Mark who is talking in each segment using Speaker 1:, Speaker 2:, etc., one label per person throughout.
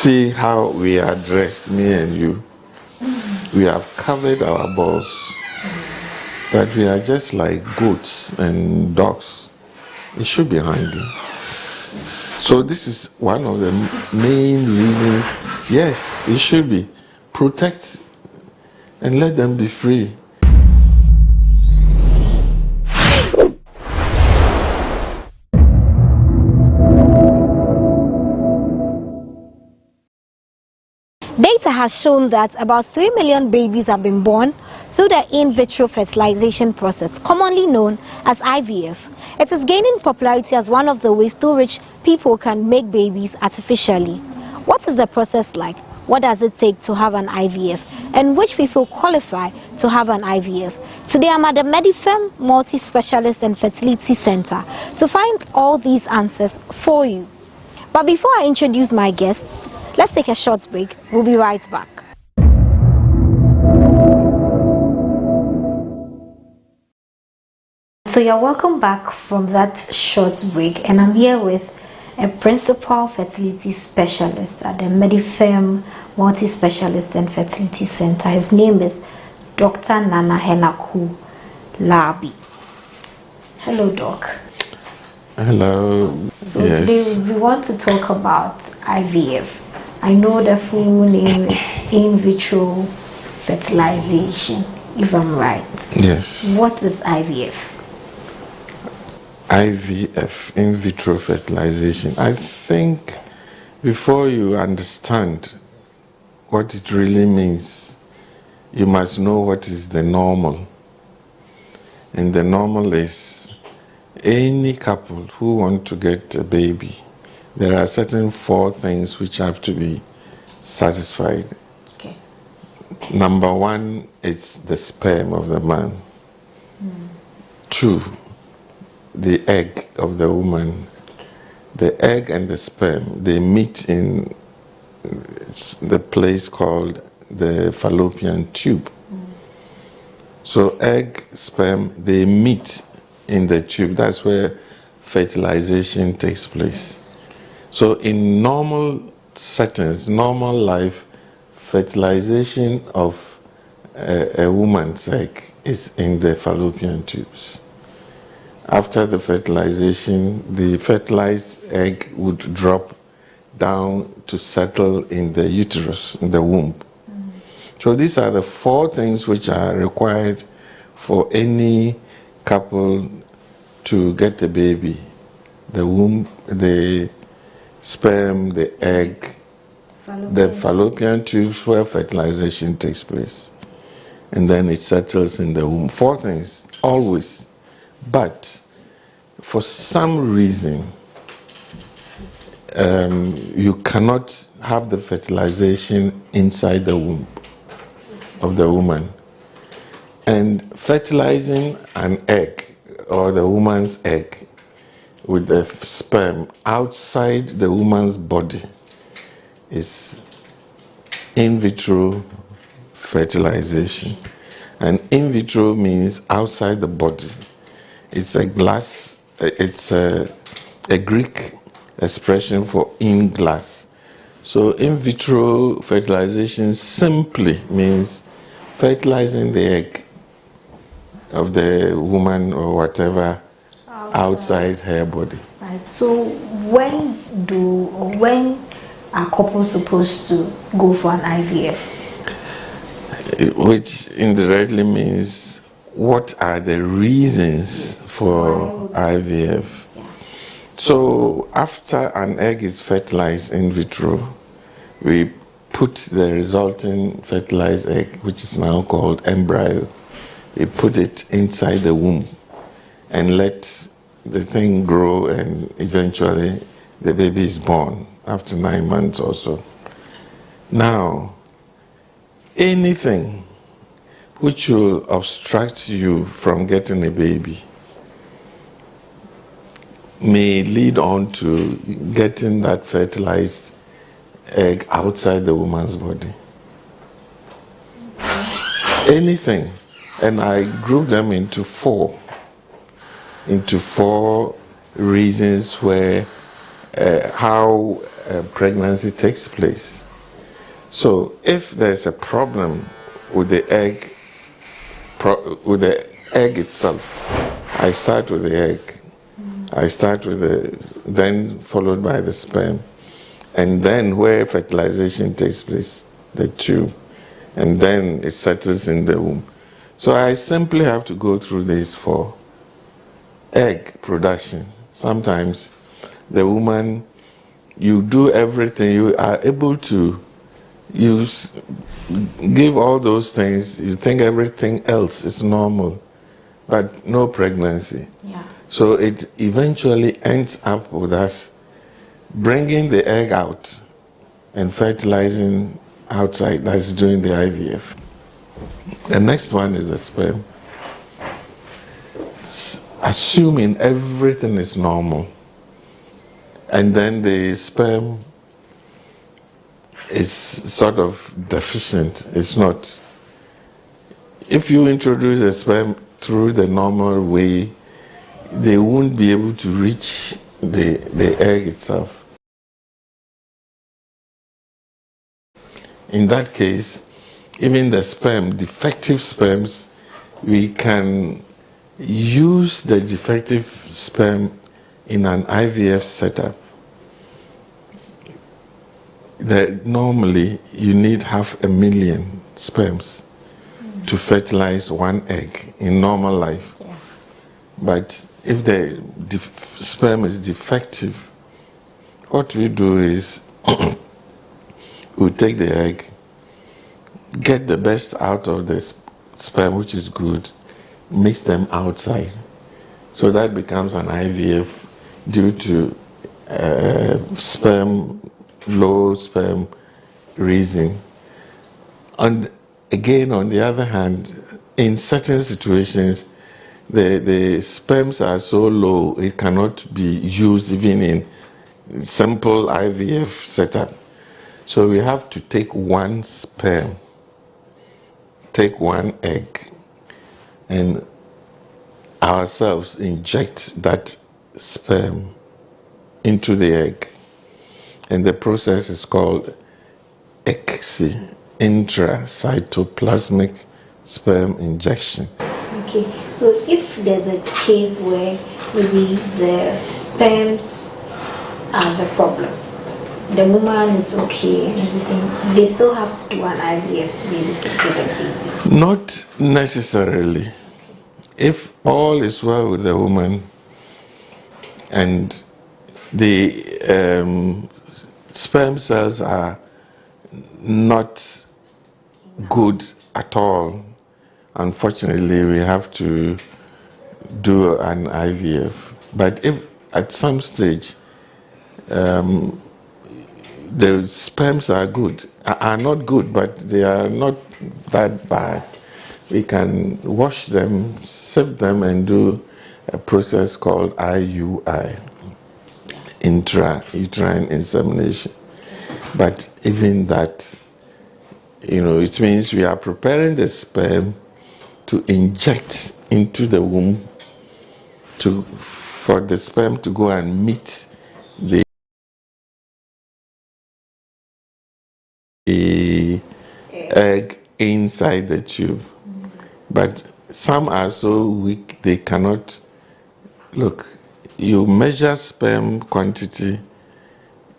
Speaker 1: see how we are dressed, me and you. We have covered our balls, but we are just like goats and dogs. It should be hanging. So this is one of the main reasons. Yes, it should be. Protect and let them be free.
Speaker 2: Data has shown that about 3 million babies have been born through the in vitro fertilization process, commonly known as IVF. It is gaining popularity as one of the ways through which people can make babies artificially. What is the process like? What does it take to have an IVF? And which people qualify to have an IVF? Today I'm at the Medifem Multi-Specialist and Fertility Center to find all these answers for you. But before I introduce my guests, let's take a short break. We'll be right back. So you're welcome back from that short break, and I'm here with a principal fertility specialist at the Medifem Multi-Specialist and Fertility Center. His name is Dr. Nana Henaku Labi. Hello, Doc.
Speaker 1: Hello.
Speaker 2: So Today we want to talk about IVF. I know the full name is in vitro fertilization, if I'm right.
Speaker 1: Yes.
Speaker 2: What is IVF?
Speaker 1: IVF, in vitro fertilization. I think before you understand what it really means, you must know what is the normal. And the normal is any couple who want to get a baby, there are certain 4 things which have to be satisfied.
Speaker 2: Okay.
Speaker 1: Number 1, it's the sperm of the man. 2, the egg of the woman. The egg and the sperm, they meet in the place called the fallopian tube. So egg, sperm, they meet in the tube. That's where fertilization takes place. So in normal settings, normal life, fertilization of a woman's egg is in the fallopian tubes. After the fertilization, the fertilized egg would drop down to settle in the uterus, in the womb. So these are the 4 things which are required for any couple to get a baby: the womb, the sperm, the egg, the fallopian tubes where fertilization takes place, and then it settles in the womb. 4 things, always. But for some reason, you cannot have the fertilization inside the womb of the woman. And fertilizing an egg, or the woman's egg, with the sperm outside the woman's body is in vitro fertilization. And in vitro means outside the body. It's a Greek expression for in glass. So in vitro fertilization simply means fertilizing the egg of the woman or whatever outside her body.
Speaker 2: Right. So when are couples supposed to go for an IVF?
Speaker 1: Which indirectly means, what are the reasons for IVF? Yeah. So after an egg is fertilized in vitro, we put the resulting fertilized egg, which is now called embryo, we put it inside the womb and let the thing grow, and eventually the baby is born after 9 months or so. Now, anything which will obstruct you from getting a baby may lead on to getting that fertilized egg outside the woman's body. Anything. And I group them into 4 reasons where how pregnancy takes place. So if there's a problem with the egg, itself, I start with the egg. I start with then followed by the sperm, and then where fertilization takes place, the tube, and then it settles in the womb. So I simply have to go through this for egg production. Sometimes the woman, you do everything, you are able to give all those things, you think everything else is normal, but no pregnancy.
Speaker 2: Yeah. So
Speaker 1: it eventually ends up with us bringing the egg out and fertilizing outside. That's doing the IVF. The next one is the sperm. Assuming everything is normal, and then the sperm is sort of deficient. It's not. If you introduce the sperm through the normal way, they won't be able to reach the egg itself. In that case, even the sperm, defective sperms, we can use the defective sperm in an IVF setup. Normally, you need 500,000 sperms to fertilize one egg in normal life.
Speaker 2: Yeah.
Speaker 1: But if the sperm is defective, what we do is we take the egg, get the best out of the sperm, which is good, mix them outside. So that becomes an IVF due to low sperm raising. And again, on the other hand, in certain situations, the sperms are so low, it cannot be used even in simple IVF setup. So we have to take one sperm, take one egg, and ourselves inject that sperm into the egg. And the process is called ICSI, intracytoplasmic sperm injection.
Speaker 2: Okay, so if there's a case where maybe the sperms are the problem, the woman is okay and everything, they still have to do an IVF to be able to get a baby?
Speaker 1: Not necessarily. If all is well with the woman and the sperm cells are not good at all, unfortunately we have to do an IVF. But if at some stage the sperms are not good, but they are not that bad, we can wash them, sieve them, and do a process called IUI, intrauterine insemination. But even that, it means we are preparing the sperm to inject into the womb for the sperm to go and meet the egg inside the tube. But some are so weak they cannot. Look, you measure sperm quantity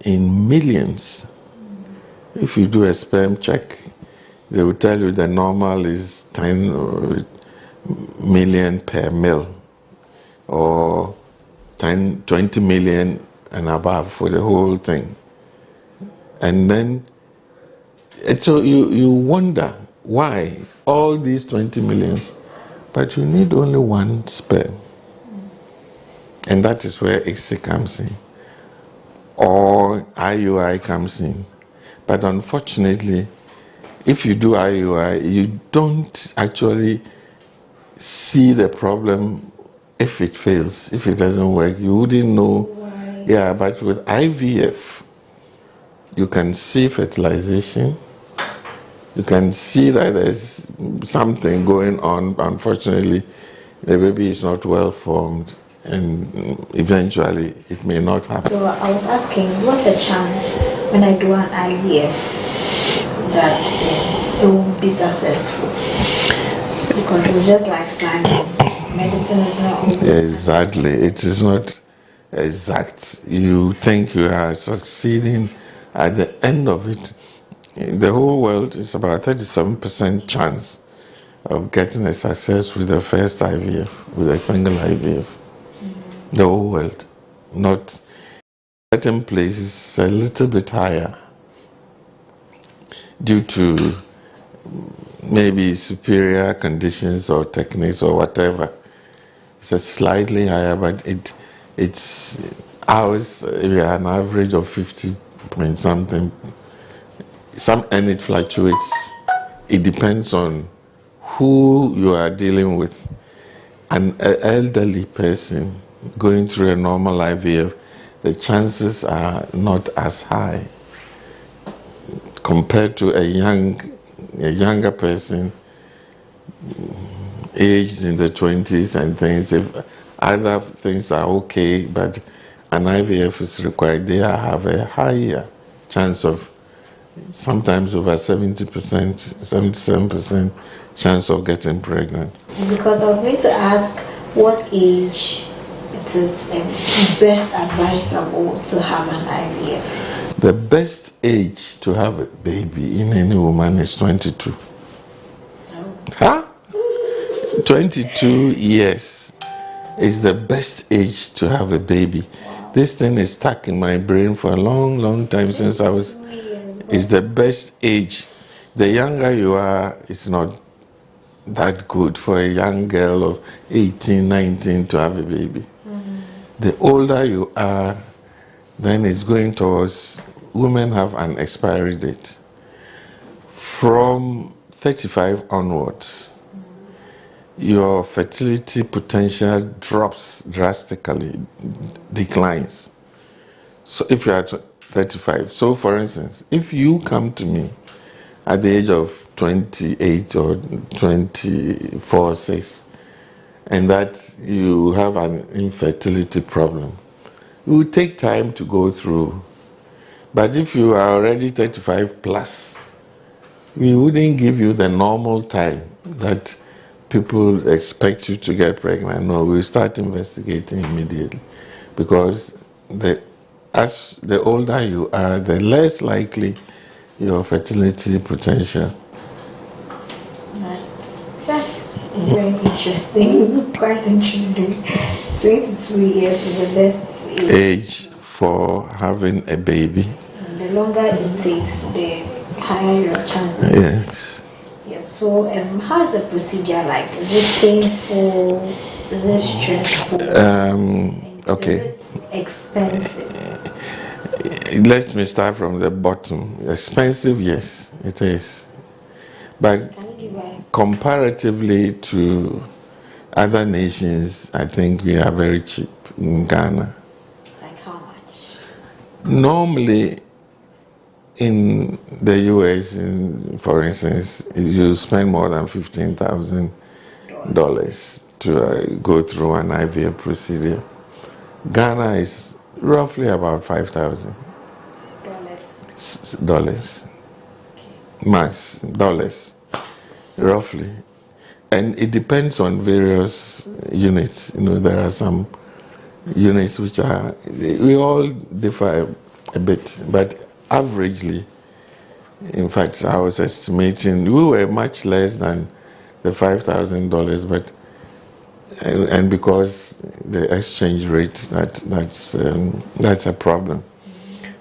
Speaker 1: in millions. If you do a sperm check, they will tell you the normal is 10 million per mil, or 20 million and above for the whole thing. And then, so you wonder why all these 20 millions, but you need only one sperm. And that is where ICSI comes in, or IUI comes in. But unfortunately, if you do IUI, you don't actually see the problem if it fails, if it doesn't work. You wouldn't know. Right. Yeah, but with IVF, you can see fertilization. You can see that there's something going on. Unfortunately, the baby is not well formed. and eventually it may not happen.
Speaker 2: So I was asking, what's a chance when I do an IVF that it will be successful? Because it's just like science. Medicine is not always
Speaker 1: Exactly. It is not exact. You think you are succeeding. At the end of it, in the whole world is about 37% chance of getting a success with the first IVF, with a single IVF. The whole world. Not certain places a little bit higher due to maybe superior conditions or techniques or whatever. It's a slightly higher, but it's ours. We are an average of 50 point something. And it fluctuates. It depends on who you are dealing with. An elderly person going through a normal IVF, the chances are not as high compared to a younger person aged in the 20s and things. If other things are okay, but an IVF is required, they have a higher chance of, sometimes over 70%, 77% chance of getting pregnant.
Speaker 2: Because I was going to ask what age it is best advisable to have an IVF.
Speaker 1: The best age to have a baby in any woman is 22.
Speaker 2: Oh.
Speaker 1: Huh? 22 years is the best age to have a baby. Wow. This thing is stuck in my brain for a long, long time since I was. It's the best age. The younger you are, it's not that good for a young girl of 18, 19 to have a baby. Mm-hmm. The older you are, then it's going towards, women have an expiry date. From 35 onwards, your fertility potential drops drastically, declines. So if you are 35, so for instance, if you come to me at the age of 28 or 24, 6, and that you have an infertility problem, it will take time to go through. But if you are already 35 plus, we wouldn't give you the normal time that people expect you to get pregnant. No, we'll start investigating immediately, because as the older you are, the less likely your fertility potential.
Speaker 2: That's very interesting, quite intriguing. 22 years is the best
Speaker 1: age for having a baby.
Speaker 2: And the longer it takes, the higher your chances.
Speaker 1: Yes.
Speaker 2: Yes. So, how's the procedure like? Is it painful? Is it stressful?
Speaker 1: Okay.
Speaker 2: Is it expensive?
Speaker 1: Let me start from the bottom. Expensive, yes, it is. But comparatively to other nations, I think we are very cheap in Ghana.
Speaker 2: Like how much?
Speaker 1: Normally, in the US, for instance, you spend more than $15,000 to go through an IVF procedure. Ghana is roughly about $5,000. Dollars. Max dollars, roughly. And it depends on various units. There are some units which we all differ a bit, but averagely, in fact, I was estimating we were much less than the $5,000, but and because the exchange rate, that's a problem.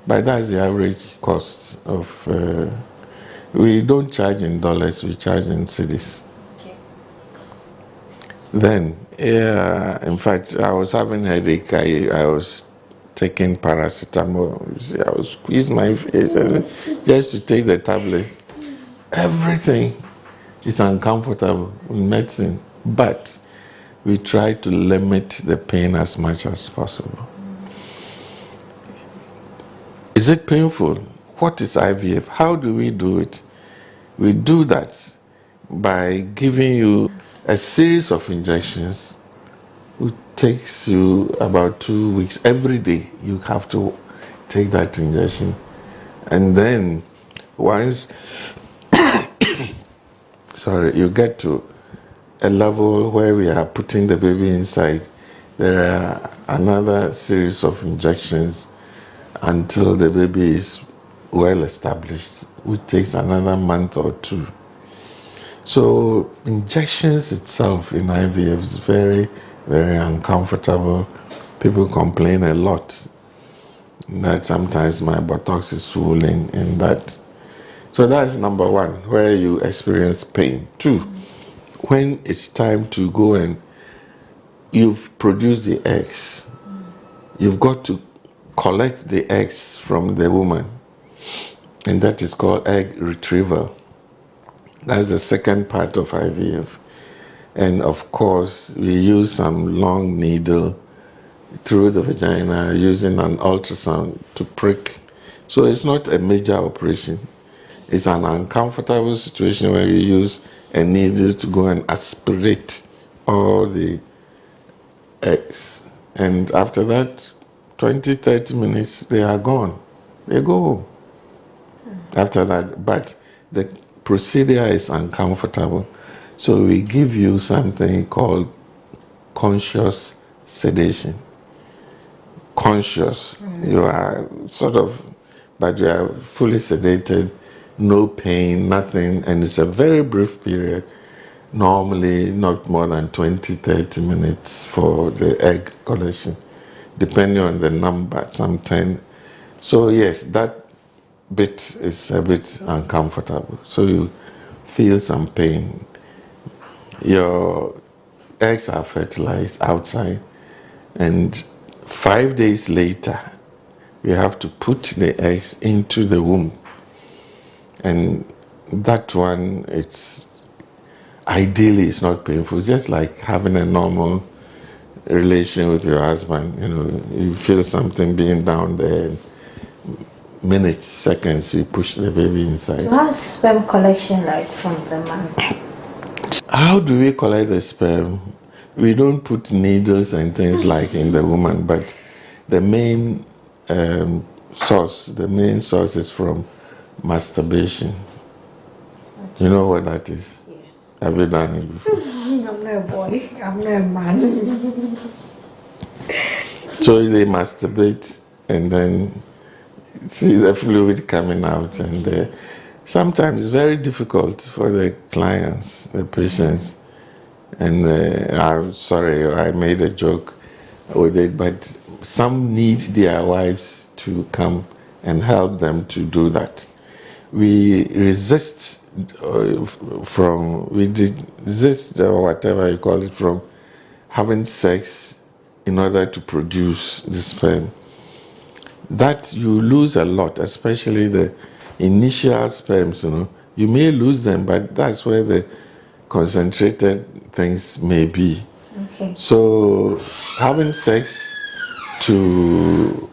Speaker 1: But that's the average cost of. We don't charge in dollars; we charge in cedis. Okay. Then, in fact, I was having headache. I was taking paracetamol. I was squeezing my face just to take the tablets. Everything is uncomfortable in medicine, but we try to limit the pain as much as possible. Is it painful? What is IVF? How do we do it? We do that by giving you a series of injections. We takes you about 2 weeks. Every day you have to take that injection. And then once you get to a level where we are putting the baby inside, there are another series of injections until the baby is well established, which takes another month or 2. So injections itself in IVF is very, very uncomfortable. People complain a lot that sometimes my buttocks is swollen and that. So that's number 1, where you experience pain. 2, when it's time to go and you've produced the eggs, you've got to collect the eggs from the woman, and that is called egg retrieval. That's the second part of IVF. And of course, we use some long needle through the vagina using an ultrasound to prick. So it's not a major operation. It's an uncomfortable situation where you use a needle to go and aspirate all the eggs. And after that, 20, 30 minutes, they are gone. They go home. After that, but the procedure is uncomfortable. So we give you something called conscious sedation. Conscious. You are but you are fully sedated, no pain, nothing, and it's a very brief period. Normally not more than 20, 30 minutes for the egg collection, depending on the number, some 10. So yes, that bit is a bit uncomfortable. So you feel some pain. Your eggs are fertilized outside, and 5 days later, we have to put the eggs into the womb. And that one, ideally it's not painful, just like having a normal relation with your husband. You feel something being down there. Minutes, seconds, we push the baby inside.
Speaker 2: So how's sperm collection like from the man?
Speaker 1: How do we collect the sperm? We don't put needles and things like in the woman, but the main source is from masturbation. Okay. You know what that is?
Speaker 2: Yes.
Speaker 1: Have you done it before?
Speaker 2: I'm not a boy. I'm not a man.
Speaker 1: So they masturbate and then see the fluid coming out, and sometimes it's very difficult for the clients, the patients. And I'm sorry, I made a joke with it, but some need their wives to come and help them to do that. We resist or whatever you call it, from having sex in order to produce the sperm. That you lose a lot, especially the initial sperms. You may lose them, but that's where the concentrated things may be.
Speaker 2: Okay.
Speaker 1: So having sex to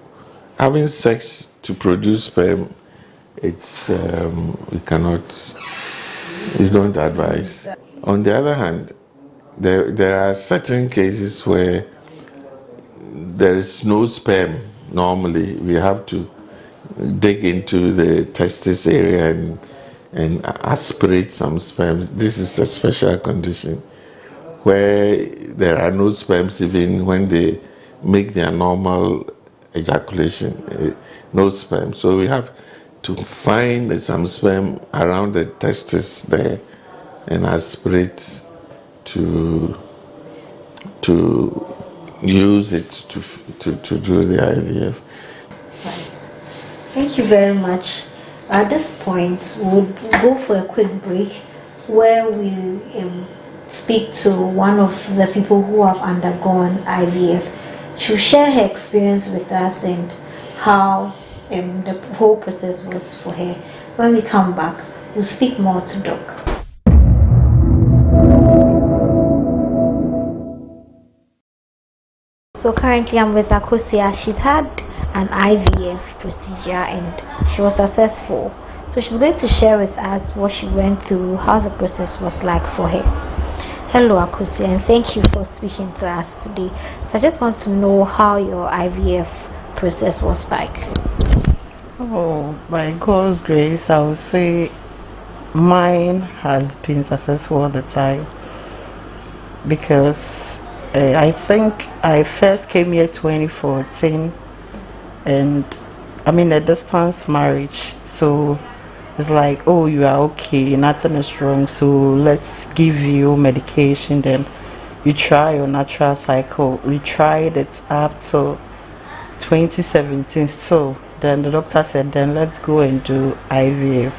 Speaker 1: produce sperm, we don't advise. On the other hand, there are certain cases where there is no sperm. Normally, we have to dig into the testis area and aspirate some sperms. This is a special condition where there are no sperms even when they make their normal ejaculation, no sperm. So we have to find some sperm around the testis there and aspirate to use it to do the IVF.
Speaker 2: Right. Thank you very much. At this point, we'll go for a quick break where we speak to one of the people who have undergone IVF. She'll share her experience with us and how the whole process was for her. When we come back, we'll speak more to Doc. So currently I'm with Akosia. She's had an IVF procedure and she was successful. So she's going to share with us what she went through, how the process was like for her. Hello, Akusi, and thank you for speaking to us today. So I just want to know how your IVF process was like.
Speaker 3: Oh, by God's grace, I would say mine has been successful all the time, because I think I first came here 2014, and I'm in a distance marriage, so it's like, oh, you are okay, nothing is wrong, so let's give you medication, then you try your natural cycle. We tried it up till 2017 still. Then the doctor said, then let's go and do IVF.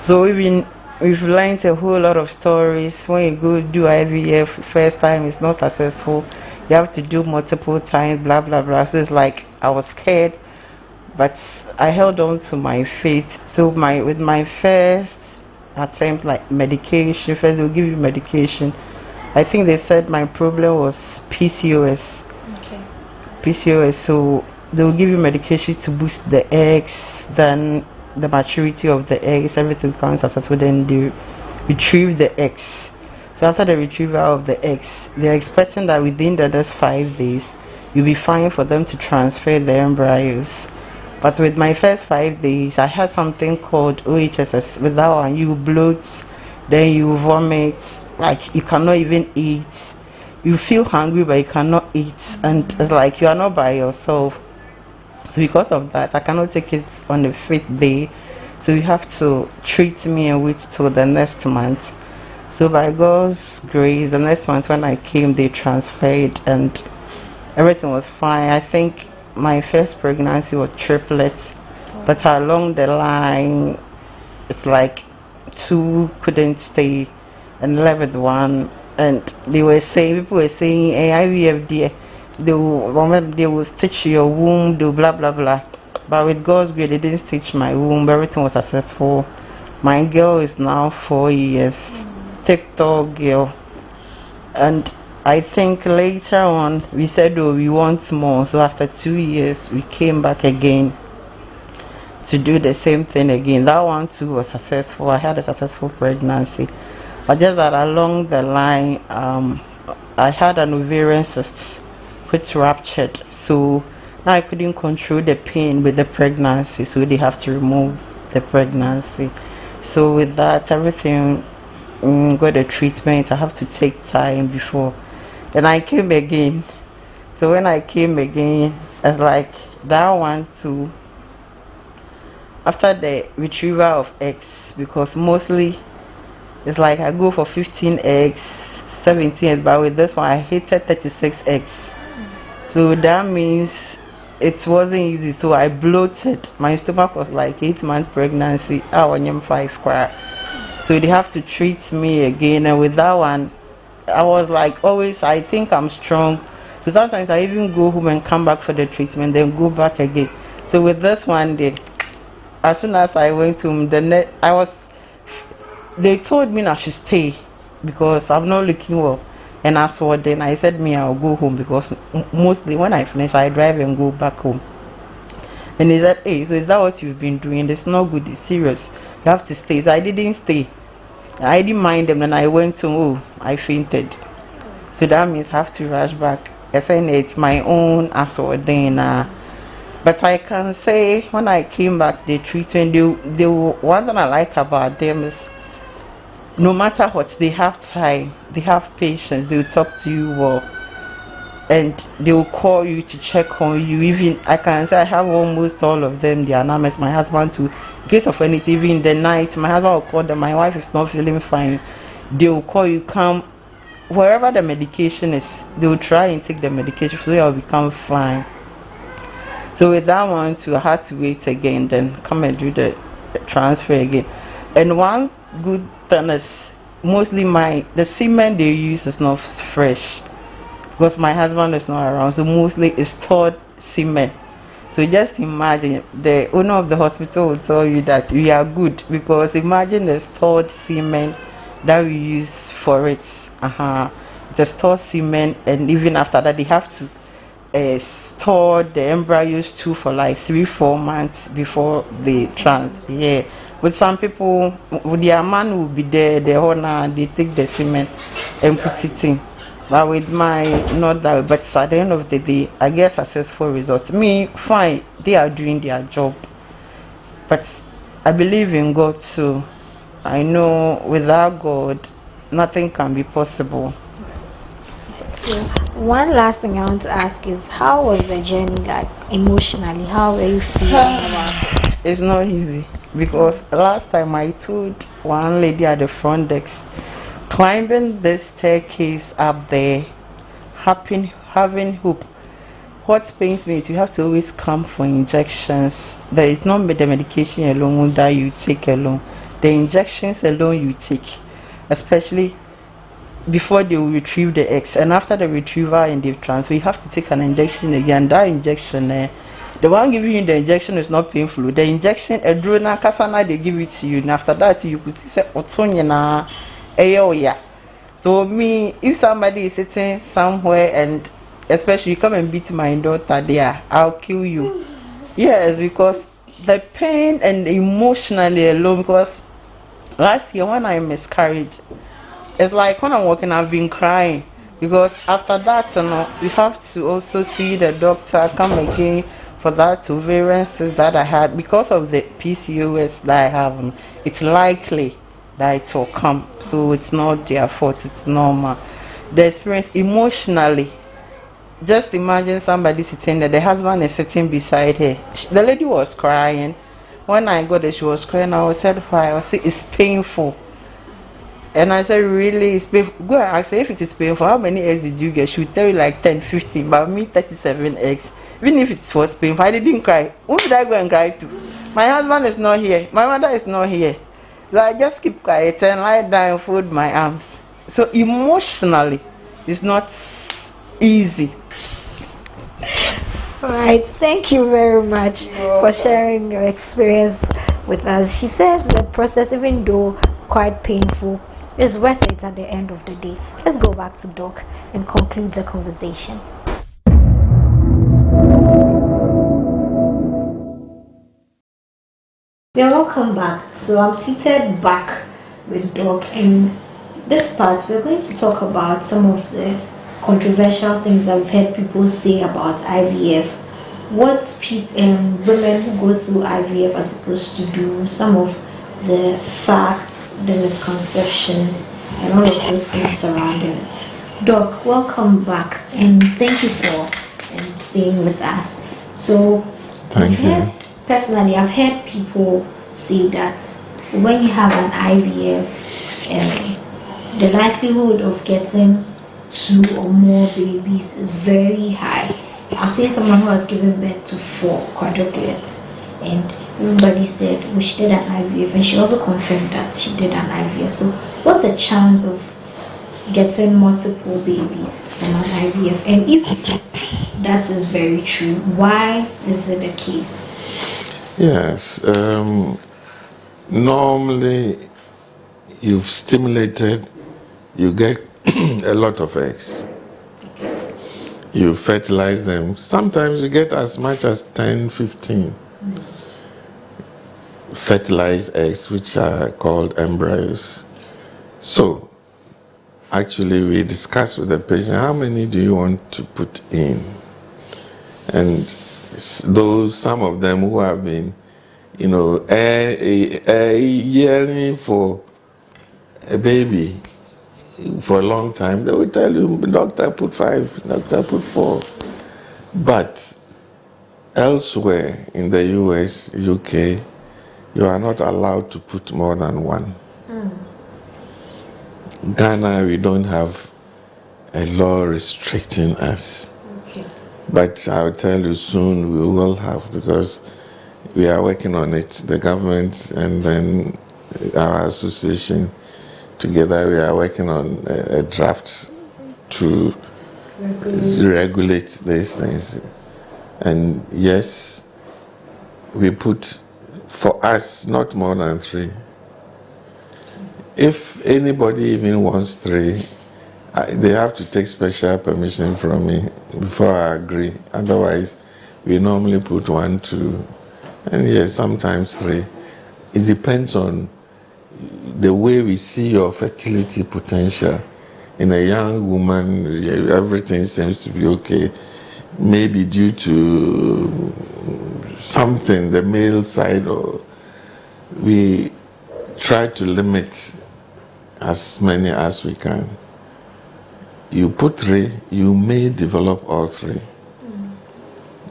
Speaker 3: So we've learned a whole lot of stories. When you go do IVF, first time it's not successful, you have to do multiple times, blah blah blah. So it's like I was scared, but I held on to my faith. So with my first attempt, like medication, first they'll give you medication. I think they said my problem was PCOS.
Speaker 2: Okay.
Speaker 3: PCOS, so they will give you medication to boost the eggs, then the maturity of the eggs, everything becomes successful, then they retrieve the eggs. So after the retrieval of the eggs, they're expecting that within the next 5 days, you'll be fine for them to transfer the embryos. But with my first 5 days, I had something called OHSS. With that one, you bloat, then you vomit, like you cannot even eat. You feel hungry, but you cannot eat, and it's like you are not by yourself. So because of that, I cannot take it on the 5th day. So you have to treat me and wait till the next month. So by God's grace, the next month when I came, they transferred and everything was fine. I think my first pregnancy was triplets, but along the line, it's like 2 couldn't stay and left with 1. And people were saying, hey, IVF, they will stitch your womb, do blah blah blah. But with God's grace, they didn't stitch my womb. Everything was successful. My girl is now 4 years, TikTok girl. And I think later on we said, oh, we want more. So after 2 years, we came back again to do the same thing again. That one too was successful. I had a successful pregnancy, but just that along the line, I had an ovarian cyst which ruptured, so now I couldn't control the pain with the pregnancy, so they have to remove the pregnancy. So with that, everything got the treatment. I have to take time before. Then I came again. So when I came again, it's like that one too. After the retrieval of eggs, because mostly it's like I go for 15 eggs, 17 eggs, but with this one I hated 36 eggs. So that means it wasn't easy. So I bloated. My stomach was like 8 months pregnancy. I was 5 cry. So they have to treat me again. And with that one, I was like always, I think I'm strong. So sometimes I even go home and come back for the treatment, then go back again. So with this one day, as soon as I went home, they told me I should stay because I'm not looking well. And I saw, then I said I'll go home, because mostly when I finish I drive and go back home. And he said, hey, so is that what you've been doing? It's not good, it's serious, you have to stay. So I didn't stay. I didn't mind them. Then I went to, oh, I fainted. So that means I have to rush back. I said it's my own assault then. But I can say when I came back, the treatment, one thing I like about them is no matter what, they have time, they have patience, they will talk to you well, and they will call you to check on you. Even I can say I have almost all of them. They are anonymous. My husband too. In case of anything, even in the night, my husband will call them. My wife is not feeling fine. They will call you, come wherever the medication is. They will try and take the medication so you'll become fine. So with that one too, I had to wait again, then come and do the transfer again. And one good thing is mostly the semen they use is not fresh, because my husband is not around, so mostly it's stored semen. So just imagine, the owner of the hospital will tell you that we are good, because imagine the stored semen that we use for it. It's a stored semen, and even after that they have to store the embryos too for like 3-4 months before they transfer. Yeah, With some people, their man will be there, the owner, they take the cement and put it in. But with my, not that, but at the end of the day, I get successful results. Me, fine, they are doing their job. But I believe in God too. I know without God, nothing can be possible.
Speaker 2: So, one last thing I want to ask is, how was the journey like emotionally? How were you feeling about it?
Speaker 3: It's not easy because last time I told one lady at the front desk, climbing this staircase up there, having hope. What pains me is you have to always come for injections. There is not the medication alone that you take alone. The injections alone you take, especially before they will retrieve the eggs, and after the retrieval and the transfer, you have to take an injection again. That injection, the one giving you the injection is not painful. The injection, a drona kasana, they give it to you, and after that you could say otonya yeah. So me, if somebody is sitting somewhere and especially you come and beat my daughter there, I'll kill you. Yes, because the pain and emotionally alone. Because last year when I miscarried, it's like when I'm walking, I've been crying because after that, we have to also see the doctor, come again for that ovarian cyst that I had because of the PCOS that I have. It's likely that it will come, so it's not their fault. It's normal. The experience emotionally. Just imagine somebody sitting there. The husband is sitting beside her. The lady was crying. When I got there, she was crying. I was certified. I was saying it's painful. And I said, really, it's painful. Go and ask her if it is painful. How many eggs did you get? She would tell you like 10, 15. But me, 37 eggs. Even if it was painful, I didn't cry. Who did I go and cry to? My husband is not here. My mother is not here. So I just keep quiet and lie down and fold my arms. So emotionally, it's not easy.
Speaker 2: All right, thank you very much for sharing your experience with us. She says the process, even though quite painful, is worth it at the end of the day. Let's go back to Doc and conclude the conversation. We are welcome back. So I'm seated back with Doc, and this part we're going to talk about some of the controversial things that we've heard people say about IVF, what women who go through IVF are supposed to do, some of the facts, the misconceptions, and all of those things surrounding it. Doc, welcome back, and thank you for staying with us. So,
Speaker 1: Thank you.
Speaker 2: Personally, I've heard people say that when you have an IVF, the likelihood of getting 2 or more babies is very high. I've seen someone who has given birth to 4 quadruplets, and everybody said, well, she did an IVF, and she also confirmed that she did an IVF. So what's the chance of getting multiple babies from an IVF? And if that is very true, why is it the case?
Speaker 1: Yes. Normally, you've stimulated, you get a lot of eggs. You fertilize them. Sometimes you get as much as 10, 15 fertilized eggs, which are called embryos. So, actually, we discuss with the patient, how many do you want to put in? And some of them who have been, yearning for a baby for a long time, they will tell you, doctor, put 5, doctor, put 4. But elsewhere in the US, UK, you are not allowed to put more than 1. Ghana, we don't have a law restricting us.
Speaker 2: Okay.
Speaker 1: But I'll tell you soon we will have, because we are working on it, the government and then our association. Together we are working on a draft to regulate these things. And yes, we put, for us, not more than 3. If anybody even wants 3, they have to take special permission from me before I agree. Otherwise, we normally put 1, 2, and yes, sometimes 3. it depends on the way we see your fertility potential. In a young woman, everything seems to be okay. Maybe due to something, the male side, or we try to limit as many as we can. You put 3, you may develop all 3.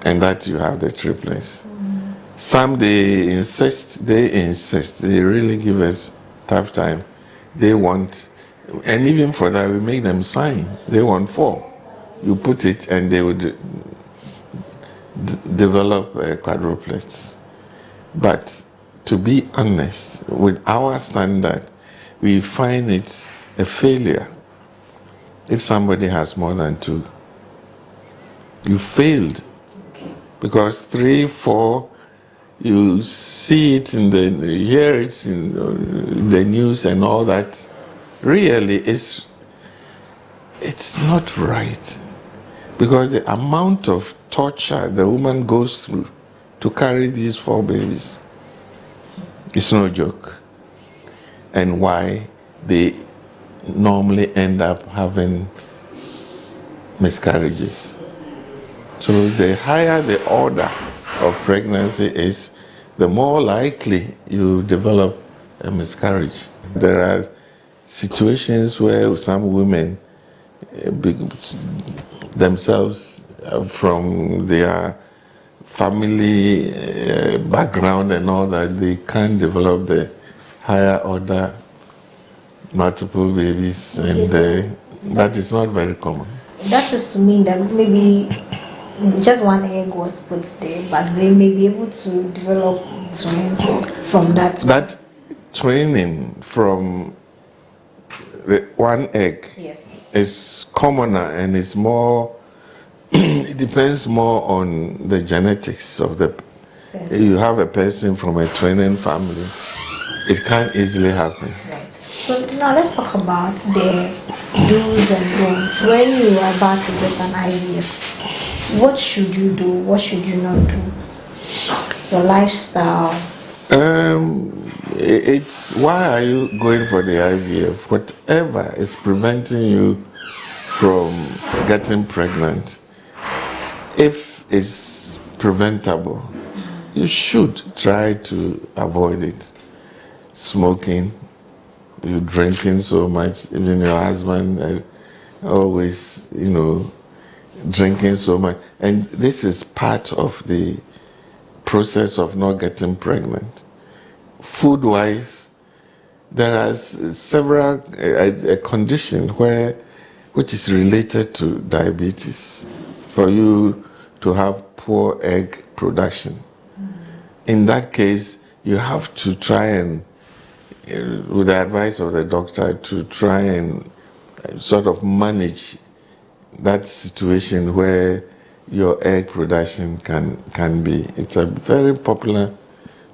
Speaker 1: And that you have the triplets. Some they insist, they really give us tough time. They want, and even for that we make them sign. They want 4. You put it and they would develop quadruplets. But to be honest, with our standard, we find it a failure if somebody has more than 2. You failed. Because 3, 4, you see it you hear it in the news and all that. Really, it's not right. Because the amount of torture the woman goes through to carry these 4 babies, it's no joke. And why they normally end up having miscarriages. So the higher the order of pregnancy is, the more likely you develop a miscarriage. There are situations where some women themselves, from their family background and all that, they can't develop the higher order multiple babies, and that is not very common.
Speaker 2: That is to mean that maybe just 1 egg was put there, but they may be able to develop twins from that.
Speaker 1: That twinning from the 1 egg,
Speaker 2: yes,
Speaker 1: is commoner and is more, it depends more on the genetics of the person. You have a person from a twinning family, it can't easily happen.
Speaker 2: Right. So now let's talk about the do's and don'ts. When you are about to get an IVF, what should you do? What should you not do? Your lifestyle.
Speaker 1: It's why are you going for the IVF? Whatever is preventing you from getting pregnant, if it's preventable, you should try to avoid it. Smoking, you drinking so much, even your husband always, drinking so much. And this is part of the process of not getting pregnant. Food-wise, there are several conditions which is related to diabetes, for you to have poor egg production. In that case, you have to try and, with the advice of the doctor, to try and sort of manage that situation where your egg production can be. It's a very popular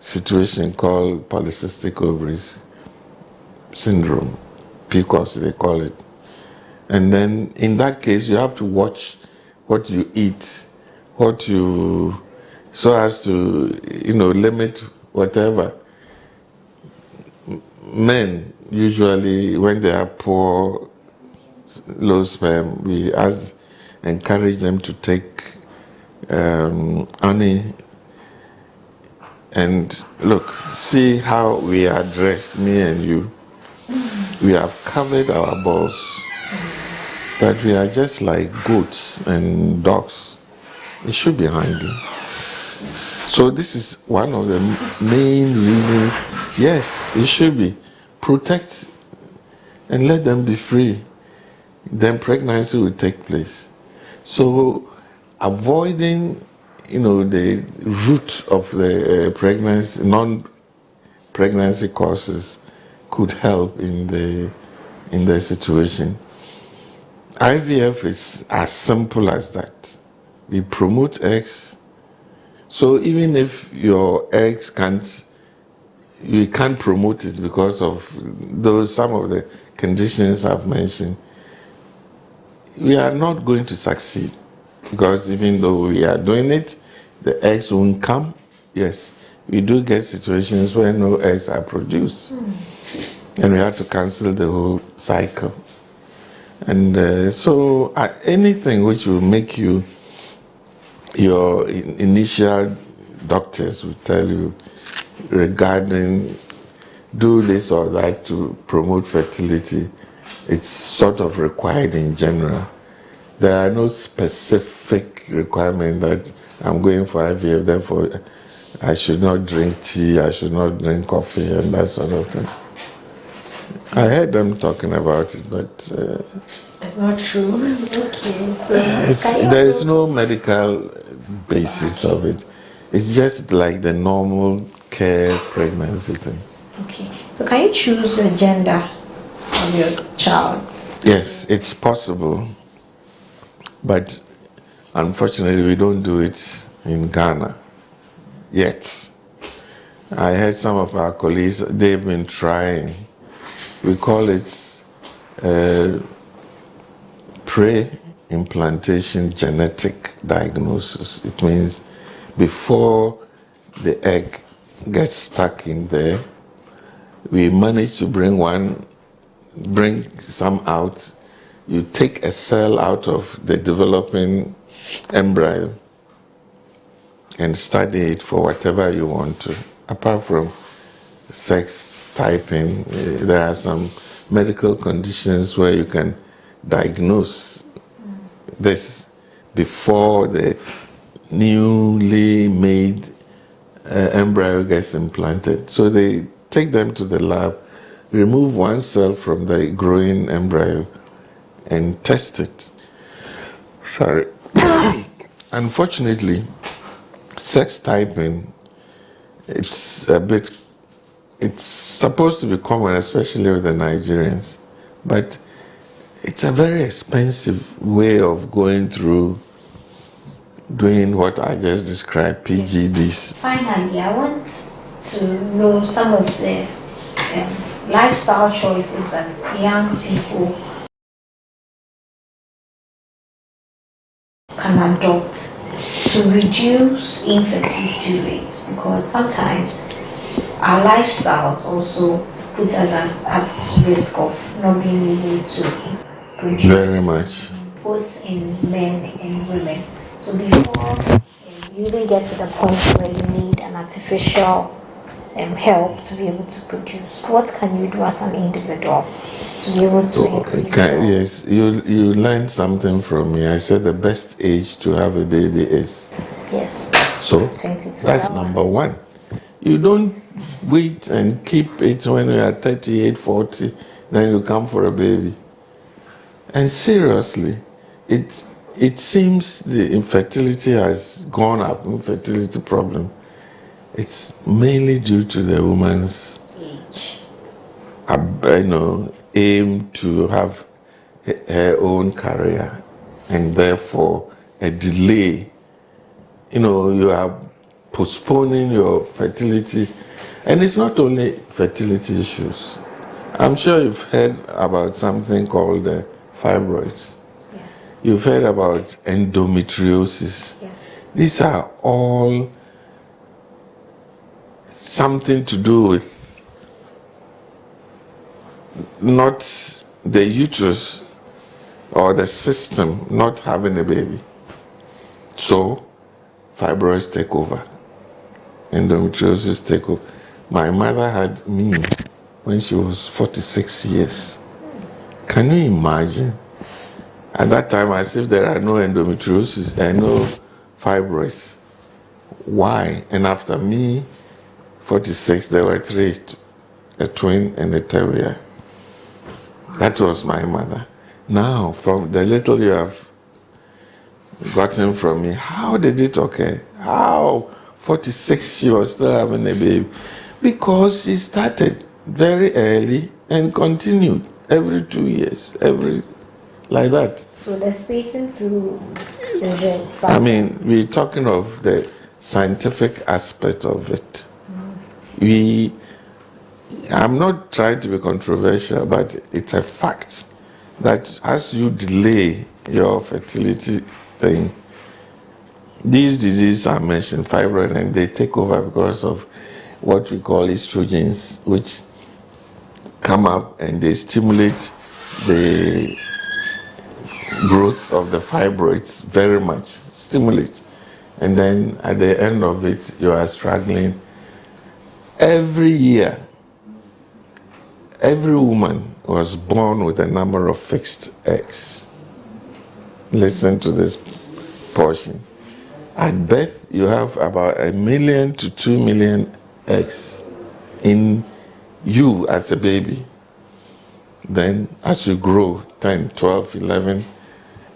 Speaker 1: situation called polycystic ovaries syndrome, PCOS they call it. And then in that case, you have to watch what you eat, so as to, limit whatever. Men, usually, when they are poor, low sperm, we encourage them to take honey. And look, see how we are dressed, me and you. We have covered our balls, but we are just like goats and dogs. It should be hanging. So this is one of the main reasons. Yes, it should be. Protect and let them be free. Then pregnancy will take place. So avoiding, the root of the pregnancy, non-pregnancy causes could help in the situation. IVF is as simple as that. We promote eggs. So even if your eggs you can't promote it because of some of the conditions I've mentioned, we are not going to succeed, because even though we are doing it, the eggs won't come. Yes, we do get situations where no eggs are produced. And we have to cancel the whole cycle. And so anything which will make you, your initial doctors will tell you regarding do this or that to promote fertility, it's sort of required in general. There are no specific requirement that I'm going for IVF, therefore I should not drink tea, I should not drink coffee, and that sort of thing. I heard them talking about it, but
Speaker 2: it's not true. Okay, so
Speaker 1: there is no medical basis of it. It's just like the normal care pregnancy thing.
Speaker 2: Okay, so can you choose a gender of your child?
Speaker 1: Yes, it's possible, but unfortunately we don't do it in Ghana yet. I heard some of our colleagues, they've been trying. We call it pre-implantation genetic diagnosis. It means before the egg gets stuck in there, we manage to bring some out. You take a cell out of the developing embryo and study it for whatever you want to. Apart from sex typing, there are some medical conditions where you can diagnose this before the newly made embryo gets implanted. So they take them to the lab, remove one cell from the growing embryo and test it. Sorry. Unfortunately, sex typing, it's supposed to be common, especially with the Nigerians, but it's a very expensive way of going through doing what I just described, PGDs.
Speaker 2: Yes. Finally, I want to know some of the lifestyle choices that young people can adopt to reduce infertility rates, because sometimes our lifestyles also put us at risk of not being able to produce.
Speaker 1: Very much.
Speaker 2: Both in men and women. So before you even get to the point where you need an artificial help to be able to produce, what can you do as an individual to be able to increase?
Speaker 1: Yes, you learned something from me. I said the best age to have a baby is.
Speaker 2: Yes.
Speaker 1: So
Speaker 2: 22
Speaker 1: that's
Speaker 2: hours.
Speaker 1: number one. You don't wait and keep it when you are 38, 40, then you come for a baby. And seriously, it seems the infertility has gone up, infertility problem. It's mainly due to the woman's
Speaker 2: Age.
Speaker 1: Aim to have her own career, and therefore a delay. You are postponing your fertility, and it's not only fertility issues. I'm sure you've heard about something called fibroids.
Speaker 2: Yes.
Speaker 1: You've heard about endometriosis.
Speaker 2: Yes.
Speaker 1: These are all something to do with not the uterus or the system not having a baby. So fibroids take over, endometriosis take over. My mother had me when she was 46 years. Can you imagine? At that time, as if there are no endometriosis and no fibroids. Why? And after me, 46, there were 3, a twin and a terrier. That was my mother. Now, from the little you have gotten from me, how did it occur? How 46 she was still having a baby? Because she started very early and continued every 2 years, like that.
Speaker 2: So the spacing to is
Speaker 1: I mean, we're talking of the scientific aspect of it. I'm not trying to be controversial, but it's a fact that as you delay your fertility thing, these diseases are mentioned, fibroid, and they take over because of what we call estrogens, which come up and they stimulate the growth of the fibroids very much, stimulate. And then at the end of it, you are struggling. Every year, every woman was born with a number of fixed eggs. Listen to this portion. At birth, you have about 1 million to 2 million eggs in you as a baby. Then as you grow, 10, 12, 11,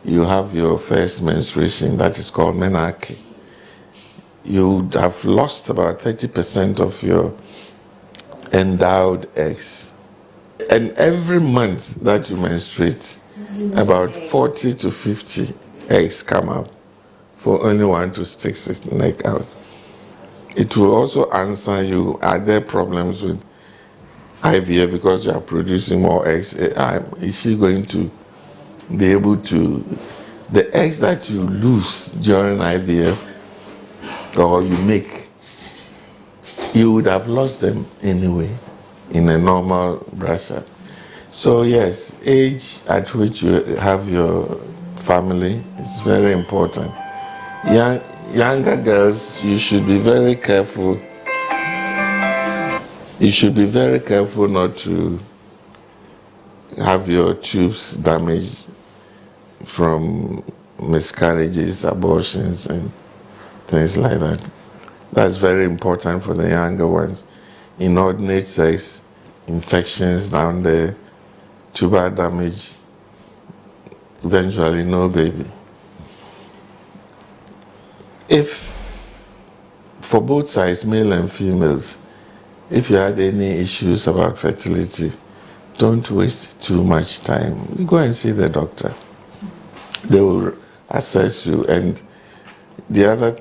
Speaker 1: you have your first menstruation, that is called menarche. You have lost about 30% of your endowed eggs. And every month that you menstruate, about 40 to 50 eggs come out for only one to stick his neck out. It will also answer you, are there problems with IVF because you are producing more eggs? Is she going to be able to, the eggs that you lose during IVF or you make, you would have lost them anyway in a normal brush up. So yes, age at which you have your family is very important. Younger girls, you should be very careful. You should be very careful not to have your tubes damaged from miscarriages, abortions, and things like that. That's very important for the younger ones. Inordinate sex, infections down there, tuber damage, eventually no baby. If, for both sides, male and females, if you had any issues about fertility, don't waste too much time. You go and see the doctor. They will assess you. And the other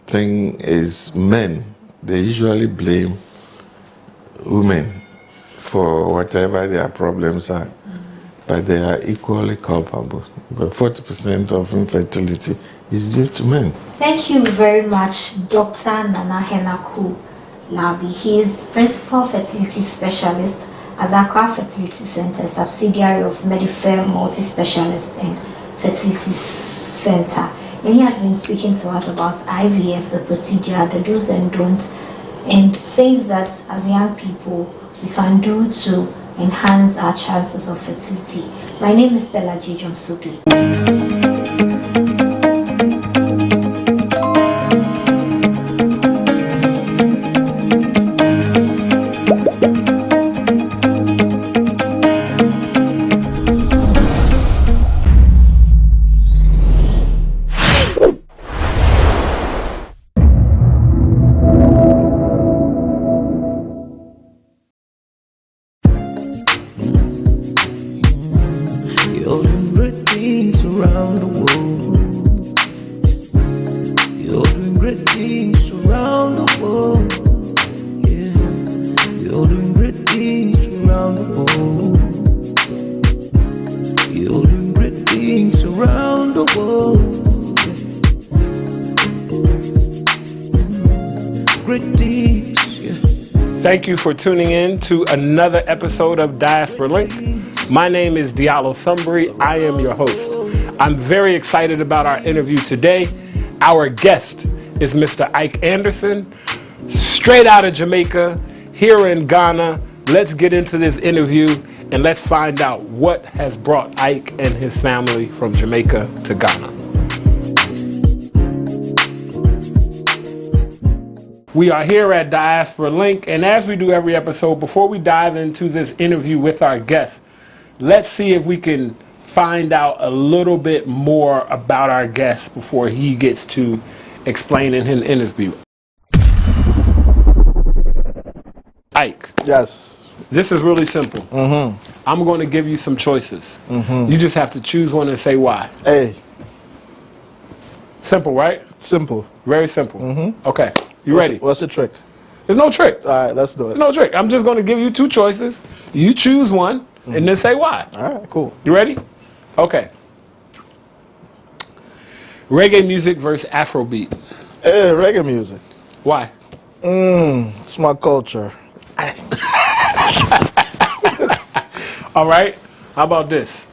Speaker 1: thing is men, they usually blame women for whatever their problems are, but they are equally culpable. But 40% of infertility is due to men.
Speaker 2: Thank you very much, Dr. Nana Henaku Labi. He is Principal Fertility Specialist at Jaguar Fertility Center, subsidiary of Medifair Multi-Specialist and Fertility Center. And he has been speaking to us about IVF, the procedure, the do's and don'ts, and things that as young people we can do to enhance our chances of fertility. My name is Stella J. Jomsugi.
Speaker 4: Thank you for tuning in to another episode of Diaspora Link. My name is Diallo Sumbri. I am your host. I'm very excited about our interview today. Our guest is Mr. Ike Anderson, straight out of Jamaica, here in Ghana. Let's get into this interview and let's find out what has brought Ike and his family from Jamaica to Ghana. We are here at Diaspora Link, and as we do every episode, before we dive into this interview with our guest, let's see if we can find out a little bit more about our guest before he gets to explaining his interview. Ike.
Speaker 5: Yes.
Speaker 4: This is really simple. I'm going to give you some choices. You just have to choose one and say why.
Speaker 5: A.
Speaker 4: Simple, right?
Speaker 5: Simple.
Speaker 4: Very simple. Okay. You ready?
Speaker 5: What's the trick?
Speaker 4: There's no trick.
Speaker 5: All right, let's do it.
Speaker 4: There's no trick. I'm just going to give you two choices. You choose one and then say why.
Speaker 5: All right, cool.
Speaker 4: You ready? Okay. Reggae music versus Afrobeat.
Speaker 5: Hey, reggae music.
Speaker 4: Why?
Speaker 5: It's my culture.
Speaker 4: All right. How about this?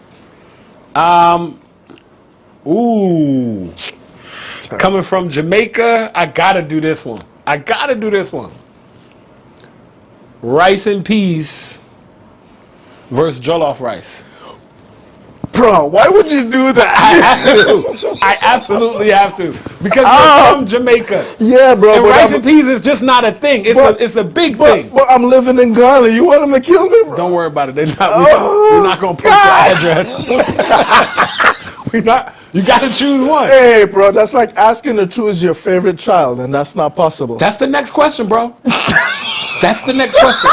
Speaker 4: Ooh. Coming from Jamaica, I gotta do this one. Rice and peas versus jollof rice.
Speaker 5: Bro, why would you do that?
Speaker 4: I have to. I absolutely have to. Because I'm from Jamaica.
Speaker 5: Yeah, bro.
Speaker 4: And rice and peas is just not a thing. It's a big thing.
Speaker 5: But I'm living in Ghana. You want them to kill me, bro?
Speaker 4: Don't worry about it. We're not going to post your address. You got to choose one.
Speaker 5: Hey, bro, that's like asking to choose your favorite child, and that's not possible.
Speaker 4: That's the next question, bro. That's the next question.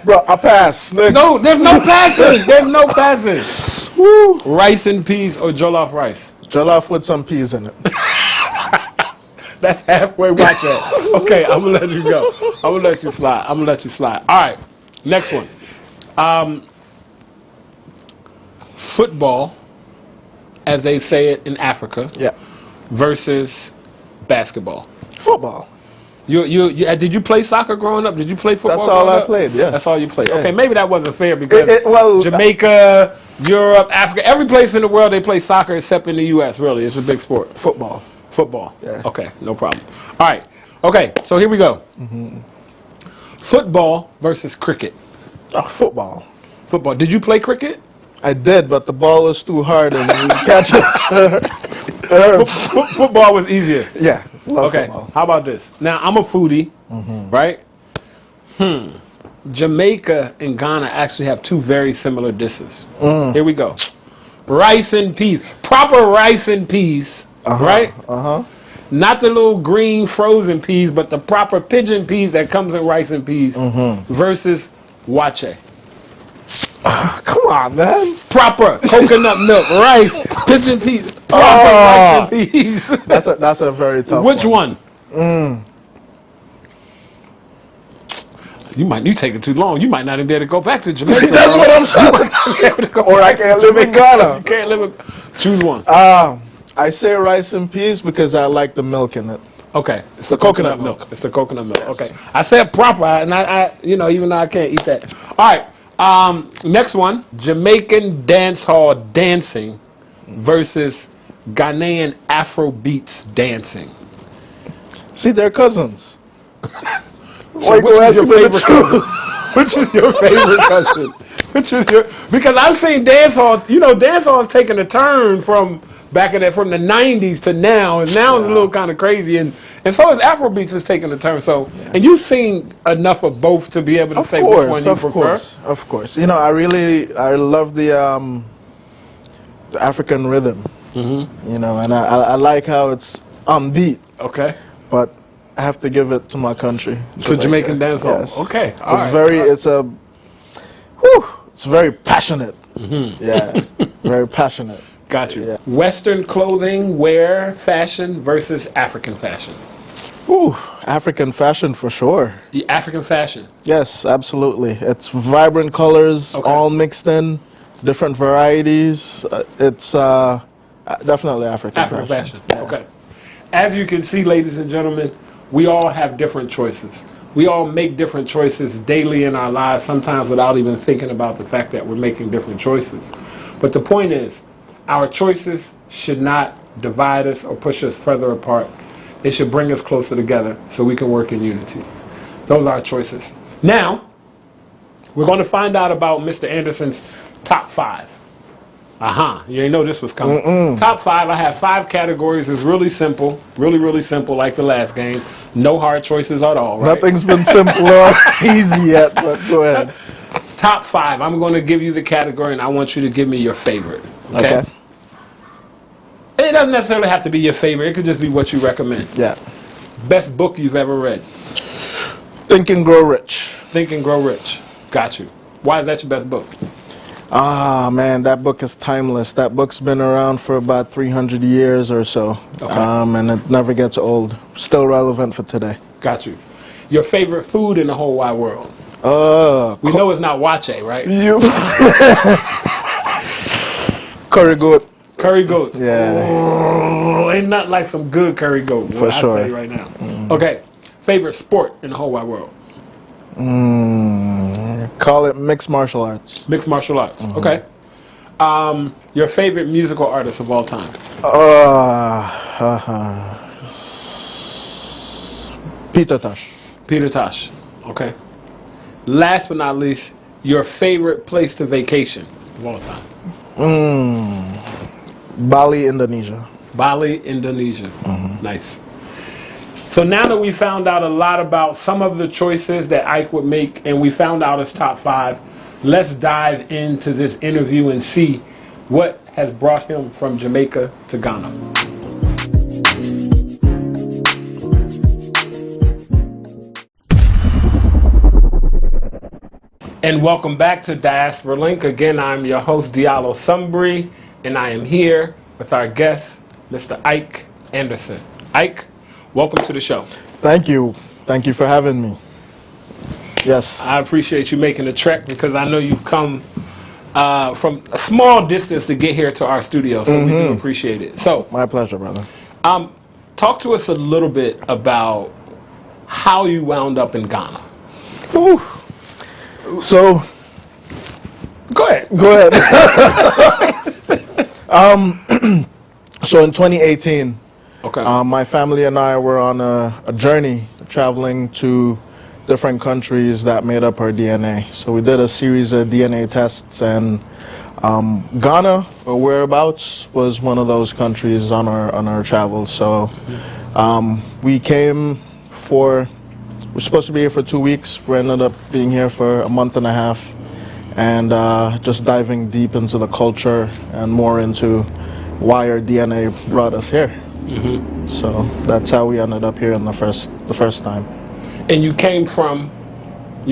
Speaker 5: Bro, I pass. Next.
Speaker 4: No, there's no passing. There's no passing. Woo. Rice and peas or jollof rice?
Speaker 5: Jollof with some peas in it.
Speaker 4: That's halfway. Watch that. Okay, I'm going to let you go. I'm going to let you slide. All right, next one. Football, as they say it in Africa, versus basketball.
Speaker 5: Football.
Speaker 4: Did you play soccer growing up? Did you play football?
Speaker 5: That's all I played, yes.
Speaker 4: That's all you played.
Speaker 5: Yeah.
Speaker 4: Okay, maybe that wasn't fair because Jamaica, Europe, Africa, every place in the world they play soccer except in the U.S., really. It's a big sport.
Speaker 5: Football.
Speaker 4: Yeah. Okay, no problem. All right. Okay, so here we go. Football versus cricket.
Speaker 5: Football.
Speaker 4: Football. Did you play cricket?
Speaker 5: I did, but the ball was too hard and you catch it.
Speaker 4: Football was easier.
Speaker 5: Yeah.
Speaker 4: Okay,
Speaker 5: football.
Speaker 4: How about this? Now, I'm a foodie, right? Jamaica and Ghana actually have two very similar dishes. Here we go. Rice and peas. Proper rice and peas, right? Not the little green frozen peas, but the proper pigeon peas that comes in rice and peas versus wache.
Speaker 5: Come on, man.
Speaker 4: Proper coconut milk, rice, pigeon peas, proper rice and peas.
Speaker 5: That's a very tough
Speaker 4: Which one? You take it too long. You might not even be able to go back to Jamaica.
Speaker 5: That's what I'm trying to do. Or I can't live in Ghana.
Speaker 4: You can't live in... Choose one.
Speaker 5: I say rice and peas because I like the milk in it.
Speaker 4: Okay. It's
Speaker 5: the coconut milk.
Speaker 4: It's the coconut milk.
Speaker 5: Yes.
Speaker 4: Okay. I said proper, and I even though I can't eat that. All right. Next one. Jamaican dance hall dancing versus Ghanaian Afrobeats dancing.
Speaker 5: See, they're cousins.
Speaker 4: So which is your favorite cousin? Which is your favorite cousin? Because I've seen dance hall. Dance hall is taking a turn from back in from the '90s to now, and now it's a little kind of crazy, and so is Afrobeats is taking a turn. So, and you've seen enough of both to be able to say which one you prefer.
Speaker 5: Of course. I love the African rhythm. And I like how it's on beat.
Speaker 4: Okay.
Speaker 5: But I have to give it to my country.
Speaker 4: To Jamaican dance hall.
Speaker 5: Yes.
Speaker 4: Okay.
Speaker 5: It's very passionate. Yeah. Very passionate.
Speaker 4: Got you.
Speaker 5: Yeah.
Speaker 4: Western clothing, wear, fashion versus African fashion.
Speaker 5: African fashion for sure.
Speaker 4: The African fashion.
Speaker 5: Yes, absolutely. It's vibrant colors, all mixed in, different varieties. It's definitely African fashion.
Speaker 4: Yeah. Okay. As you can see, ladies and gentlemen, we all have different choices. We all make different choices daily in our lives, sometimes without even thinking about the fact that we're making different choices. But the point is, our choices should not divide us or push us further apart. They should bring us closer together so we can work in unity. Those are our choices. Now, we're going to find out about Mr. Anderson's top 5. You didn't know this was coming. Top 5, I have 5 categories. It's really simple, really simple, like the last game. No hard choices at all, right?
Speaker 5: Nothing's been simple or easy yet, but go ahead.
Speaker 4: Top 5, I'm going to give you the category, and I want you to give me your favorite. Okay? And it doesn't necessarily have to be your favorite. It could just be what you recommend.
Speaker 5: Yeah.
Speaker 4: Best book you've ever read?
Speaker 5: Think and Grow Rich.
Speaker 4: Think and Grow Rich. Got you. Why is that your best book?
Speaker 5: Man, that book is timeless. That book's been around for about 300 years or so. And it never gets old. Still relevant for today.
Speaker 4: Got you. Your favorite food in the whole wide world? We know it's not wache, right?
Speaker 5: Curry goat.
Speaker 4: Curry goats.
Speaker 5: Yeah.
Speaker 4: Oh, ain't nothing like some good curry goat. Boy,
Speaker 5: For sure.
Speaker 4: I'll tell you right now. Okay. Favorite sport in the whole wide world?
Speaker 5: Call it mixed martial arts.
Speaker 4: Mixed martial arts. Okay. Your favorite musical artist of all time?
Speaker 5: Peter Tosh.
Speaker 4: Peter Tosh. Okay. Last but not least, your favorite place to vacation of all time?
Speaker 5: Bali, Indonesia.
Speaker 4: Bali, Indonesia. Nice. So now that we found out a lot about some of the choices that Ike would make, and we found out his top 5, let's dive into this interview and see what has brought him from Jamaica to Ghana. And welcome back to Diaspora Link. Again, I'm your host, Diallo Sumbri, and I am here with our guest, Mr. Ike Anderson. Ike, welcome to the show.
Speaker 5: Thank you. Thank you for having me. Yes.
Speaker 4: I appreciate you making the trek because I know you've come from a small distance to get here to our studio, so we do appreciate it. So,
Speaker 5: My pleasure, brother.
Speaker 4: talk to us a little bit about how you wound up in Ghana.
Speaker 5: Ooh. So,
Speaker 4: Go ahead.
Speaker 5: go ahead. So in 2018,
Speaker 4: Okay.
Speaker 5: my family and I were on a journey traveling to different countries that made up our DNA. So we did a series of DNA tests, and Ghana, or whereabouts, was one of those countries on our travels. So we came for, we're supposed to be here for 2 weeks. We ended up being here for a month and a half, and just diving deep into the culture and more into why our DNA brought us here. So that's how we ended up here in the first time.
Speaker 4: And you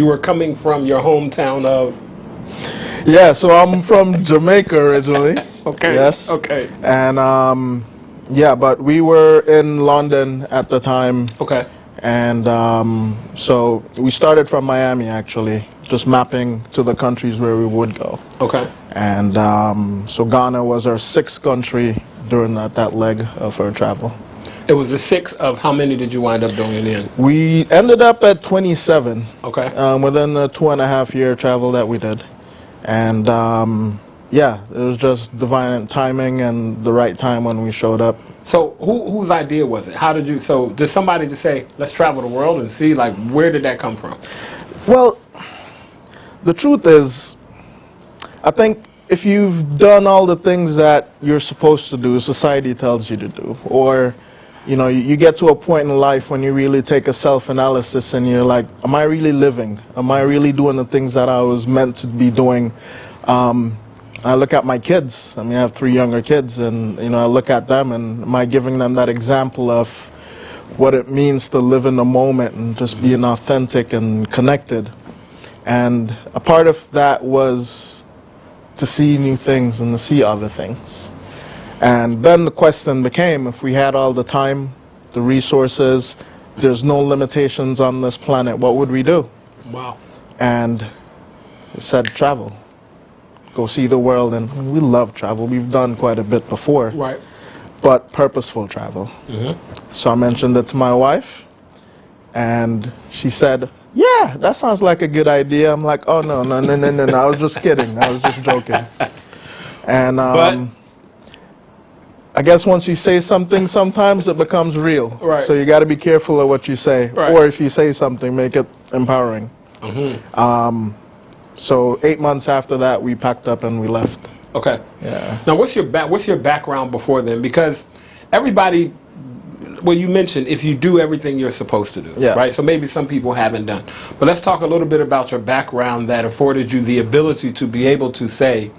Speaker 4: were coming from your hometown of?
Speaker 5: Yeah, so I'm from Jamaica originally.
Speaker 4: Okay.
Speaker 5: Yes.
Speaker 4: Okay.
Speaker 5: And yeah, but we were in London at the time.
Speaker 4: Okay.
Speaker 5: And so we started from Miami, actually, just mapping to the countries where we would go.
Speaker 4: Okay.
Speaker 5: And so Ghana was our 6th country during that leg of our travel.
Speaker 4: It was the 6th of how many did you wind up doing in the end?
Speaker 5: We ended up at 27
Speaker 4: Okay.
Speaker 5: within the 2.5-year travel that we did. And yeah, it was just divine timing and the right time when we showed up.
Speaker 4: So whose idea was it? How did you, so did somebody just say, let's travel the world and see, like, where did that come from?
Speaker 5: Well, the truth is, I think if you've done all the things that you're supposed to do, society tells you to do, or you know, you get to a point in life when you really take a self-analysis and you're like, am I really living? Am I really doing the things that I was meant to be doing? I look at my kids. I mean, I have 3 younger kids, and you know, I look at them, and am I giving them that example of what it means to live in the moment and just being authentic and connected? And a part of that was to see new things and to see other things. And then the question became, if we had all the time, the resources, there's no limitations on this planet, what would we do?
Speaker 4: Wow.
Speaker 5: And it said travel. Go see the world. And we love travel. We've done quite a bit before.
Speaker 4: Right.
Speaker 5: But purposeful travel. So I mentioned it to my wife, and she said, yeah, that sounds like a good idea. I'm like, oh, no, I was just kidding. I was just joking. And
Speaker 4: But
Speaker 5: I guess once you say something, sometimes it becomes real.
Speaker 4: Right.
Speaker 5: So you got to be careful of what you say.
Speaker 4: Right.
Speaker 5: Or if you say something, make it empowering. So 8 months after that, we packed up and we left.
Speaker 4: okay.
Speaker 5: Yeah.
Speaker 4: Now, what's your background before then? Because everybody, well, you mentioned if you do everything you're supposed to do,
Speaker 5: Yeah.
Speaker 4: right? So maybe some people haven't done. But let's talk a little bit about your background that afforded you the ability to be able to say,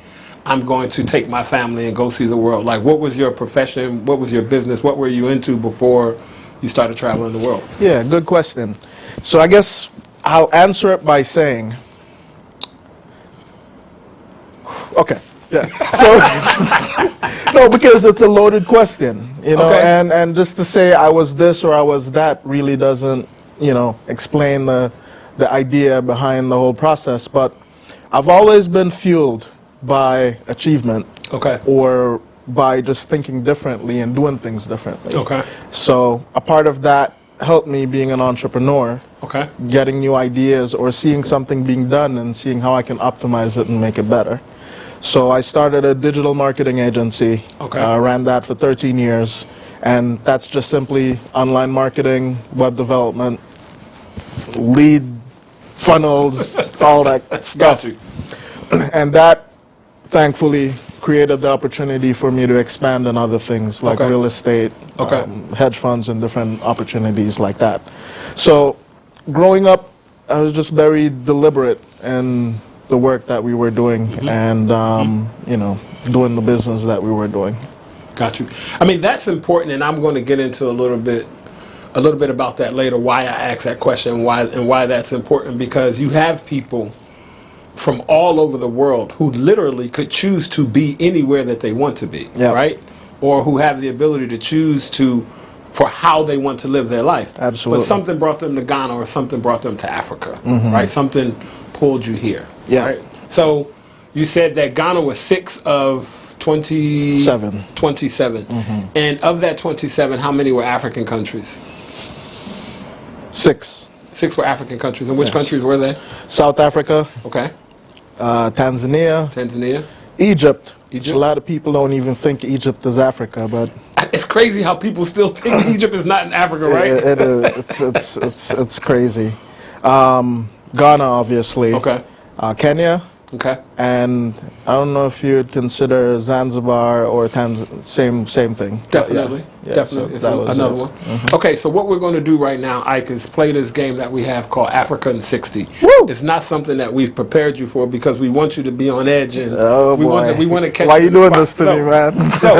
Speaker 4: I'm going to take my family and go see the world. Like, what was your profession? What was your business? What were you into before you started traveling the world?
Speaker 5: Yeah, good question. So I guess I'll answer it by saying, okay, yeah. So, no, because it's a loaded question, you know,
Speaker 4: Okay.
Speaker 5: and just to say I was this or I was that really doesn't, you know, explain the idea behind the whole process. But I've always been fueled by achievement,
Speaker 4: Okay.
Speaker 5: or by just thinking differently and doing things differently.
Speaker 4: Okay.
Speaker 5: So a part of that helped me being an entrepreneur.
Speaker 4: Okay.
Speaker 5: Getting new ideas or seeing something being done and seeing how I can optimize it and make it better. So I started a digital marketing agency.
Speaker 4: Okay.
Speaker 5: Ran that for 13 years. And that's just simply online marketing, web development, lead funnels, all that stuff.
Speaker 4: Got you.
Speaker 5: And that, thankfully, created the opportunity for me to expand in other things like real estate, hedge funds, and different opportunities like that. So growing up, I was just very deliberate in the work that we were doing and, you know, doing the business that we were doing.
Speaker 4: Got you. I mean, that's important, and I'm going to get into a little bit about that later, why I asked that question and why that's important, because you have people from all over the world who literally could choose to be anywhere that they want to be, right? Or who have the ability to choose for how they want to live their life.
Speaker 5: Absolutely.
Speaker 4: But something brought them to Ghana or something brought them to Africa, right? Something pulled you here, right? So you said that Ghana was 6 of 27. And of that 27, how many were African countries?
Speaker 5: 6.
Speaker 4: 6 were African countries. And which countries were they?
Speaker 5: South Africa.
Speaker 4: Okay.
Speaker 5: Tanzania. Egypt. A lot of people don't even think Egypt is Africa, but
Speaker 4: it's crazy how people still think Egypt is not in Africa, right?
Speaker 5: It is. It's crazy. Ghana, obviously.
Speaker 4: Okay.
Speaker 5: Kenya.
Speaker 4: Okay.
Speaker 5: And I don't know if you'd consider Zanzibar or same thing.
Speaker 4: Definitely. Definitely. So it's another one. Okay, so what we're going to do right now, Ike, is play this game that we have called Africa in 60.
Speaker 5: Woo!
Speaker 4: It's not something that we've prepared you for because we want you to be on edge and we want to catch
Speaker 5: Why
Speaker 4: you
Speaker 5: you doing this to me, man?
Speaker 4: So,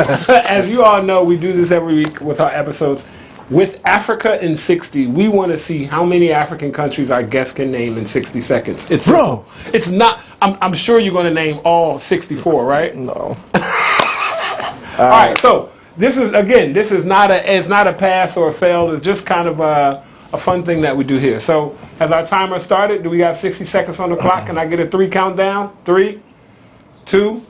Speaker 4: as you all know, we do this every week with our episodes. With Africa in 60, we want to see how many African countries our guests can name in 60 seconds. It's simple. It's not. I'm sure you're going to name all 64, right?
Speaker 5: No.
Speaker 4: All right. So this is not a pass or a fail. It's just kind of a fun thing that we do here. So has our timer started? Do we got 60 seconds on the clock? Can I get a 3 countdown? 3, 2,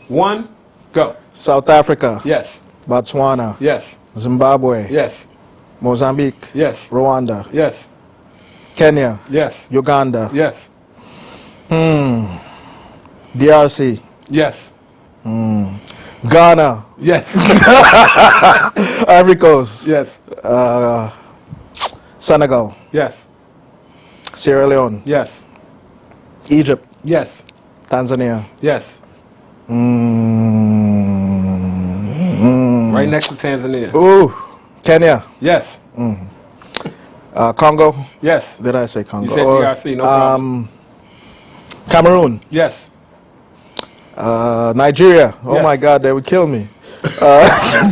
Speaker 4: 1, go.
Speaker 5: South Africa.
Speaker 4: Yes.
Speaker 5: Botswana.
Speaker 4: Yes.
Speaker 5: Zimbabwe.
Speaker 4: Yes.
Speaker 5: Mozambique.
Speaker 4: Yes.
Speaker 5: Rwanda.
Speaker 4: Yes.
Speaker 5: Kenya.
Speaker 4: Yes.
Speaker 5: Uganda.
Speaker 4: Yes.
Speaker 5: DRC.
Speaker 4: Yes.
Speaker 5: Ghana.
Speaker 4: Yes.
Speaker 5: Ivory Coast.
Speaker 4: Yes.
Speaker 5: Senegal.
Speaker 4: Yes.
Speaker 5: Sierra Leone.
Speaker 4: Yes.
Speaker 5: Egypt.
Speaker 4: Yes.
Speaker 5: Tanzania.
Speaker 4: Yes. Right next to Tanzania.
Speaker 5: Ooh. Kenya.
Speaker 4: Yes.
Speaker 5: Congo.
Speaker 4: Yes.
Speaker 5: Did I say Congo?
Speaker 4: You said DRC, no problem.
Speaker 5: Cameroon.
Speaker 4: Yes.
Speaker 5: Nigeria. Oh
Speaker 4: Yes.
Speaker 5: my God, they would kill me.
Speaker 4: 10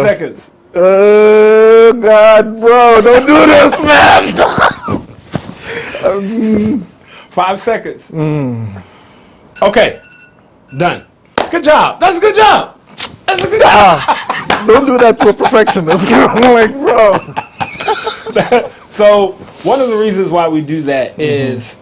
Speaker 4: seconds.
Speaker 5: Oh God, bro, don't do this, man.
Speaker 4: 5 seconds. Okay. Done. Good job. That's a good job. That's a good job.
Speaker 5: Don't do that to a perfectionist. I'm like, bro.
Speaker 4: So one of the reasons why we do that is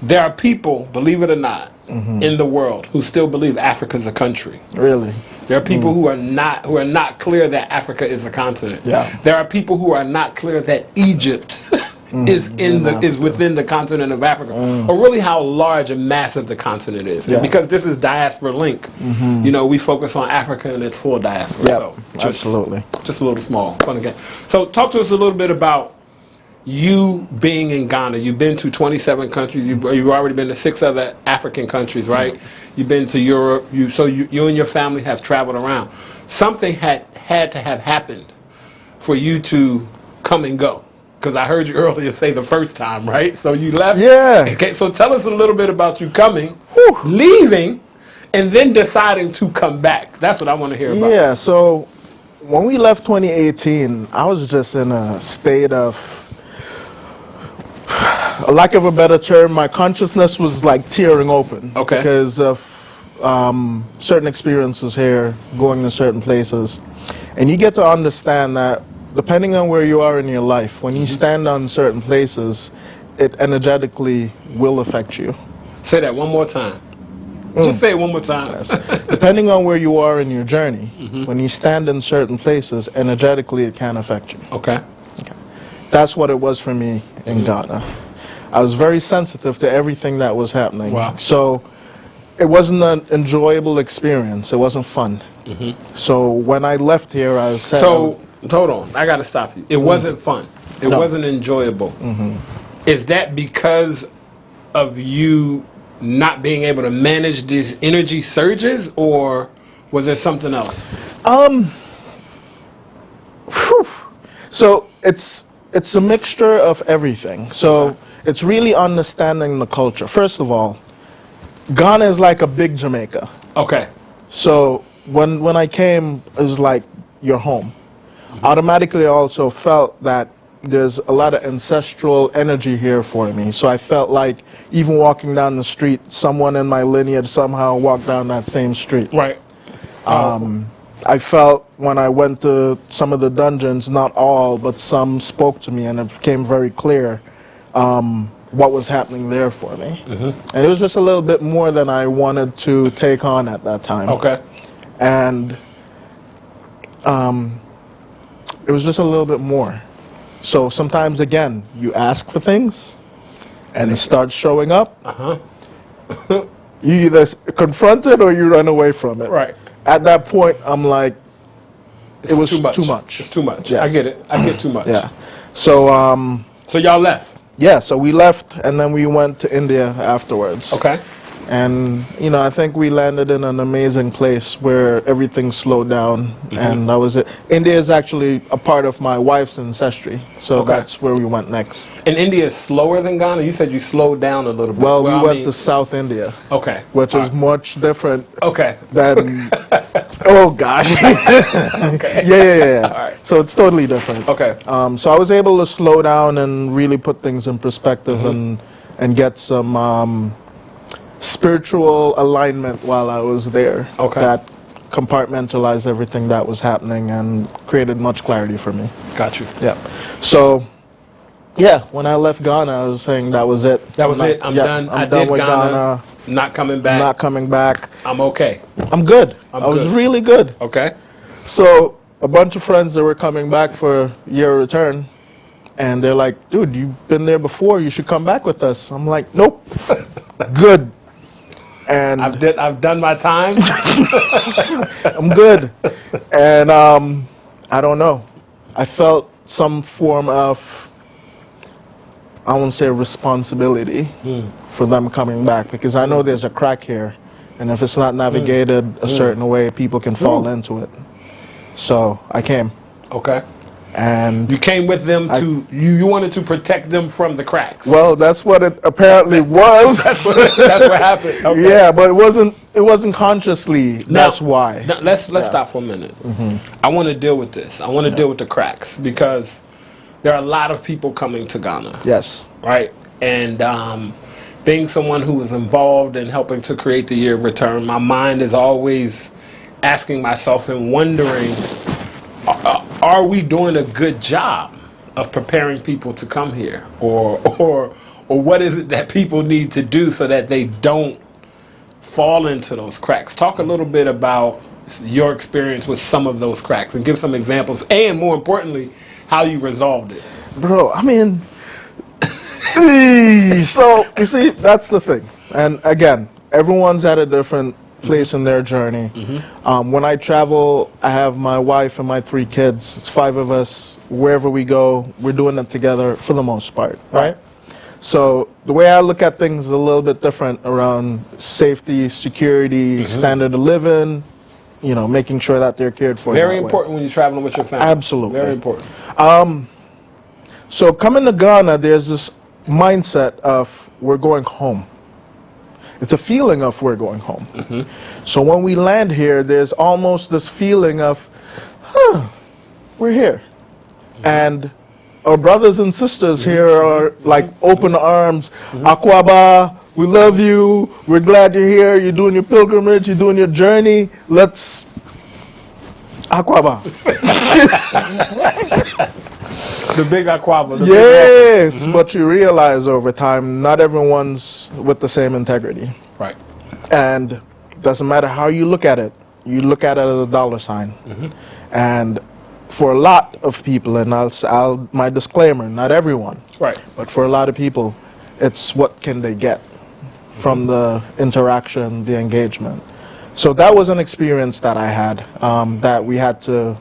Speaker 4: there are people, believe it or not, in the world who still believe Africa's a country.
Speaker 5: Really?
Speaker 4: There are people who are not clear that Africa is a continent.
Speaker 5: Yeah.
Speaker 4: There are people who are not clear that Egypt is within the continent of Africa, or really how large and massive the continent is. And because this is Diaspora Link, you know, we focus on Africa and its full diaspora.
Speaker 5: Yeah,
Speaker 4: so
Speaker 5: absolutely.
Speaker 4: Just a little small, fun again. So talk to us a little bit about you being in Ghana. You've been to 27 countries. You've already been to 6 other African countries, right? Yeah. You've been to Europe. So you and your family have traveled around. Something had to have happened for you to come and go. Because I heard you earlier say the first time, right? So you left.
Speaker 5: Yeah.
Speaker 4: Okay, so tell us a little bit about you coming, leaving, and then deciding to come back. That's what I want to hear about.
Speaker 5: Yeah, so when we left 2018, I was just in a state of, a lack of a better term, my consciousness was like tearing open.
Speaker 4: Okay.
Speaker 5: Because of certain experiences here, going to certain places. And you get to understand that depending on where you are in your life, when you stand on certain places, it energetically will affect you.
Speaker 4: Say that one more time. Just say it one more time.
Speaker 5: Yes. Depending on where you are in your journey, when you stand in certain places, energetically it can affect you.
Speaker 4: Okay.
Speaker 5: That's what it was for me in Ghana. I was very sensitive to everything that was happening.
Speaker 4: Wow.
Speaker 5: So it wasn't an enjoyable experience. It wasn't fun. So when I left here, I was sad.
Speaker 4: So, hold on. I got to stop you. It wasn't fun. It wasn't enjoyable. Is that because of you not being able to manage these energy surges, or was there something else?
Speaker 5: So it's a mixture of everything. So it's really understanding the culture. First of all, Ghana is like a big Jamaica.
Speaker 4: Okay.
Speaker 5: So when I came, it was like your home. Automatically, I also felt that there's a lot of ancestral energy here for me. So I felt like even walking down the street, someone in my lineage somehow walked down that same street.
Speaker 4: Right.
Speaker 5: I felt when I went to some of the dungeons, not all, but some spoke to me, and it became very clear what was happening there for me. And it was just a little bit more than I wanted to take on at that time.
Speaker 4: Okay.
Speaker 5: And it was just a little bit more. So sometimes, again, you ask for things, and it starts showing up. You either confront it or you run away from it.
Speaker 4: Right.
Speaker 5: At that point, I'm like,
Speaker 4: It's
Speaker 5: it was
Speaker 4: too much.
Speaker 5: too much.
Speaker 4: It's too much.
Speaker 5: Yes.
Speaker 4: I get it. I get too much.
Speaker 5: Yeah. So,
Speaker 4: So y'all left.
Speaker 5: yeah, so we left, and then we went to India afterwards.
Speaker 4: Okay.
Speaker 5: And, you know, I think we landed in an amazing place where everything slowed down, and that was it. India is actually a part of my wife's ancestry, so that's where we went next.
Speaker 4: And India is slower than Ghana? You said you slowed down a little bit.
Speaker 5: Well, we
Speaker 4: I
Speaker 5: went
Speaker 4: mean-
Speaker 5: to South India,
Speaker 4: Okay.
Speaker 5: which is much different
Speaker 4: Okay.
Speaker 5: than... Oh, gosh. Yeah.
Speaker 4: All right.
Speaker 5: So it's totally different.
Speaker 4: Okay.
Speaker 5: So I was able to slow down and really put things in perspective and get some spiritual alignment while I was there.
Speaker 4: Okay.
Speaker 5: That compartmentalized everything that was happening and created much clarity for me.
Speaker 4: Got you.
Speaker 5: Yeah. So, yeah, when I left Ghana, I was saying that was it.
Speaker 4: That was it. I'm done. I
Speaker 5: done
Speaker 4: did
Speaker 5: with
Speaker 4: Ghana. Not coming back.
Speaker 5: Not coming back.
Speaker 4: I'm okay.
Speaker 5: I'm good.
Speaker 4: I'm
Speaker 5: I was
Speaker 4: good.
Speaker 5: really good.
Speaker 4: Okay.
Speaker 5: So a bunch of friends that were coming back for year return, and they're like, dude, you've been there before, you should come back with us. I'm like, nope. Good. And
Speaker 4: I've done my time.
Speaker 5: I'm good. And I don't know. I felt some form of, I won't say responsibility for them coming back, because I know there's a crack here, and if it's not navigated a certain way, people can fall into it. So I came.
Speaker 4: Okay.
Speaker 5: And
Speaker 4: You came with them to, you wanted to protect them from the cracks.
Speaker 5: well, that's what it apparently was.
Speaker 4: that's what happened. Okay.
Speaker 5: Yeah, but it wasn't consciously. That's why.
Speaker 4: Now, let's stop for a minute. I want to deal with this. I want to deal with the cracks, because there are a lot of people coming to Ghana.
Speaker 5: Yes.
Speaker 4: Right? And being someone who was involved in helping to create the year of return, my mind is always asking myself and wondering, are we doing a good job of preparing people to come here? Or what is it that people need to do so that they don't fall into those cracks? Talk a little bit about your experience with some of those cracks and give some examples, and more importantly, how you resolved it.
Speaker 5: Bro, I mean, so you see, that's the thing. And again, everyone's at a different place in their journey. When I travel, I have my wife and my 3 kids. It's 5 of us. Wherever we go, we're doing it together for the most part, right? So the way I look at things is a little bit different around safety, security, standard of living, you know, making sure that they're cared for.
Speaker 4: Very important when you're traveling with your family.
Speaker 5: Absolutely.
Speaker 4: Very important.
Speaker 5: So coming to Ghana, there's this mindset of we're going home. It's a feeling of we're going home. So when we land here, there's almost this feeling of, we're here. And our brothers and sisters here are like open arms. Akwaba, we love you. We're glad you're here. You're doing your pilgrimage. You're doing your journey. Let's Akwaba.
Speaker 4: The big Aquaba.
Speaker 5: Yes, but you realize over time, not everyone's with the same integrity.
Speaker 4: Right.
Speaker 5: And Doesn't matter how you look at it. You look at it as a dollar sign. And for a lot of people, and my disclaimer, not everyone,
Speaker 4: Right.
Speaker 5: but for a lot of people, it's what can they get from the interaction, the engagement. So that was an experience that I had that we had to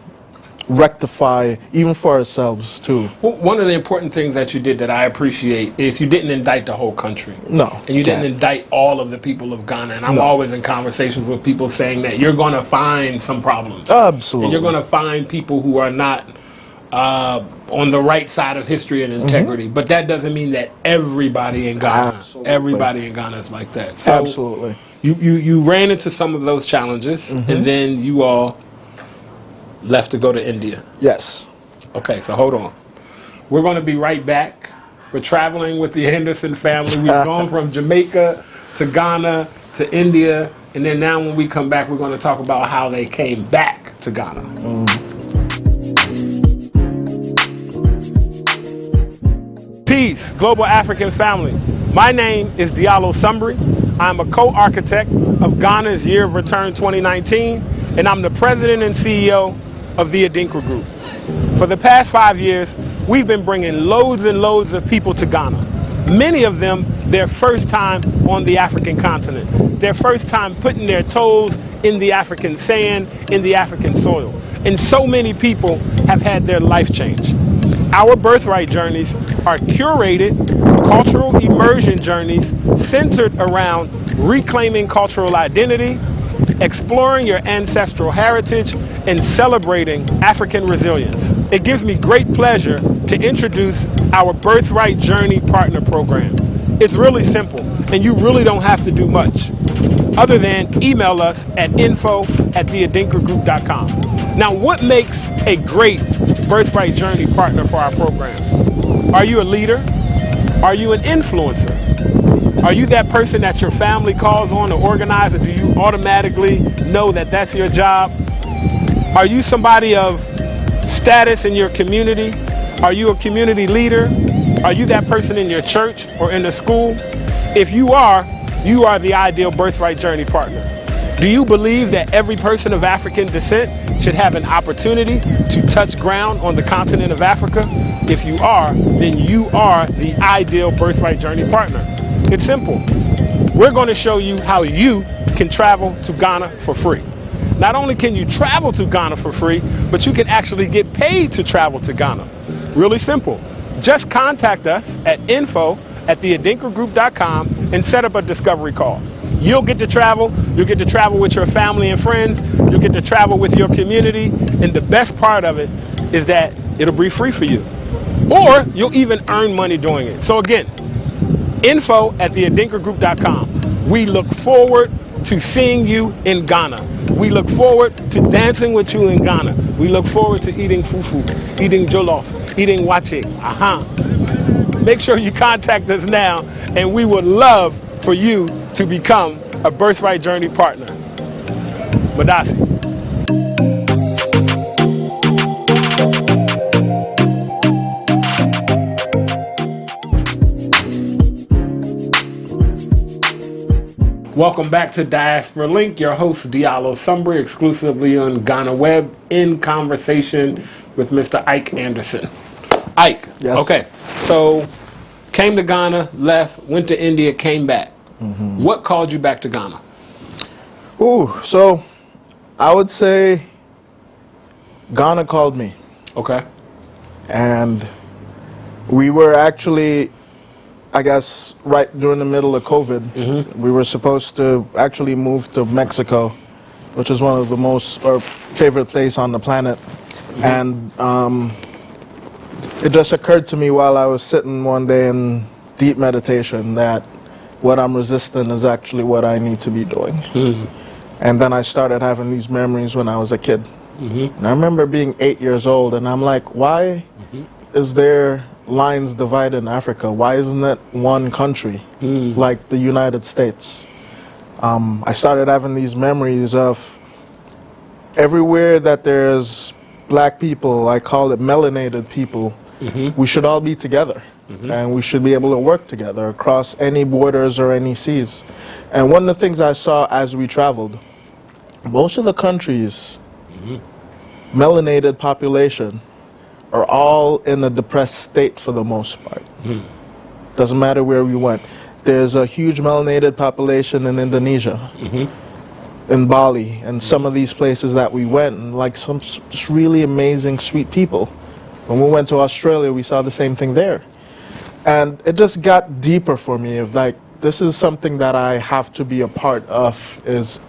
Speaker 5: rectify even for ourselves too.
Speaker 4: Well, one of the important things that you did that I appreciate is you didn't indict the whole country.
Speaker 5: No.
Speaker 4: And you didn't indict all of the people of Ghana. And I'm always in conversations with people saying that you're going to find some problems.
Speaker 5: Absolutely.
Speaker 4: And you're going to find people who are not on the right side of history and integrity. But that doesn't mean that everybody in Ghana, is like that. So
Speaker 5: Absolutely.
Speaker 4: You ran into some of those challenges, and then you all left to go to India.
Speaker 5: Yes.
Speaker 4: Okay, so hold on. We're going to be right back. We're traveling with the Henderson family. We've gone from Jamaica to Ghana to India, and then now when we come back, we're going to talk about how they came back to Ghana. Peace, global African family. My name is Diallo Sumbri. I'm a co-architect of Ghana's Year of Return 2019, and I'm the president and CEO of the Adinkra Group. For the past 5 years, we've been bringing loads and loads of people to Ghana. Many of them, their first time on the African continent, their first time putting their toes in the African sand, in the African soil. And so many people have had their life changed. Our birthright journeys are curated cultural immersion journeys centered around reclaiming cultural identity, exploring your ancestral heritage, and celebrating African resilience. It gives me great pleasure to introduce our Birthright Journey Partner Program. It's really simple, and you really don't have to do much, other than email us at info@theadinkragroup.com. Now, what makes a great Birthright Journey partner for our program? Are you a leader? Are you an influencer? Are you that person that your family calls on to organize, or do you automatically know that that's your job? Are you somebody of status in your community? Are you a community leader? Are you that person in your church or in the school? If you are the ideal Birthright Journey partner. Do you believe that every person of African descent should have an opportunity to touch ground on the continent of Africa? If you are, then you are the ideal Birthright Journey partner. It's simple. We're going to show you how you can travel to Ghana for free. Not only can you travel to Ghana for free, but you can actually get paid to travel to Ghana. Really simple. Just contact us at info@theadinkragroup.com and set up a discovery call. You'll get to travel. You'll get to travel with your family and friends. You'll get to travel with your community. And the best part of it is that it'll be free for you. Or you'll even earn money doing it. So again, info@theadinkragroup.com. We look forward to seeing you in Ghana. We look forward to dancing with you in Ghana. We look forward to eating fufu, eating jollof, eating wache. Make sure you contact us now, and we would love for you to become a Birthright Journey partner. Madasi. Welcome back to Diaspora Link. Your host, Diallo Sumbri, exclusively on GhanaWeb, in conversation with Mr. Ike Anderson. Ike,
Speaker 5: yes.
Speaker 4: Okay, so came to Ghana, left, went to India, came back. What called you back to Ghana?
Speaker 5: So I would say Ghana called me.
Speaker 4: Okay.
Speaker 5: And we were actually, I guess, right during the middle of COVID. We were supposed to actually move to Mexico, which is one of the most, or favorite place on the planet. And it just occurred to me while I was sitting one day in deep meditation that what I'm resisting is actually what I need to be doing. And then I started having these memories when I was a kid. And I remember being 8 years old, and I'm like, why is there lines divided in Africa? Why isn't it one country like the United States? I started having these memories of everywhere that there's black people, I call it melanated people, we should all be together. and we should be able to work together across any borders or any seas. And one of the things I saw as we traveled, most of the countries, melanated population, are all in a depressed state for the most part. Doesn't matter where we went. There's a huge melanated population in Indonesia, in Bali, and some of these places that we went, and like some really amazing, sweet people. When we went to Australia, we saw the same thing there. And it just got deeper for me of like, this is something that I have to be a part of, is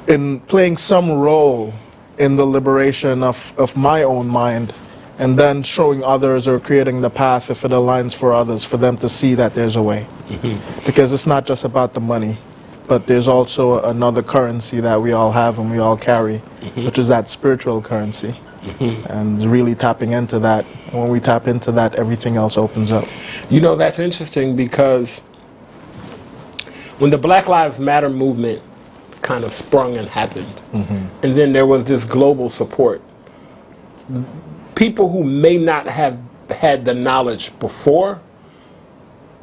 Speaker 5: in playing some role in the liberation of my own mind, and then showing others or creating the path, if it aligns for others, for them to see that there's a way. Because it's not just about the money, but there's also another currency that we all have and we all carry, which is that spiritual currency. And really tapping into that. When we tap into that, everything else opens up.
Speaker 4: You know, that's interesting, because when the Black Lives Matter movement kind of sprung and happened, and then there was this global support, people who may not have had the knowledge before,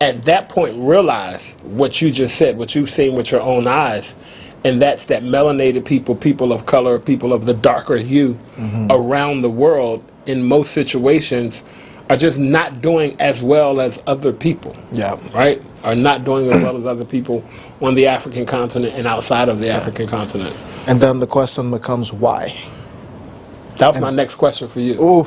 Speaker 4: at that point realize what you just said, what you've seen with your own eyes, and that's that melanated people, people of color, people of the darker hue around the world, in most situations, are just not doing as well as other people. Right? Are not doing as well as other people on the African continent and outside of the African continent.
Speaker 5: And then the question becomes, why?
Speaker 4: That was my next question for you.
Speaker 5: Ooh.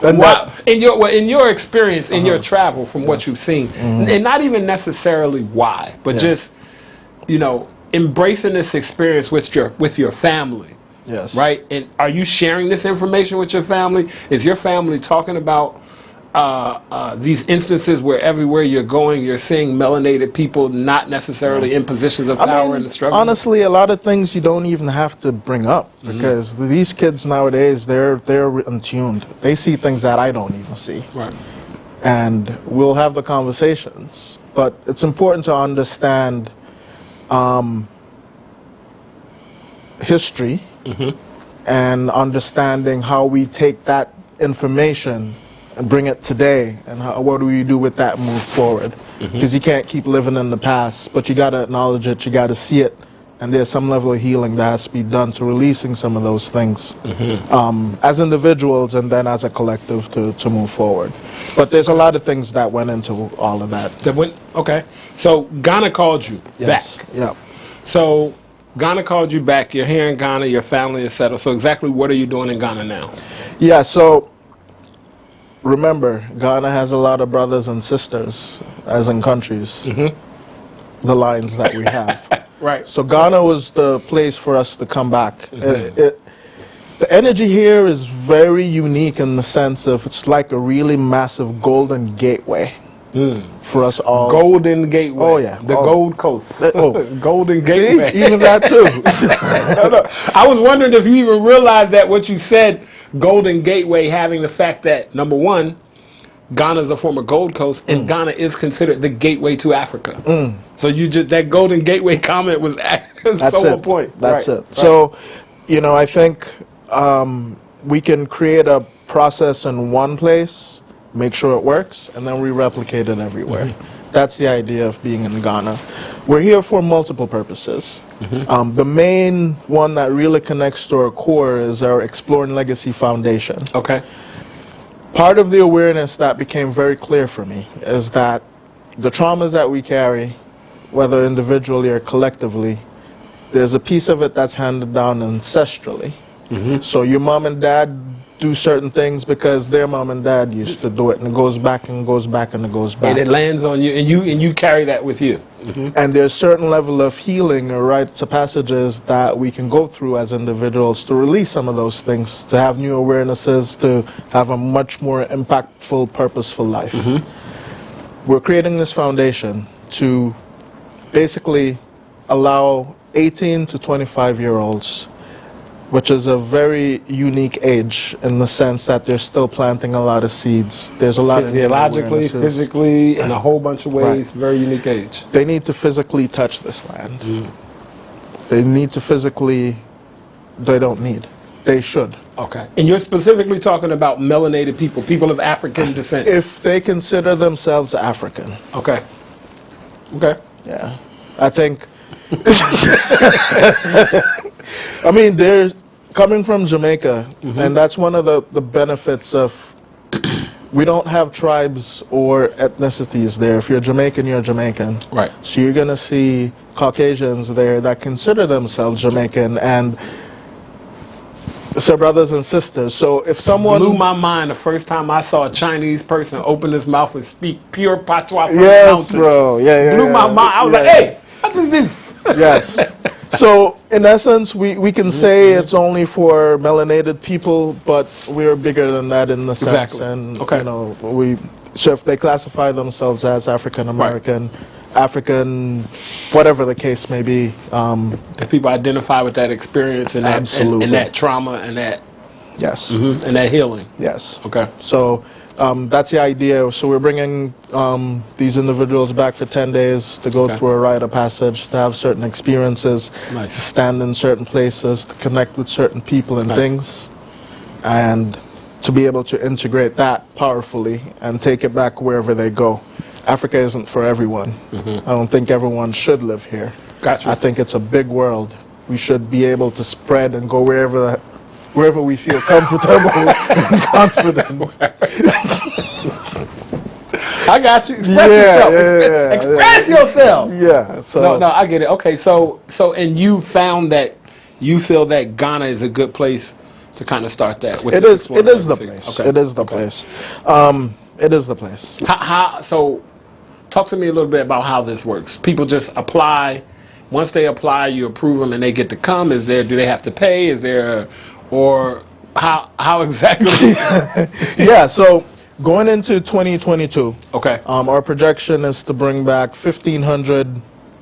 Speaker 4: Why, in your experience, in your travel, from what you've seen, and not even necessarily why, but just, you know, embracing this experience with your family. Right? And are you sharing this information with your family? Is your family talking about these instances where everywhere you're going, you're seeing melanated people not necessarily in positions of power in the struggle?
Speaker 5: Honestly, a lot of things you don't even have to bring up, because these kids nowadays, they're untuned. They see things that I don't even see.
Speaker 4: Right.
Speaker 5: And we'll have the conversations. But it's important to understand history and understanding how we take that information and bring it today, and what do we do with that and move forward? Because you can't keep living in the past, but you got to acknowledge it, you got to see it, and there's some level of healing that has to be done to releasing some of those things as individuals and then as a collective to move forward. But there's a lot of things that went into all of that.
Speaker 4: Okay. So Ghana called you back.
Speaker 5: Yeah.
Speaker 4: So Ghana called you back. You're here in Ghana. Your family is settled. So exactly what are you doing in Ghana now? Yeah,
Speaker 5: so remember, Ghana has a lot of brothers and sisters, as in countries, the lines that we have.
Speaker 4: Right.
Speaker 5: So Ghana was the place for us to come back. The energy here is very unique in the sense of it's like a really massive golden gateway for us all.
Speaker 4: Golden gateway.
Speaker 5: Oh, yeah.
Speaker 4: The Gold Coast. Golden
Speaker 5: See?
Speaker 4: gateway.
Speaker 5: Even that too.
Speaker 4: No. I was wondering if you even realized that what you said, Golden Gateway, having the fact that, number one, Ghana is a former Gold Coast, and Ghana is considered the gateway to Africa. So you just, that Golden Gateway comment was so on point.
Speaker 5: That's it. Right. So, you know, I think we can create a process in one place, make sure it works, and then we replicate it everywhere. That's the idea of being in Ghana. We're here for multiple purposes. The main one that really connects to our core is our Exploring Legacy Foundation.
Speaker 4: Okay.
Speaker 5: Part of the awareness that became very clear for me is that the traumas that we carry, whether individually or collectively, there's a piece of it that's handed down ancestrally. So your mom and dad do certain things because their mom and dad used to do it, and it goes back and goes back and it goes back.
Speaker 4: And it lands on you, and you carry that with you.
Speaker 5: And there's a certain level of healing or rites of passages that we can go through as individuals to release some of those things, to have new awarenesses, to have a much more impactful, purposeful life. We're creating this foundation to basically allow 18 to 25-year-olds, which is a very unique age in the sense that they're still planting a lot of seeds. There's a lot of
Speaker 4: physiologically, physically, in a whole bunch of ways, very unique age.
Speaker 5: They need to physically touch this land. They need to physically, they don't need, they should
Speaker 4: Okay. And you're specifically talking about melanated people, people of African descent.
Speaker 5: If they consider themselves African.
Speaker 4: Okay. Okay.
Speaker 5: Yeah. I think... I mean, they're coming from Jamaica, and that's one of the benefits of... We don't have tribes or ethnicities there. If you're Jamaican, you're Jamaican.
Speaker 4: Right.
Speaker 5: So you're going to see Caucasians there that consider themselves Jamaican, and so brothers and sisters. So if someone...
Speaker 4: Blew my mind the first time I saw a Chinese person open his mouth and speak pure patois from the
Speaker 5: Yes,
Speaker 4: mountains.
Speaker 5: bro. Yeah.
Speaker 4: Blew my mind. I was like, hey, what is this?
Speaker 5: Yes. So, in essence, we can say it's only for melanated people, but we're bigger than that in the sense.
Speaker 4: Exactly.
Speaker 5: And,
Speaker 4: Okay.
Speaker 5: you know, so if they classify themselves as African American, African, whatever the case may be.
Speaker 4: If people identify with that experience and that,
Speaker 5: Absolutely.
Speaker 4: and that trauma and that,
Speaker 5: Yes.
Speaker 4: and that healing.
Speaker 5: Yes.
Speaker 4: Okay.
Speaker 5: So that's the idea. So we're bringing these individuals back for 10 days to go through a rite of passage, to have certain experiences, to stand in certain places, to connect with certain people and things, and to be able to integrate that powerfully and take it back wherever they go. Africa isn't for everyone. I don't think everyone should live here.
Speaker 4: Gotcha.
Speaker 5: I think it's a big world. We should be able to spread and go wherever we feel comfortable and confident.
Speaker 4: I got you. Express yourself. Express yourself.
Speaker 5: Yeah. So
Speaker 4: No, I get it. Okay, so and you found that you feel that Ghana is a good place to kind of start that with. It is the
Speaker 5: place.
Speaker 4: Okay.
Speaker 5: It is the place. It is the place.
Speaker 4: So talk to me a little bit about how this works. People just apply. Once they apply, you approve them and they get to come. Do they have to pay? Or how exactly?
Speaker 5: Yeah, so going into 2022,
Speaker 4: okay.
Speaker 5: Our projection is to bring back 1,500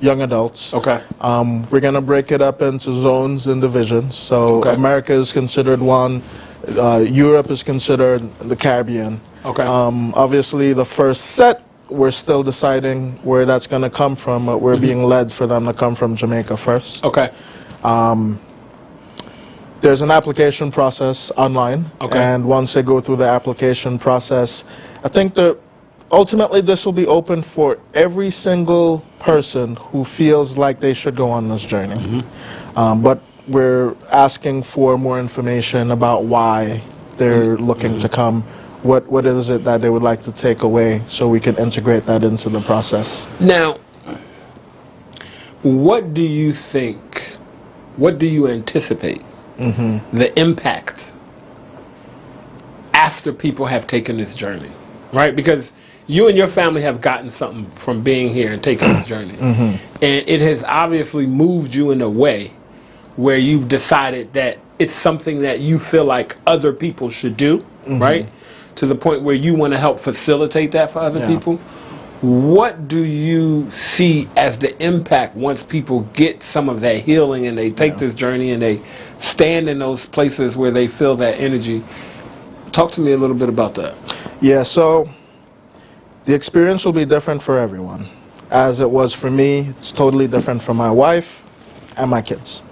Speaker 5: young adults.
Speaker 4: Okay.
Speaker 5: We're going to break it up into zones and divisions. So America is considered one, Europe is considered the Caribbean.
Speaker 4: Okay.
Speaker 5: Obviously, the first set, we're still deciding where that's going to come from, but we're being led for them to come from Jamaica first.
Speaker 4: Okay.
Speaker 5: There's an application process online, and once they go through the application process, I think that ultimately this will be open for every single person who feels like they should go on this journey. But we're asking for more information about why they're looking to come. What is it that they would like to take away so we can integrate that into the process?
Speaker 4: Now, what do you think, what do you anticipate the impact after people have taken this journey, right? Because you and your family have gotten something from being here and taking this journey. And it has obviously moved you in a way where you've decided that it's something that you feel like other people should do, right? To the point where you want to help facilitate that for other people. What do you see as the impact once people get some of that healing and they take this journey and they stand in those places where they feel that energy? Talk to me a little bit about that.
Speaker 5: Yeah, so the experience will be different for everyone. As it was for me, it's totally different for my wife and my kids.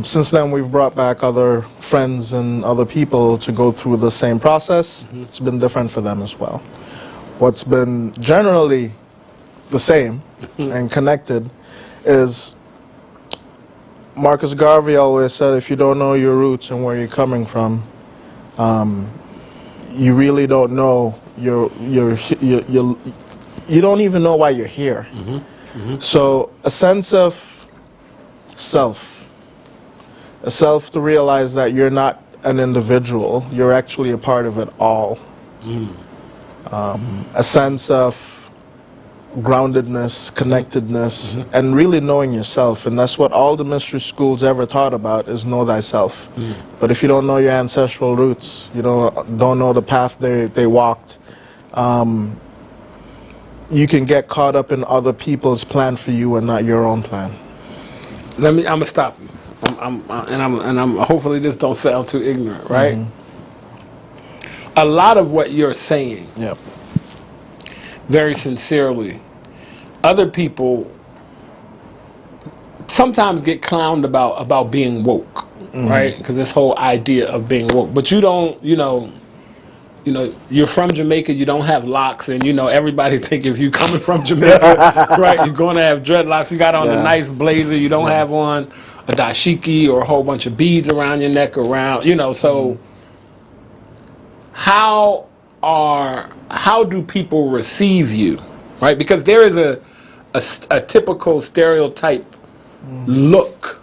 Speaker 5: Since then, we've brought back other friends and other people to go through the same process. It's been different for them as well. What's been generally the same and connected is Marcus Garvey always said, if you don't know your roots and where you're coming from, you really don't know you don't even know why you're here. So a sense of self, to realize that you're not an individual, you're actually a part of it all. A sense of groundedness, connectedness, and really knowing yourself. And that's what all the mystery schools ever taught about, is know thyself. But if you don't know your ancestral roots, you don't know the path they walked, you can get caught up in other people's plan for you and not your own plan.
Speaker 4: I'm gonna stop you. I'm hopefully this don't sound too ignorant, right? A lot of what you're saying, very sincerely, other people sometimes get clowned about being woke, right? Because this whole idea of being woke, but you don't, you're from Jamaica, you don't have locks, and everybody think if you coming from Jamaica, right, you're going to have dreadlocks. You got on a nice blazer, you don't have on a dashiki or a whole bunch of beads around your neck, so how do people receive you, right? Because there is a typical stereotype look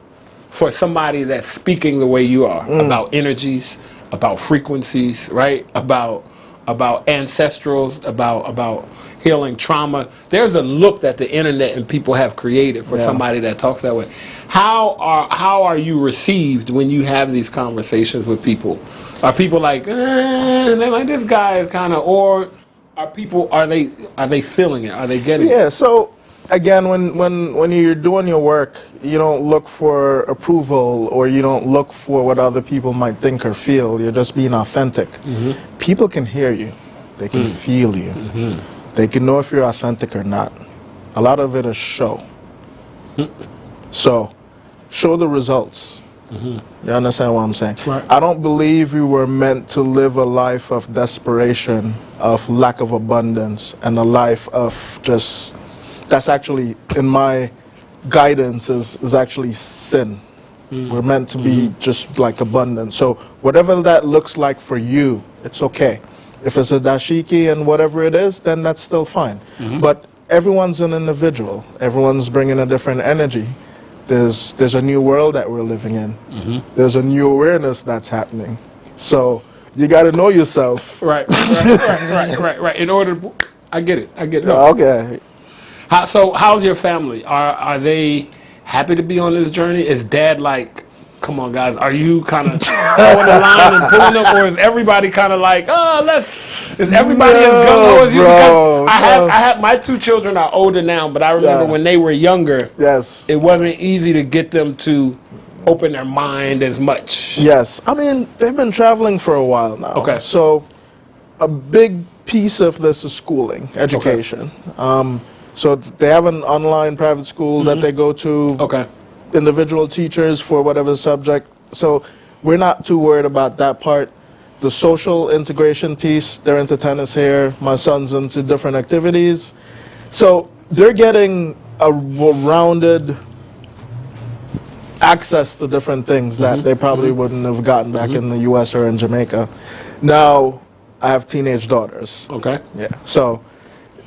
Speaker 4: for somebody that's speaking the way you are, about energies, about frequencies, right? About ancestrals, about healing trauma. There's a look that the internet and people have created for somebody that talks that way. How are you received when you have these conversations with people? Are people like, and they're like, this guy is kind of, or are they feeling it? Are they getting it?
Speaker 5: Yeah. So again, when you're doing your work, you don't look for approval, or you don't look for what other people might think or feel. You're just being authentic. People can hear you. They can feel you. They can know if you're authentic or not. A lot of it is show. So, show the results. You understand what I'm saying?
Speaker 4: Right.
Speaker 5: I don't believe we were meant to live a life of desperation, of lack of abundance, and a life of just... That's actually, in my guidance, is actually sin. We're meant to be just like abundant. So whatever that looks like for you, it's okay. If it's a dashiki and whatever it is, then that's still fine. But everyone's an individual. Everyone's bringing a different energy. There's a new world that we're living in. There's a new awareness that's happening. So you got to know yourself.
Speaker 4: Right. In order, I get it.
Speaker 5: Okay.
Speaker 4: How's your family? Are they happy to be on this journey? Is Dad like, come on guys, are you kind of throwing the line and pulling them, or is everybody kind of like, is everybody as gung-ho as you? Because I have my two children are older now, but I remember when they were younger, it wasn't easy to get them to open their mind as much.
Speaker 5: Yes, I mean, they've been traveling for a while now.
Speaker 4: Okay.
Speaker 5: So a big piece of this is schooling, education. Okay. So they have an online private school that they go to. Okay. Individual teachers for whatever subject. So we're not too worried about that part. The social integration piece, they're into tennis here. My son's into different activities. So they're getting a rounded access to different things that they probably wouldn't have gotten back in the US or in Jamaica. Now, I have teenage daughters.
Speaker 4: Okay.
Speaker 5: Yeah. So,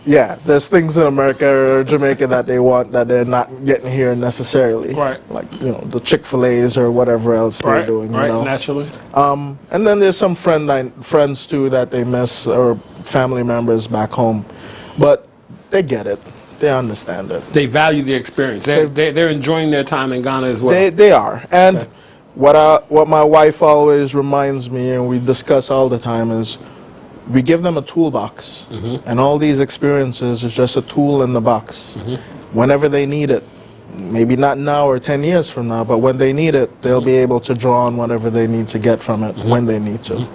Speaker 5: yeah, there's things in America or Jamaica that they want that they're not getting here necessarily.
Speaker 4: Right.
Speaker 5: Like, the Chick-fil-A's or whatever else they're doing,
Speaker 4: naturally.
Speaker 5: And then there's some friends too that they miss, or family members back home. But they get it. They understand it.
Speaker 4: They value the experience. They're enjoying their time in Ghana as well.
Speaker 5: They are. And what my wife always reminds me, and we discuss all the time, is we give them a toolbox, and all these experiences is just a tool in the box. Whenever they need it, maybe not now or 10 years from now, but when they need it, they'll be able to draw on whatever they need to get from it when they need to.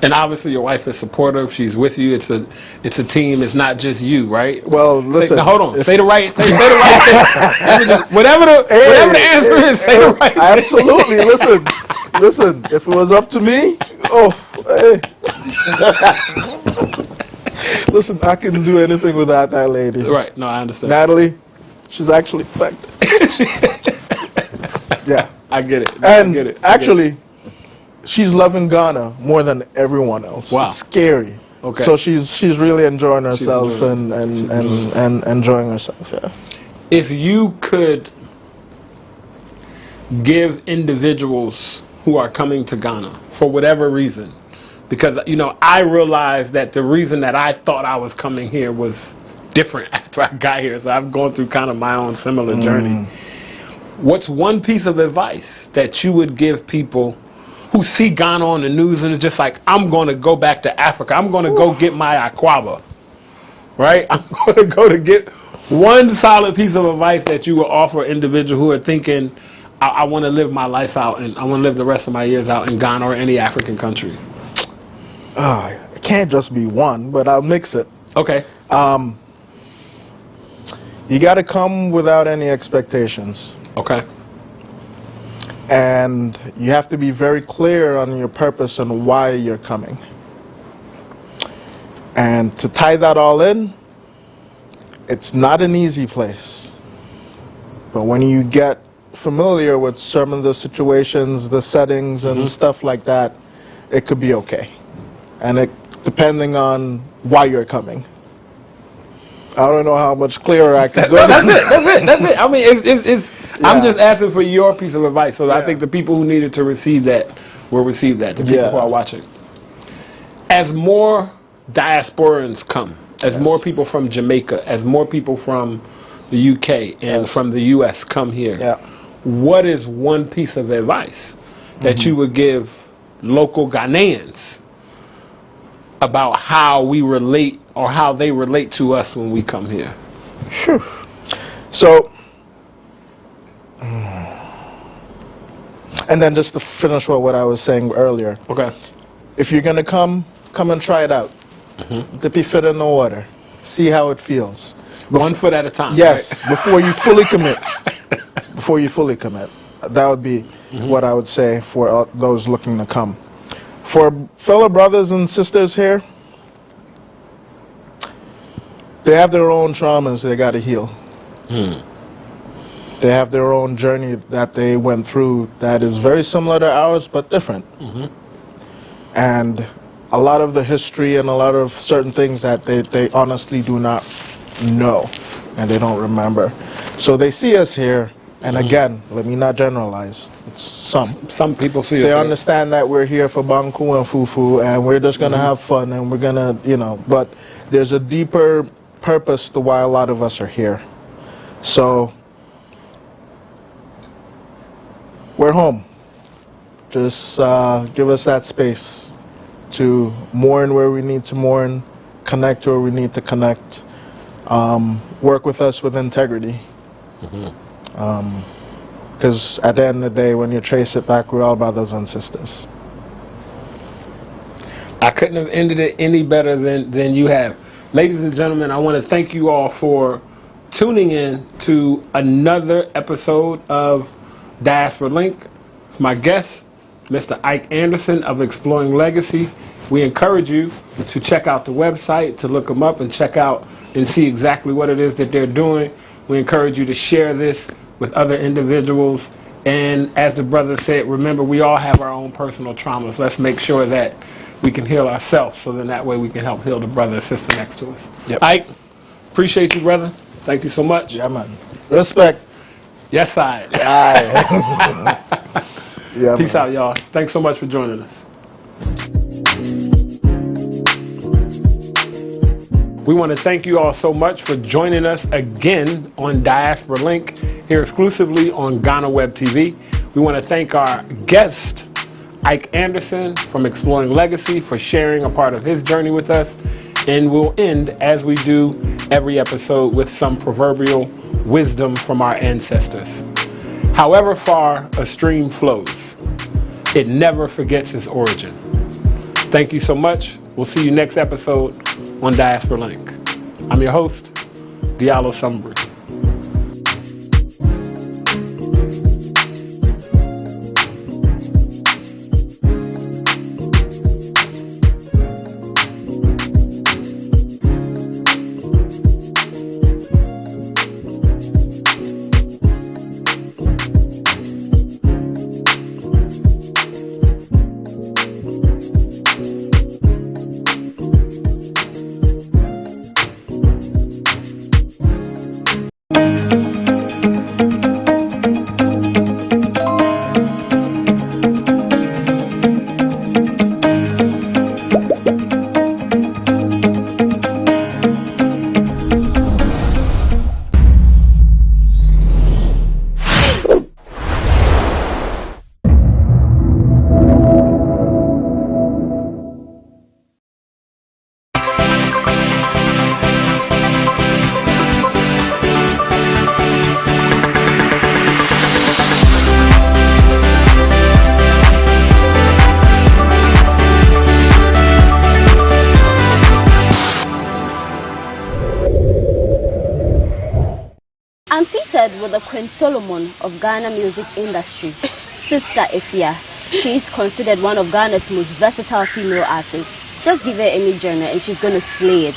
Speaker 4: And obviously your wife is supportive. She's with you. It's a team. It's not just you, right?
Speaker 5: Well, listen.
Speaker 4: Now, hold on. Say the right thing. Whatever the answer is, say the right thing.
Speaker 5: Absolutely. Listen. If it was up to me, listen, I couldn't do anything without that lady.
Speaker 4: Right. No, I understand.
Speaker 5: Natalie, she's actually perfect. Yeah.
Speaker 4: I get it.
Speaker 5: And
Speaker 4: I get it.
Speaker 5: Actually, she's loving Ghana more than everyone else.
Speaker 4: Wow.
Speaker 5: It's scary.
Speaker 4: Okay.
Speaker 5: So she's really enjoying herself and enjoying herself. Yeah.
Speaker 4: If you could give individuals who are coming to Ghana for whatever reason, because I realized that the reason that I thought I was coming here was different after I got here, so I've gone through kind of my own similar journey. What's one piece of advice that you would give people who see Ghana on the news and it's just like, I'm going to go back to Africa, I'm going to go get my akwaba, right? I'm going to go to get one solid piece of advice that you would offer individuals who are thinking, I want to live my life out and I want to live the rest of my years out in Ghana or any African country.
Speaker 5: It can't just be one, but I'll mix it.
Speaker 4: Okay.
Speaker 5: You got to come without any expectations.
Speaker 4: Okay.
Speaker 5: And you have to be very clear on your purpose and why you're coming. And to tie that all in, it's not an easy place. But when you get familiar with some of the situations, the settings, and stuff like that, it could be okay. And it, depending on why you're coming. I don't know how much clearer I can go.
Speaker 4: No, that's it. I mean, I'm just asking for your piece of advice. So I think the people who needed to receive that will receive that, the people who are watching. As more diasporans come, as more people from Jamaica, as more people from the UK and from the US come here, what is one piece of advice that you would give local Ghanaians about how we relate or how they relate to us when we come here?
Speaker 5: Sure. So, and then just to finish what I was saying earlier.
Speaker 4: Okay.
Speaker 5: If you're going to come and try it out. Dip your foot in the water. See how it feels.
Speaker 4: One foot at a time.
Speaker 5: Yes,
Speaker 4: right?
Speaker 5: before you fully commit. Before you fully commit. That would be what I would say for those looking to come. For fellow brothers and sisters here, they have their own traumas they got to heal. They have their own journey that they went through that is very similar to ours, but different. And a lot of the history and a lot of certain things that they honestly do not know and they don't remember. So they see us here, and again, let me not generalize. It's some people see us. They understand that we're here for Banku and Fufu, and we're just going to have fun, and we're going to, you know, but there's a deeper purpose to why a lot of us are here. So we're home. Just give us that space to mourn where we need to mourn, connect where we need to connect, work with us with integrity. Because at the end of the day, when you trace it back, we're all brothers and sisters.
Speaker 4: I couldn't have ended it any better than you have. Ladies and gentlemen, I want to thank you all for tuning in to another episode of Diaspora Link. It's my guest, Mr. Ike Anderson of Exploring Legacy. We encourage you to check out the website, to look them up and check out and see exactly what it is that they're doing. We encourage you to share this with other individuals. And as the brother said, remember, we all have our own personal traumas. Let's make sure that we can heal ourselves, so then that way we can help heal the brother and sister next to us. Ike, appreciate you, brother. Thank you so much.
Speaker 5: Yeah, man. Respect.
Speaker 4: Yes, I.
Speaker 5: Yeah,
Speaker 4: peace out, y'all. Thanks so much for joining us. We want to thank you all so much for joining us again on Diaspora Link, here exclusively on GhanaWeb TV. We want to thank our guest, Ike Anderson from Exploring Legacy, for sharing a part of his journey with us. And we'll end, as we do every episode, with some proverbial wisdom from our ancestors. However far a stream flows, it never forgets its origin. Thank you so much. We'll see you next episode on Diaspora Link. I'm your host, Diallo Sumbri.
Speaker 6: I'm seated with the Queen Solomon of Ghana music industry, Sister Efia. She is considered one of Ghana's most versatile female artists. Just give her any genre and she's going to slay it.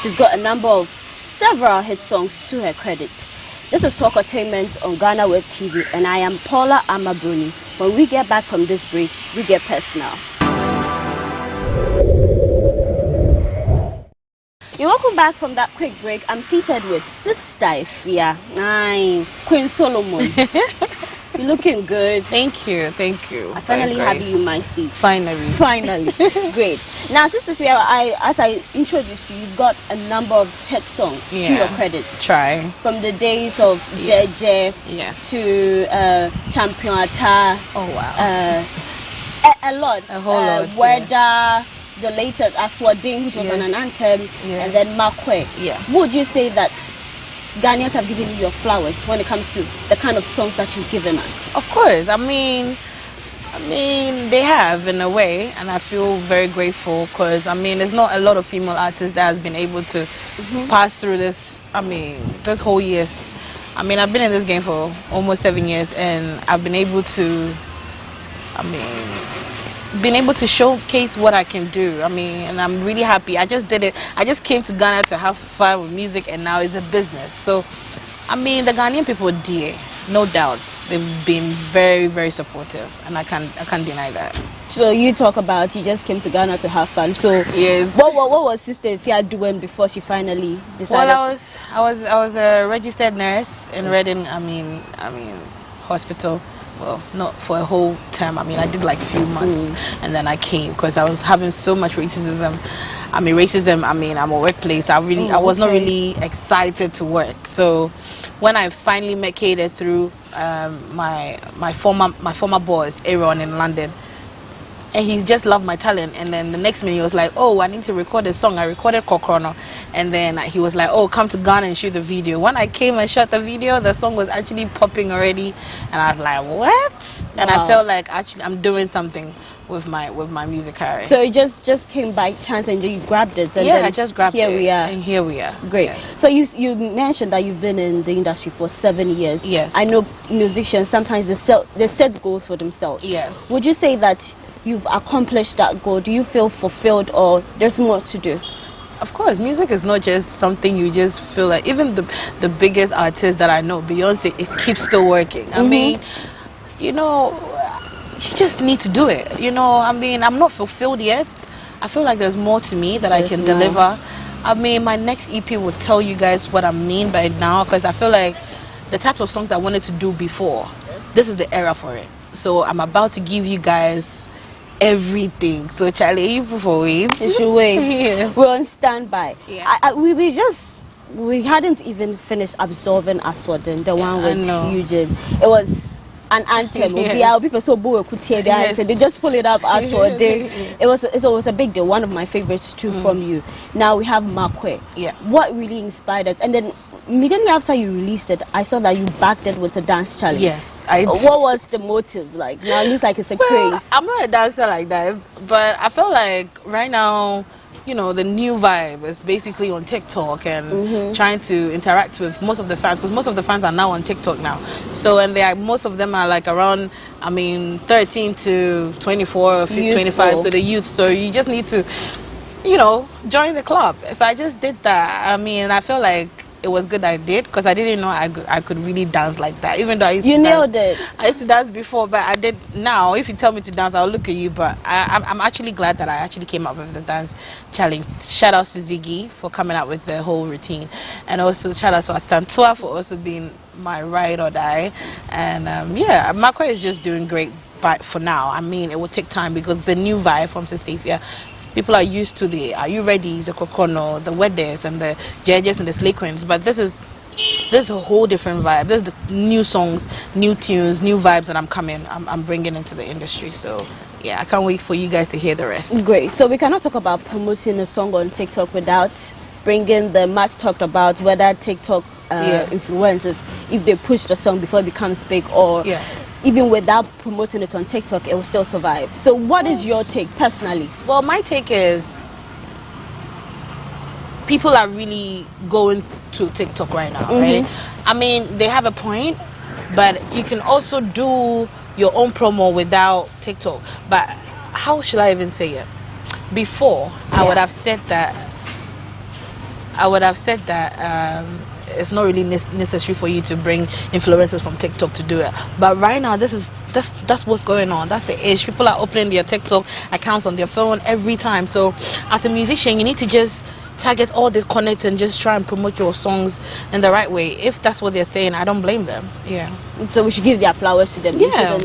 Speaker 6: She's got several hit songs to her credit. This is Talkertainment on GhanaWeb TV, and I am Paula Amabruni. When we get back from this break, we get personal. You're welcome back from that quick break. I'm seated with Sista Afia, Queen Solomon. You're looking good.
Speaker 7: Thank you, thank you.
Speaker 6: I finally have you in my seat.
Speaker 7: Finally.
Speaker 6: Great. Now, Sister Efia, as I introduced you, you've got a number of hit songs to your credit.
Speaker 7: Try.
Speaker 6: From the days of Jeje to Champion Ata.
Speaker 7: Oh, wow.
Speaker 6: A lot.
Speaker 7: A whole lot.
Speaker 6: Weather, the latest Aswading, which was on an anthem, and then Makwe.
Speaker 7: Yeah.
Speaker 6: Would you say that Ghanaians have given you your flowers when it comes to the kind of songs that you've given us?
Speaker 7: Of course. I mean, they have in a way, and I feel very grateful because, there's not a lot of female artists that has been able to pass through this, this whole years. I've been in this game for almost 7 years, and I've been able to, showcase what I can do. And I'm really happy. I just did it. I just came to Ghana to have fun with music, and now it's a business. So, the Ghanaian people are dear, no doubt. They've been very, very supportive, and I can't deny that.
Speaker 6: So you talk about you just came to Ghana to have fun. So
Speaker 7: yes.
Speaker 6: What was Sister Efia doing before she finally decided?
Speaker 7: Well, I was a registered nurse in Reading. Hospital. Well, not for a whole term. I did like a few months, and then I came because I was having so much racism. I'm a workplace. I was not really excited to work. So when I finally met Kader through my former boss, Aaron, in London, and he just loved my talent, and then the next minute he was like, oh, I need to record a song. I recorded Kokrono, and then he was like, oh, come to Ghana and shoot the video. When I came and shot the video, the song was actually popping already, and I was like, what? And I felt like actually I'm doing something with my music career.
Speaker 6: So it just came by chance and you grabbed it, and
Speaker 7: I just grabbed it.
Speaker 6: And
Speaker 7: here we are.
Speaker 6: Great.
Speaker 7: Yes.
Speaker 6: So you mentioned that you've been in the industry for 7 years.
Speaker 7: Yes.
Speaker 6: I know musicians sometimes they set goals for themselves.
Speaker 7: Yes.
Speaker 6: Would you say that you've accomplished that goal? Do you feel fulfilled, or there's more to do?
Speaker 7: Of course, music is not just something you just feel like. Even the biggest artists that I know, Beyonce, it keeps still working. You just need to do it. I'm not fulfilled yet. I feel like there's more to me that I can deliver. My next EP will tell you guys what I mean by now, because I feel like the types of songs I wanted to do before, this is the era for it. So I'm about to give you guys everything. So Charlie, you for wait.
Speaker 6: You should wait.
Speaker 7: Yes.
Speaker 6: We're on standby.
Speaker 7: Yeah.
Speaker 6: We hadn't even finished absorbing Aswadin, the one with Eugene. It was an anthem. People so bored could hear the anthem. They just pull it up Aswadin. It was a big deal. One of my favorites too from you. Now we have Makwe.
Speaker 7: Yeah.
Speaker 6: What really inspired us? And then immediately after you released it, I saw that you backed it with a dance challenge.
Speaker 7: Yes,
Speaker 6: what was the motive like? Now it looks like it's a craze.
Speaker 7: I'm not a dancer like that, but I feel like right now, the new vibe is basically on TikTok and trying to interact with most of the fans, because most of the fans are now on TikTok now. So, and most of them are like around, 13 to 24 or 25, so the youth. So you just need to, join the club. So I just did that. I feel like it was good I did, because I didn't know I could really dance like that, even though I used to dance.
Speaker 6: You nailed it.
Speaker 7: I used to dance before, but I did now. If you tell me to dance, I'll look at you. But I'm actually glad that I actually came up with the dance challenge. Shout out to Ziggy for coming up with the whole routine, and also shout out to Asantua for also being my ride or die. And Makwe is just doing great, but for now, it will take time because it's a new vibe from Sister Efia. People are used to the Are You Ready, the Kokono, the Wedders, and the Judges and the Slay Queens, but this is a whole different vibe. This is the new songs, new tunes, new vibes that I'm bringing into the industry. So yeah, I can't wait for you guys to hear the rest.
Speaker 6: Great. So we cannot talk about promoting a song on TikTok without bringing the much talked about whether TikTok influencers, if they push the song before it becomes big, or even without promoting it on TikTok, it will still survive. So what is your take personally?
Speaker 7: Well, my take is people are really going to TikTok right now, right? I mean, they have a point, but you can also do your own promo without TikTok. But how should I even say it? Before, I would have said that. It's not really necessary for you to bring influencers from TikTok to do it. But right now, that's what's going on. That's the issue. People are opening their TikTok accounts on their phone every time. So as a musician, you need to just target all the connects and just try and promote your songs in the right way. If that's what they're saying, I don't blame them. Yeah.
Speaker 6: So we should give their flowers to them.
Speaker 7: Yeah.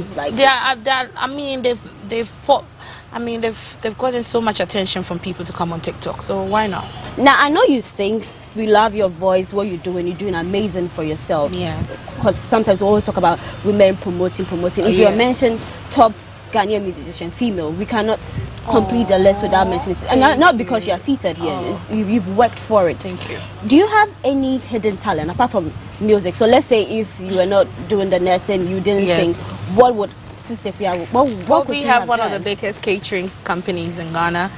Speaker 7: They've gotten so much attention from people to come on TikTok. So why not?
Speaker 6: Now I know you sing. We love your voice, what you're doing amazing for yourself.
Speaker 7: Yes.
Speaker 6: Because sometimes we always talk about women promoting. If you mention top Ghanaian musician, female, we cannot complete the list without mentioning it. And not because you are seated here, you've worked for it.
Speaker 7: Thank you.
Speaker 6: Do you have any hidden talent apart from music? So let's say if you were not doing the nursing, you didn't sing, what would Sister Efia, what
Speaker 7: we have one of the biggest catering companies in Ghana.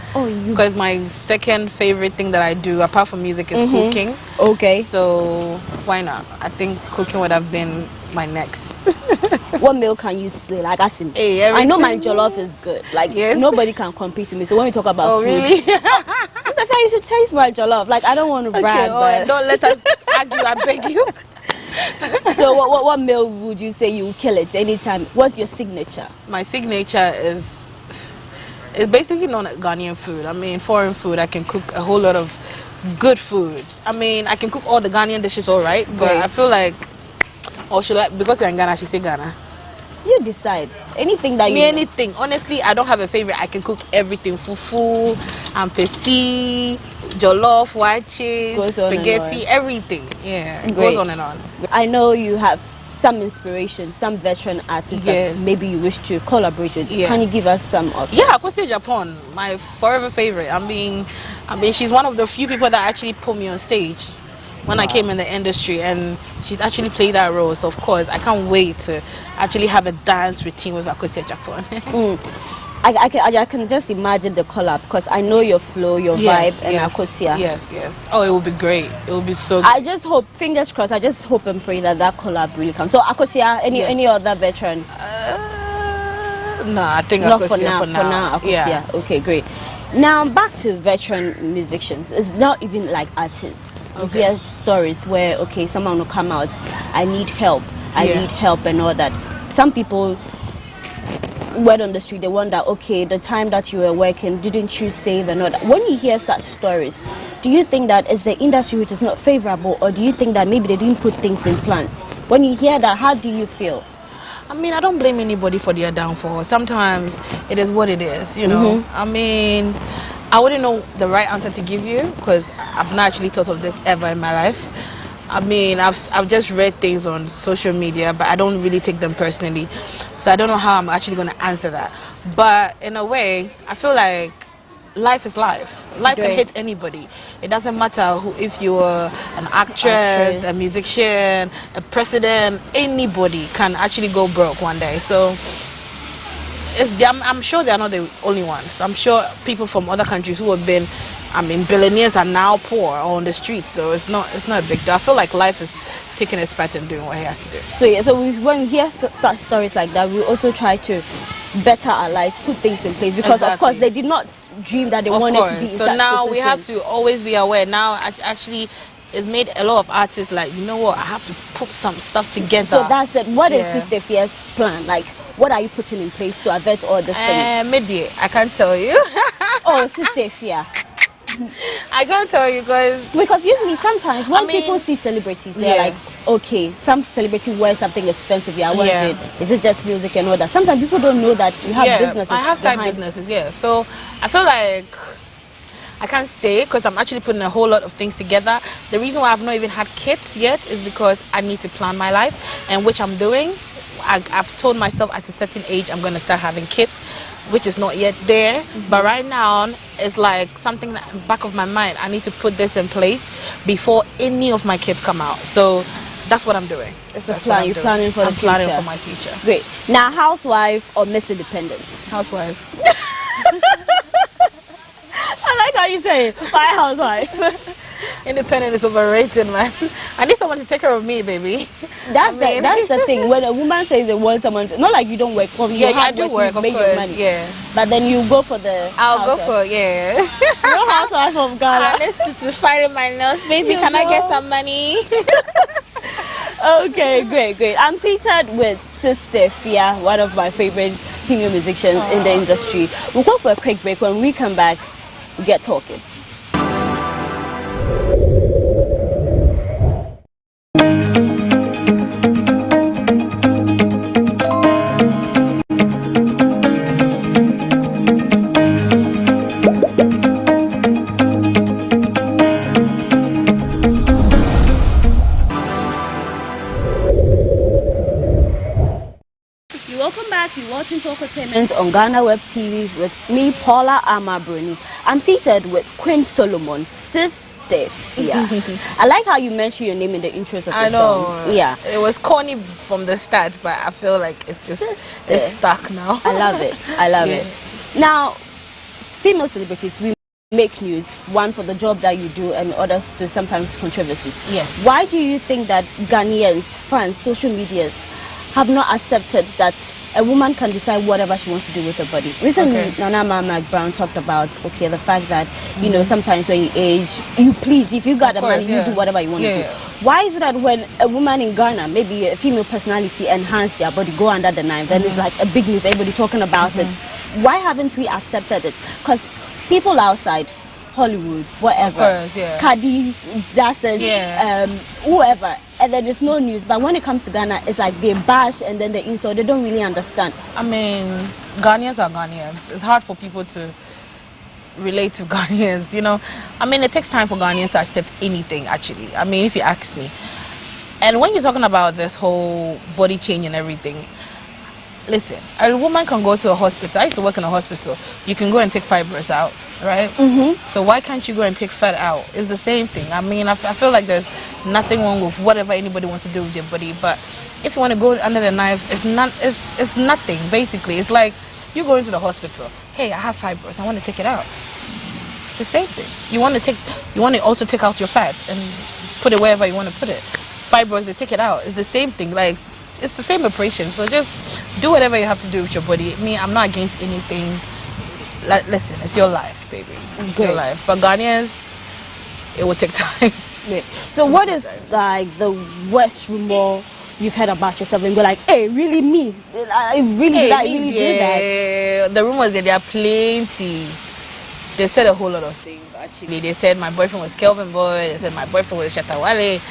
Speaker 7: Because my second favorite thing that I do apart from music is cooking.
Speaker 6: Okay.
Speaker 7: So why not? I think cooking would have been my next.
Speaker 6: What meal can you slay? Like I said, I know my jollof is good. Like nobody can compete with me. So when we talk about food,
Speaker 7: really?
Speaker 6: Sister Efia, you should taste my jollof. Like I don't want to brag, but
Speaker 7: don't let us argue. I beg you.
Speaker 6: So what meal would you say you would kill it anytime? What's your signature?
Speaker 7: My signature is basically not Ghanaian food. I mean, foreign food. I can cook a whole lot of good food. I mean, I can cook all the Ghanaian dishes all right, but I feel like, or should I, because we're in Ghana, I should say Ghana.
Speaker 6: You decide. Anything that you
Speaker 7: anything. Honestly, I don't have a favorite. I can cook everything. Fufu, ampesi, jollof, white cheese, spaghetti, everything. Yeah, it goes on and on.
Speaker 6: I know you have some inspiration, some veteran artists that maybe you wish to collaborate with. Can you give us some of them?
Speaker 7: Yeah, Kwasi Japan, my forever favorite. I mean, she's one of the few people that actually put me on stage when I came in the industry, and she's actually played that role. So of course, I can't wait to actually have a dance routine with Kwasi Japan.
Speaker 6: I can just imagine the collab because I know your flow, your vibe, and Akosia.
Speaker 7: Yes. Oh, it will be great. It will be so good.
Speaker 6: I just hope, fingers crossed, I just hope and pray that collab really comes. So Akosia, any other veteran?
Speaker 7: No, I think
Speaker 6: not
Speaker 7: Akosia
Speaker 6: for now. Akosia. Yeah. Okay, great. Now back to veteran musicians. It's not even like artists. Okay. There's stories where someone will come out, I need help and all that. Some people word on the street, they wonder, the time that you were working, didn't you save and all that? When you hear such stories, do you think that it's the industry which is not favorable, or do you think that maybe they didn't put things in plans? When you hear that, how do you feel?
Speaker 7: I mean, I don't blame anybody for their downfall. Sometimes it is what it is, you know. I mean, I wouldn't know the right answer to give you because I've not actually thought of this ever in my life. I mean, I've just read things on social media, but I don't really take them personally. So I don't know how I'm actually going to answer that. But in a way, I feel like life is life. Life can hit anybody. It doesn't matter if you're an actress, a musician, a president, anybody can actually go broke one day. So I'm sure they're not the only ones. I'm sure people from other countries who have been, billionaires are now poor or on the streets. So it's not a big deal. I feel like life is taking its part and doing what it has to do.
Speaker 6: So when we hear such stories like that, we also try to better our lives, put things in place, because of course they did not dream that they wanted to be in
Speaker 7: so
Speaker 6: such
Speaker 7: now
Speaker 6: position.
Speaker 7: We have to always be aware. Now actually it's made a lot of artists like, you know what, I have to put some stuff together.
Speaker 6: So that's it. What is Sister Efia's plan? Like, what are you putting in place to avert all this things?
Speaker 7: Mid-year, I can't tell you.
Speaker 6: Oh, Sister Efia.
Speaker 7: I can't tell you
Speaker 6: because usually sometimes when people see celebrities, they're like, okay, some celebrity wears something expensive. Is it just music and all that? Sometimes people don't know that you have businesses.
Speaker 7: I have side businesses, So I feel like I can't say because I'm actually putting a whole lot of things together. The reason why I've not even had kids yet is because I need to plan my life, and which I'm doing. I've told myself at a certain age I'm going to start having kids, which is not yet there. But right now it's like something that in the back of my mind, I need to put this in place before any of my kids come out. So that's what I'm doing.
Speaker 6: It's a plan. You're planning for the future.
Speaker 7: I'm planning for my future.
Speaker 6: Great. Now, housewife or Miss Independent?
Speaker 7: Housewives.
Speaker 6: I like how you say it. Why housewife?
Speaker 7: Independent is overrated, man. I need someone to take care of me, baby.
Speaker 6: That's the thing. When a woman says they want someone to, not like you don't work. Well,
Speaker 7: Yeah, I do work, of course. Yeah.
Speaker 6: But then you go for the.
Speaker 7: I'll go for
Speaker 6: No housewife of Ghana.
Speaker 7: Honestly, to be fighting my nose, baby. Can I get some money?
Speaker 6: Okay, great. I'm seated with Sister Efia, one of my favorite female musicians in the industry. We'll go for a quick break. When we come back, we get talking. Watching Talkertainment on GhanaWeb TV with me, Paula Amabruni. I'm seated with Queen Solomon, Sister Efia. I like how you mentioned your name in the intro of the song. Yeah,
Speaker 7: it was corny from the start, but I feel like it's just it's stuck now.
Speaker 6: I love it. I love it. Now, female celebrities, we make news, one for the job that you do and others to sometimes controversies.
Speaker 7: Yes.
Speaker 6: Why do you think that Ghanaians, fans, social medias have not accepted that a woman can decide whatever she wants to do with her body? Recently, Nana Brown talked about the fact that you know, sometimes when you age, you please, if you got the money, you do whatever you want to do. Why is it that when a woman in Ghana, maybe a female personality, enhance their body, go under the knife, then it's like a big news, everybody talking about it? Why haven't we accepted it? Because people outside Hollywood, whatever, Cardi, that's whoever, and then there's no news. But when it comes to Ghana, it's like they bash and then they insult. They don't really understand.
Speaker 7: I mean, Ghanaians are Ghanaians. It's hard for people to relate to Ghanaians, you know. I mean, it takes time for Ghanaians to accept anything, actually. I mean, if you ask me. And when you're talking about this whole body change and everything, listen, a woman can go to a hospital. I used to work in a hospital. You can go and take fibers out, right? So why can't you go and take fat out? It's the same thing. I mean, I feel like there's nothing wrong with whatever anybody wants to do with their body. But if you want to go under the knife, it's nothing, basically. It's like you go into the hospital. Hey, I have fibers. I want to take it out. It's the same thing. You want to also take out your fat and put it wherever you want to put it. Fibers, they take it out. It's the same thing. Like, it's the same operation, so just do whatever you have to do with your body. Me, I'm not against anything. Like, listen, it's your life, baby. It's your life. But Ghanaians, it will take time.
Speaker 6: So what is like the worst rumor you've heard about yourself and go like, hey, really me? I really did that?
Speaker 7: The rumors that there are plenty. They said a whole lot of things, actually. They said my boyfriend was Kelvin Boy. They said my boyfriend was Shatawale.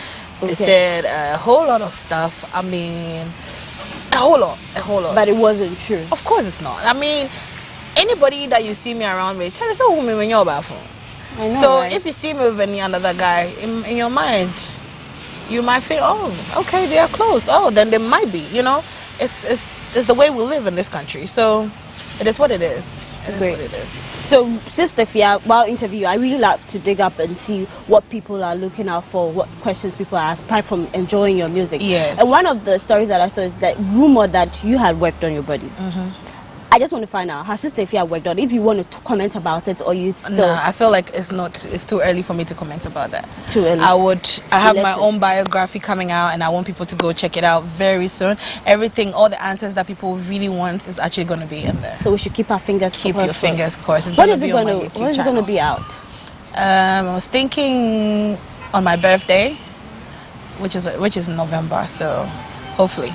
Speaker 7: They said a whole lot of stuff. I mean, a whole lot.
Speaker 6: But it wasn't true.
Speaker 7: Of course it's not. I mean, anybody that you see me around with, tell us who me when you're about for. So if you see me with any other guy, in your mind, you might think, oh, okay, they are close. Oh, then they might be. You know, it's the way we live in this country. So it is what it is. It is what it is.
Speaker 6: So, Sister Efia, while interview, I really like to dig up and see what people are looking out for, what questions people are asking, apart from enjoying your music.
Speaker 7: Yes.
Speaker 6: And one of the stories that I saw is that rumor that you had worked on your body. I just want to find out, has Sister Efia worked on it? If you want to comment about it, or you still...
Speaker 7: No, I feel like it's too early for me to comment about that.
Speaker 6: Too early.
Speaker 7: I have my own biography coming out, and I want people to go check it out very soon. Everything, all the answers that people really want is actually going to be in there.
Speaker 6: So we should keep our fingers crossed.
Speaker 7: Keep your fingers crossed.
Speaker 6: When is it going to be out?
Speaker 7: I was thinking on my birthday, which is November, so hopefully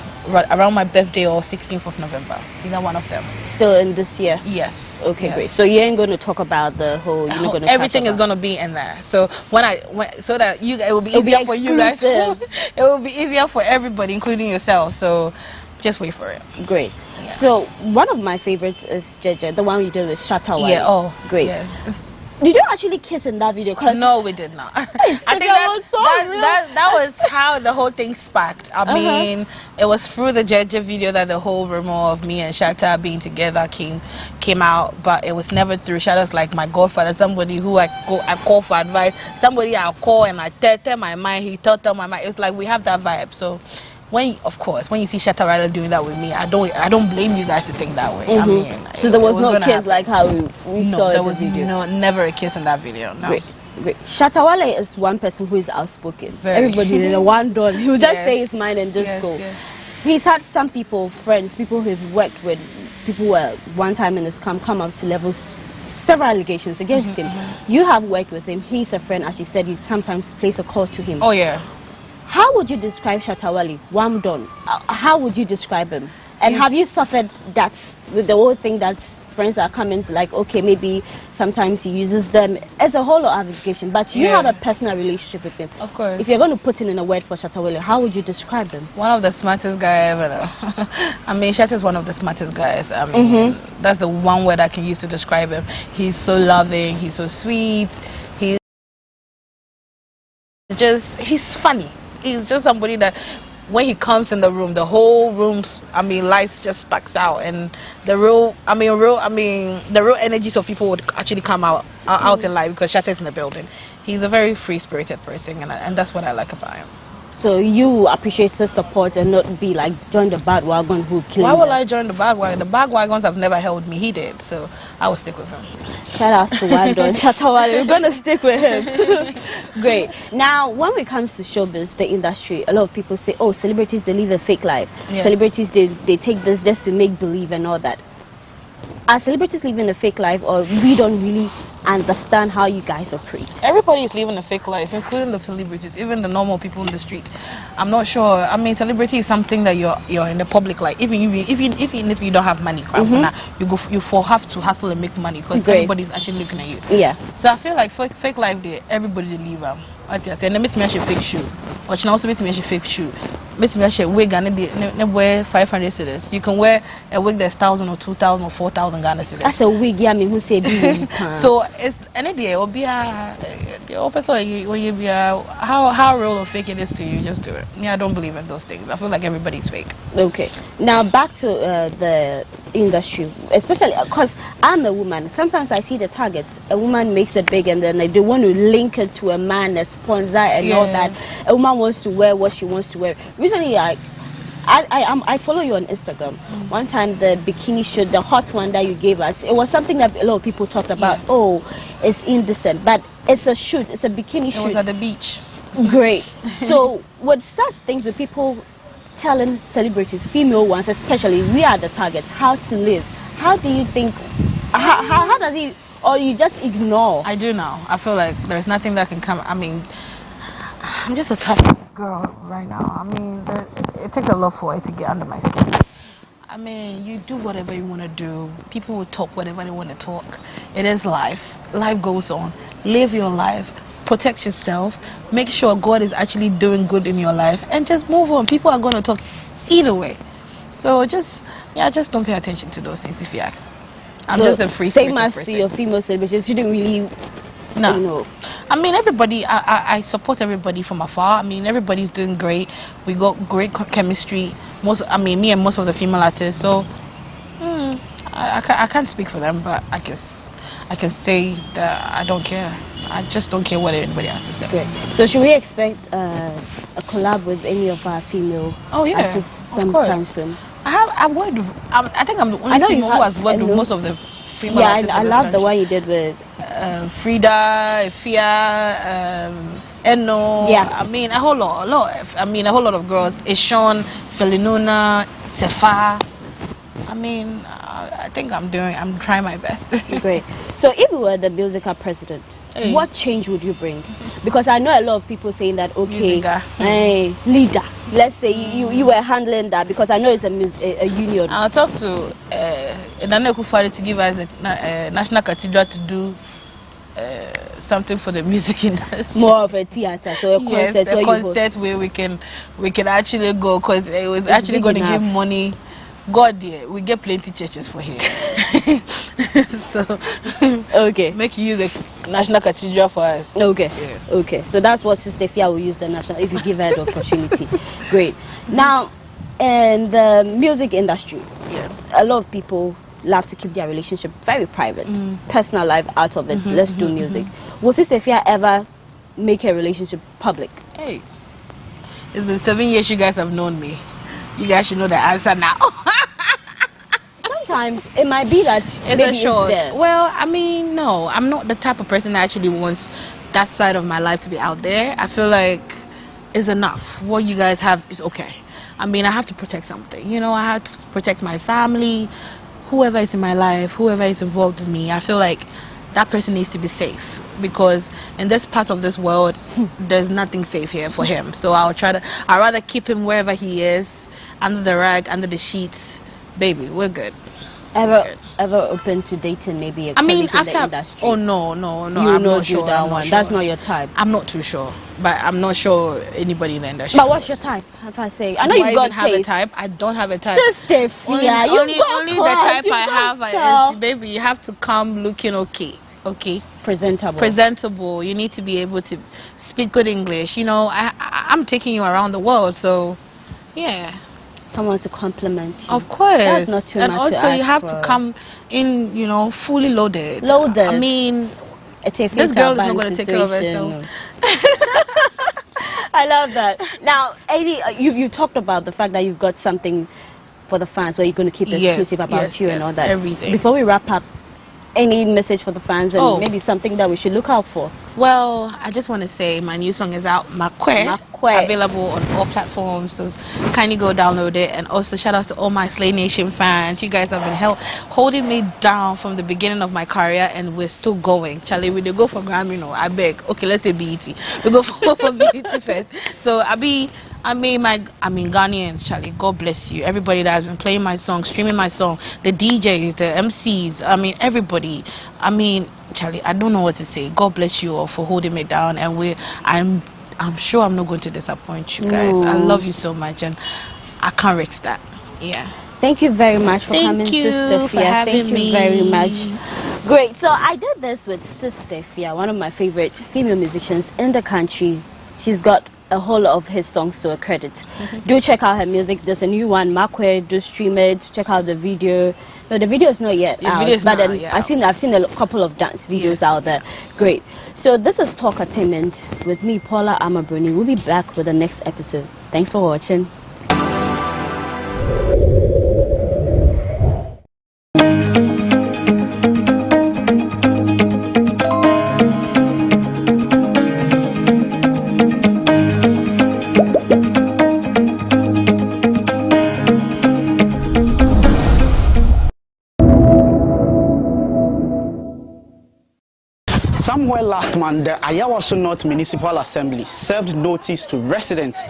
Speaker 7: around my birthday or 16th of November, either one of them.
Speaker 6: Still in this year?
Speaker 7: Yes.
Speaker 6: Okay, great. So you ain't going to talk about the whole...
Speaker 7: Everything is going to be in there. So so that it will be easier for you guys. It will be easier for everybody, including yourself. So just wait for it.
Speaker 6: Great. Yeah. So one of my favorites is Jaguar, the one you did with Shatawale.
Speaker 7: Yeah. Oh,
Speaker 6: great.
Speaker 7: Yes.
Speaker 6: Did you actually kiss in that video?
Speaker 7: No, we did not. I think that was how the whole thing sparked. I mean, it was through the Jaguar video that the whole rumor of me and Shatta being together came out, but it was never through. Shatta's like my godfather, somebody who I call for advice, somebody I'll call and I tell my mind, he tell my mind. It was like we have that vibe. So when you see Shatta Ryder doing that with me, I don't blame you guys to think that way. I mean,
Speaker 6: so there was no kiss like how we saw in the video.
Speaker 7: No, never a kiss in that video. No.
Speaker 6: Great. Great. Shatawale is one person who is outspoken.
Speaker 7: Very.
Speaker 6: Everybody is a one don. He will just
Speaker 7: Yes.
Speaker 6: say his mind and just go.
Speaker 7: Yes.
Speaker 6: He's had some people, friends, people who've worked with, people who were one time in his camp come up to levels, several allegations against him. You have worked with him. He's a friend, as you said. You sometimes place a call to him.
Speaker 7: Oh yeah.
Speaker 6: How would you describe Shatawale? Wamdon. How would you describe him? And have you suffered that with the whole thing that friends are coming to, like, okay, maybe sometimes he uses them as a whole lot of allegation, but you have a personal relationship with him.
Speaker 7: Of course.
Speaker 6: If you're going to put in a word for Shatawale, how would you describe him?
Speaker 7: One of the smartest guys ever. I mean, Shat is one of the smartest guys. I mean, that's the one word I can use to describe him. He's so loving. He's so sweet. He's funny. He's just somebody that when he comes in the room, the whole room's, lights just sparks out, and the real energies of people would actually come out in life because Shat is in the building. He's a very free-spirited person, and that's what I like about him.
Speaker 6: So you appreciate the support and not be like join the bandwagon who killed.
Speaker 7: Why would I join the bandwagon? The bandwagons have never held me. He did, so I will stick with him.
Speaker 6: Shout out to Wandon Shatawale. We're gonna stick with him. Great. Now, when it comes to showbiz, the industry, a lot of people say, "Oh, celebrities they live a fake life.
Speaker 7: Yes.
Speaker 6: Celebrities they take this just to make believe and all that." Are celebrities living a fake life, or we don't really understand how you guys operate?
Speaker 7: Everybody is living a fake life, including the celebrities, even the normal people in the street. I'm not sure. I mean, celebrity is something that you're in the public life. Even if you don't have money, you have to hustle and make money because everybody's actually looking at you.
Speaker 6: Yeah.
Speaker 7: So I feel like fake life there, everybody live them. And then make me a fake shoe, or she also make me a fake shoe. Make me a wig and they wear 500 cedis. You can wear a wig that's 1,000 or 2,000 or 4,000 Ghana cedis.
Speaker 6: That's a wig, yeah. Me who said
Speaker 7: so it's any day or be a how real or fake it is to you, just do it. Yeah, I don't believe in those things. I feel like everybody's fake.
Speaker 6: Okay. Now back to the industry, especially because I'm a woman. Sometimes I see the targets. A woman makes it big, and then they want to link it to a man, a sponsor, and all that. A woman wants to wear what she wants to wear. Recently, I follow you on Instagram. One time, the bikini shoot, the hot one that you gave us, it was something that a lot of people talked about. Oh, it's indecent, but it's a shoot. It's a bikini shoot.
Speaker 7: It was at the beach.
Speaker 6: Great. So, with such things, with people telling celebrities, female ones especially, we are the target, how to live. How do you think? How does he? Or you just ignore?
Speaker 7: I do now. I feel like there's nothing that can come. I mean, I'm just a tough girl right now. I mean, it takes a lot for it to get under my skin. I mean, you do whatever you want to do. People will talk whatever they want to talk. It is life. Life goes on. Live your life. Protect yourself. Make sure God is actually doing good in your life. And just move on. People are going to talk either way. So just don't pay attention to those things if you ask me. I'm just a free-spirited person. Same as
Speaker 6: to your female celebrities, you didn't really...
Speaker 7: No.
Speaker 6: You know.
Speaker 7: I mean, everybody, I support everybody from afar. I mean, everybody's doing great. We got great chemistry. Me and most of the female artists. So, I can't speak for them, but I can say that I don't care. I just don't care what anybody has to say.
Speaker 6: Great. So, should we expect a collab with any of our female artists sometime soon?
Speaker 7: I've worked with, I think I'm the only female who has worked with most of the female artists.
Speaker 6: I love the one you did with
Speaker 7: Frida, Efia, Eno. Yeah. I mean, a whole lot of girls. Ishon, Felinuna, Sefa. I mean, I think I'm trying my best.
Speaker 6: Great. So if you were the musical president, what change would you bring? Because I know a lot of people saying that, okay, leader. Let's say you were handling that, because I know it's a union.
Speaker 7: I'll talk to Nana Akufo-Addo to give us a national cathedral to do something for the music industry.
Speaker 6: More of a theater, so a concert.
Speaker 7: Yes, a concert where we can actually go, because it was actually going to give money. God, dear, we get plenty churches for here. So,
Speaker 6: okay,
Speaker 7: make you use the national cathedral for us.
Speaker 6: Okay, okay. So that's what Sister Efia will use the national, if you give her the opportunity. Great. Now, in the music industry, a lot of people love to keep their relationship very private, personal life out of it. Let's do music. Will Sister Efia ever make a relationship public?
Speaker 7: Hey, it's been 7 years you guys have known me. You guys should know the answer now.
Speaker 6: Sometimes it might be that
Speaker 7: it's a short. Well, I mean, no, I'm not the type of person that actually wants that side of my life to be out there. I feel like it's enough. What you guys have is okay. I mean, I have to protect something. You know, I have to protect my family, whoever is in my life, whoever is involved with me. I feel like that person needs to be safe, because in this part of this world, there's nothing safe here for him. So I'd rather keep him wherever he is, under the rag, under the sheets. Baby, we're good.
Speaker 6: Ever open to dating maybe a colleague in the industry?
Speaker 7: Oh no,
Speaker 6: I'm not sure. That's not your type.
Speaker 7: I'm not too sure, but I'm not sure anybody in the industry.
Speaker 6: But what's your type? If I say, I know you've got
Speaker 7: have a type. I don't have a type.
Speaker 6: Sister Efia,
Speaker 7: only the type I have is, baby, you have to come looking okay. Presentable. You need to be able to speak good English. You know, I'm taking you around the world, so yeah.
Speaker 6: Someone to compliment you.
Speaker 7: Of course.
Speaker 6: That's not too
Speaker 7: and
Speaker 6: much
Speaker 7: also
Speaker 6: to
Speaker 7: you have to come in, you know, fully loaded. I mean, this girl is not going to take care of herself.
Speaker 6: I love that. Now, Adi, you talked about the fact that you've got something for the fans where you're going to keep exclusive about you and all that.
Speaker 7: Everything.
Speaker 6: Before we wrap up, any message for the fans and maybe something that we should look out for?
Speaker 7: Well, I just want to say my new song is out, Makwe, available on all platforms, so kindly go download it. And also shout out to all my Slay Nation fans. You guys have been holding me down from the beginning of my career, and we're still going. Charlie, we go for Grammy, I beg. Okay, let's say BET. We go for BET first. So Ghanaians, Charlie, God bless you. Everybody that has been playing my song, streaming my song, the DJs, the MCs, everybody. Charlie, I don't know what to say. God bless you all for holding me down, and I'm sure I'm not going to disappoint you guys. I love you so much, and I can't risk that. Yeah.
Speaker 6: Thank you very much for coming, Sister Efia. Thank you very much. Great. So I did this with Sister Efia, one of my favorite female musicians in the country. She's got a whole lot of his songs to her credit. Do check out her music. There's a new one, Makwe. Do stream it. Check out the video. No, the video is not yet out, but then I've seen a couple of dance videos out there. Great. So this is Talkertainment with me, Paula Amabruni. We'll be back with the next episode. Thanks for watching.
Speaker 8: Somewhere last month, the Ayawaso North Municipal Assembly served notice to residents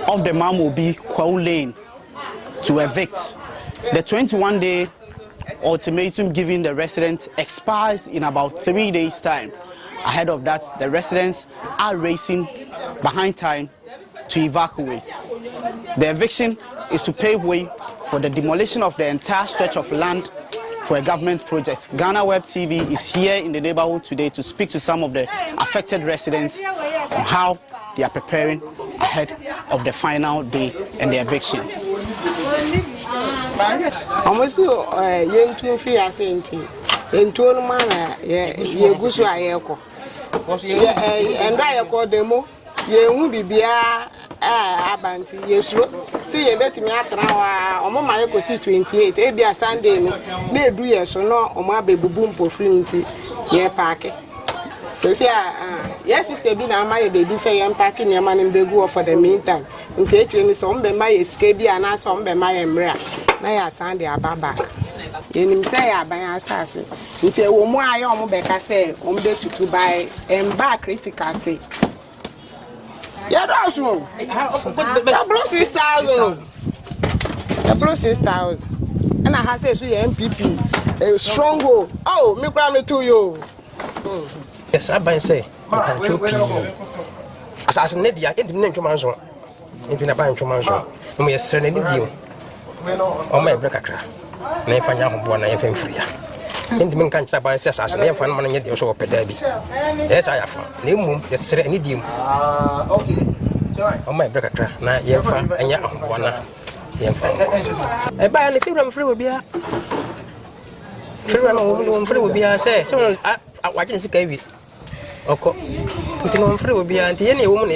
Speaker 8: of the Mamobi Kwao Lane to evict. The 21-day ultimatum given the residents expires in about 3 days' time. Ahead of that, the residents are racing behind time to evacuate. The eviction is to pave way for the demolition of the entire stretch of land for a government project. GhanaWeb TV is here in the neighborhood today to speak to some of the affected residents on how they are preparing ahead of the final day and the eviction.
Speaker 9: Abanti yesro see ye betimi atran omo maye ko si 28 e bia Sunday no na edu yeso no omo abebubu mpofri nti ye park so see yes sister bi na maye baby say ye park ne ma ne begu for the meantime nti e kire ni so mbe maye sika bi ana so mbe maye mra na ya Sunday ababa yenim say aban asase nti e wo mu aye omo beka say omo de tutu by emba critical say yeah, that's one. That blow 6,000. That blow 6,000. And I have said, so your MPP, a strong go. Oh, me grab me to you.
Speaker 10: Yes, I buy say. Assassinate the independent mansion. If you buy a mansion, and we are selling it deal. Oh, my break a crack. Never find out one I am free. Independent country by says, as I never find money yet, also a pedabi. Yes, I have. No moon, yes, sir, any deal. Okay. Oh, my break a crack. Now, you're fine, and you're one. I buy any film free will be a free will be a say. So I watch and see. Okay, putting on free will be anti any woman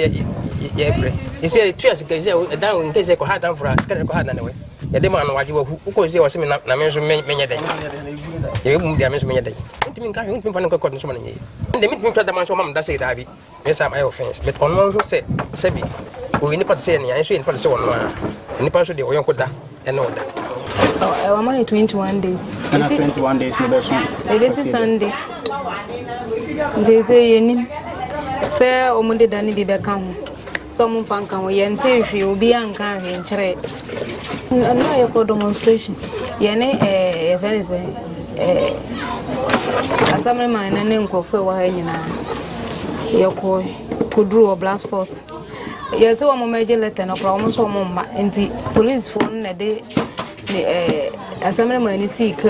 Speaker 10: yeah, you see, 2 years ago, down in case I could have done for us, can I have anyway? The demand what you who could see was me, Namezo many day. You won't damage me a day. It means I won't be finding cotton money. And they meet me to the man, so mom does say that. Yes, I'm my offense, but on one who said, Sebi, we never say any, I should put so on, and the person the young coda and all that.
Speaker 11: Oh, I'm only 21 days.
Speaker 8: 21 days, no best one.
Speaker 11: Maybe it's Sunday. They say, say, or Monday, Danny be back home. Some funk and we say she will be uncanny in trade. No, for demonstration. Yene, very as some of mine and then go for why you could draw a blast spot. Yes, one major letter, no problem, so mama, and the police phone a day. As some of mine seek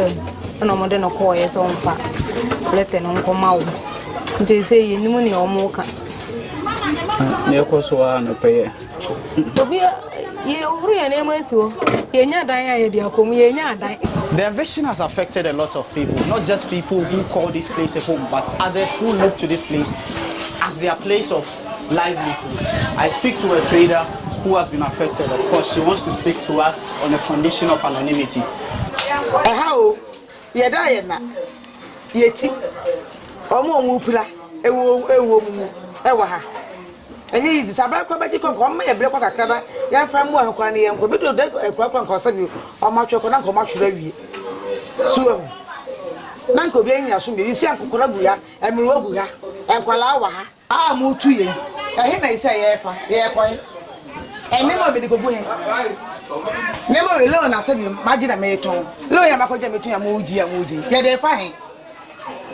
Speaker 11: no more than a coy as on fat. Let them come out. They say you money or more.
Speaker 8: Near Kosoa, no pay. The eviction has affected a lot of people, not just people who call this place a home, but others who move to this place as their place of livelihood. I speak to a trader who has been affected. Of course, she wants to speak to us on a condition of anonymity.
Speaker 9: How? You die na. Yeti. Omo mupula. Ewo ha. Enye izi sabai kwa baji kwa kwa ya bile kwa kakada ya famu wa kwa ni yanko bido de kwa kwa sabi o ma choko na ko ma chura wie so na nko bi anya so bi isi ankokora gu ya emiru gu ya enkwala wa ha mu tu ye ehe na isi ya efa ye kwan ene mo bi de gogu he ne mo le na sabi maji na me ton lo ya makoja metu ya mo uji ye de fa he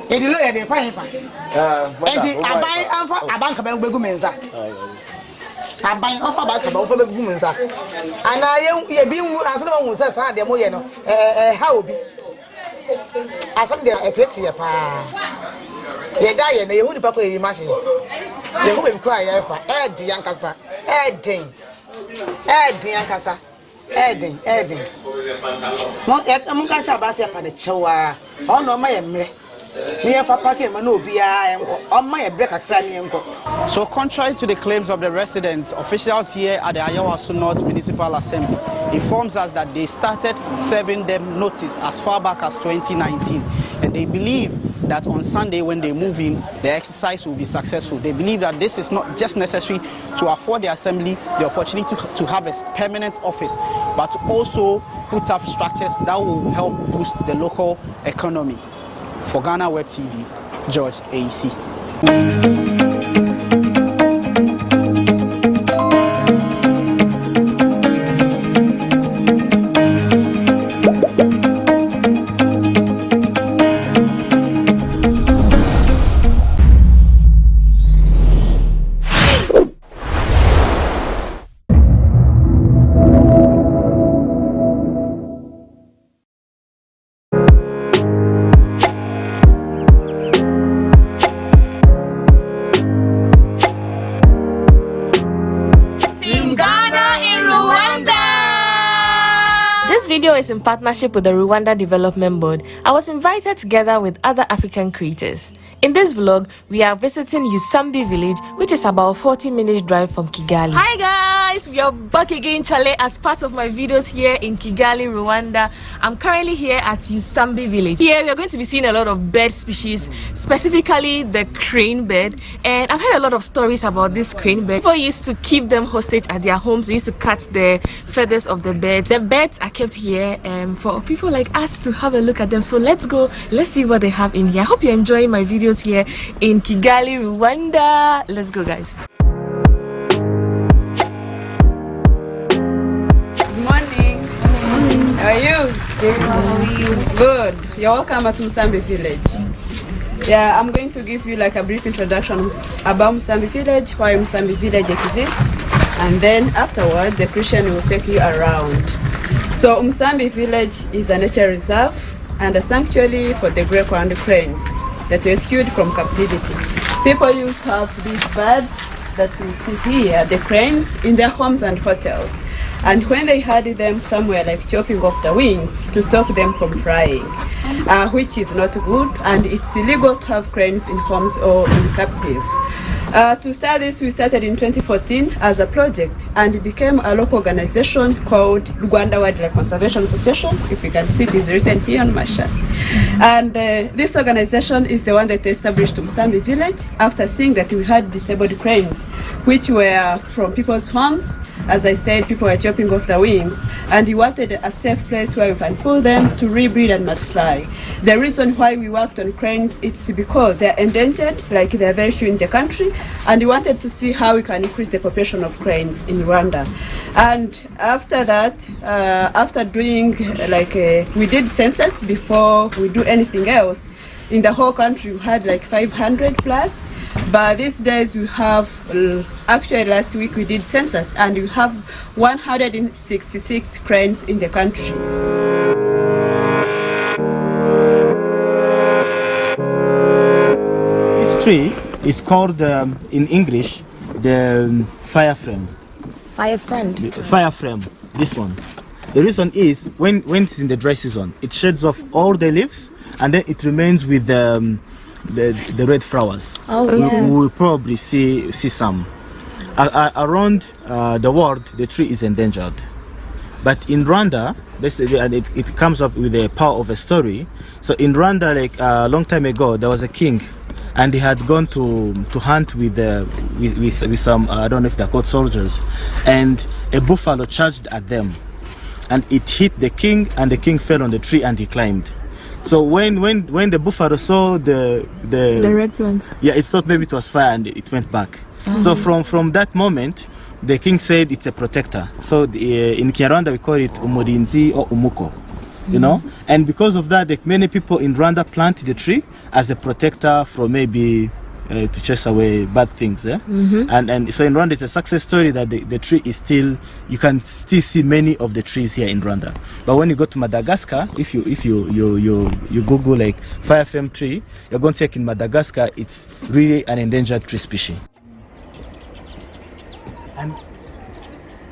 Speaker 9: e di lo ye de fa he fa enti abai anfa abanka ba gbegu menza abai anfa ba ka ba anfa gbegu menza ana ye bi wu asana wu se sa de mo ye no ha obi asam de etete ye pa ye da ye na ye hu ni papa ye machine ye hu be kra ye fa di yankasa den yankasa den mo ka cha ba se pa de chewa ono ma ye mre.
Speaker 8: So contrary to the claims of the residents, officials here at the Ayawaso North Municipal Assembly informs us that they started serving them notice as far back as 2019, and they believe that on Sunday when they move in, the exercise will be successful. They believe that this is not just necessary to afford the assembly the opportunity to have a permanent office, but to also put up structures that will help boost the local economy. For GhanaWeb TV, George AEC.
Speaker 12: Is in partnership with the Rwanda Development Board. I was invited together with other African creators. In this vlog, we are visiting Usambi village, which is about 40 minutes drive from Kigali. Hi guys, we are back again, Chale, as part of my videos here in Kigali, Rwanda. I'm currently here at Usambi village. Here we are going to be seeing a lot of bird species, specifically the crane bird. And I've heard a lot of stories about this crane bird. People used to keep them hostage at their homes. They used to cut the feathers of the birds. The birds are kept here for people like us to have a look at them. So let's go, let's see what they have in here. I hope you're enjoying my videos here in Kigali, Rwanda. Let's go, guys.
Speaker 13: Good morning. How are you? How are you? Good. You're welcome at Usambi village. Yeah, I'm going to give you like a brief introduction about Usambi village, why Usambi village exists, and then afterwards the Christian will take you around. So Usambi village is a nature reserve and a sanctuary for the grey-crowned cranes that were rescued from captivity. People used to have these birds that you see here, the cranes, in their homes and hotels. And when they had them somewhere like chopping off the wings to stop them from flying, which is not good, and it's illegal to have cranes in homes or in captive. To start this, we started in 2014 as a project, and it became a local organization called Rwanda Wildlife Conservation Association. If you can see, it is written here on my shirt. And this organization is the one that established Musambi village after seeing that we had disabled cranes, which were from people's homes. As I said, people were chopping off the wings, and we wanted a safe place where we can pull them to rebreed and multiply. The reason why we worked on cranes is because they're endangered, like there are very few in the country, and we wanted to see how we can increase the population of cranes in Rwanda. And after that, after doing we did census before we do anything else. In the whole country, we had like 500 plus. But these days we have, actually last week we did census, and we have 166 cranes in the country.
Speaker 14: This tree is called, in English, the fire frame.
Speaker 2: Fire friend.
Speaker 14: Fire frame, this one. The reason is, when it's in the dry season, it sheds off all the leaves, and then it remains with the red flowers.
Speaker 2: Oh,
Speaker 14: we
Speaker 2: yes.
Speaker 14: will probably see some. Around the world, the tree is endangered. But in Rwanda, it comes up with the power of a story. So in Rwanda, like a long time ago, there was a king, and he had gone to hunt with some, I don't know if they're called soldiers, and a buffalo charged at them, and it hit the king, and the king fell on the tree and he climbed. So when the buffalo saw the
Speaker 12: red plants,
Speaker 14: yeah, it thought maybe it was fire, and it went back. So from that moment, the king said it's a protector. So in Kinyarwanda we call it umurinzi or umuko, you know. And because of that, like, many people in Rwanda plant the tree as a protector from maybe to chase away bad things. And so in Rwanda, it's a success story that the tree is still, you can still see many of the trees here in Rwanda. But when you go to Madagascar, if you Google like fire frame tree, you're going to check in Madagascar, it's really an endangered tree species. And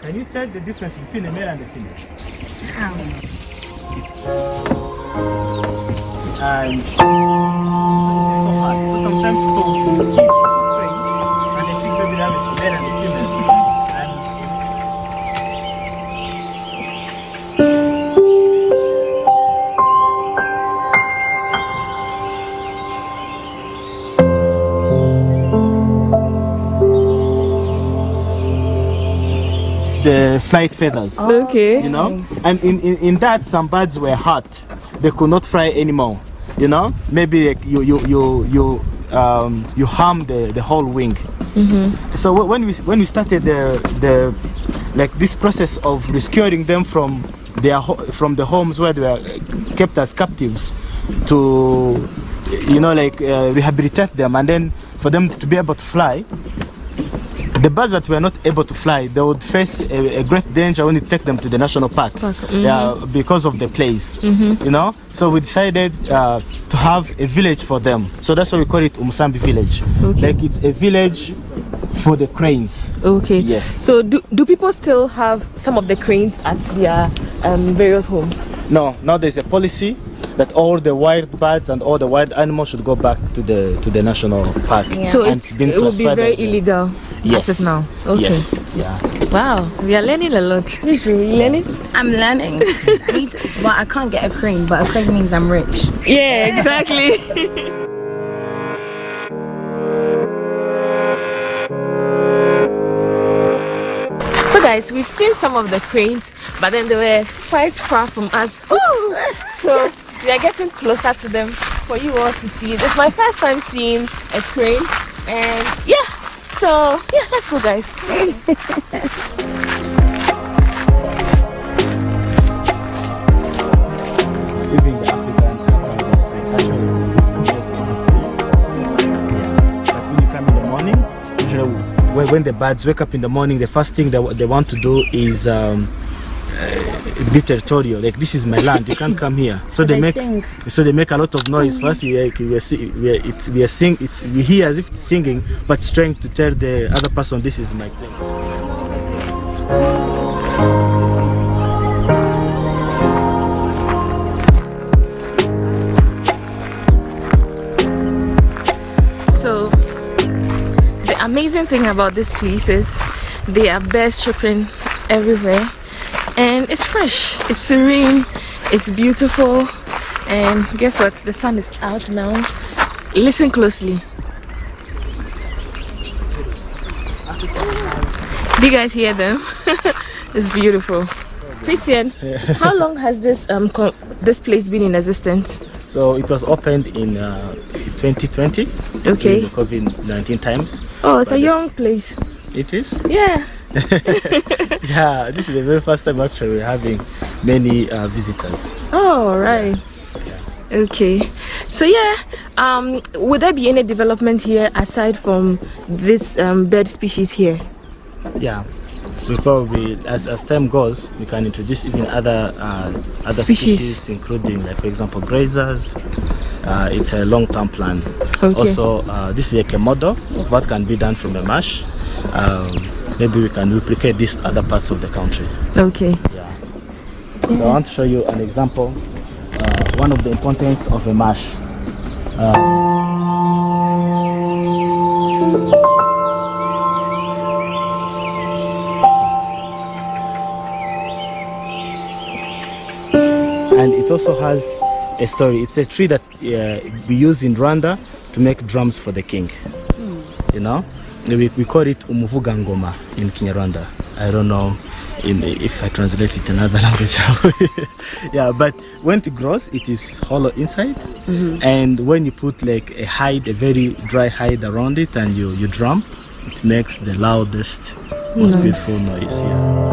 Speaker 14: can you tell the difference between the male and the female? And so sometimes people will keep praying, and they think maybe they have a male and a female. The flight feathers.
Speaker 12: Okay.
Speaker 14: You know, and in that some birds were hurt. They could not fly anymore. You know, maybe like you harm the whole wing. So when we started the like this process of rescuing them from the homes where they were kept as captives, to rehabilitate them, and then for them to be able to fly. The birds that were not able to fly, they would face a great danger when you take them to the national park, because of the place, you know. So we decided to have a village for them. So that's why we call it Umusambi village. Okay. Like it's a village for the cranes.
Speaker 12: Okay.
Speaker 14: Yes.
Speaker 12: So do people still have some of the cranes at their various homes?
Speaker 14: No. Now there's a policy that all the wild birds and all the wild animals should go back to the national park.
Speaker 12: Yeah. So it will be very illegal.
Speaker 14: Yes.
Speaker 12: As of now. Okay.
Speaker 14: Yes. Yeah.
Speaker 12: Wow, we are learning a lot. Are you learning?
Speaker 15: I'm learning. I can't get a crane, but a crane means I'm rich.
Speaker 12: Yeah, exactly. So guys, we've seen some of the cranes, but then they were quite far from us. So we are getting closer to them for you all to see. This is my first time seeing a crane, and yeah. So yeah, let's go, guys.
Speaker 14: Even the African when you come in the morning, usually when the birds wake up in the morning, the first thing they want to do is be territorial. Like, this is my land, you can't come here. So they make a lot of noise. First we hear as if it's singing, but it's trying to tell the other person this is my place.
Speaker 12: amazing thing about this place is they are birds chirping everywhere, and it's fresh, it's serene, it's beautiful. And guess what? The sun is out now. Listen closely. Do you guys hear them? It's beautiful. Christian, how long has this this place been in existence?
Speaker 14: So it was opened in 2020.
Speaker 12: Okay.
Speaker 14: The COVID-19 times.
Speaker 12: Oh, it's a young place.
Speaker 14: It is?
Speaker 12: Yeah.
Speaker 14: Yeah, this is the very first time actually we're having many visitors.
Speaker 12: Oh, right. Okay. So yeah, would there be any development here aside from this bird species here?
Speaker 14: Yeah. We probably, as time goes, we can introduce even other species, including, like for example, grazers. It's a long-term plan.
Speaker 12: Okay.
Speaker 14: Also, this is like a model of what can be done from a marsh. Maybe we can replicate this to other parts of the country.
Speaker 12: Okay.
Speaker 14: Yeah. So I want to show you an example. One of the importance of a marsh. And it also has a story. It's a tree that we use in Rwanda to make drums for the king. You know, we call it umuvugangoma in Kinyarwanda. I don't know if I translate it in another language. Yeah, but when it grows, it is hollow inside. And when you put like a hide, a very dry hide around it, and you drum, it makes the loudest, most beautiful noise. Yeah.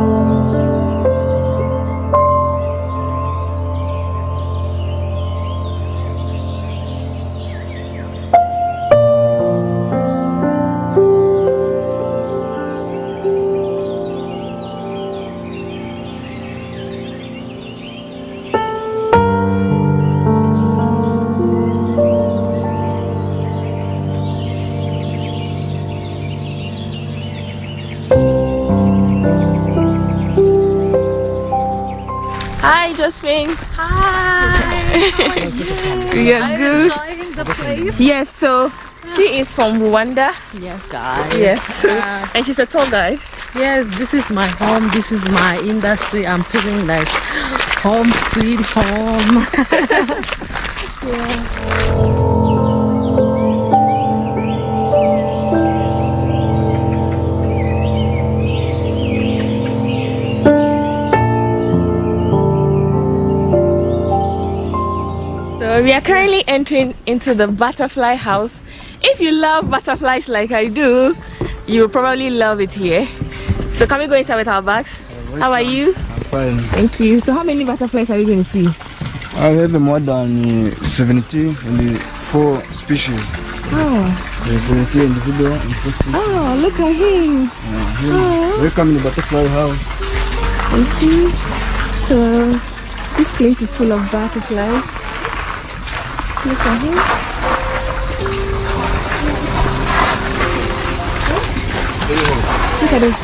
Speaker 12: Josephine.
Speaker 16: Hi. How are you?
Speaker 12: We are good.
Speaker 16: Enjoying the place.
Speaker 12: Yes, so she is from Rwanda.
Speaker 16: Yes, guys.
Speaker 12: Yes. And she's a tour guide.
Speaker 16: Yes, this is my home. This is my industry. I'm feeling like home, sweet home. Yeah.
Speaker 12: We are currently entering into the butterfly house. If you love butterflies like I do, you will probably love it here. So can we go inside with our bags? How are you?
Speaker 17: I'm fine.
Speaker 12: Thank you. So how many butterflies are we going to see?
Speaker 17: I have more than 70 and 4 species.
Speaker 12: Oh.
Speaker 17: There's 70 individual and 4 species.
Speaker 12: Oh, look at him.
Speaker 17: Oh. Welcome to the butterfly house.
Speaker 12: Thank you. So this place is full of butterflies. Look at him. Look at this.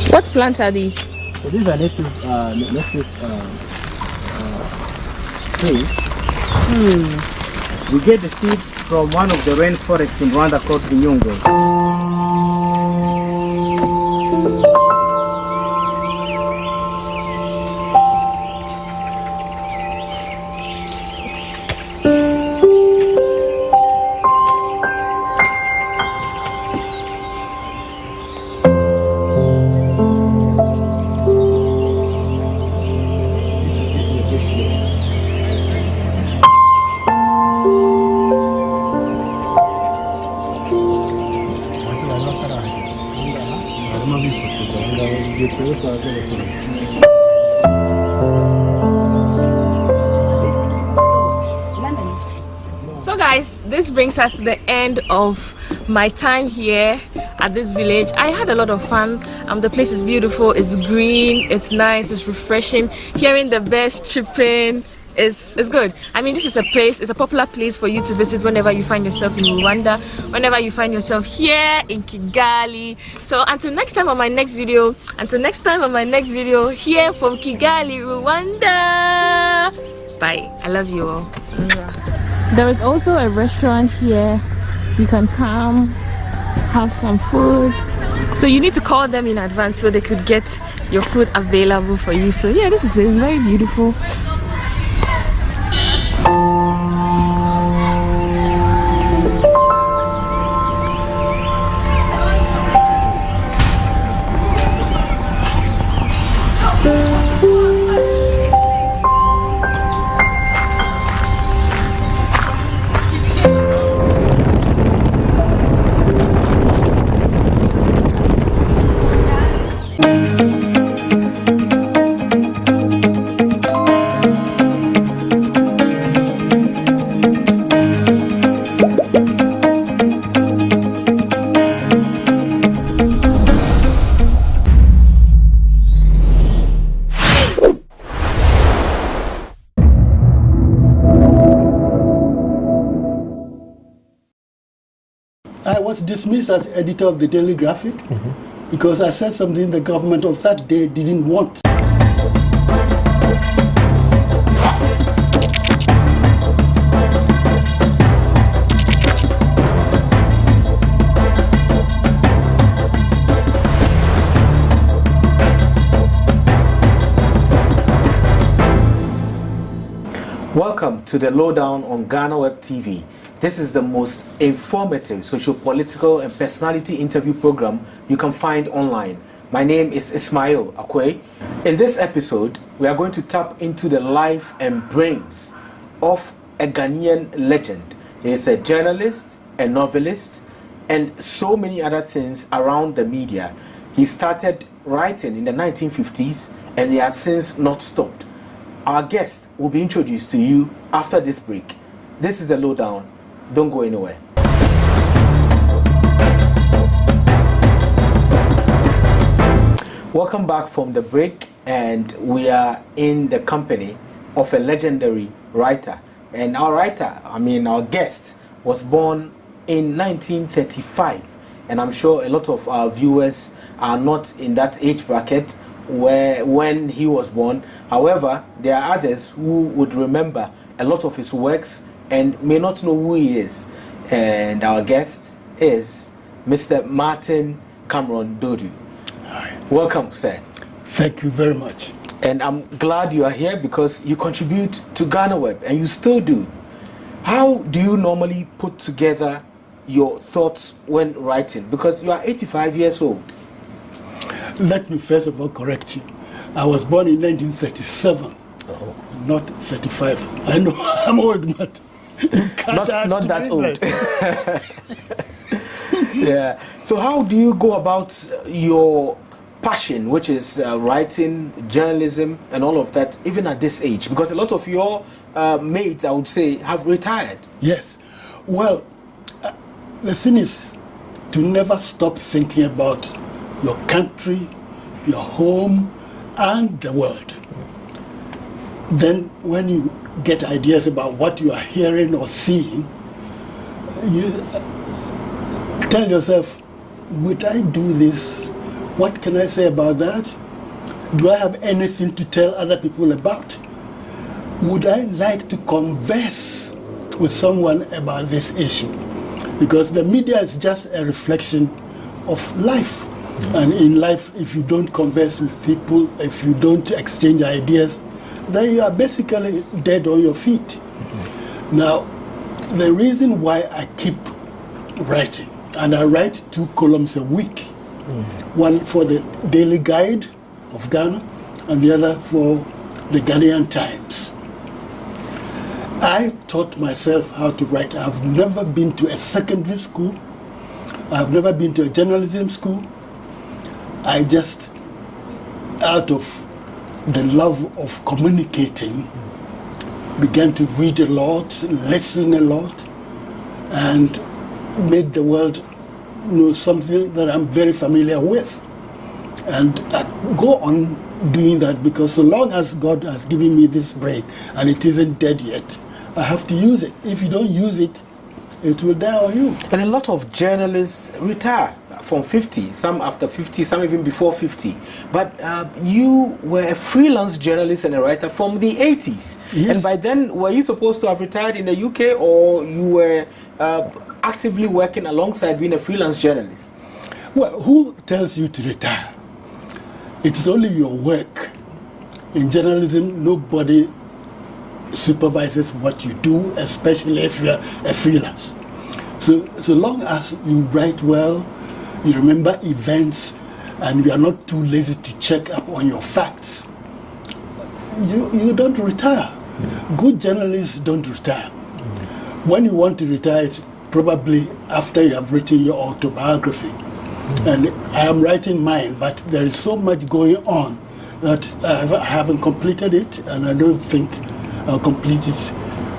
Speaker 12: What plants are these?
Speaker 14: So these are native trees. We get the seeds from one of the rainforests in Rwanda called Bunyungu.
Speaker 12: So guys, this brings us to the end of my time here at this village. I had a lot of fun. The place is beautiful, it's green, it's nice, it's refreshing. Hearing the birds chirping is good. I mean, this is a place, it's a popular place for you to visit whenever you find yourself in Rwanda, whenever you find yourself here in Kigali. So until next time on my next video, here from Kigali, Rwanda. Bye. I love you all. There is also a restaurant here. You can come have some food. So you need to call them in advance so they could get your food available for you. So yeah, it's very beautiful.
Speaker 18: I was dismissed as editor of the Daily Graphic because I said something the government of that day didn't want.
Speaker 14: Welcome to the Lowdown on GhanaWeb TV. This is the most informative socio-political and personality interview program you can find online. My name is Ismail Akwe. In this episode, we are going to tap into the life and brains of a Ghanaian legend. He is a journalist, a novelist, and so many other things around the media. He started writing in the 1950s and he has since not stopped. Our guest will be introduced to you after this break. This is the Lowdown. Don't go anywhere. Welcome back from the break, and we are in the company of a legendary writer. And our guest was born in 1935, and I'm sure a lot of our viewers are not in that age bracket when he was born. However, there are others who would remember a lot of his works and may not know who he is. And our guest is Mr. Martin Cameron Dodu.
Speaker 18: Hi.
Speaker 14: Welcome, sir.
Speaker 18: Thank you very much.
Speaker 14: And I'm glad you are here because you contribute to GhanaWeb, and you still do. How do you normally put together your thoughts when writing? Because you are 85 years old.
Speaker 18: Let me first of all correct you. I was born in 1937, not 35. I know I'm old, but not that old.
Speaker 14: Yeah. So how do you go about your passion, which is writing, journalism, and all of that, even at this age? Because a lot of your mates, I would say, have retired.
Speaker 18: Yes. Well, the thing is to never stop thinking about your country, your home, and the world. Then when you get ideas about what you are hearing or seeing, you tell yourself, would I do this? What can I say about that? Do I have anything to tell other people about? Would I like to converse with someone about this issue? Because the media is just a reflection of life. And in life, if you don't converse with people, if you don't exchange ideas, then you are basically dead on your feet. Now, the reason why I keep writing, and I write 2 columns a week, one for the Daily Guide of Ghana and the other for the Ghanaian Times. I taught myself how to write. I've never been to a secondary school. I've never been to a journalism school. I just, out of the love of communicating, began to read a lot, listen a lot, and made the world know something that I'm very familiar with. And I go on doing that because so long as God has given me this brain and it isn't dead yet, I have to use it. If you don't use it, it will die on you.
Speaker 14: And a lot of journalists retire from 50, some after 50, some even before 50. But you were a freelance journalist and a writer from the 80s. Yes. And by then, were you supposed to have retired in the UK, or you were actively working alongside being a freelance journalist?
Speaker 18: Well, who tells you to retire? It's only your work. In journalism, nobody supervises what you do, especially if you're a freelance. So long as you write well, you remember events, and you are not too lazy to check up on your facts, you don't retire. Good journalists don't retire. When you want to retire, it's probably after you have written your autobiography. And I am writing mine, but there is so much going on that I haven't completed it, and I don't think I'll complete it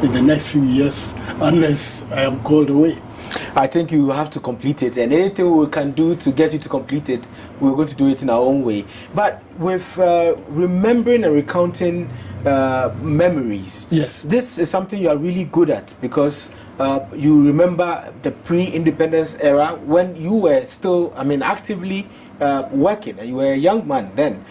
Speaker 18: in the next few years unless I am called away.
Speaker 14: I think you have to complete it, and anything we can do to get you to complete it, we're going to do it in our own way. But with remembering and recounting memories,
Speaker 18: yes,
Speaker 14: this is something you are really good at, because you remember the pre-independence era when you were still, actively working, and you were a young man then.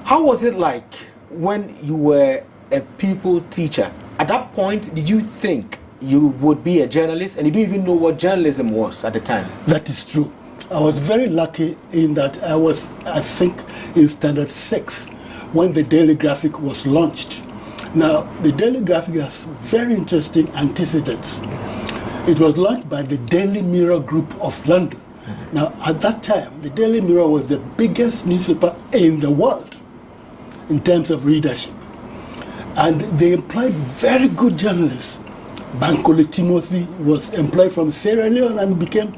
Speaker 14: How was it like when you were a people teacher? At that point, did you think you would be a journalist, and you didn't even know what journalism was at the time?
Speaker 18: That is true. I was very lucky in that I was, I think, in Standard 6 when the Daily Graphic was launched. Now, the Daily Graphic has very interesting antecedents. It was launched by the Daily Mirror Group of London. Now, at that time, the Daily Mirror was the biggest newspaper in the world in terms of readership. And they employed very good journalists. Bankole Timothy was employed from Sierra Leone and became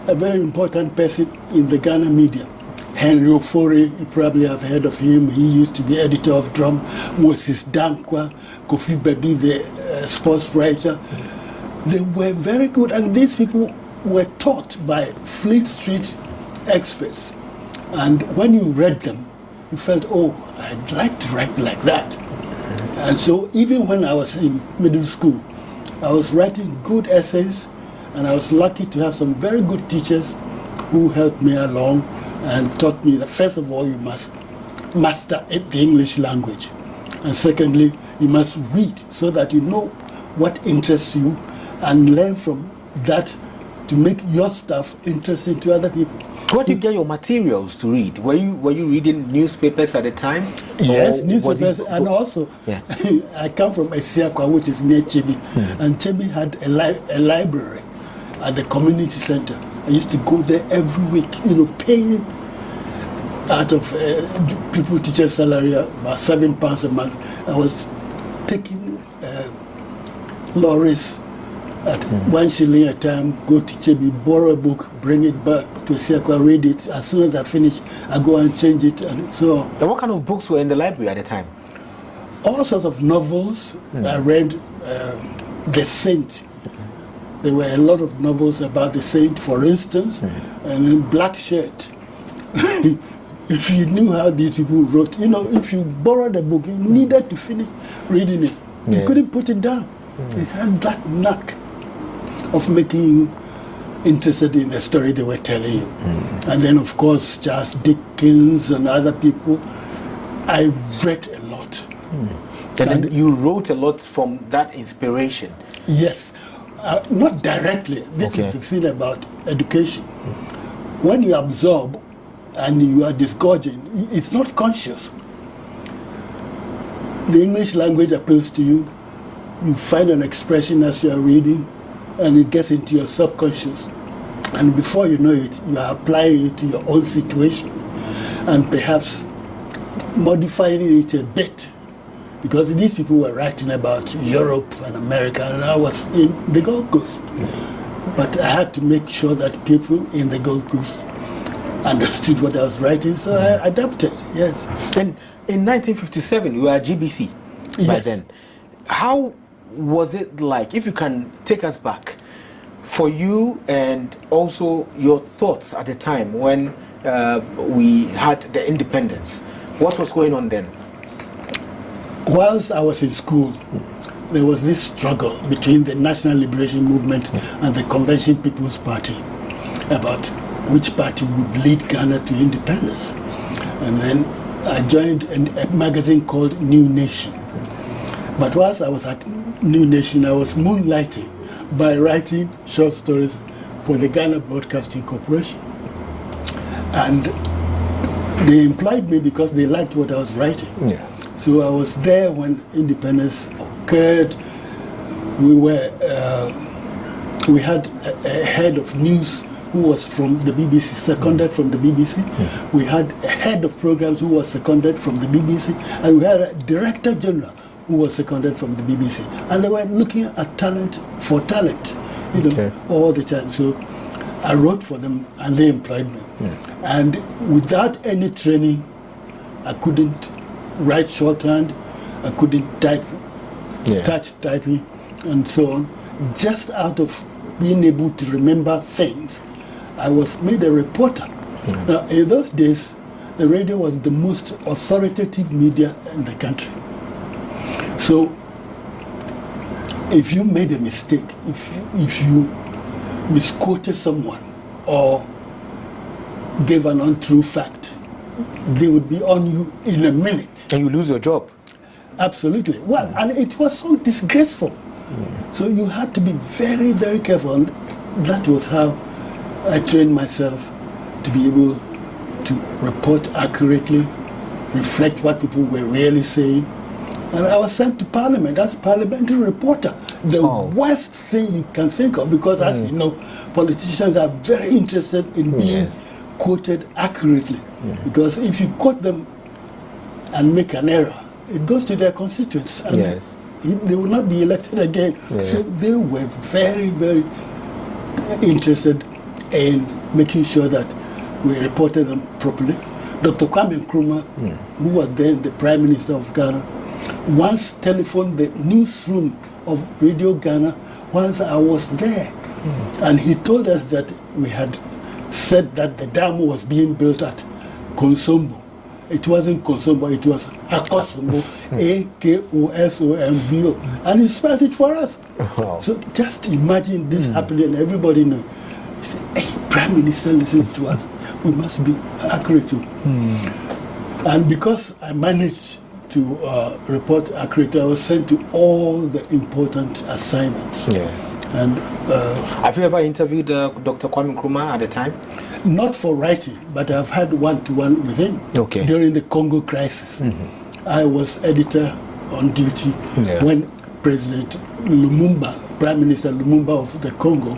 Speaker 18: a very important person in the Ghana media. Henry Ofori, you probably have heard of him. He used to be editor of Drum. Moses Dankwa, Kofi Bedu, the sports writer. They were very good, and these people were taught by Fleet Street experts. And when you read them, you felt, oh, I'd like to write like that. And so even when I was in middle school, I was writing good essays, and I was lucky to have some very good teachers who helped me along and taught me that first of all you must master the English language, and secondly you must read so that you know what interests you and learn from that to make your stuff interesting to other people.
Speaker 14: Where do you get your materials to read? Were you reading newspapers at the time?
Speaker 18: Yes, newspapers, and also yes. I come from Esiakwa, which is near Chebi, and Chebi had a library at the community center. I used to go there every week, paying out of people teachers' salary about £7 a month. I was taking lorries at 1 shilling a time, go to Chebi, borrow a book, bring it back to Esiakwa, read it. As soon as I finish, I go and change it, and so on.
Speaker 14: And what kind of books were in the library at the time?
Speaker 18: All sorts of novels. I read The Saint. There were a lot of novels about the saint, for instance, and then Black Shirt. If you knew how these people wrote, if you borrowed a book, you needed to finish reading it. You couldn't put it down. It had that knack of making you interested in the story they were telling you. And then, of course, Charles Dickens and other people. I read a lot.
Speaker 14: And then you wrote a lot from that inspiration.
Speaker 18: Yes. Not directly. This is the thing about education. When you absorb and you are disgorging, it's not conscious. The English language appeals to you. You find an expression as you are reading, and it gets into your subconscious. And before you know it, you are applying it to your own situation, and perhaps modifying it a bit. Because these people were writing about Europe and America, and I was in the Gold Coast. But I had to make sure that people in the Gold Coast understood what I was writing, so I adapted, yes.
Speaker 14: And in 1957, you were at GBC by then. How was it like, if you can take us back,
Speaker 19: for you and also your thoughts at the time when we had the independence. What was going on then?
Speaker 18: Whilst I was in school, there was this struggle between the National Liberation Movement and the Convention People's Party about which party would lead Ghana to independence. And then I joined a magazine called New Nation. But whilst I was at New Nation, I was moonlighting by writing short stories for the Ghana Broadcasting Corporation. And they employed me because they liked what I was writing.
Speaker 19: Yeah.
Speaker 18: So I was there when independence occurred. We had a head of news who was from the BBC, seconded from the BBC. We had a head of programs who was seconded from the BBC, and we had a director general who was seconded from the BBC. And they were looking at talent for talent, you know, all the time. So I wrote for them, and they employed me. And without any training, I couldn't write shorthand, I couldn't type, touch typing, and so on. Just out of being able to remember things, I was made a reporter. Now, in those days, the radio was the most authoritative media in the country. So, if you made a mistake, if you misquoted someone or gave an untrue fact, they would be on you in a minute.
Speaker 19: And you lose your job.
Speaker 18: Absolutely. Well, and it was so disgraceful. So you had to be very, very careful. And that was how I trained myself to be able to report accurately, reflect what people were really saying. And I was sent to Parliament as parliamentary reporter. The worst thing you can think of, because as you know, politicians are very interested in being quoted accurately. Because if you quote them and make an error, it goes to their constituents. And they will not be elected again. So they were very, very interested in making sure that we reported them properly. Dr. Kwame Nkrumah, who was then the Prime Minister of Ghana, once telephoned the newsroom of Radio Ghana once I was there. And he told us that we had said that the dam was being built at Konsombo. It wasn't Konsombo, it was Akosombo, Akosombo, and he spelled it for us. So just imagine this happening, and everybody knows. He said, hey, Prime Minister listens to us, we must be accurate too. And because I managed to report accurately, I was sent to all the important assignments. And
Speaker 19: have you ever interviewed Dr. Kwame Nkrumah at the time?
Speaker 18: Not for writing, but I've had one-to-one with him during the Congo crisis. I was editor on duty when President Lumumba, Prime Minister Lumumba of the Congo,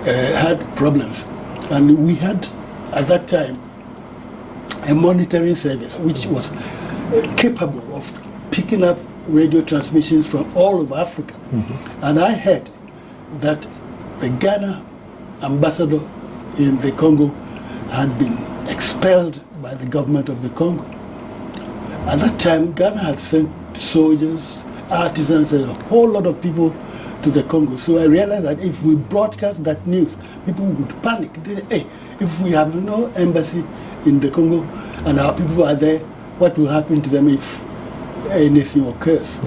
Speaker 18: had problems. And we had, at that time, a monitoring service which was capable of picking up radio transmissions from all over Africa. And I heard that the Ghana ambassador in the Congo had been expelled by the government of the Congo. At that time, Ghana had sent soldiers, artisans, and a whole lot of people to the Congo. So I realized that if we broadcast that news, people would panic. They say, hey, if we have no embassy in the Congo and our people are there, what will happen to them if anything occurs?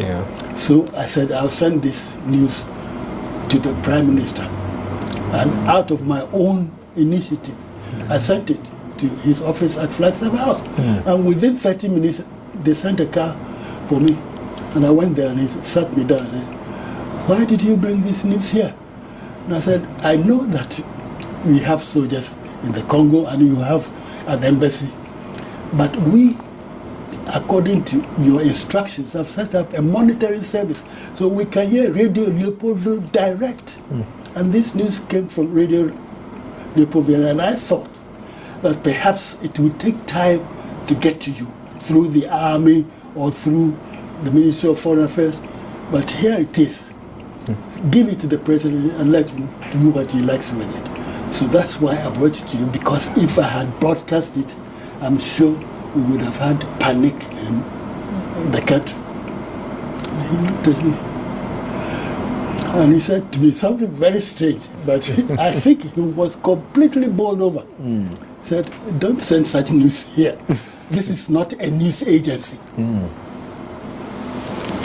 Speaker 18: So I said, I'll send this news to the Prime Minister. And out of my own initiative, I sent it to his office at Flagstaff House. And within 30 minutes, they sent a car for me. And I went there and he sat me down and said, why did you bring this news here? And I said, I know that we have soldiers in the Congo and you have an embassy, but we, according to your instructions, have set up a monitoring service so we can hear Radio Leopoldville direct. And this news came from Radio Leopoldville, and I thought that perhaps it would take time to get to you through the army or through the Ministry of Foreign Affairs, but here it is. Give it to the president and let him do what he likes with it. So that's why I brought it to you, because if I had broadcast it, I'm sure we would have had panic in the country. He looked at me. And he said to me something very strange, but I think he was completely bowled over. He said, don't send such news here. This is not a news agency. Can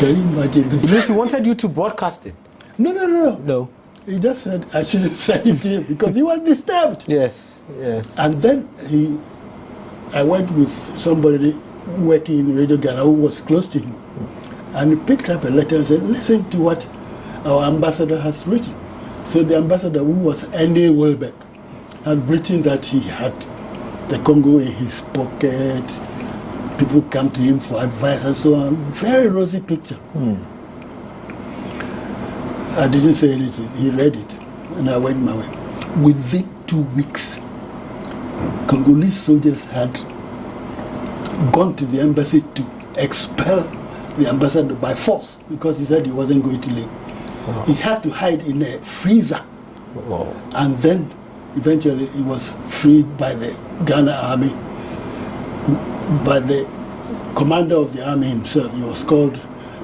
Speaker 18: you imagine?
Speaker 19: He wanted you to broadcast it?
Speaker 18: No. He just said I shouldn't send it to him because he was disturbed.
Speaker 19: Yes.
Speaker 18: And then I went with somebody working in Radio Ghana who was close to him. And he picked up a letter and said, listen to what our ambassador has written. So the ambassador, who was N.A. Welbeck, had written that he had the Congo in his pocket, people come to him for advice and so on. Very rosy picture. I didn't say anything. He read it, and I went my way. Within 2 weeks, Congolese soldiers had gone to the embassy to expel the ambassador by force because he said he wasn't going to leave. He had to hide in a freezer. And then eventually he was freed by the Ghana army, by the commander of the army himself. He was called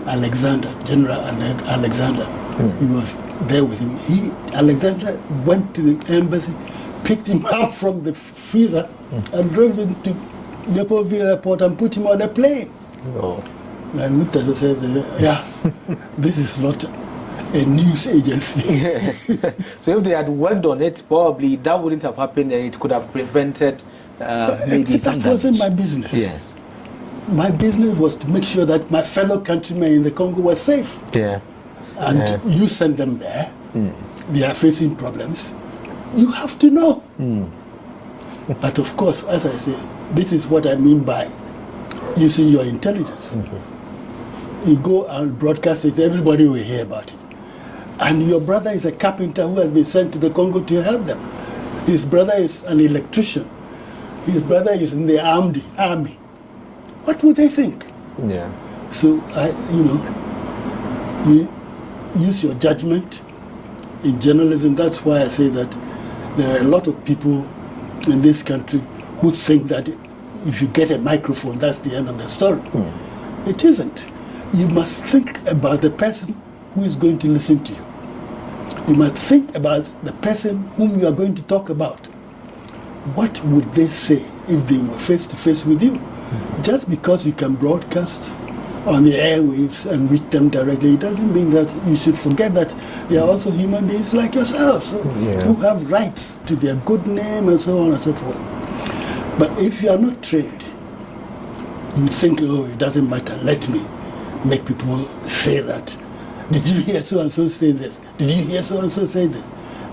Speaker 18: Alexander, General Alexander. He was there with him. Alexander went to the embassy, picked him up from the freezer and drove him to Leopoldville Airport and put him on a plane. And looked at us and said, yeah, this is not a news agency.
Speaker 19: Yes. So if they had worked on it, probably that wouldn't have happened and it could have prevented maybe some damage. That wasn't
Speaker 18: my business.
Speaker 19: Yes.
Speaker 18: My business was to make sure that my fellow countrymen in the Congo were safe. And you send them there, they are facing problems. You have to know. But of course, as I say, this is what I mean by using your intelligence. You go and broadcast it, everybody will hear about it. And your brother is a carpenter who has been sent to the Congo to help them. His brother is an electrician. His brother is in the army. What would they think? So, you use your judgment in journalism. That's why I say that there are a lot of people in this country who think that if you get a microphone, that's the end of the story. It isn't. You must think about the person who is going to listen to you. You must think about the person whom you are going to talk about. What would they say if they were face to face with you? Just because you can broadcast on the airwaves and reach them directly, it doesn't mean that you should forget that they are also human beings like yourselves who have rights to their good name and so on and so forth. But if you are not trained, you think, oh, it doesn't matter, let me make people say that. Did you hear so-and-so say this? Did you hear so-and-so say this?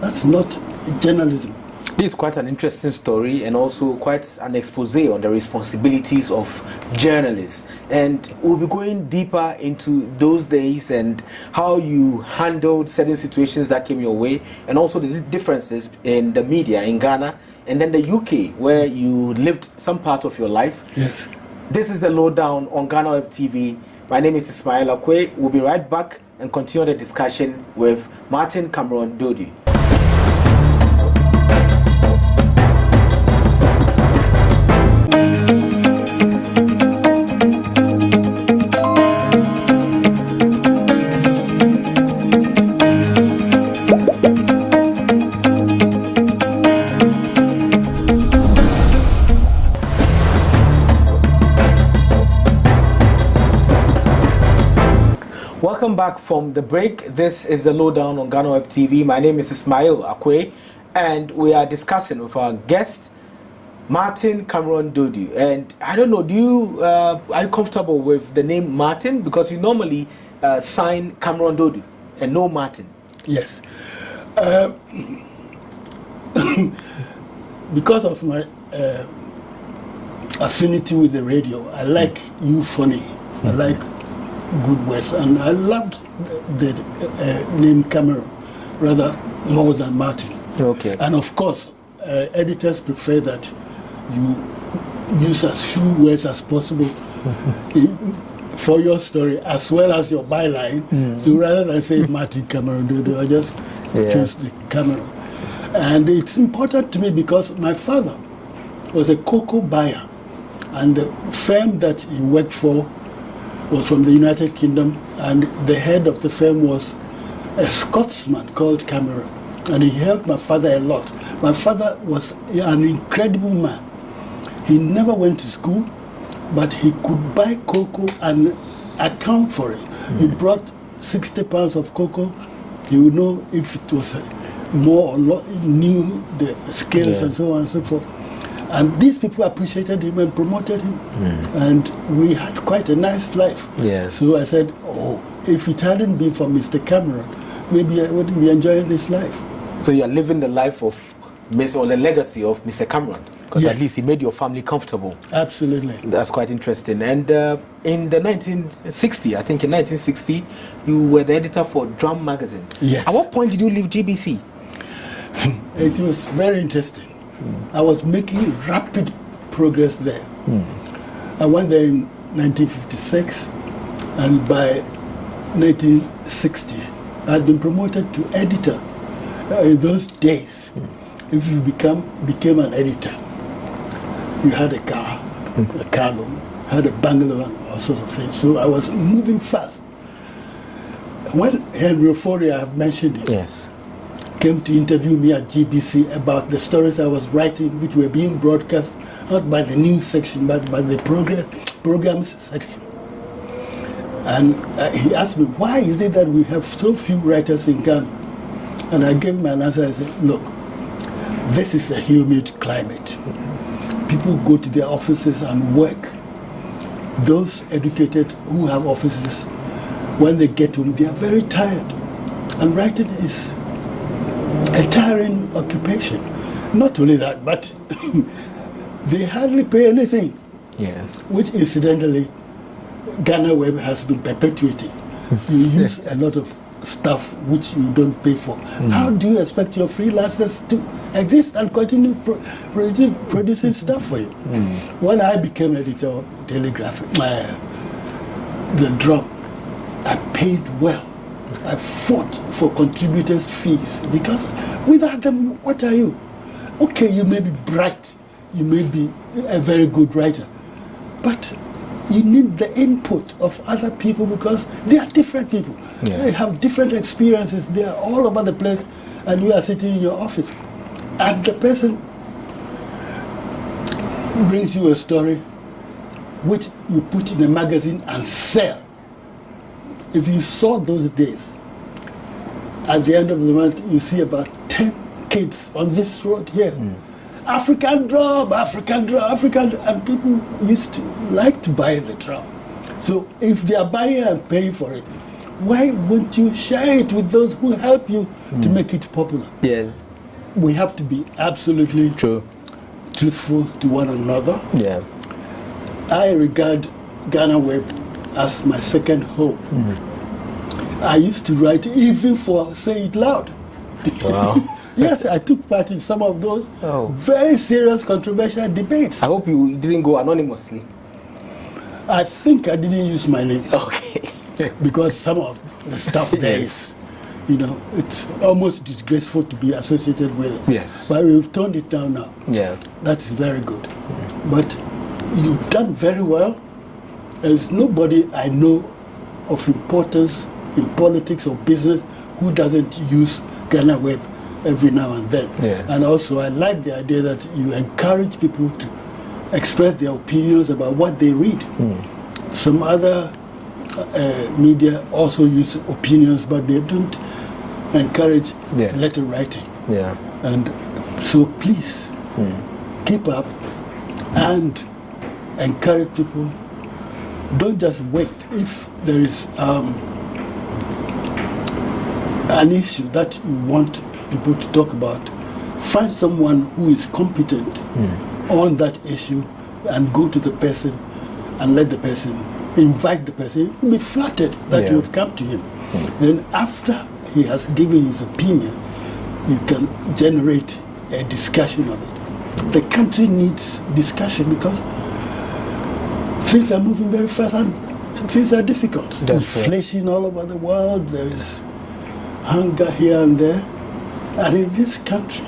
Speaker 18: That's not journalism.
Speaker 19: This is quite an interesting story and also quite an expose on the responsibilities of journalists. And we'll be going deeper into those days and how you handled certain situations that came your way and also the differences in the media in Ghana and then the UK where you lived some part of your life.
Speaker 18: Yes.
Speaker 19: This is the Lowdown on GhanaWeb TV. My name is Ismail Akwe. We'll be right back and continue the discussion with Martin Cameron Dodi. Welcome back from the break. This is the Lowdown on GhanaWeb TV. My name is Ismail Akwe, and we are discussing with our guest, Martin Cameron Dodi. And I don't know, are you comfortable with the name Martin? Because you normally sign Cameron Dodi and no Martin.
Speaker 18: Yes. Because of my affinity with the radio, I like you funny. I like good words, and I loved the name Cameron rather more than Martin.
Speaker 19: Okay.
Speaker 18: And of course, editors prefer that you use as few words as possible for your story as well as your byline. So rather than say Martin Cameron Dodo, I just choose the Cameron. And it's important to me because my father was a cocoa buyer, and the firm that he worked for was from the United Kingdom, and the head of the firm was a Scotsman called Cameron, and he helped my father a lot. My father was an incredible man. He never went to school, but he could buy cocoa and account for it. He brought 60 pounds of cocoa. He would know if it was more or less, knew the scales and so on and so forth. And these people appreciated him and promoted him. And we had quite a nice life. So I said, oh, if it hadn't been for Mr. Cameron, maybe I wouldn't be enjoying this life.
Speaker 19: So you are living the life of or the legacy of Mr. Cameron, because at least he made your family comfortable.
Speaker 18: Absolutely.
Speaker 19: That's quite interesting. And in the 1960, I think in 1960, you were the editor for Drum magazine.
Speaker 18: Yes.
Speaker 19: At what point did you leave GBC?
Speaker 18: It was very interesting. I was making rapid progress there. I went there in 1956, and by 1960, I had been promoted to editor. In those days, if you became an editor, you had a car loan, had a bungalow, and all sorts of things. So I was moving fast. When Henry Ofori, I have mentioned it, came to interview me at GBC about the stories I was writing, which were being broadcast not by the news section, but by the programs section. And he asked me, why is it that we have so few writers in Ghana? And I gave him an answer. I said, look, this is a humid climate. People go to their offices and work. Those educated who have offices, when they get home, they are very tired. And writing is a tiring occupation. Not only that, but they hardly pay anything. Which incidentally, GhanaWeb has been perpetuating. You use a lot of stuff which you don't pay for. How do you expect your freelancers to exist and continue producing stuff for you? When I became editor of Daily Graphic, the Drum, I paid well. I fought for contributors' fees, because without them, what are you? Okay, you may be bright, you may be a very good writer, but you need the input of other people, because they are different people. They have different experiences. They are all over the place, and you are sitting in your office. And the person brings you a story which you put in a magazine and sell. If you saw those days, at the end of the month, you see about 10 kids on this road here. African drum, African drum, African drum, and people used to like to buy the drum. So if they are buying and paying for it, why won't you share it with those who help you to make it popular? We have to be absolutely truthful to one another. I regard GhanaWeb as my second home. I used to write even for Say It Loud.
Speaker 19: Wow.
Speaker 18: Yes, I took part in some of those very serious, controversial debates.
Speaker 19: I hope you didn't go anonymously.
Speaker 18: I think I didn't use my name. Because some of the stuff there is, you know, it's almost disgraceful to be associated with it. But we've toned it down now. That's very good. But you've done very well. There's nobody I know of importance in politics or business who doesn't use GhanaWeb every now and then. And also I like the idea that you encourage people to express their opinions about what they read. Some other media also use opinions, but they don't encourage letter writing. And so please keep up and encourage people. Don't just wait. If there is an issue that you want people to talk about, find someone who is competent on that issue and go to the person and let the person, invite the person. You'll be flattered that you would come to him. Then after he has given his opinion, you can generate a discussion of it. The country needs discussion because things are moving very fast and things are difficult. Inflation all over the world, there is hunger here and there. And in this country,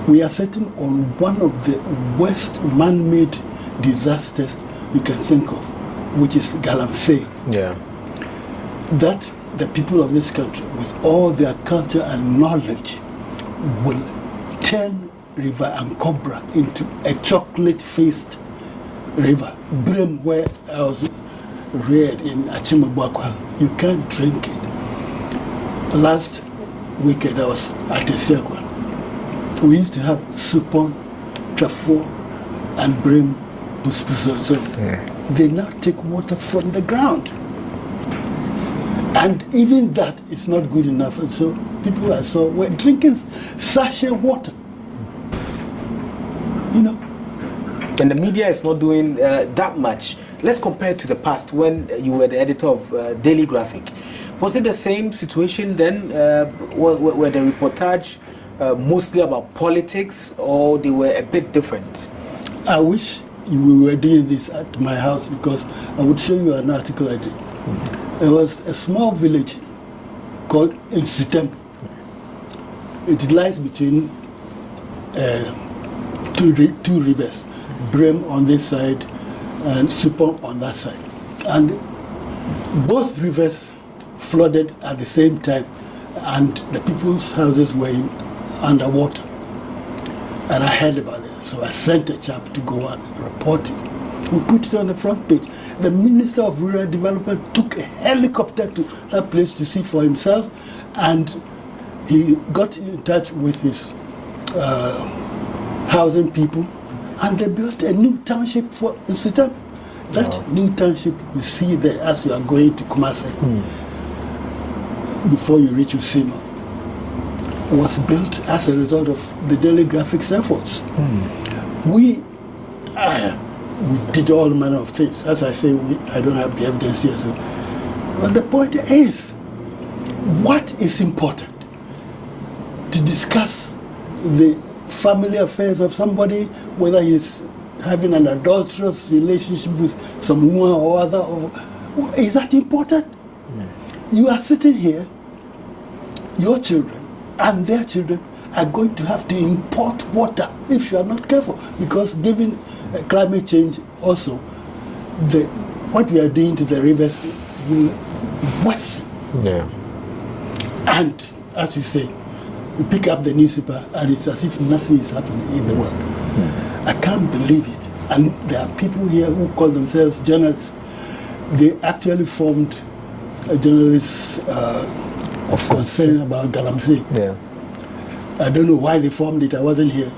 Speaker 18: we are sitting on one of the worst man-made disasters you can think of, which is Galamsey. That the people of this country, with all their culture and knowledge, will turn River Ankobra into a chocolate-faced river. Brim, where I was reared in Achimabwakwa, you can't drink it. Last weekend I was at Esiakwa. We used to have Supon, Trafo, and Brim, so they now take water from the ground. And even that is not good enough. And so people I saw were drinking sachet water. You know.
Speaker 19: And the media is not doing that much. Let's compare it to the past when you were the editor of Daily Graphic. Was it the same situation then? Were the reportage mostly about politics, or they were a bit different?
Speaker 18: I wish we were doing this at my house, because I would show you an article I did. There was a small village called Insutem. It lies between two rivers, Brem on this side and Supon on that side. And both rivers flooded at the same time, and the people's houses were underwater. And I heard about it, so I sent a chap to go and report it. We put it on the front page. The Minister of Rural Development took a helicopter to that place to see for himself, and he got in touch with his housing people, and they built a new township for Insutem. That new township you see there as you are going to Kumasi, before you reach Usima, was built as a result of the Daily Graphic's efforts. We did all manner of things. As I say, I don't have the evidence here. So. But the point is, what is important? To discuss the family affairs of somebody, whether he's having an adulterous relationship with someone or other, or is that important? You are sitting here, your children and their children are going to have to import water if you are not careful, because given climate change also, what we are doing to the rivers will worsen. And as you say, you pick up the newspaper and it's as if nothing is happening in the world. I can't believe it. And there are people here who call themselves journalists. They actually formed a journalist of concern about Galamsey. I don't know why they formed it, I wasn't here.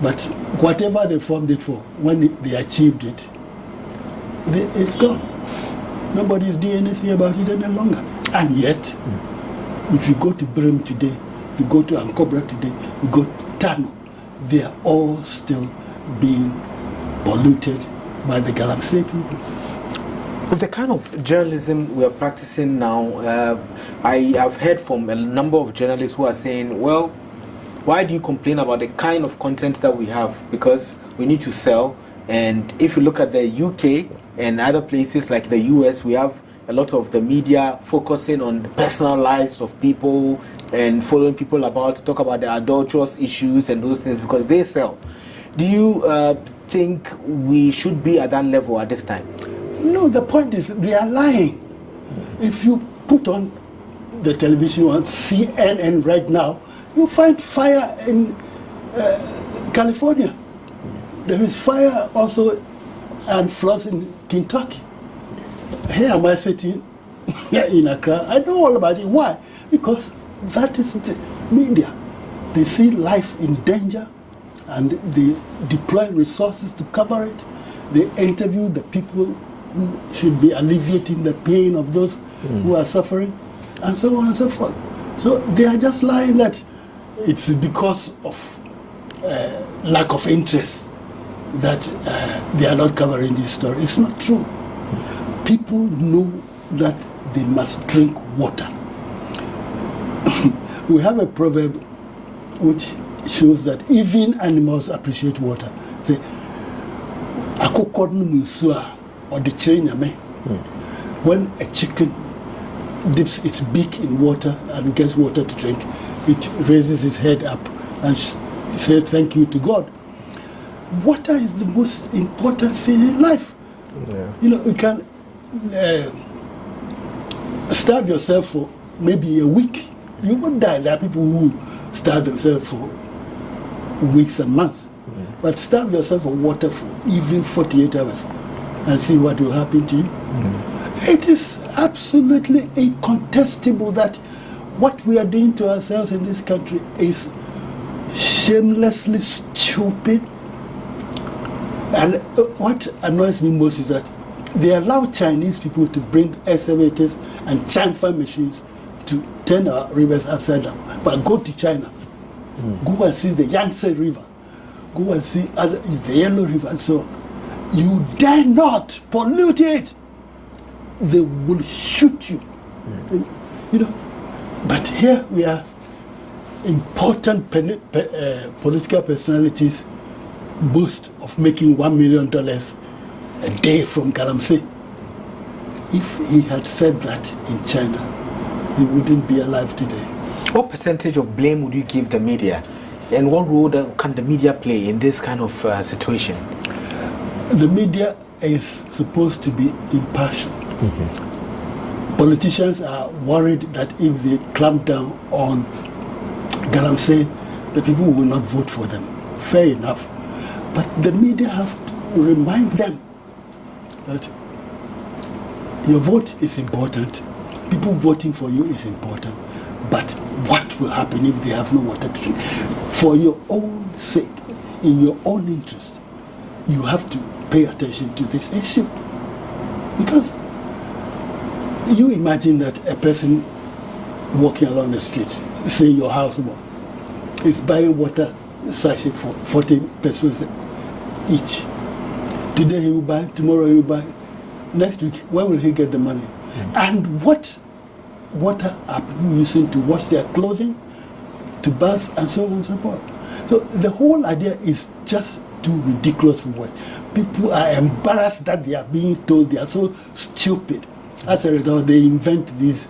Speaker 18: But whatever they formed it for, when they achieved it, it's gone. Nobody is doing anything about it any longer. And yet, if you go to Brim today, if you go to Ankobra today, you go to Tano, they are all still being polluted by the Galamsey people.
Speaker 19: With the kind of journalism we are practicing now, I have heard from a number of journalists who are saying, well, why do you complain about the kind of content that we have? Because we need to sell. And if you look at the UK and other places like the US, we have a lot of the media focusing on the personal lives of people and following people about to talk about the adulterous issues and those things because they sell. Do you think we should be at that level at this time?
Speaker 18: No, the point is they are lying. If you put on the television on CNN right now, you find fire in California. There is fire also and floods in Kentucky. Here am I sitting in Accra. I know all about it. Why? Because that is the media. They see life in danger and they deploy resources to cover it. They interview the people who should be alleviating the pain of those who are suffering, and so on and so forth. So they are just lying that it's because of lack of interest that they are not covering this story. It's not true. People know that they must drink water. We have a proverb which shows that even animals appreciate water. Say, or the when a chicken dips its beak in water and gets water to drink, it raises its head up and says thank you to God. Water is the most important thing in life. You know, we can starve yourself for maybe a week, you won't die. There are people who starve themselves for weeks and months. But starve yourself for water for even 48 hours and see what will happen to you. It is absolutely incontestable that what we are doing to ourselves in this country is shamelessly stupid. And what annoys me most is that they allow Chinese people to bring excavators and chamfer machines to turn our rivers upside down. But go to China, go and see the Yangtze River, go and see the Yellow River, and so on. You dare not pollute it. They will shoot you. You know. But here we are, important political personalities boast of making $1 million a day from Galamsey. If he had said that in China, he wouldn't be alive today.
Speaker 19: What percentage of blame would you give the media? And what role can the media play in this kind of situation?
Speaker 18: The media is supposed to be impartial. Politicians are worried that if they clamp down on Galamsey, the people will not vote for them. Fair enough. But the media have to remind them that your vote is important. People voting for you is important. But what will happen if they have no water to drink? For your own sake, in your own interest, you have to pay attention to this issue. Because you imagine that a person walking along the street, say your houseboy, is buying water sachet for 40 pesos each. Today he will buy, tomorrow he will buy. Next week, where will he get the money? And what water are people using to wash their clothing, to bath, and so on and so forth? So the whole idea is just too ridiculous for words. People are embarrassed that they are being told. They are so stupid. As a result, they invent these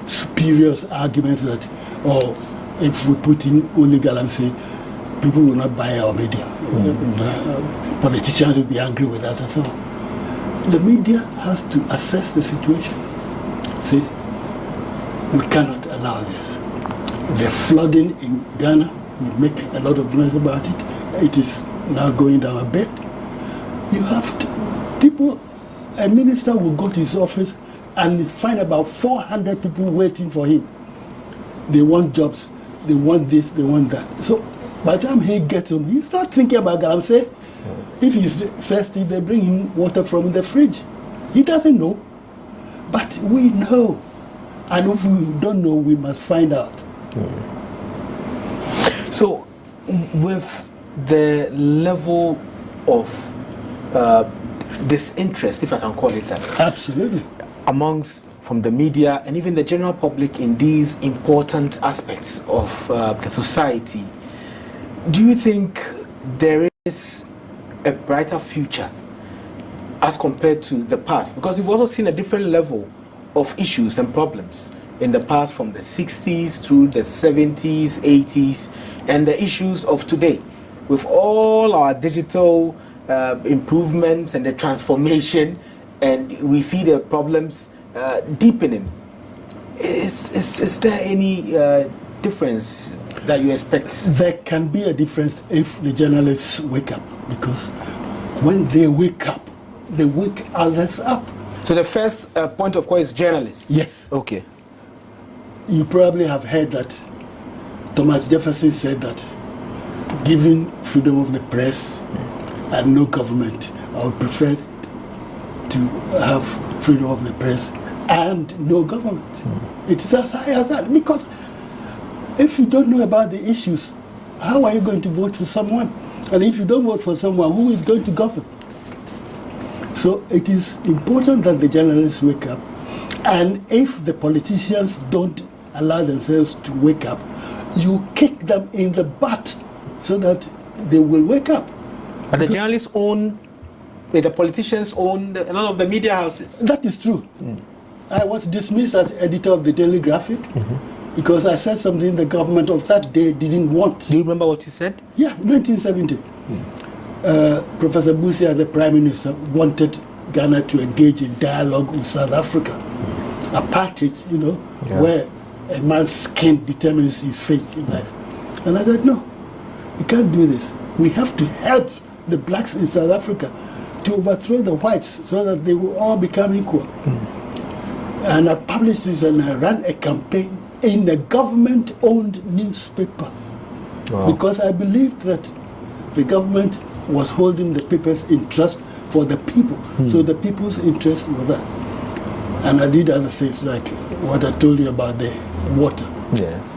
Speaker 18: spurious arguments that, oh, if we put in only Galamsey, people will not buy our media. Politicians will be angry with us and so on. The media has to assess the situation. See, we cannot allow this. The flooding in Ghana, we make a lot of noise about it. It is now going down a bit. You have to, people, a minister will go to his office and find about 400 people waiting for him. They want jobs, they want this, they want that. So by the time he gets home, he's not thinking about Galamsey. If he's thirsty, they bring him water from the fridge. He doesn't know. But we know. And if we don't know, we must find out.
Speaker 19: So, with the level of disinterest, if I can call it that,
Speaker 18: absolutely,
Speaker 19: from the media and even the general public in these important aspects of the society, do you think there is a brighter future as compared to the past? Because we've also seen a different level of issues and problems in the past, from the 60s through the 70s, 80s, and the issues of today with all our digital improvements and the transformation, and we see the problems deepening. Is there any difference that you expect?
Speaker 18: There can be a difference if the journalists wake up, because when they wake up, they wake others up.
Speaker 19: So the first point of call is journalists?
Speaker 18: Yes.
Speaker 19: Okay.
Speaker 18: You probably have heard that Thomas Jefferson said that given freedom of the press and no government, I would prefer to have freedom of the press and no government. It is as high as that, because if you don't know about the issues, how are you going to vote for someone? And if you don't vote for someone, who is going to govern? So it is important that the journalists wake up, and if the politicians don't allow themselves to wake up, you kick them in the butt so that they will wake up.
Speaker 19: But the journalists own, the politicians own a lot of the media houses.
Speaker 18: That is true. I was dismissed as editor of the Daily Graphic because I said something the government of that day didn't want.
Speaker 19: Do you remember what you said?
Speaker 18: Yeah, 1970. Professor Busia, the Prime Minister, wanted Ghana to engage in dialogue with South Africa. apartheid, where a man's skin determines his fate in life. And I said, no, we can't do this. We have to help the blacks in South Africa to overthrow the whites so that they will all become equal. And I published this and I ran a campaign in a government-owned newspaper because I believed that the government was holding the papers in trust for the people. So the people's interest was that. And I did other things like what I told you about the water.
Speaker 19: Yes.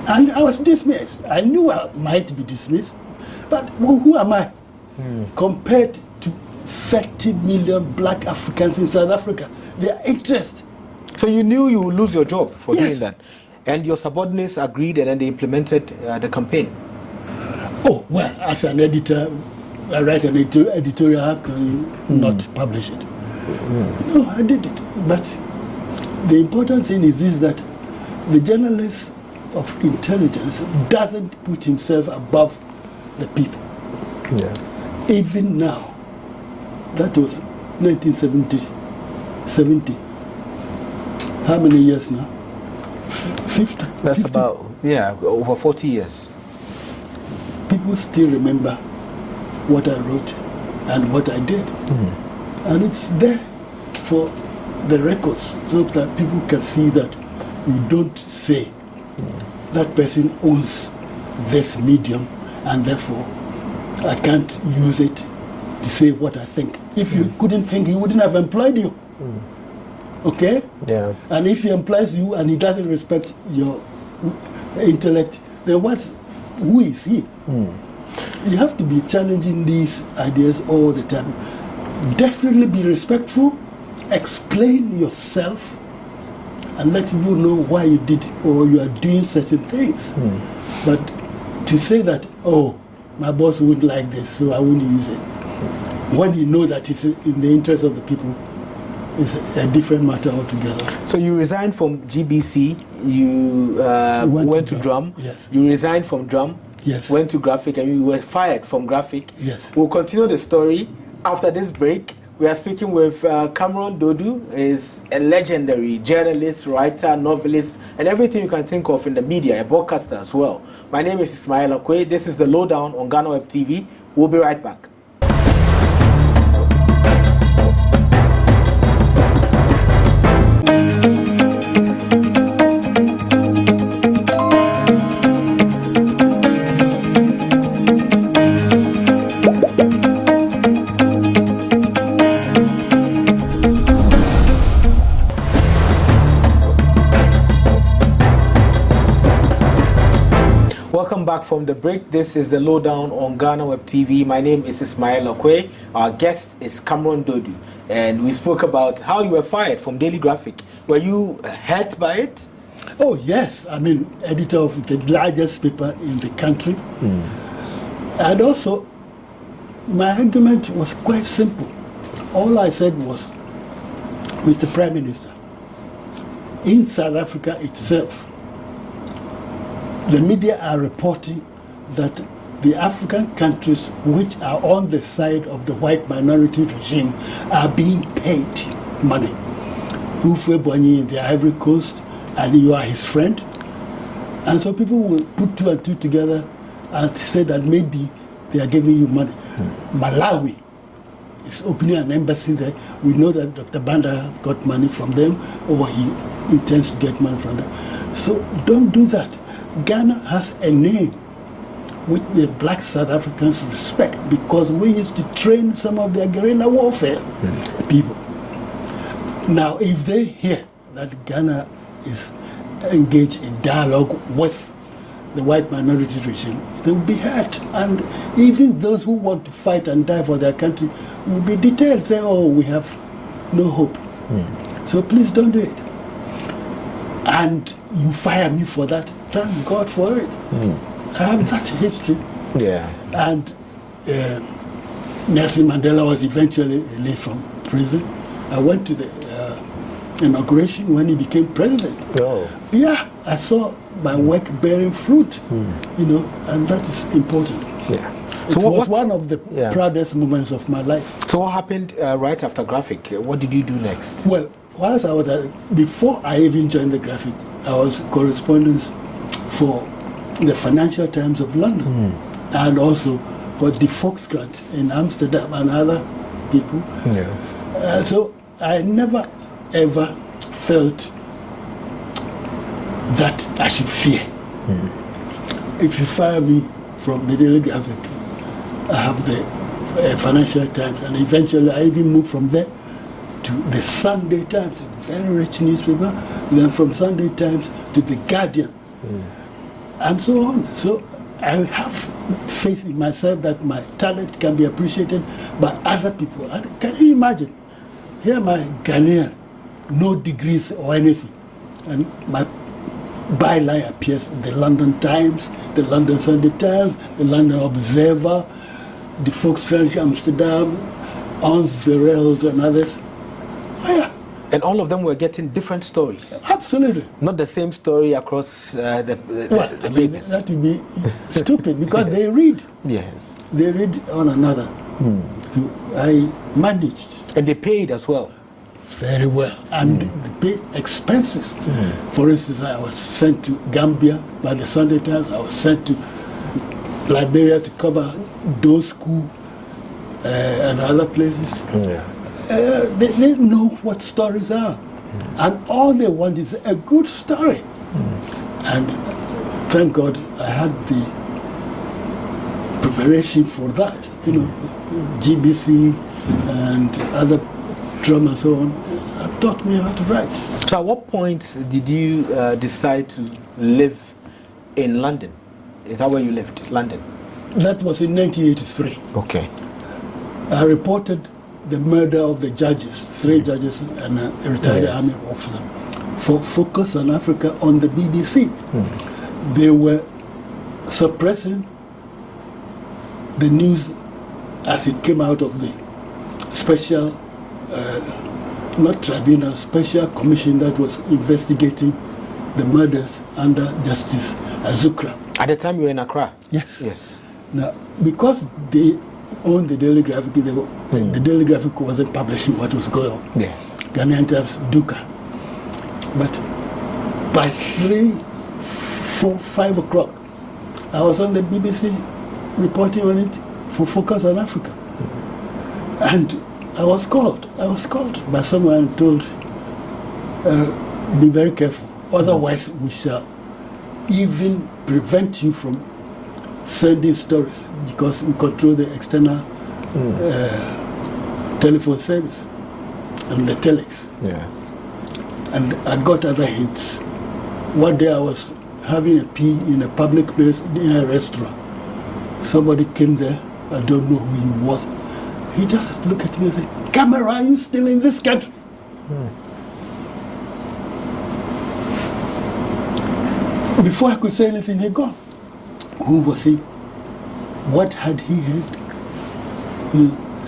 Speaker 18: And I was dismissed. I knew I might be dismissed, but who am I compared to 30 million black Africans in South Africa? Their interest.
Speaker 19: So you knew you would lose your job for doing that, and your subordinates agreed, and then they implemented the campaign.
Speaker 18: Oh well, as an editor, I write an editorial. How can you not publish it? No, I did it. But the important thing is this, that the journalist of intelligence doesn't put himself above the people. Even now, that was 1970. How many years now? 50.
Speaker 19: That's 50. About, over 40 years.
Speaker 18: People still remember what I wrote and what I did. And it's there for the records so that people can see that you don't say that person owns this medium and therefore I can't use it to say what I think. If you couldn't think, he wouldn't have employed you. Okay?
Speaker 19: Yeah.
Speaker 18: And if he employs you and he doesn't respect your intellect, then who is he? You have to be challenging these ideas all the time. Definitely be respectful, explain yourself, and let people know why you did or you are doing certain things. But to say that, oh, my boss wouldn't like this, so I wouldn't use it, when you know that it's in the interest of the people, it's a different matter altogether.
Speaker 19: So you resigned from GBC, you went to Drum.
Speaker 18: Yes.
Speaker 19: You resigned from Drum.
Speaker 18: Yes.
Speaker 19: Went to Graphic, and you were fired from Graphic.
Speaker 18: Yes.
Speaker 19: We'll continue the story after this break. We are speaking with Cameron Dodu. Is a legendary journalist, writer, novelist, and everything you can think of in the media, a broadcaster as well. My name is Ismail Akwe. This is the Lowdown on GhanaWeb TV. We'll be right back. Back from the break. This is the Lowdown on GhanaWeb TV. My name is Ismail Akwe. Our guest is Cameron Dodu, and we spoke about how you were fired from Daily Graphic. Were you hurt by it?
Speaker 18: Oh yes, I mean, editor of the largest paper in the country. And also, my argument was quite simple. All I said was, Mr. Prime Minister, in South Africa itself, the media are reporting that the African countries which are on the side of the white minority regime are being paid money. Ufwe Bonyi in the Ivory Coast, and you are his friend. And so people will put two and two together and say that maybe they are giving you money. Malawi is opening an embassy there. We know that Dr. Banda has got money from them, or he intends to get money from them. So don't do that. Ghana has a name which the black South Africans respect because we used to train some of their guerrilla warfare people. Now, if they hear that Ghana is engaged in dialogue with the white minority regime, they will be hurt. And even those who want to fight and die for their country will be detailed, saying, oh, we have no hope. So please don't do it. And you fire me for that. Thank God for it. I have that history.
Speaker 19: Yeah.
Speaker 18: And Nelson Mandela was eventually released from prison. I went to the inauguration when he became president.
Speaker 19: Oh.
Speaker 18: Yeah, I saw my work bearing fruit, and that is important.
Speaker 19: Yeah.
Speaker 18: So it was one of the proudest moments of my life.
Speaker 19: So what happened right after Graphic? What did you do next?
Speaker 18: Well, whilst I was before I even joined the graphic, I was correspondent for the Financial Times of London and also for the Volkskrant in Amsterdam and other people. So I never ever felt that I should fear. If you fire me from the Daily Graphic, I have the Financial Times, and eventually I even moved from there to the Sunday Times, a very rich newspaper, then from Sunday Times to the Guardian, and so on. So I have faith in myself that my talent can be appreciated by other people. And can you imagine? Here my Ghanaian, no degrees or anything, and my byline appears in the London Times, the London Sunday Times, the London Observer, the Volkskrant Amsterdam, Ons Vereld and others.
Speaker 19: And all of them were getting different stories.
Speaker 18: Absolutely.
Speaker 19: Not the same story across the papers.
Speaker 18: That would be stupid because they read.
Speaker 19: Yes.
Speaker 18: They read one another. So I managed.
Speaker 19: And they paid as well.
Speaker 18: Very well. And they paid expenses. For instance, I was sent to Gambia by the Sunday Times. I was sent to Liberia to cover those schools and other places. They know what stories are. And all they want is a good story. And thank God I had the preparation for that. You know, GBC and other drama and so on taught me how to write.
Speaker 19: So at what point did you decide to live in London? Is that where you lived, London?
Speaker 18: That was in 1983.
Speaker 19: Okay.
Speaker 18: I reported the murder of the judges, 3 judges and a retired army officer, for Focus on Africa on the BBC. They were suppressing the news as it came out of the special, not tribunal, special commission that was investigating the murders under Justice Azukra.
Speaker 19: At the time you were in Accra?
Speaker 18: Yes.
Speaker 19: Yes.
Speaker 18: Now, because they owned the Daily Graphic, the Daily Graphic wasn't publishing what was going on.
Speaker 19: Yes.
Speaker 18: Ghanaian Times, Duka. But by 3, 4, 5 o'clock, I was on the BBC reporting on it for Focus on Africa. And I was called by someone and told, be very careful, otherwise we shall even prevent you from sending stories because we control the external telephone service and the telex. And I got other hints. One day I was having a pee in a public place near a restaurant. Somebody came there, I don't know who he was. He just looked at me and said, "Camera, are you still in this country?" Before I could say anything, he gone. Who was he? What had he heard?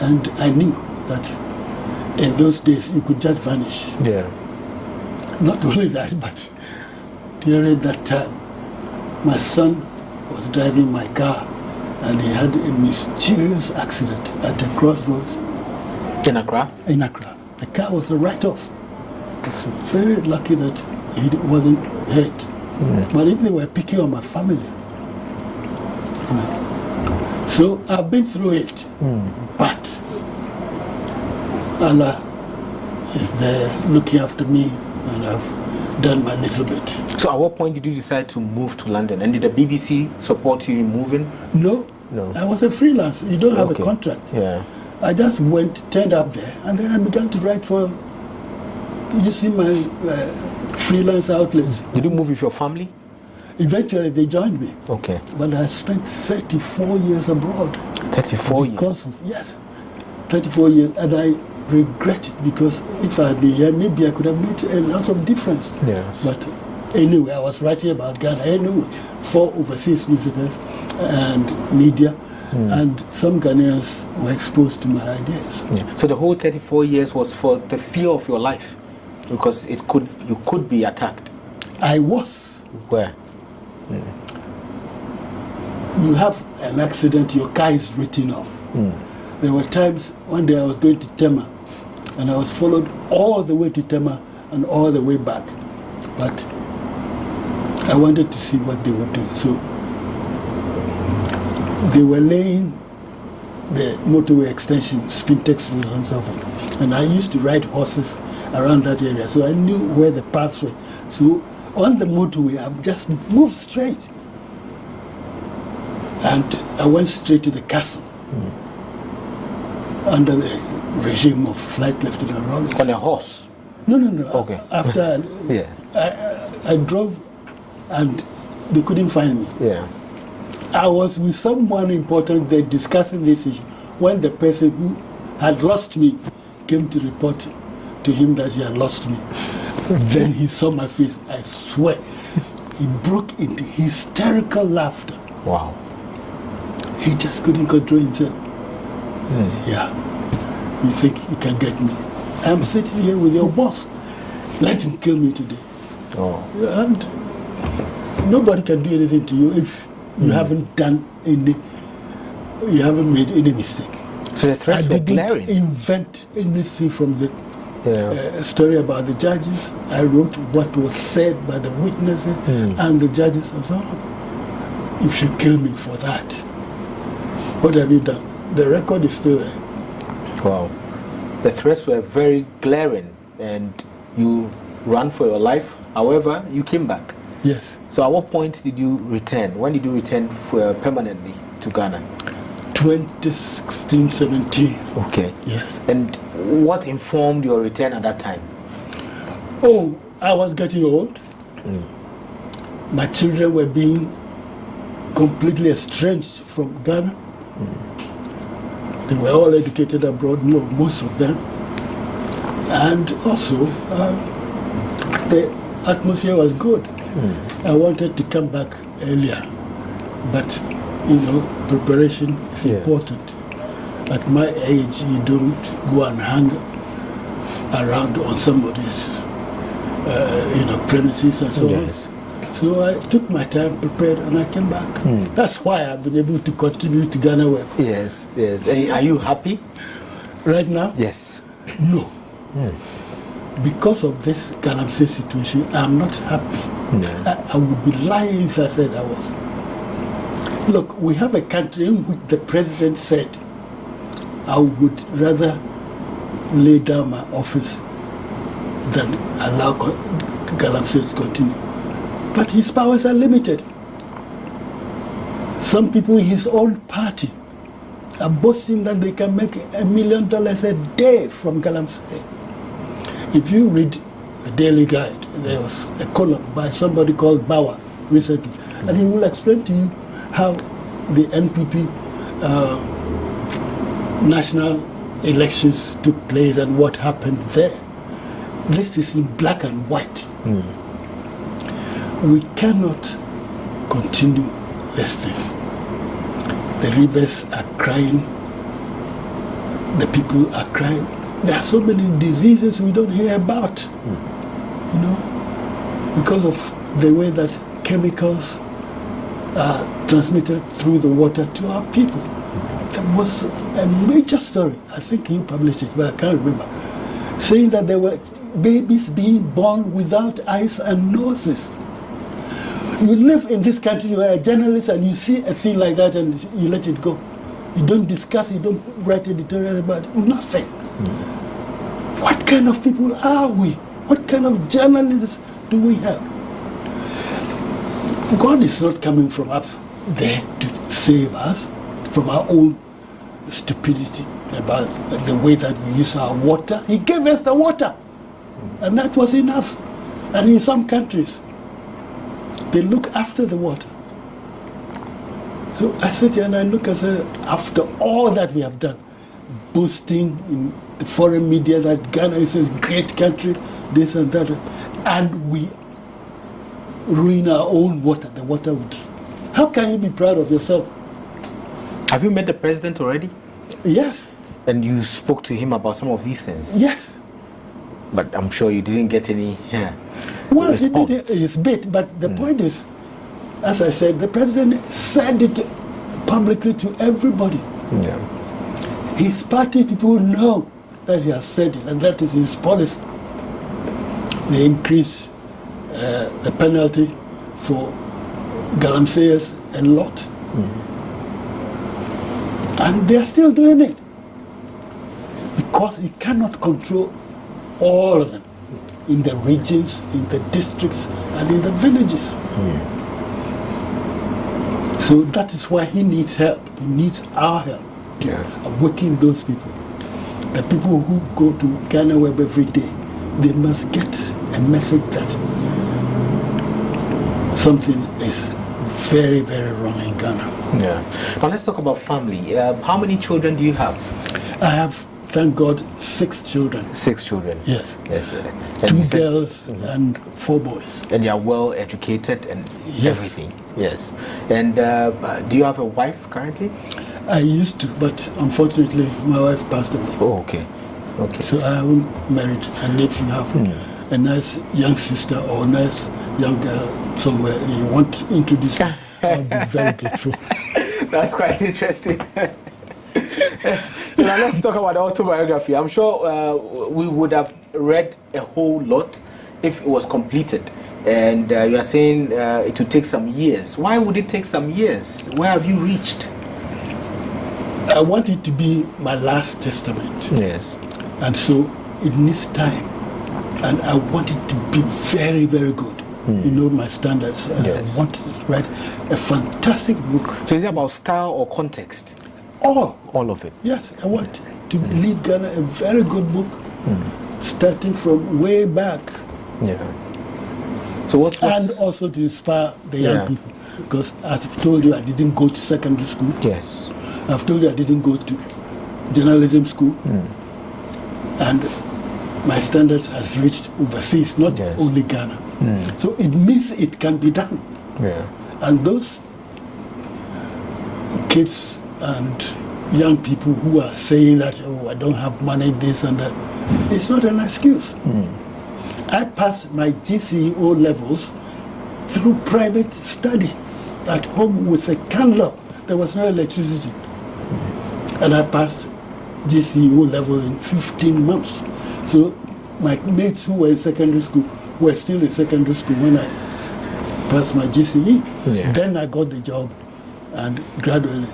Speaker 18: And I knew that in those days you could just vanish. Not only that, but during that time, my son was driving my car and he had a mysterious accident at a crossroads.
Speaker 19: In Accra?
Speaker 18: In Accra. The car was a write-off. It's very lucky that he wasn't hurt. But if they were picking on my family. So I've been through it. But Allah is there looking after me and I've done my little bit.
Speaker 19: So at what point did you decide to move to London? And did the BBC support you in moving?
Speaker 18: No. I was a freelance. You don't have a contract. I just turned up there and then I began to write for, you see, my freelance outlets.
Speaker 19: Did you move with your family?
Speaker 18: Eventually they joined me.
Speaker 19: Okay.
Speaker 18: But I spent 34 years abroad.
Speaker 19: 34 years?
Speaker 18: Yes. 34 years. And I regret it because if I had been here, maybe I could have made a lot of difference. But anyway, I was writing about Ghana anyway, 4 overseas newspapers and media. And some Ghanaians were exposed to my ideas.
Speaker 19: So the whole 34 years was for the fear of your life? Because you could be attacked?
Speaker 18: I was.
Speaker 19: Where?
Speaker 18: You have an accident, your car is written off. There were times, one day I was going to Tema And I was followed all the way to Tema and all the way back. But I wanted to see what they were doing. So they were laying the motorway extension, Spintex road and so forth. And I used to ride horses around that area, so I knew where the paths were. So on the motorway, I just moved straight. And I went straight to the castle under the regime of Flight Lieutenant Rollins.
Speaker 19: On a horse?
Speaker 18: No.
Speaker 19: Okay.
Speaker 18: After
Speaker 19: yes.
Speaker 18: I drove and they couldn't find me.
Speaker 19: Yeah.
Speaker 18: I was with someone important there discussing this issue when the person who had lost me came to report to him that he had lost me. Then he saw my face, I swear. He broke into hysterical laughter.
Speaker 19: Wow.
Speaker 18: He just couldn't control himself. Yeah. You think you can get me? I'm sitting here with your boss. Let him kill me today.
Speaker 19: Oh.
Speaker 18: And nobody can do anything to you if you haven't done any, you haven't made any mistake.
Speaker 19: So the threats were glaring.
Speaker 18: I didn't invent anything from the story about the judges. I wrote what was said by the witnesses and the judges and so on. You should kill me for that. What have you done? The record is still there.
Speaker 19: Wow. The threats were very glaring and you ran for your life. However, you came back.
Speaker 18: Yes.
Speaker 19: So at what point did you return? When did you return permanently to Ghana?
Speaker 18: 2016-17.
Speaker 19: Okay.
Speaker 18: Yes.
Speaker 19: And what informed your return at that time?
Speaker 18: Oh, I was getting old. My children were being completely estranged from Ghana. They were all educated abroad, most of them. And also, the atmosphere was good. I wanted to come back earlier, but preparation is important. At my age, you don't go and hang around on somebody's premises and so on. So I took my time, prepared, and I came back. That's why I've been able to continue to GhanaWeb.
Speaker 19: Yes. And are you happy?
Speaker 18: Right now?
Speaker 19: Yes.
Speaker 18: No. Because of this Galamsey situation, I'm not happy. I would be lying if I said I was. Look, we have a country in which the president said, I would rather lay down my office than allow Galamsey to continue. But his powers are limited. Some people in his own party are boasting that they can make $1 million a day from Galamsey. If you read the Daily Guide, there was a column by somebody called Bauer recently, and he will explain to you how the NPP national elections took place and what happened there. This is in black and white. We cannot continue this thing. The rivers are crying, the people are crying. There are so many diseases we don't hear about, because of the way that chemicals are transmitted through the water to our people. There was a major story, I think you published it, but I can't remember, saying that there were babies being born without eyes and noses. You live in this country, you are a journalist, and you see a thing like that and you let it go. You don't discuss, you don't write editorials about it, nothing. What kind of people are we? What kind of journalists do we have? God is not coming from up there to save us from our own stupidity about the way that we use our water. He gave us the water, and that was enough. And in some countries, they look after the water. So I sit here and I look and say, after all that we have done, boasting in the foreign media that Ghana is a great country, this and that, and we ruin our own water, the water we drink. How can you be proud of yourself?
Speaker 19: Have you met the president already?
Speaker 18: Yes.
Speaker 19: And you spoke to him about some of these things?
Speaker 18: Yes.
Speaker 19: But I'm sure you didn't get any
Speaker 18: well,
Speaker 19: response.
Speaker 18: He did his bit, but the point is, as I said, the president said it publicly to everybody. His party people know that he has said it, and that is his policy. They increase the penalty for galamseyers a lot. And they are still doing it because he cannot control all of them in the regions, in the districts, and in the villages. So that is why he needs help. He needs our help to awaken those people. The people who go to GhanaWeb every day, they must get a message that something is very, very wrong in Ghana.
Speaker 19: Yeah. Now let's talk about family. How many children do you have?
Speaker 18: I have, thank God, 6 children.
Speaker 19: 6 children?
Speaker 18: Yes.
Speaker 19: Yes.
Speaker 18: 2 girls and 4 boys.
Speaker 19: And they are well educated and everything? Yes. And do you have a wife currently?
Speaker 18: I used to, but unfortunately my wife passed away.
Speaker 19: Oh, okay. Okay.
Speaker 18: So I haven't married, and if you have a nice young sister or a nice young girl somewhere you want to introduce, I'll be very grateful.
Speaker 19: That's quite interesting. So now let's talk about the autobiography. I'm sure we would have read a whole lot if it was completed. And you are saying it would take some years. Why would it take some years? Where have you reached?
Speaker 18: I want it to be my last testament.
Speaker 19: Yes.
Speaker 18: And so it needs time. And I want it to be very, very good. You know my standards. And I want to write a fantastic book.
Speaker 19: So is it about style or context?
Speaker 18: All
Speaker 19: of it?
Speaker 18: Yes, I want to leave Ghana a very good book, starting from way back.
Speaker 19: Yeah. So what's
Speaker 18: and also to inspire the young people. Because as I've told you, I didn't go to secondary school.
Speaker 19: Yes.
Speaker 18: I've told you I didn't go to journalism school. And my standards has reached overseas, not only Ghana. So it means it can be done.
Speaker 19: Yeah.
Speaker 18: And those kids and young people who are saying that, oh, I don't have money, this and that, it's not an excuse. I passed my GCE levels through private study at home with a candle. There was no electricity. And I passed GCE level in 15 months. So my mates who were in secondary school were still in secondary school when I passed my GCE. Then I got the job, and gradually,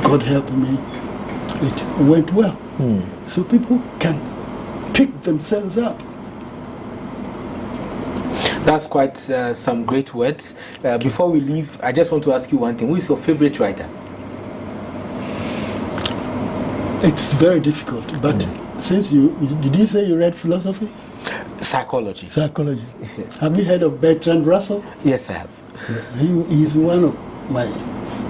Speaker 18: God helped me, it went well. So people can pick themselves up.
Speaker 19: That's quite some great words. Before we leave, I just want to ask you one thing. Who is your favorite writer?
Speaker 18: It's very difficult, but since did you say you read philosophy?
Speaker 19: Psychology.
Speaker 18: Psychology. Yes. Have you heard of Bertrand Russell?
Speaker 19: Yes, I have.
Speaker 18: He's one of my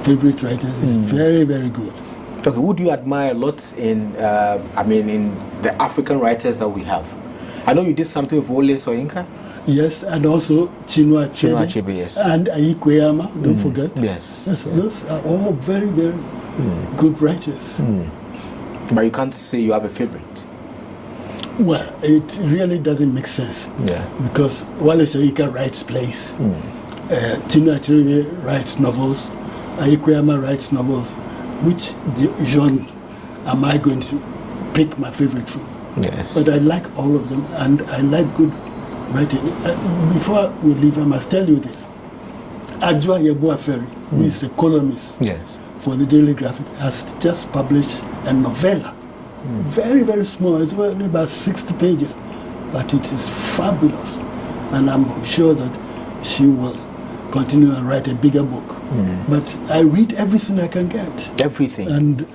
Speaker 18: favorite writers. He's very, very good.
Speaker 19: Okay, who do you admire a lot in, in the African writers that we have? I know you did something with Wole Soyinka.
Speaker 18: Yes, and also Chinua
Speaker 19: Achebe, yes.
Speaker 18: And Ayikweyama, don't forget.
Speaker 19: Yes.
Speaker 18: Those are all very, very good writers.
Speaker 19: But you can't say you have a favorite.
Speaker 18: Well, it really doesn't make sense.
Speaker 19: Yeah.
Speaker 18: Because Wole Soyinka writes plays, Chinua Achebe writes novels, Ayikweyama writes novels. Which genre am I going to pick my favorite from?
Speaker 19: Yes.
Speaker 18: But I like all of them, and I like good writing. Before we leave, I must tell you this. Jaguar, who is a columnist for the Daily Graphic, has just published a novella. Very, very small. It's only about 60 pages. But it is fabulous. And I'm sure that she will continue and write a bigger book. But I read everything I can get.
Speaker 19: Everything.
Speaker 18: And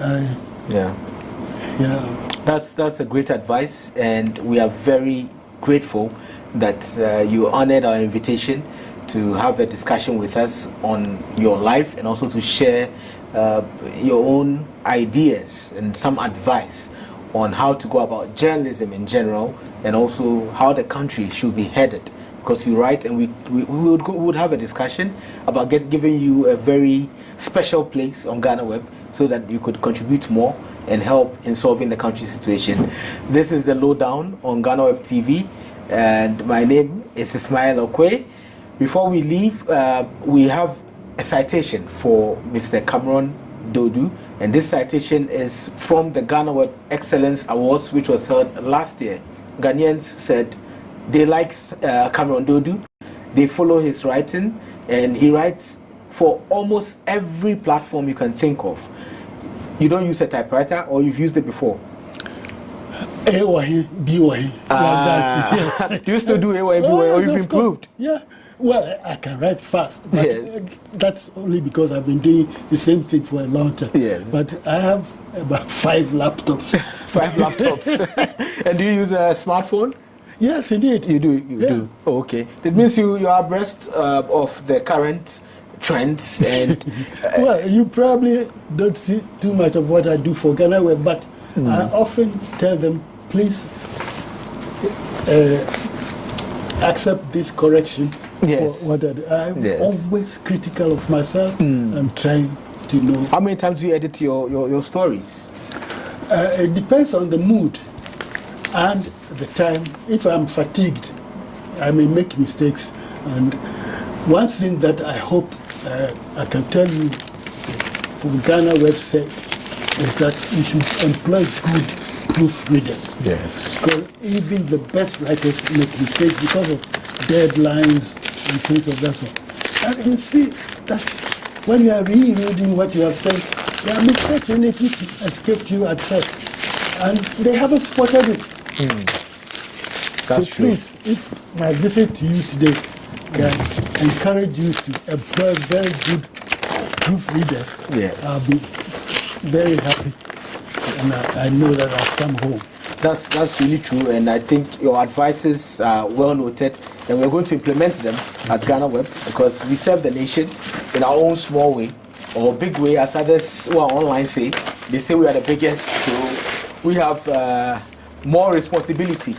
Speaker 19: That's a great advice, and we are very grateful that you honored our invitation to have a discussion with us on your life, and also to share your own ideas and some advice on how to go about journalism in general, and also how the country should be headed. Because you write, and we would have a discussion about giving you a very special place on GhanaWeb so that you could contribute more and help in solving the country's situation. This is the Lowdown on GhanaWeb TV, and my name is Ismail Okwe. Before we leave, we have a citation for Mr. Cameron Dodu, And this citation is from the GhanaWeb Excellence Awards, which was held last year. Ghanaians said they like Cameron Dodu, they follow his writing, and he writes for almost every platform you can think of. You don't use a typewriter, or you've used it before?
Speaker 18: A-wahi, B-wahi, like that.
Speaker 19: Do you still do A-wahi, B-wahi, or you've improved?
Speaker 18: Yeah. Well, I can write fast, but that's only because I've been doing the same thing for a long time.
Speaker 19: Yes.
Speaker 18: But I have about 5 laptops.
Speaker 19: 5 laptops. And do you use a smartphone?
Speaker 18: Yes, indeed.
Speaker 19: You do? You do? Oh, okay. That means you are abreast of the current trends and...
Speaker 18: well, you probably don't see too much of what I do for GhanaWeb, but I often tell them, please accept this correction.
Speaker 19: Yes.
Speaker 18: For what I do. I'm always critical of myself. I'm trying to know.
Speaker 19: How many times do you edit your stories?
Speaker 18: It depends on the mood and the time. If I'm fatigued, I may make mistakes. And one thing that I hope I can tell you from GhanaWeb's sake is that you should employ good proofreaders.
Speaker 19: Yes.
Speaker 18: Because even the best writers make mistakes because of deadlines and things of that sort. And you see that when you are rereading what you have said, there are mistakes in it which escaped you at first. And they haven't spotted it.
Speaker 19: That's
Speaker 18: so
Speaker 19: true.
Speaker 18: Please, if my visit to you today can encourage you to employ very good proofreaders,
Speaker 19: yes,
Speaker 18: I'll be very happy. And I know that I'll come home.
Speaker 19: That's really true, and I think your advices are well noted, and we're going to implement them at GhanaWeb because we serve the nation in our own small way, or big way, as others who are online say. They say we are the biggest, so we have more responsibility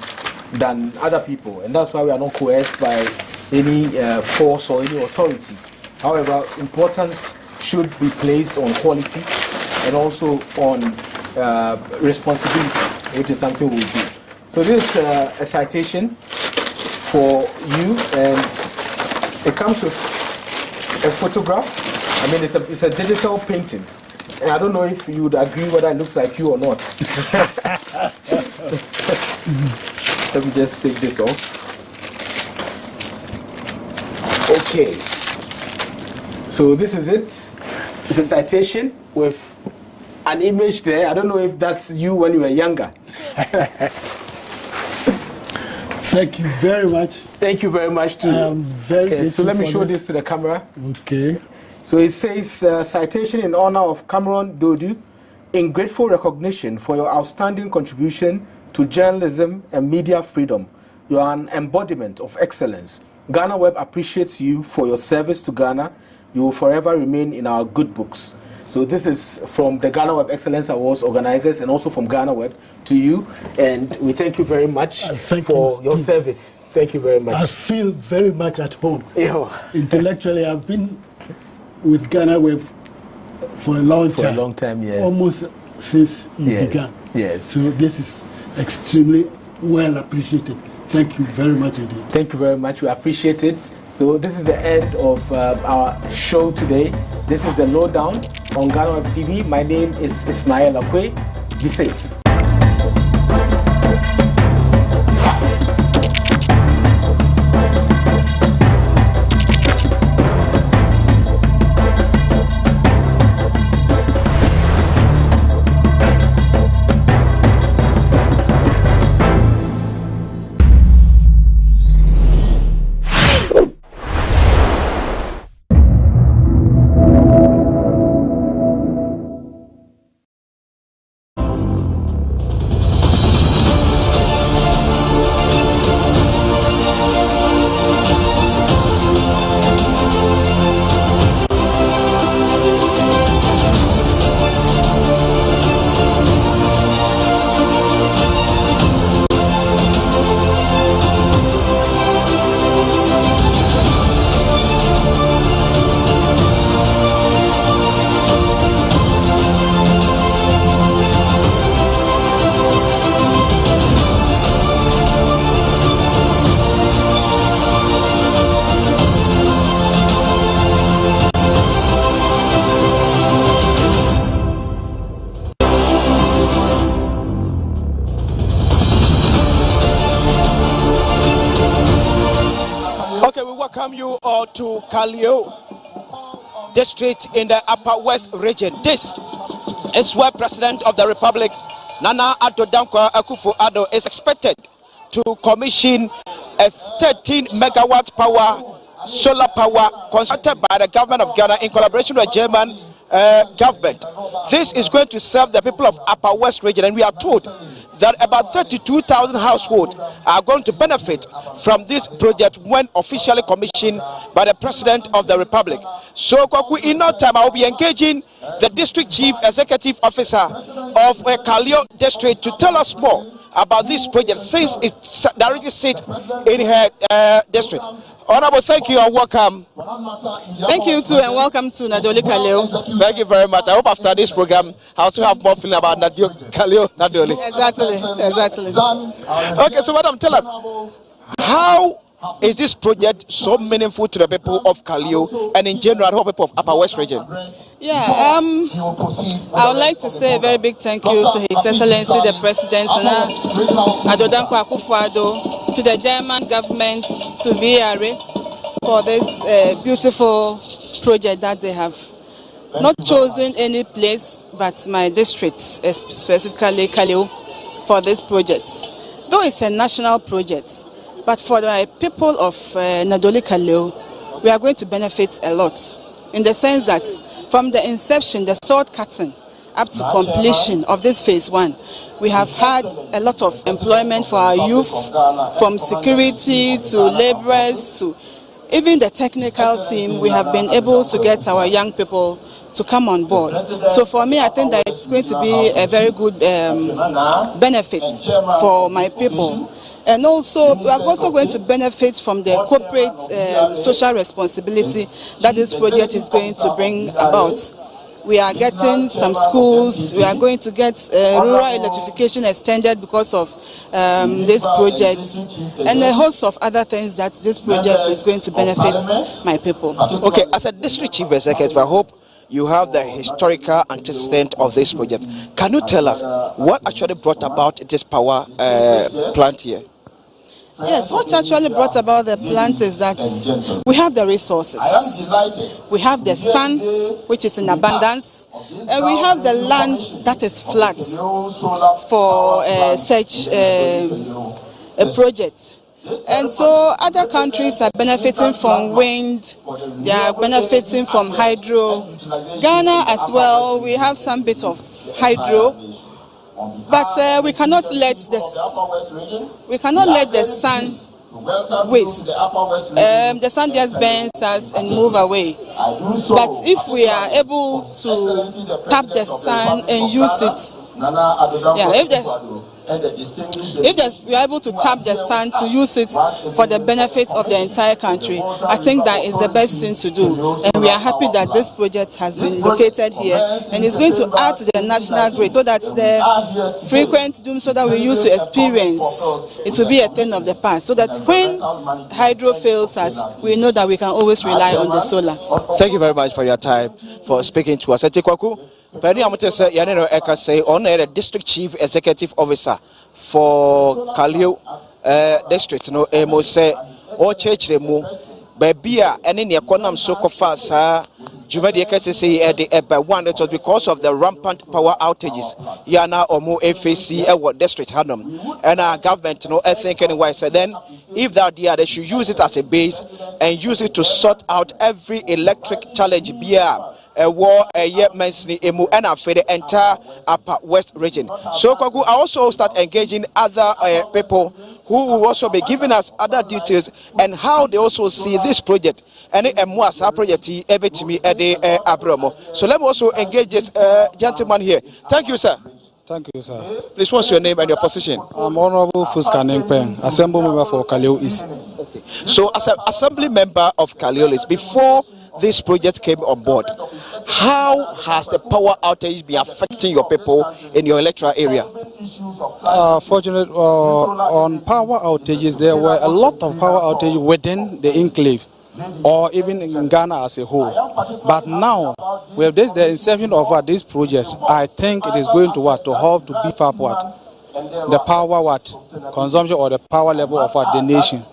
Speaker 19: than other people, and that's why we are not coerced by any force or any authority. However, importance should be placed on quality and also on responsibility, which is something we'll do. So this is a citation for you, and it comes with a photograph. I mean, it's a digital painting, and I don't know if you would agree whether it looks like you or not. Let me just take this off. Okay. So this is it. It's a citation with an image there. I don't know if that's you when you were younger.
Speaker 18: Thank you very much.
Speaker 19: Thank you very much too.
Speaker 18: I'm very grateful.
Speaker 19: So let me show this to the camera.
Speaker 18: Okay.
Speaker 19: So it says, citation in honor of Cameron Dodu, in grateful recognition for your outstanding contribution to journalism and media freedom. You are an embodiment of excellence. GhanaWeb appreciates you for your service to Ghana. You will forever remain in our good books. So this is from the GhanaWeb Excellence Awards organizers and also from GhanaWeb to you. And we thank you very much for your service. Thank you very much.
Speaker 18: I feel very much at home.
Speaker 19: Yeah.
Speaker 18: Intellectually, I've been with GhanaWeb for a long time.
Speaker 19: For a long time, yes.
Speaker 18: Almost since you began.
Speaker 19: Yes.
Speaker 18: So this is extremely well appreciated. Thank you very much indeed.
Speaker 19: Thank you very much. We appreciate it. So this is the end of our show today. This is the Lowdown on GhanaWeb TV. My name is Ismail Akwe. Be safe.
Speaker 20: to Kalio district in the Upper West region. This is where President of the Republic, Nana Addo Dankwa Akufo-Addo, is expected to commission a 13 megawatt power solar power constructed by the government of Ghana in collaboration with the German government. This is going to serve the people of Upper West region, and we are told that about 32,000 households are going to benefit from this project when officially commissioned by the President of the Republic. So in no time I will be engaging the District Chief Executive Officer of Kalio District to tell us more about this project, since it directly sits in her district. Honorable, thank you and welcome.
Speaker 21: Thank you too, and welcome to Nadoli Kalio.
Speaker 20: Thank you very much. I hope after this program I also have more feeling about Kalio Nadoli.
Speaker 21: Exactly.
Speaker 20: Okay, so madam, tell us, how is this project so meaningful to the people of Kalio and in general the whole people of Upper West region?
Speaker 21: Yeah, I would like to say a very big thank you to His Excellency the President Addo Dankwa Akufo-Addo, to the German government, to VRA, for this beautiful project that they have not chosen any place but my district, specifically Kalio, for this project. Though it's a national project, but for the people of Nadoli Kalio, we are going to benefit a lot, in the sense that from the inception, the sword cutting, up to completion of this phase 1, we have had a lot of employment for our youth, from security to laborers to even the technical team. We have been able to get our young people to come on board. So for me, I think that it's going to be a very good benefit for my people. And also, we are also going to benefit from the corporate social responsibility that this project is going to bring about. We are getting some schools, we are going to get rural electrification extended because of this project, and a host of other things that this project is going to benefit my people.
Speaker 20: Okay, as a district chief executive, I hope you have the historical antecedent of this project. Can you tell us what actually brought about this power plant here?
Speaker 21: Yes, what actually brought about the plant is that we have the resources. We have the sun, which is in abundance, and we have the land that is flat for such a project. And so other countries are benefiting from wind, they are benefiting from hydro. Ghana as well, we have some bit of hydro. But we cannot let the sun waste. The sun just burns us and move away. But if we are able to tap the sun and use it, if we are able to tap the sun to use it for the benefit of the entire country, I think that is the best thing to do. And we are happy that this project has been located here and is going to add to the national grid, so that the frequent doom so that we used to experience, it will be a thing of the past, so that when hydro fails us, we know that we can always rely on the solar.
Speaker 20: Thank you very much for your time, for speaking to us. The District Chief Executive Officer for Kalio District, no emo say o church remo babia ene ne ekonam so kofa sa Jubilee say by one, it was because of the rampant power outages yana omo FAC district hanum and our government think anyway. So then if they should use it as a base and use it to sort out every electric challenge a war a year mentioning emu and for the entire Upper West region. So I also start engaging other people who will also be giving us other details and how they also see this project and a project every to me at the Abramo. So let me also engage this gentleman here. Thank you, sir.
Speaker 22: Thank you, sir.
Speaker 20: Please, what's your name and your position?
Speaker 22: I'm Honorable Fuska Nengpeng, Assembly Member for Kalio East.
Speaker 20: Okay. So as an Assembly Member of Kalio East, before this project came on board, how has the power outage been affecting your people in your electoral area?
Speaker 22: Fortunately, on power outages, there were a lot of power outages within the enclave, or even in Ghana as a whole. But now, with the inception of this project, I think it is going to help to beef up the power consumption or the power level of the nation.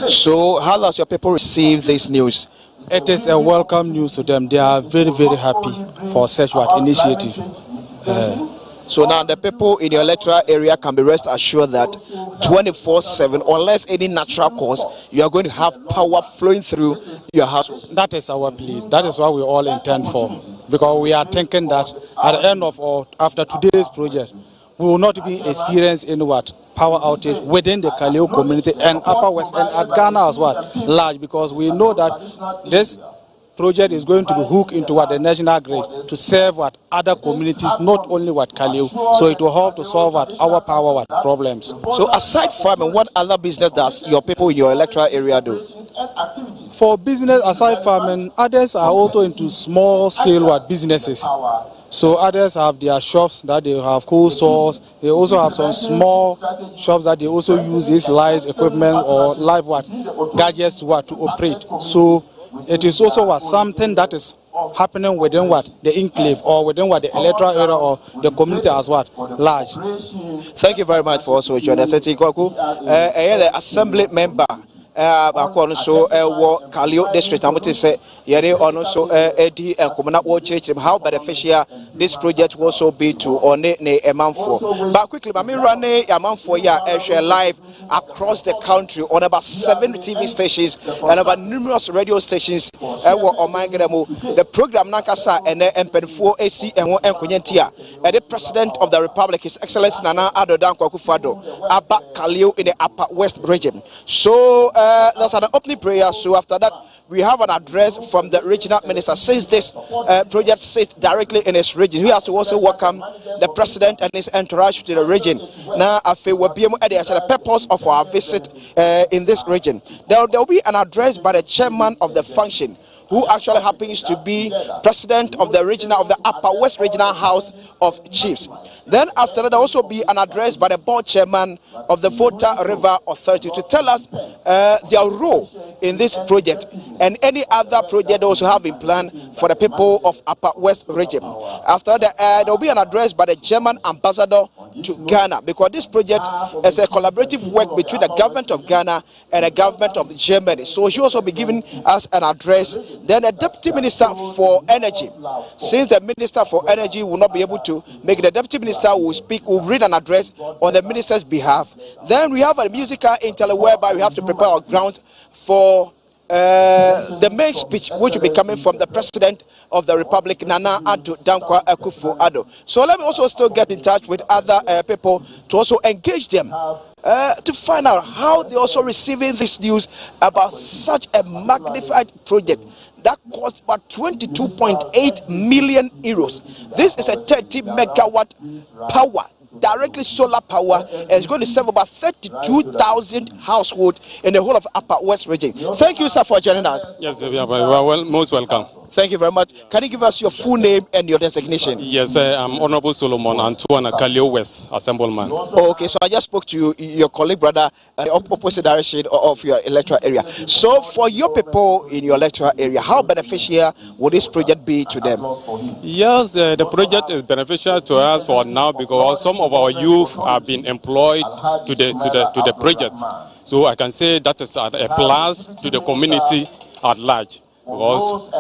Speaker 20: So how does your people receive this news?
Speaker 22: It is a welcome news to them. They are very, very happy for such initiative.
Speaker 20: So now the people in your electoral area can be rest assured that 24/7, unless any natural cause, you are going to have power flowing through your house.
Speaker 22: That is our plea. That is what we all intend for. Because we are thinking that at the end of or after today's project, we will not be experiencing any power outage within the Kaleo community and Upper West and at Ghana as well, large, because we know that this project is going to be hooked into the national grid to serve other communities, not only Kaleo. So it will help to solve our power problems.
Speaker 20: So aside farming, what other business does your people in your electoral area do?
Speaker 22: For business, aside farming, others are also into small scale businesses. So others have their shops that they have cold stores. They also have some small shops that they also use this live equipment or live gadgets to operate. So it is also something that is happening within the enclave or within the electoral area or the community as large.
Speaker 20: Thank you very much for also joining us. The assembly member. So Kaleo district and say yere also edi enkomna wo church how beneficial this project will also be to one ne emanfo. But quickly me run emanfo ya live across the country on about 7 TV stations and about numerous radio stations the program nankasa and empenfo AC and enkonyentia the President of the Republic, His Excellency Nana Addo Dankwa Akufo-Addo aba Kaleo in the Upper West region. So there's an opening prayer. So after that, we have an address from the regional minister. Since this project sits directly in his region, he has to also welcome the president and his entourage to the region. Now, the purpose of our visit in this region, there will be an address by the chairman of the function, who actually happens to be president of the Upper West Regional House of Chiefs. Then after that, there will also be an address by the board chairman of the Volta River Authority to tell us their role in this project and any other project they also have in plan for the people of Upper West region. After that, there will be an address by the German ambassador to Ghana, because this project is a collaborative work between the government of Ghana and the government of Germany. So she will also be giving us an address. Then the Deputy Minister for Energy, since the Minister for Energy will not be able to make it, the Deputy Minister will read an address on the Minister's behalf. Then we have a musical interlude whereby we have to prepare our ground for the main speech, which will be coming from the President of the Republic, Nana Addo Dankwa Akufo-Addo. So let me also still get in touch with other people to also engage them to find out how they're also receiving this news about such a magnified project that cost about 22.8 million euros. This is a 30 megawatt power, directly solar power, and it's going to serve about 32,000 households in the whole of Upper West region. Thank you, sir, for joining us.
Speaker 1: Yes, you are most welcome.
Speaker 20: Thank you very much. Can you give us your full name and your designation?
Speaker 1: Yes, I'm Honorable Solomon Antoine Kaleo West Assemblyman.
Speaker 20: Okay, so I just spoke to your colleague brother in the opposite direction of your electoral area. So for your people in your electoral area, how beneficial would this project be to them?
Speaker 1: Yes, the project is beneficial to us for now because some of our youth have been employed to the project. So I can say that is a plus to the community at large. Because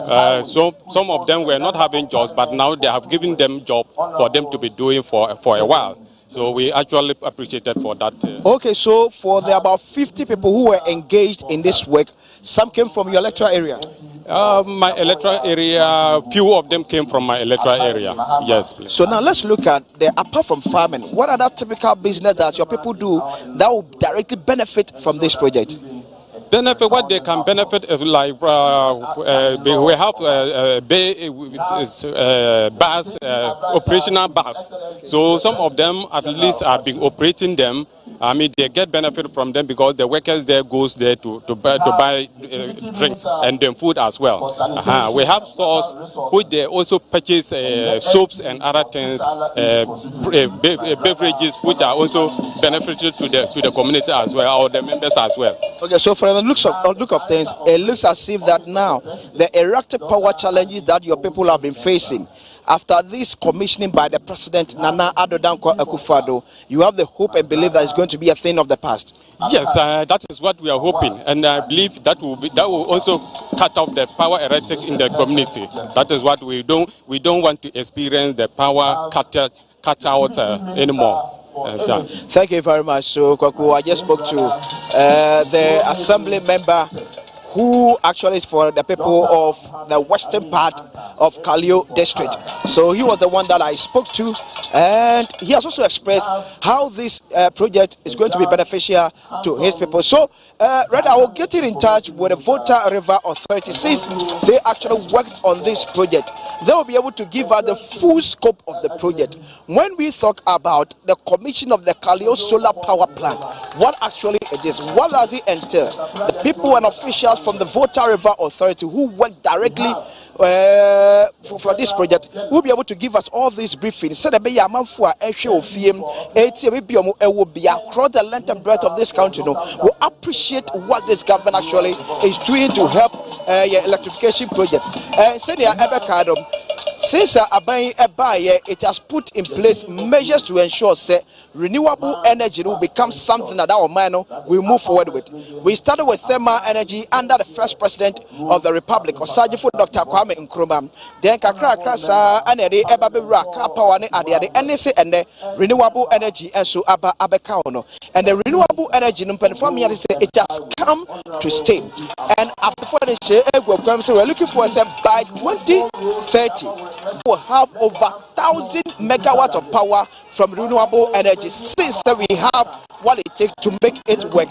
Speaker 1: some of them were not having jobs, but now they have given them job for them to be doing for a while. So we actually appreciated for that.
Speaker 20: Okay, so for the about 50 people who were engaged in this work, some came from your electoral area?
Speaker 1: My electoral area, few of them came from my electoral area. Yes, please.
Speaker 20: So now let's look at apart from farming, what other typical business that your people do that will directly benefit from this project?
Speaker 1: Benefit, what they can benefit is like we have bus, operational bus. So some of them at least have been operating them. I mean, they get benefit from them because the workers there goes there to buy drinks and then food as well. We have stores which they also purchase soaps and other things, beverages which are also beneficial to the community as well, or the members as well.
Speaker 20: Okay, so for the look of things, it looks as if that now the erected power challenges that your people have been facing after this commissioning by the President Nana Addo Dankwa Akufo-Addo, you have the hope and belief that it's going to be a thing of the past?
Speaker 1: Yes, that is what we are hoping, and I believe that will also cut off the power heretic in the community. That is what we don't want to experience, the power cut out anymore.
Speaker 20: Thank you very much. So, Kwaku, I just spoke to the assembly member who actually is for the people of the western part of Kalio district. So he was the one that I spoke to, and he has also expressed how this project is going to be beneficial to his people. So Red, I will get you in touch with the Volta River Authority. Since they actually worked on this project, they will be able to give us the full scope of the project. When we talk about the commission of the Kalio solar power plant, what actually it is, what does it entail? The people and officials from the Volta River Authority who work directly for this project will be able to give us all these briefings. So that across the length and breadth of this country, will appreciate what this government actually is doing to help electrification project. Since it has put in place measures to ensure that renewable energy will become something that our man will move forward with. We started with thermal energy under the first president of the Republic, Osajifo Dr. Kwame Nkrumah. Then Kakra Krasa and the Ebabira power and the renewable energy and so Abekauno. And the renewable energy it has come to stay. And we're looking for by 2030 we'll have over 1,000 megawatts of power from renewable energy, since we have what it takes to make it work.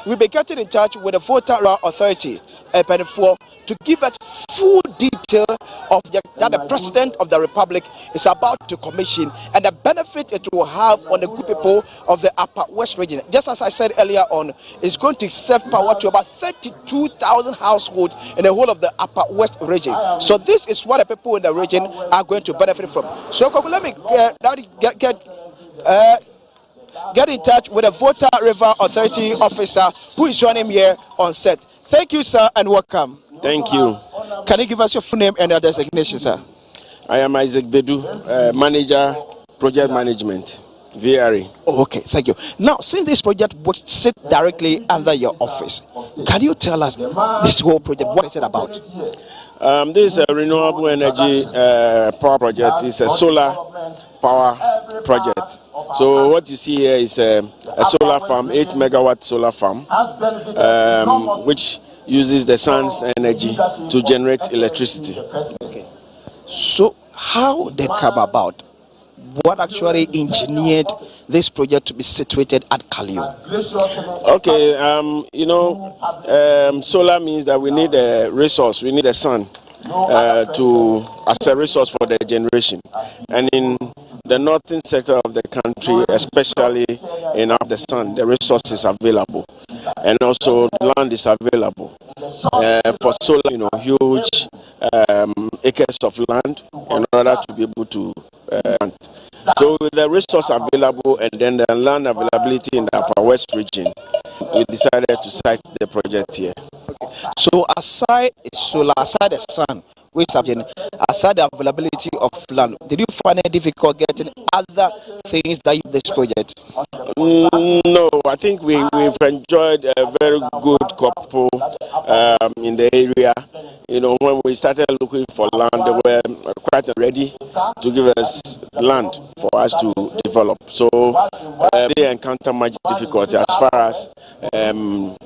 Speaker 20: We'll be getting in touch with the Volta Authority to give us full detail of that the President of the Republic is about to commission and the benefit it will have on the good people of the Upper West region. Just as I said earlier on, it's going to serve power to about 32,000 households in the whole of the Upper West region. So this is what the people in the region are going to benefit from. So let me get in touch with the Volta River Authority officer who is joining me here on set. Thank you, sir, and welcome.
Speaker 3: Thank you.
Speaker 20: Can you give us your full name and your designation, sir?
Speaker 3: I am Isaac Bedu, manager, project management, VRE.
Speaker 20: Oh, okay, thank you. Now, since this project would sit directly under your office, can you tell us this whole project, what is it about?
Speaker 3: This is a renewable energy power project. It's a solar power project. So what you see here is a solar farm, 8 megawatt solar farm, which uses the sun's energy to generate electricity.
Speaker 20: Okay. So how they come about? What actually engineered this project to be situated at Kalio?
Speaker 3: Okay, solar means that we need a resource, we need a sun as a resource for the generation. And in the northern sector of the country, especially in the sun, the resource is available, and also the land is available for solar. Huge acres of land in order to be able to plant. So with the resource available and then the land availability in the Upper West region, we decided to site the project here.
Speaker 20: Okay. So aside solar, aside the sun, aside the availability of land, did you find it difficult getting other things that use this project?
Speaker 3: No, I think we've enjoyed a very good couple in the area. When we started looking for land, they were quite ready to give us land for us to develop. So they encounter much difficulty as far as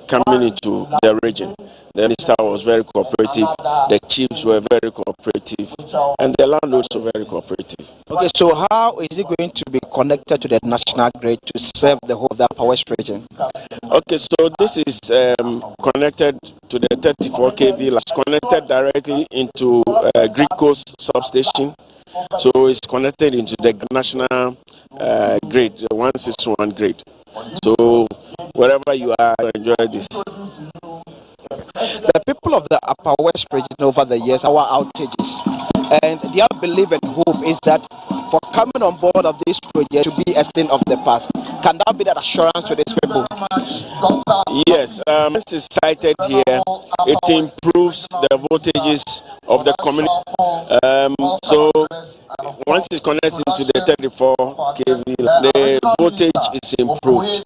Speaker 3: coming into the region. The minister was very cooperative, the chiefs were very cooperative, and the landlords were very cooperative.
Speaker 20: Okay, so how is it going to be connected to the national grid to serve the whole of the Upper West region?
Speaker 3: Okay, so this is connected to the 34 kV, it's connected directly into Greek Coast substation. So it's connected into the national grid, the 161 grid. So wherever you are, enjoy this.
Speaker 20: The people of the Upper West region over the years, our outages, and their belief and hope is that for coming on board of this project to be a thing of the past. Can that be that assurance to these people?
Speaker 3: Yes, this is cited here. It improves the voltages of the community. So once it's connected to the 34 kV, the voltage is improved.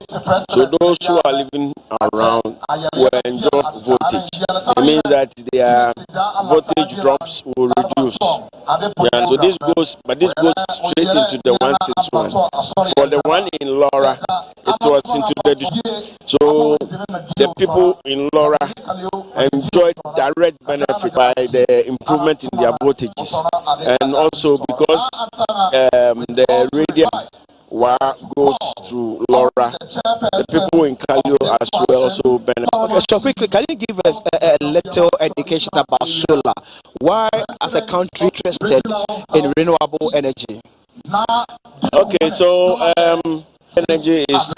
Speaker 3: So those who are living around will enjoy voltage. It means that their voltage drops will reduce. Yeah, so this goes straight into the 161. For the one in Laura, it was into the so the people in Laura enjoyed direct benefit by the improvement in their voltages, and also because the radial wire goes through Laura, the people in Kalio as well also benefit.
Speaker 20: Okay, so quickly, can you give us a little education about solar? Why, as a country, interested in renewable energy?
Speaker 3: Okay, so energy is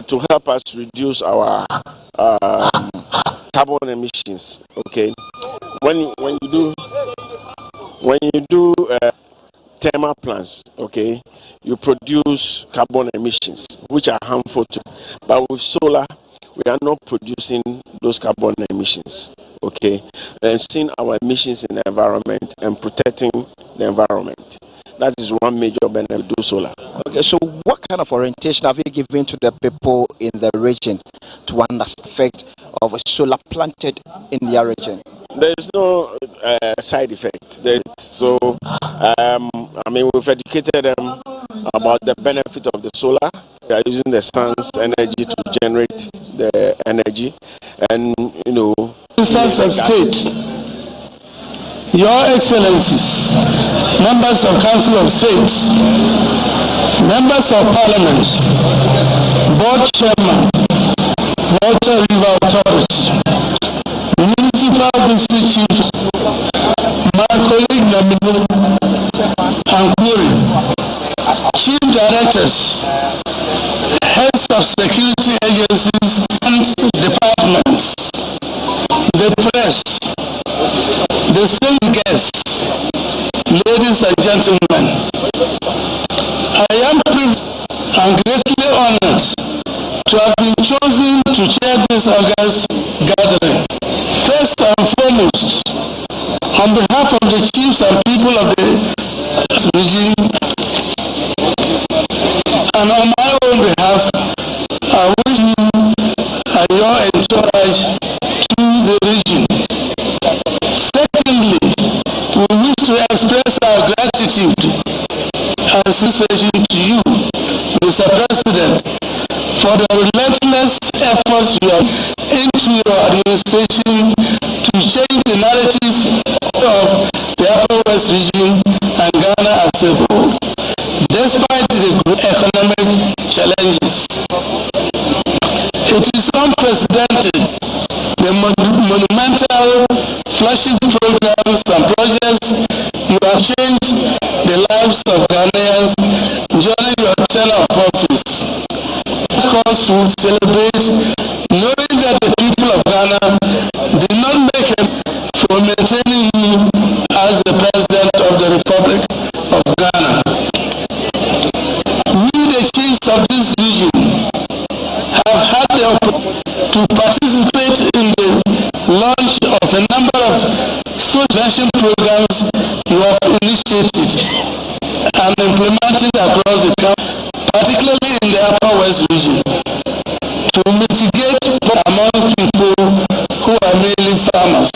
Speaker 3: to help us reduce our carbon emissions. Okay, when you do thermal plants, okay, you produce carbon emissions which are harmful to. But with solar, we are not producing those carbon emissions. Okay, and seeing our emissions in the environment and protecting the environment. That is one major benefit to solar.
Speaker 20: Okay, so what kind of orientation have you given to the people in the region to understand the effect of a solar planted in their region?
Speaker 3: There is no side effect. So, I mean, we've educated them about the benefit of the solar. They are using the sun's energy to generate the energy, and you know.
Speaker 4: Ministers of State, Your Excellencies, Members of Council of States, Members of Parliament, Board Chairman, Water River Authority, Municipal District Chiefs, my colleague Namibu and Kuri, Chief Directors, Heads of Security Agencies and Departments, the press, the same guests, ladies and gentlemen, I am privileged and greatly honored to have been chosen to chair this August gathering. First and foremost, on behalf of the chiefs and people of the region, and on my own behalf, I wish you and your entourage to the region. Secondly, we wish to express our gratitude and sincerity to you, Mr. President, for the relentless efforts you have into your administration to change the narrative of the Upper West region and Ghana as a whole, despite the economic challenges. It is unprecedented, the monumental flagship programs and projects you have changed the lives of Ghanaians during your tenure of office. This cause to celebrate, knowing that the people of Ghana did not make it for maintaining you as the President of the Republic of Ghana. We, the chiefs of this region, have had the opportunity to participate in the launch of a number of social programs you have initiated and implemented across the country, particularly in the Upper West region, to mitigate amongst people who are mainly farmers.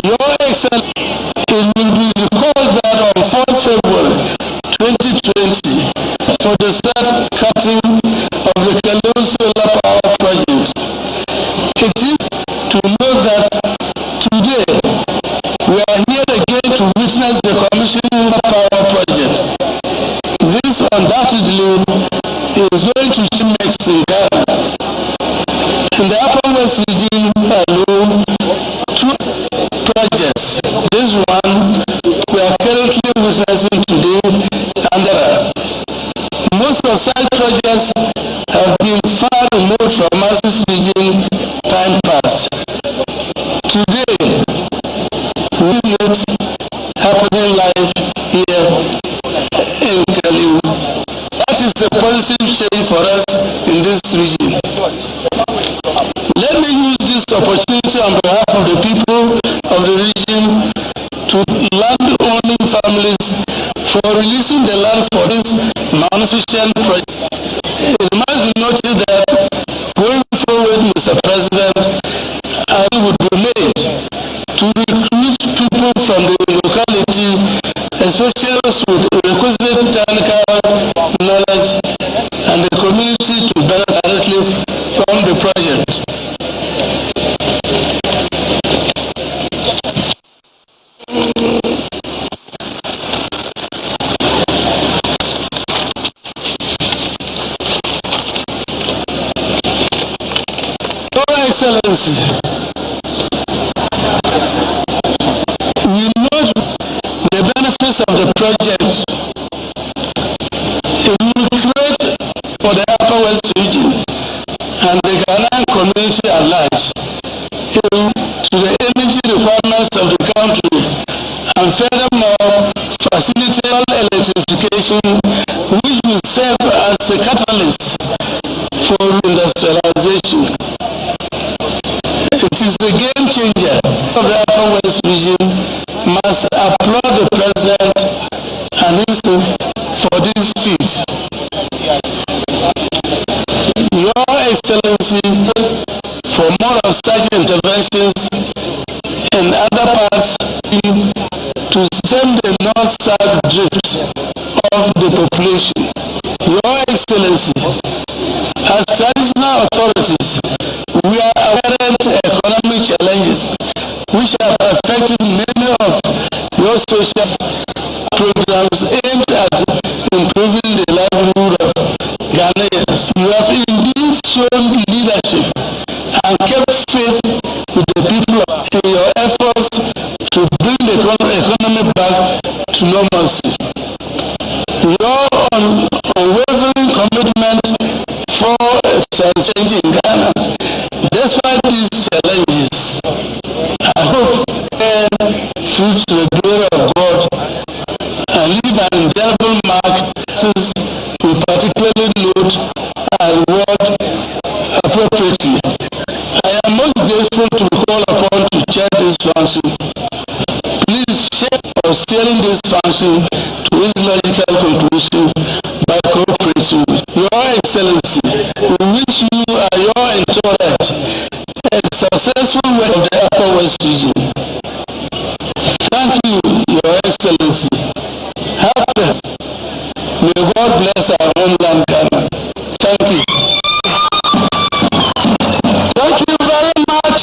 Speaker 4: Your Excellency, it will be recalled that on 4th February 2020, for the start cutting of the Kaleo Solar Power Project, it is to note that today we are here again to witness the commissioning of power project. This undoubtedly is going to make in Ghana. In the Upper West region alone, 2 projects. This one we are currently witnessing today, and most of such projects have been far removed from us this region time past. Today, we note happening live here in Kaleo. That is a positive change for us in this region. Let me use this opportunity on behalf of the people of the those with requisite technical knowledge and the community to benefit directly from the project. Your Excellency, we know the benefits of the project. It will create for the Upper West region and the Ghanaian community at large to the energy requirements of the country, and furthermore facilitate electrification, which will serve as a catalyst for industrialization. It is a game changer of the Upper West region. Must applaud the President and his team for this feat. Your Excellency, for more of such interventions in other parts to stem the north-south drift of the population. Your Excellency, as traditional authorities, we are aware of economic challenges which have affected many of your social programs aimed at improving the livelihood of Ghanaians. You have indeed shown leadership and kept faith with the people in your efforts to bring the economy back to normalcy. Your unwavering commitment for change in Ghana, despite these challenges, I hope fruits to the glory of God and leave an indelible mark we particularly note and reward appropriately. I am most grateful to be called upon to chair this function. Please share or steering this function to its logical conclusion by cooperating. Your Excellency, we wish you and your entourage a successful work of the Upper West region. Thank you, Your Excellency. May God bless our homeland, Ghana. Thank you. Thank you very much.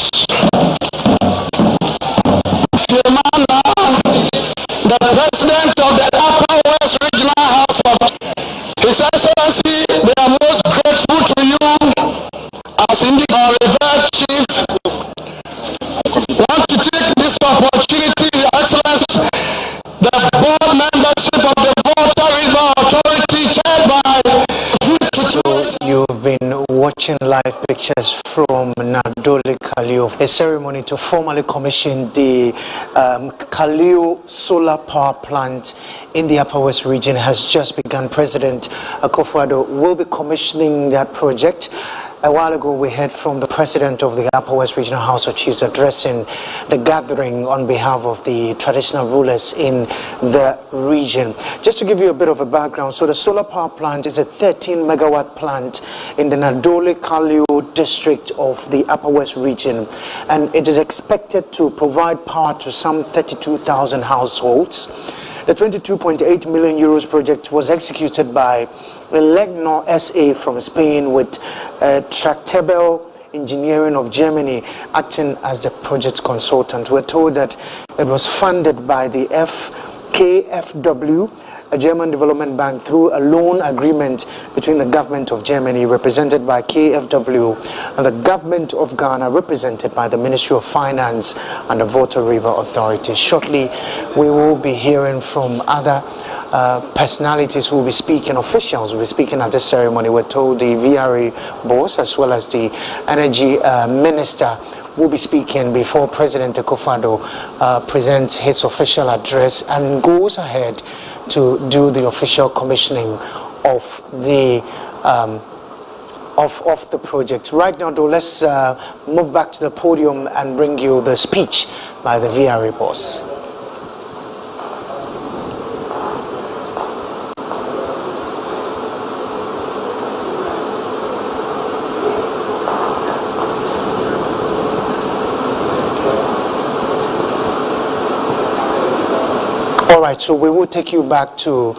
Speaker 4: The President of the Upper West Regional House of His Excellency, we are most grateful to you as indeed our revered chief. Want to take this opportunity, Your Excellency, the board membership of the Volta River Authority chaired by.
Speaker 5: So you've been watching live pictures from Nadoli Kalio, a ceremony to formally commission the Kalio solar power plant in the Upper West region has just begun. President Akufo-Addo will be commissioning that project. A while ago, we heard from the president of the Upper West Regional House of Chiefs addressing the gathering on behalf of the traditional rulers in the region. Just to give you a bit of a background, so the solar power plant is a 13-megawatt plant in the Nadole Kalio district of the Upper West region, and it is expected to provide power to some 32,000 households. The 22.8 million euros project was executed by Legno SA from Spain, with Tractable Engineering of Germany acting as the project consultant. We're told that it was funded by the KfW, a German development bank, through a loan agreement between the government of Germany, represented by KfW, and the government of Ghana, represented by the Ministry of Finance and the Volta River Authority. Shortly, we will be hearing from other personalities who will be speaking, officials who will be speaking at this ceremony. We're told the VRA boss as well as the energy minister will be speaking before President Akufo-Addo presents his official address and goes ahead to do the official commissioning of the of the project. Right now, though, let's move back to the podium and bring you the speech by the VRA boss. All right, so we will take you back to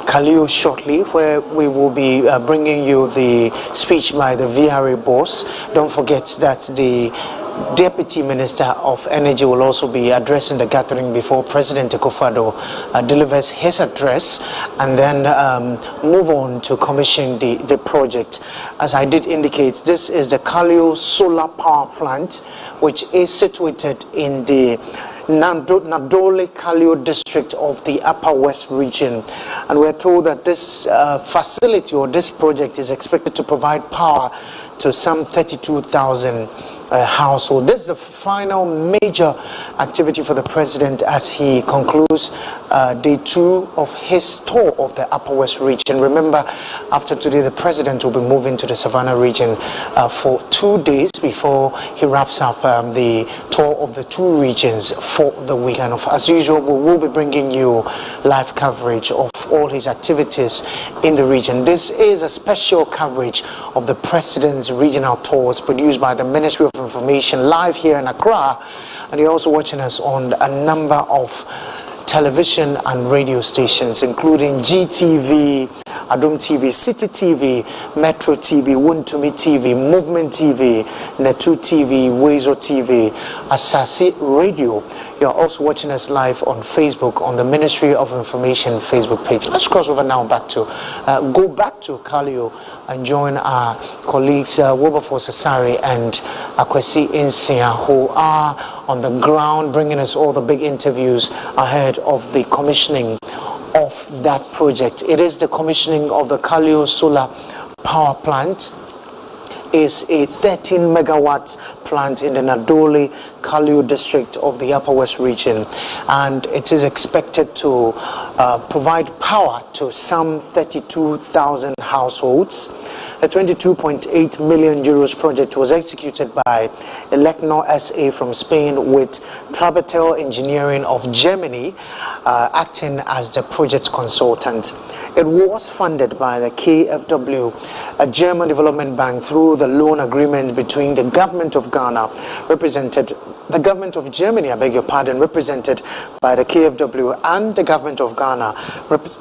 Speaker 5: Kalio shortly, where we will be bringing you the speech by the VRA boss. Don't forget that the Deputy Minister of Energy will also be addressing the gathering before President Akufo-Addo delivers his address, and then move on to commission the project. As I did indicate, this is the Kalio Solar Power Plant, which is situated in the Nadole Kalio district of the Upper West region, and we're told that this facility or this project is expected to provide power to some 32,000 households. This is the final major activity for the president as he concludes day 2 of his tour of the Upper West region. Remember, after today, the president will be moving to the Savannah region for 2 days before he wraps up the tour of the 2 regions for the weekend. As usual, we will be bringing you live coverage of all his activities in the region. This is a special coverage of the president's regional tours produced by the Ministry of Information live here in Accra, and you're also watching us on a number of television and radio stations, including GTV, Adom TV, City TV, Metro TV, Wuntumi TV, Movement TV, Netu TV, Wezo TV, Asasi Radio. You're also watching us live on Facebook on the Ministry of Information Facebook page. Let's cross over now go back to Kalio and join our colleagues Wilberforce Asari and Akwesi Insia, who are on the ground bringing us all the big interviews ahead of the commissioning of that project. It is the commissioning of the Kalio Solar Power Plant. Is a 13 megawatts plant in the Nadole Kalio district of the Upper West region, and it is expected to provide power to some 32,000 households. The 22.8 million euros project was executed by Elecnor SA from Spain, with Trabatel Engineering of Germany acting as the project consultant. It was funded by the KfW, a German development bank, through the loan agreement between the government of Ghana, the government of Germany, represented by the KfW, and the government of Ghana,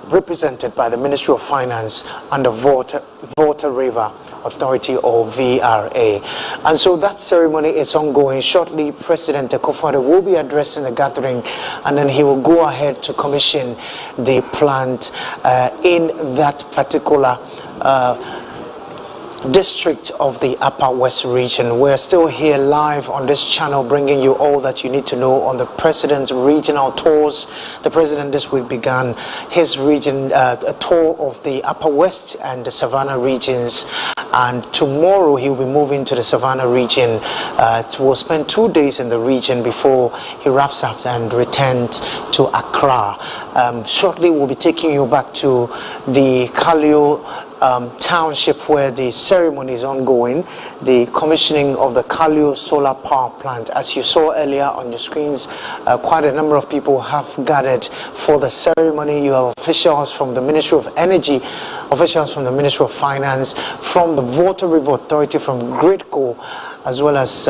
Speaker 5: represented by the Ministry of Finance and the Volta River Authority, or VRA. And so that ceremony is ongoing. Shortly, President Akufo-Addo will be addressing the gathering, and then he will go ahead to commission the plant in that particular district of the Upper West region. We're still here live on this channel bringing you all that you need to know on the president's regional tours. The president this week began his region a tour of the Upper West and the Savannah regions, and tomorrow he will be moving to the Savannah region. Will spend 2 days in the region before he wraps up and returns to Accra. Shortly we'll be taking you back to the Kalio township, where the ceremony is ongoing, the commissioning of the Kalio Solar Power Plant. As you saw earlier on your screens, quite a number of people have gathered for the ceremony. You have officials from the Ministry of Energy, officials from the Ministry of Finance, from the Volta River Authority, from GridCo, as well as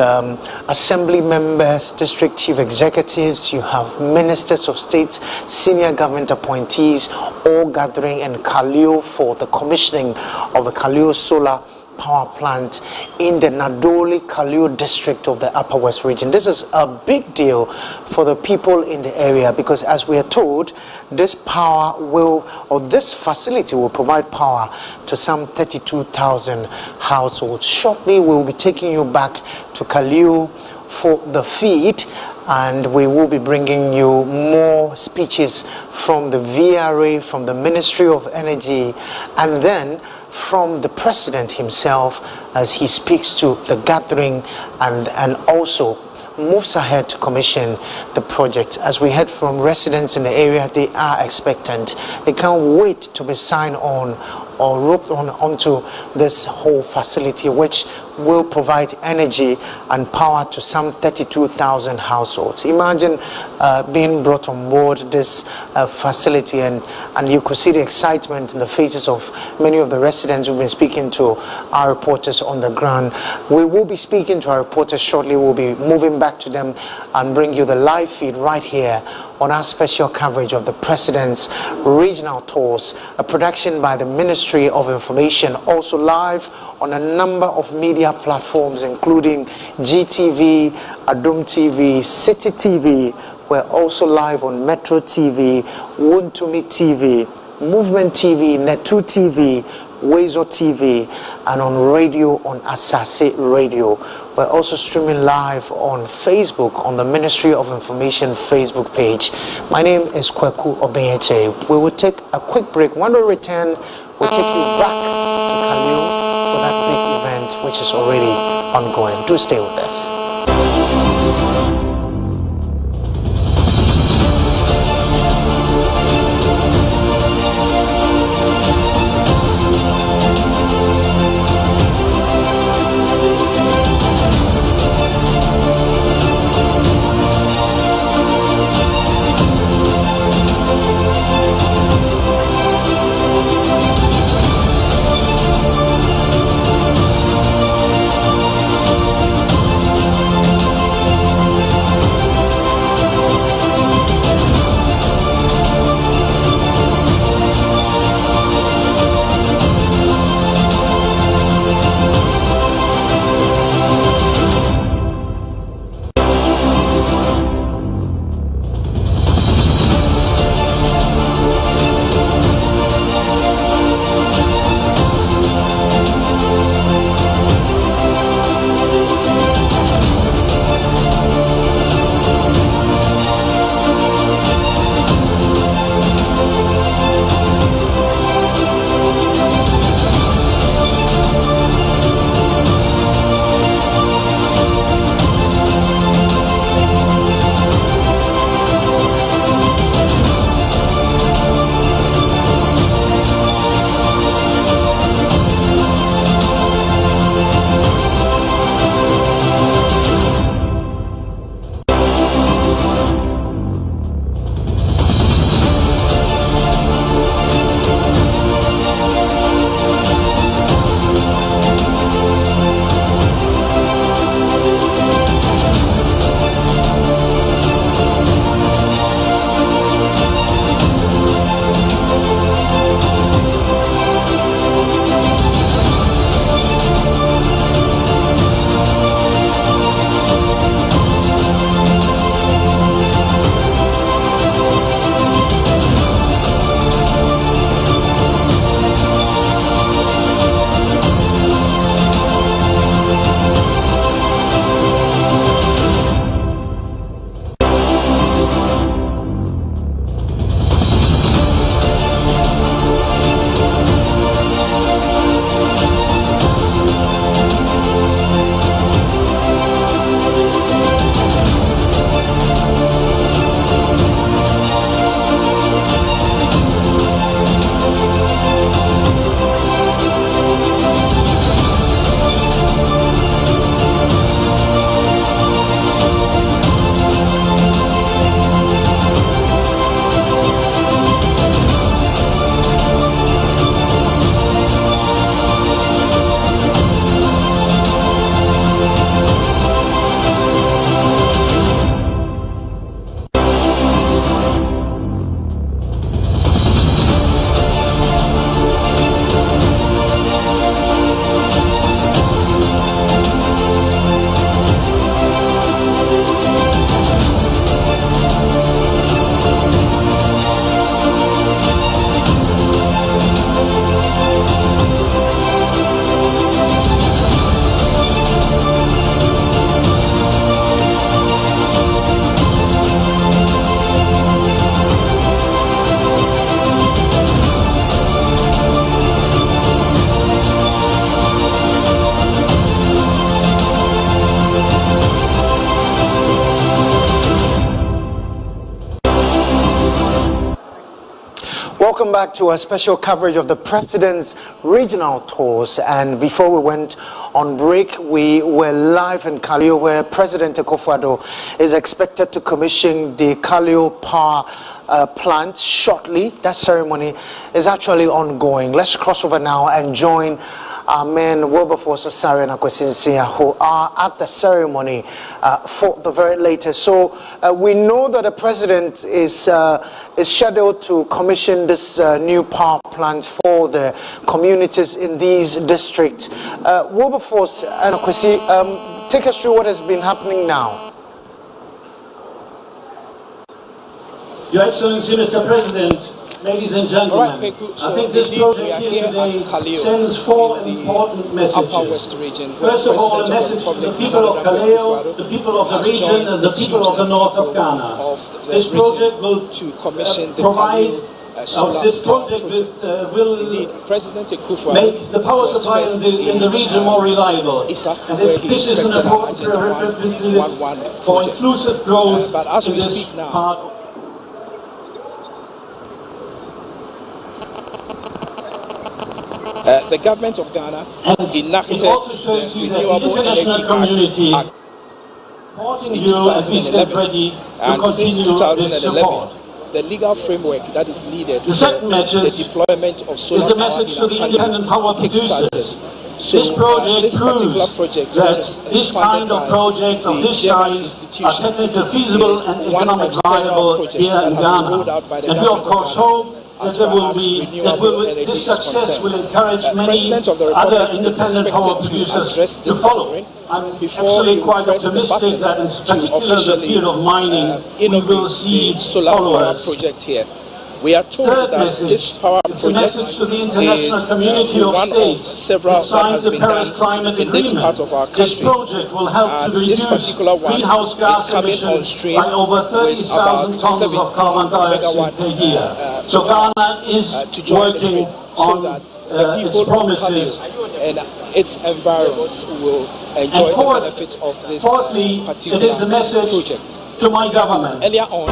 Speaker 5: assembly members, district chief executives. You have ministers of state, senior government appointees, all gathering in Kalio for the commissioning of the Kalio Solar Power Plant in the Nadole Kalio district of the Upper West region. This is a big deal for the people in the area, because as we are told, this this facility will provide power to some 32,000 households. Shortly we'll be taking you back to Kalio for the feed, and we will be bringing you more speeches from the VRA, from the Ministry of Energy, and then from the president himself as he speaks to the gathering and also moves ahead to commission the project. As we heard from residents in the area, they are expectant. They can't wait to be signed on or roped onto this whole facility, which will provide energy and power to some 32,000 households. Imagine being brought on board this facility, and you could see the excitement in the faces of many of the residents who've been speaking to our reporters on the ground. We will be speaking to our reporters shortly. We'll be moving back to them and bring you the live feed right here on our special coverage of the President's regional tours, a production by the Ministry of Information, also live on a number of media platforms including GTV, Adum TV, City TV. We're also live on Metro TV, Wuntumi TV, Movement TV, Netu TV, Wezo TV, and on radio on Asase Radio. We're also streaming live on Facebook on the Ministry of Information Facebook page. My name is Kweku Obenyeche. We will take a quick break. When we return, we'll take you back to Kalio for that big event which is already ongoing. Do stay with us. Welcome back to our special coverage of the President's regional tours. And before we went on break, we were live in Kalio, where President Akufo-Addo is expected to commission the Kalio power plant shortly. That ceremony is actually ongoing. Let's cross over now and join our men Wilberforce Asare and Cuisine who are at the ceremony for the very latest. So we know that the president is scheduled to commission this new power plant for the communities in these districts. Wilberforce and Cuisine, take us through what has been happening now.
Speaker 6: Your Excellency, Mr. President, ladies and gentlemen, I think this project here today sends four important messages. First of all, a message to the people of Kaleo, the people of the region, and the people of the north of Ghana. This project will provide. This project will make the power supply in the region more reliable. And this is an important prerequisite for inclusive growth in this part.
Speaker 20: The government of Ghana enacted the Renewable Energy Act in 2011, and since 2011, the legal framework that is needed for the deployment of solar power in our country kickstarted. So
Speaker 6: this project proves that this kind of projects of this size are technically feasible and economically viable here in Ghana. And we of course hope that this success will encourage many other independent power producers to follow. I'm actually quite optimistic that in particular the field of mining we will see followers.
Speaker 20: Project here. We are told that this power project is one of several that has been done in this part of our country. And this particular one is coming on stream with about 70 megawatts
Speaker 6: so Ghana is working on
Speaker 20: the people of Kaleo and its environs will enjoy the benefit of this particular
Speaker 6: it is a message
Speaker 20: project.
Speaker 6: To my government.
Speaker 20: Earlier on.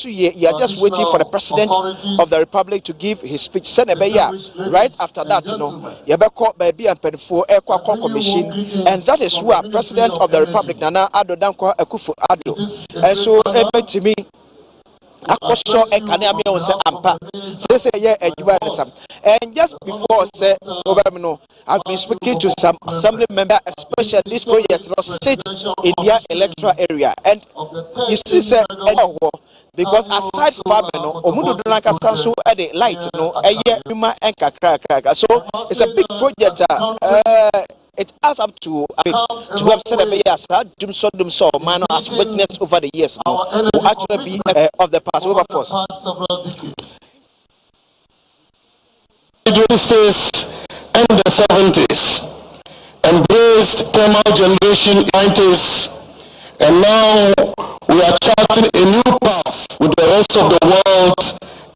Speaker 20: You are just waiting for the President of the Republic to give his speech. Right after that, you call baby and Penfo Commission, and that is where President of the Republic Nana Addo Dankwa Akufo-Addo. And so, to me, and just before I've been speaking to some assembly members, especially this project was sit in their electoral area, and you see because aside farming, no, omudu dunaka sanso at the light, no, yuma and kakra. So it's a big project. It adds up to website of years. So man has witnessed over the years. No, will actually be of the past over force.
Speaker 4: In the 70s, embraced thermal generation in the 90s, and now we are charting a new path with the rest of the world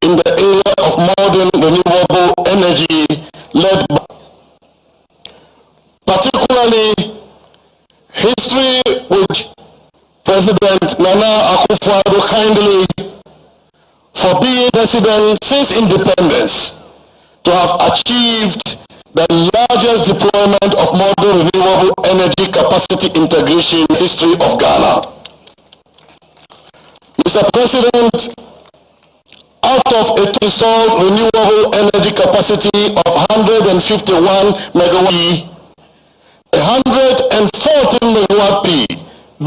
Speaker 4: in the area of modern renewable energy led by, particularly history which President Nana Akufo-Addo kindly for being president since independence to have achieved the largest deployment of modern renewable energy capacity integration in the history of Ghana. Mr. President, out of a installed renewable energy capacity of 151 megawatt, 114 megawatt P,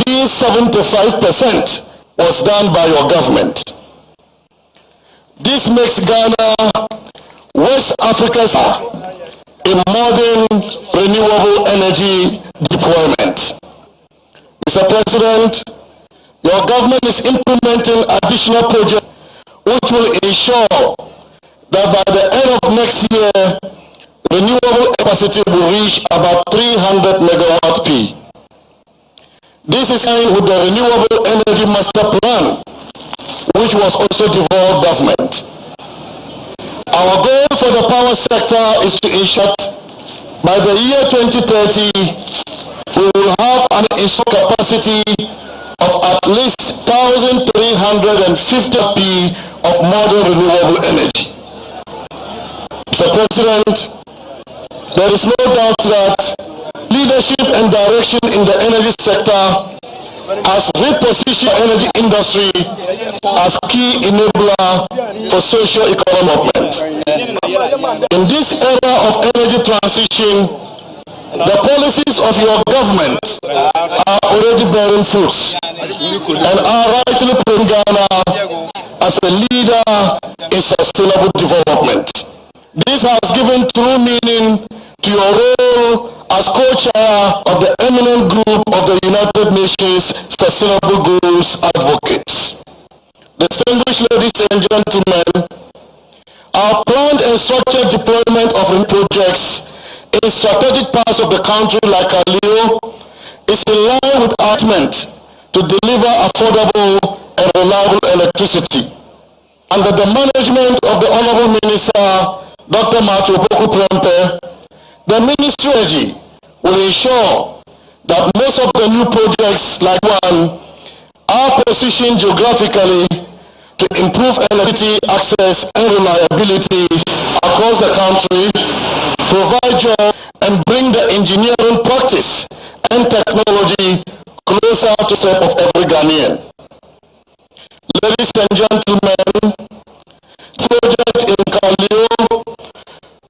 Speaker 4: being 75%, was done by your government. This makes Ghana West Africa's in modern renewable energy deployment. Mr. President, your government is implementing additional projects which will ensure that by the end of next year, renewable capacity will reach about 300 megawatt P. This is in line with the Renewable Energy Master Plan, which was also devolved government. Our goal for the power sector is to ensure by the year 2030, we will have an installed capacity of at least 1,350 P of modern renewable energy. Mr. President, there is no doubt that leadership and direction in the energy sector has repositioned the energy industry as key enabler for socio-economic development. In this era of energy transition, the policies of your government are already bearing fruits and are rightly putting Ghana as a leader in sustainable development. This has given true meaning to your role as co-chair of the eminent group of the United Nations Sustainable Goals Advocates. Distinguished ladies and gentlemen, our planned and structured deployment of projects in strategic parts of the country like Kalio is in line with our commitment to deliver affordable and reliable electricity. Under the management of the Honorable Minister, Dr. Matthew Boku-Prempeh, the ministry will ensure that most of the new projects like one are positioned geographically to improve electricity access and reliability across the country, provide jobs, and bring the engineering practice and technology closer to the step of every Ghanaian. Ladies and gentlemen, project in Kalio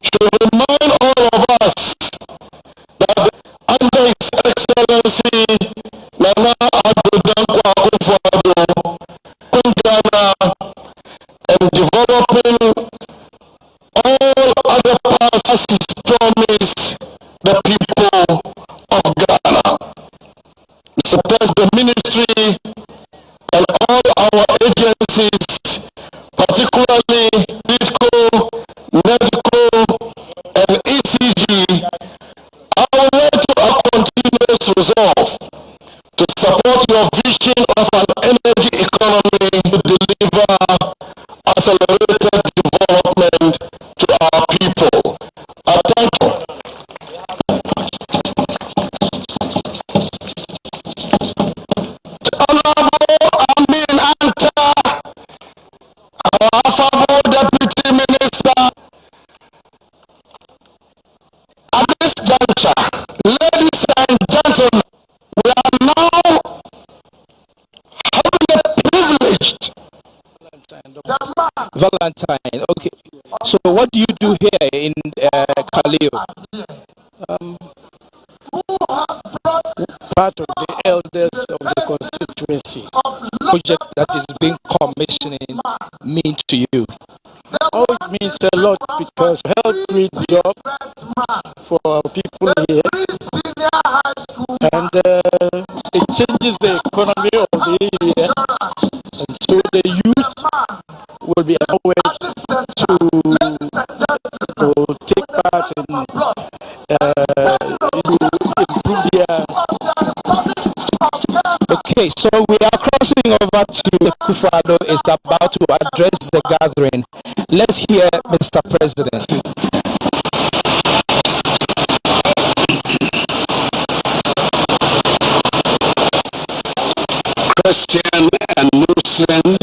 Speaker 4: should remind all of us that under His Excellency Nana Addo Akufo-Addo, Ghana and developing all other parts as His promise the people of Ghana. Mr. President, the ministry and all our agencies, particularly BizTech, medical, and ECG, are ready to our continuous resolve to support your vision of an energy economy to deliver accelerated development to our people. I thank you. Honorable Amin Anta, our affable Deputy Minister, at this juncture, ladies and gentlemen, we are now having the privilege.
Speaker 7: Valentine, okay. So what do you do here in Kalio?
Speaker 22: Part of the elders of the constituency project that is being commissioned
Speaker 7: mean to you?
Speaker 22: Oh, it means a lot because health creates jobs for people here, and it changes the economy of the area, and so the youth will be empowered to take part in improve their.
Speaker 7: Okay, so we are crossing over to Akufo-Addo is about to address the gathering. Let's hear Mr. President.
Speaker 4: Christian and Muslim,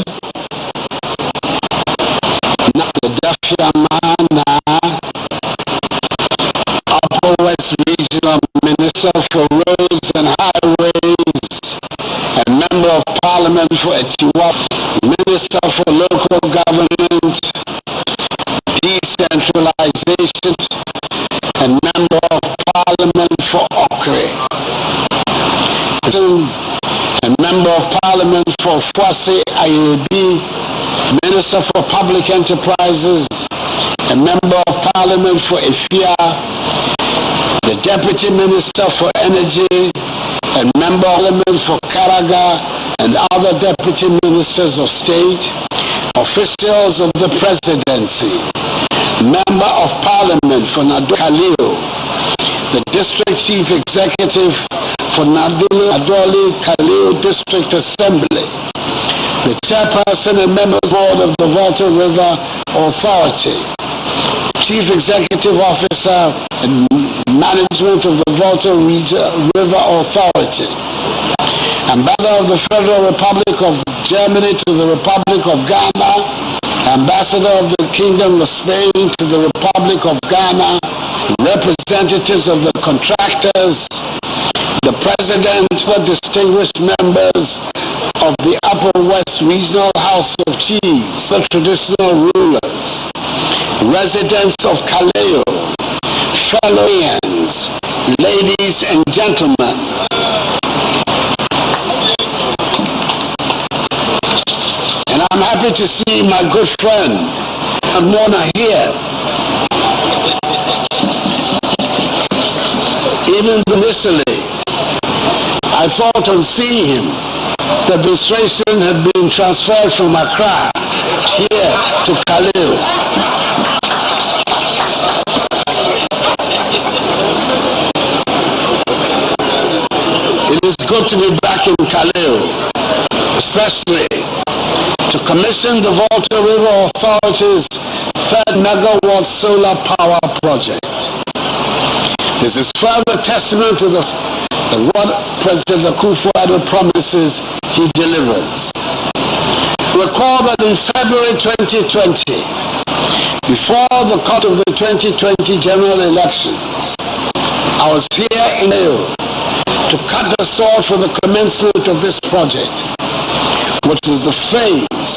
Speaker 4: Upper West Regional Minister for Roads and Highways, and Member of Parliament for Etiwap, Minister for Local Government, Decentralization, and Member of Parliament for Okre, and Member of Parliament for Fwase Ayebi, Minister for Public Enterprises, a Member of Parliament for Efia, the Deputy Minister for Energy, and Member of Parliament for Karaga, and other Deputy Ministers of State, officials of the Presidency, Member of Parliament for Nadoli, the District Chief Executive for Nadoli Kaleo District Assembly, the Chairperson and Members Board of the Volta River Authority, Chief Executive Officer and Management of the Volta River Authority, Ambassador of the Federal Republic of Germany to the Republic of Ghana, Ambassador of the Kingdom of Spain to the Republic of Ghana, representatives of the contractors, the President, the distinguished members of the Upper West Regional House of Chiefs, the traditional rulers, residents of Kaleo, fellow Indians, ladies and gentlemen. And I'm happy to see my good friend Mona here. Even initially, I thought on seeing him, the administration had been transferred from Accra here to Kaleo. It is good to be back in Kaleo, especially to commission the Volta River Authority's 3rd megawatt solar power project. This is further testament to what President Akufo-Addo promises he delivers. Recall that in February 2020, before the cut of the 2020 general elections, I was here in Kaleo to cut the sword for the commencement of this project, which was the phase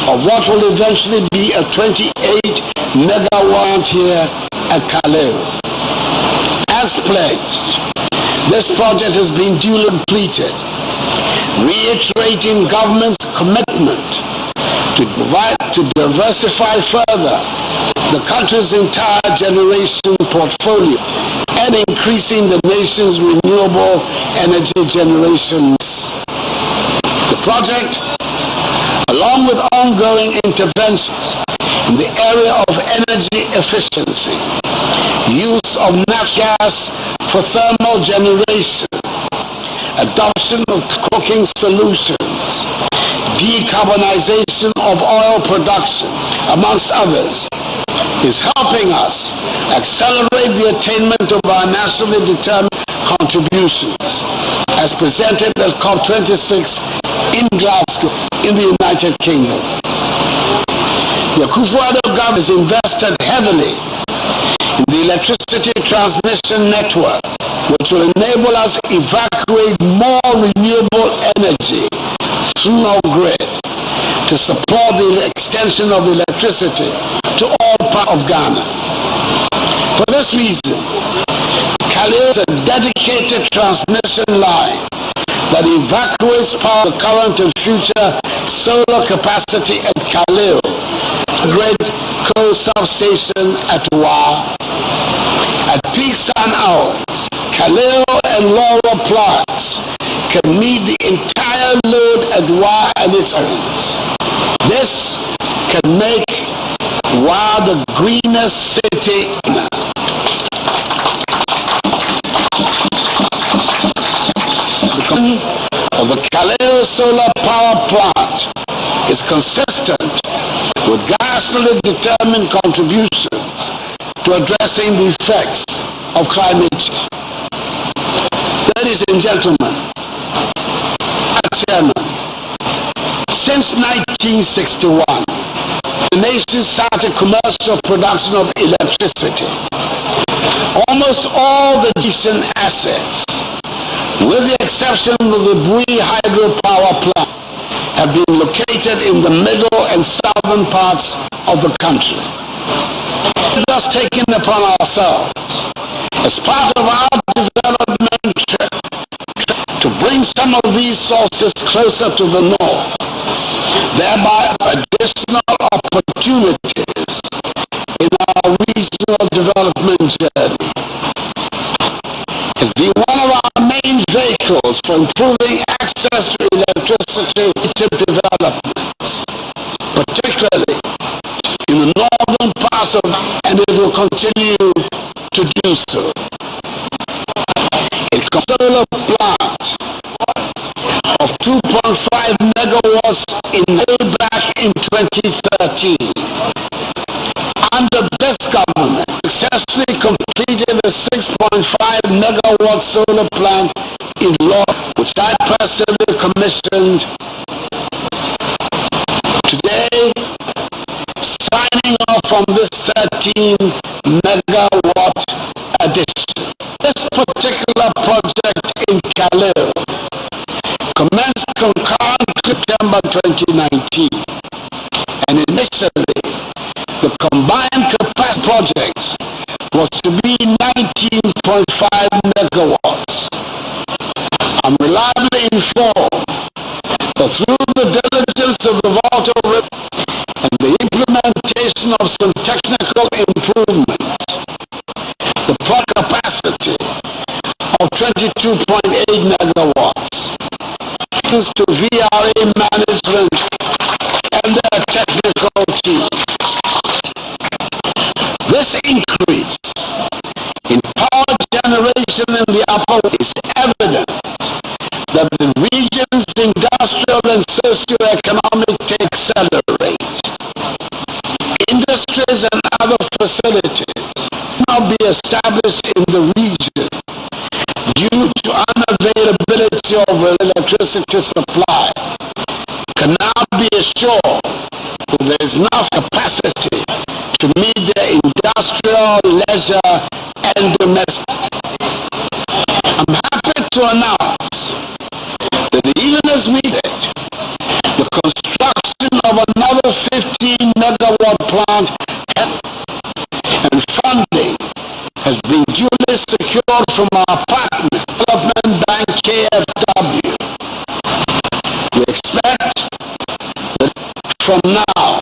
Speaker 4: of what will eventually be a 28 megawatt here at Kaleo. As pledged, this project has been duly completed, reiterating government's commitment to diversify further the country's entire generation portfolio and increasing the nation's renewable energy generations. The project, along with ongoing interventions in the area of energy efficiency, use of natural gas for thermal generation, adoption of cooking solutions, decarbonization of oil production, amongst others, is helping us accelerate the attainment of our nationally determined contributions as presented at COP26 in Glasgow in the United Kingdom. The Akufo-Addo government has invested heavily in the electricity transmission network, which will enable us to evacuate more renewable energy through our grid to support the extension of electricity to all parts of Ghana. For this reason, Kaleo is a dedicated transmission line that evacuates power to current and future solar capacity at Kaleo grid co-substation at Wa. At peak sun hours, Kaleo and Laura plants can meet the entire load at Wa and its origins. This can make Wa the greenest city of the Kaleo solar power plant is consistent with ghastly determined contributions to addressing the effects of climate change. Ladies and gentlemen, Chairman, since 1961, the nation started commercial production of electricity. Almost all the decent assets, with the exception of the Bui hydropower plant, have been located in the middle and southern parts of the country. Thus taken upon ourselves, as part of our development trip, to bring some of these sources closer to the north, thereby additional opportunities in our regional development journey. Has been one of our main vehicles for improving access to electricity developments, particularly in the northern parts of, and it will continue to do so. A solar plant of 2.5 megawatts back in 2013. Under this government, successfully completed a 6.5 megawatt solar plant in Law, which I personally commissioned. Today, signing off on this 13 megawatt addition. This particular project in Kaleo commenced concurrent September 2019, and initially the combined capacity projects was to be 19.5 megawatts. I'm reliably informed that through the diligence of the Volta River and the implementation of some technical improvements, the product capacity of 22.8 megawatts to VRA management and their technical teams. This increase in power generation in the upper is evidence that the region's industrial and socio-economic accelerate. Industries and other facilities now be established in the region due to unavailability of electricity supply can now be assured that there is enough capacity to meet their industrial, leisure, and domestic. I'm happy to announce that even as we did, the construction of another 15 megawatt plant and funding has been duly secured from our partner, Development Bank KFW. We expect that from now,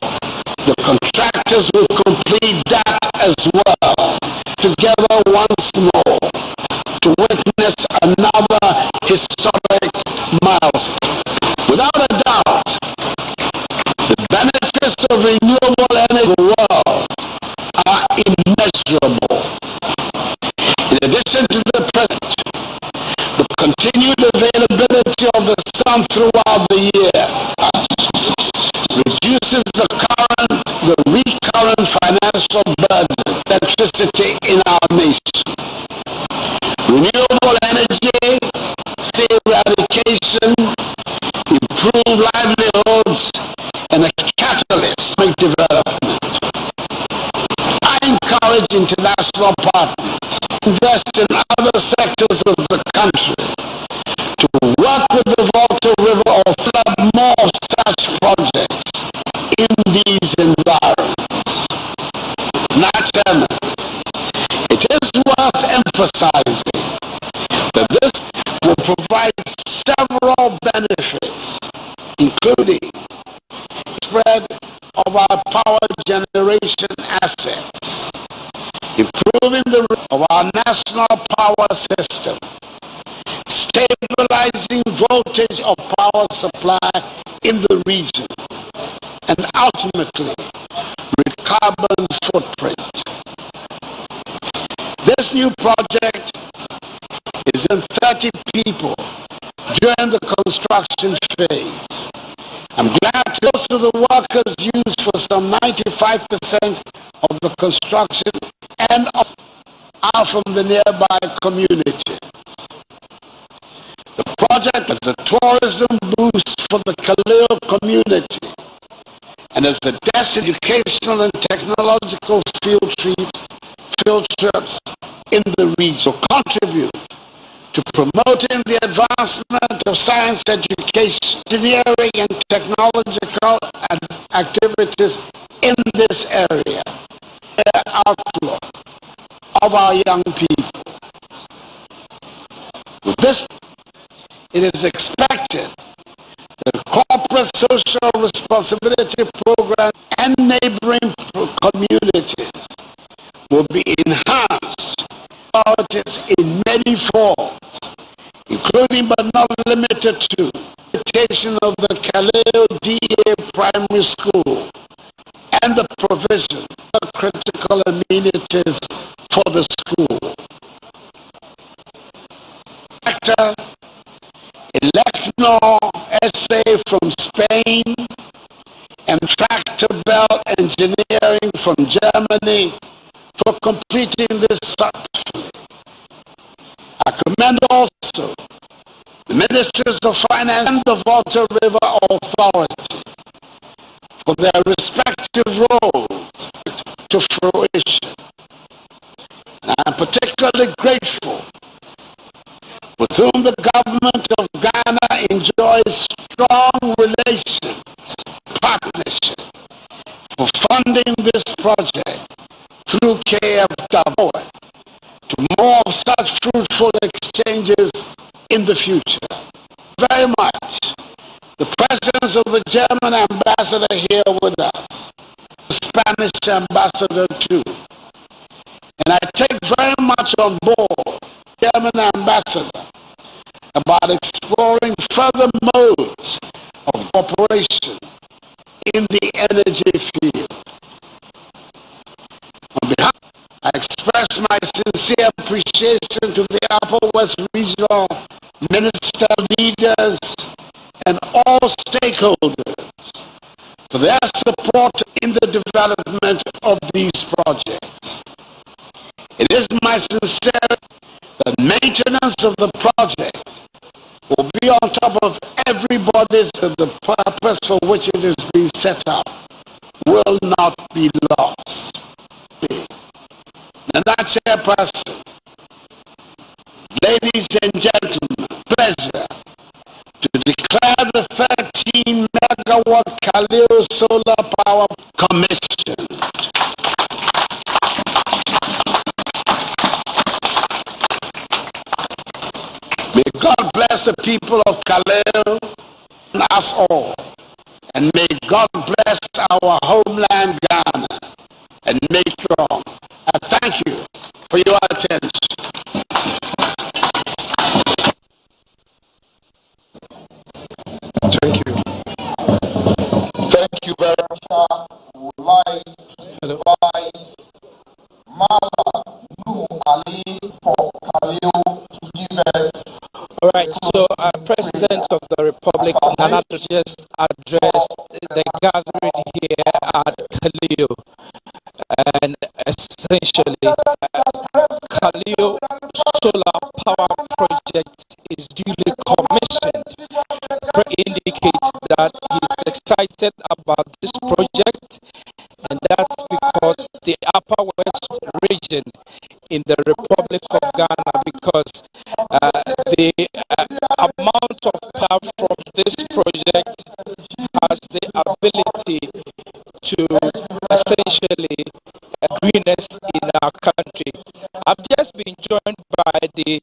Speaker 4: the contractors will complete that as well, together once more, to witness another historic milestone. Without a doubt, the benefits of renewable energy in the world are immeasurable. In addition to the present, the continued availability of the sun throughout the year reduces the recurrent financial burden of electricity in our nation. Renewable energy, eradication, improved livelihoods, and a catalyst for development. I encourage international partners to invest in other sectors of the country to work with the Volta River or flood more of such projects in these environments. Now, Chairman, it is worth emphasizing that this will provide several benefits, including spread of our power generation assets, improving the of our national power system, stabilizing voltage of power supply in the region, and ultimately with carbon footprint. This new project is in 30 people during the construction phase. I'm glad most of the workers used for some 95% of the construction and are from the nearby communities. The project is a tourism boost for the Kaleo community and is a educational and technological field trips in the region. Contribute to promoting the advancement of science education, engineering and technological activities in this area. The outlook of our young people. With this, it is expected that corporate social responsibility programs and neighboring communities will be enhanced in many forms, including but not limited to implementation of the Kaleo DA Primary School and the provision of critical amenities for the school. Electno essay from Spain and tractor belt engineering from Germany for completing this successfully. I commend also the Ministries of Finance and the Volta River Authority for their respective roles to fruition. And I am particularly grateful with whom the government of Ghana enjoys strong relations, partnership for funding this project through KFW to more of such fruitful exchanges in the future. Very much the presence of the German ambassador here with us, the Spanish ambassador too. And I take very much on board the German ambassador about exploring further modes of cooperation in the energy field. On behalf, I express my sincere appreciation to the Upper West Regional Minister leaders and all stakeholders for their support in the development of these projects. It is my sincere that maintenance of the project will be on top of everybody's, the purpose for which it is being set up will not be lost. And that chairperson, ladies and gentlemen, pleasure to declare the 13 megawatt Kaleo Solar Power Commission. May God bless the people of Kaleo and us all. And may God bless our homeland Ghana and make strong. I thank you for your attention.
Speaker 10: Thank you. Thank you very much, sir. We would like to invite Mala Nuhu Ali for Kaleo to give us.
Speaker 11: All right, so President of the Republic, Nana, just addressed the gathering here at Kaleo. And essentially, Kaleo Solar Power Project is duly commissioned. Indicates that he's excited about this project, and that's because the Upper West region in the Republic of Ghana, because the amount of power from this project has the ability to essentially greenness in our country. I've just been joined by the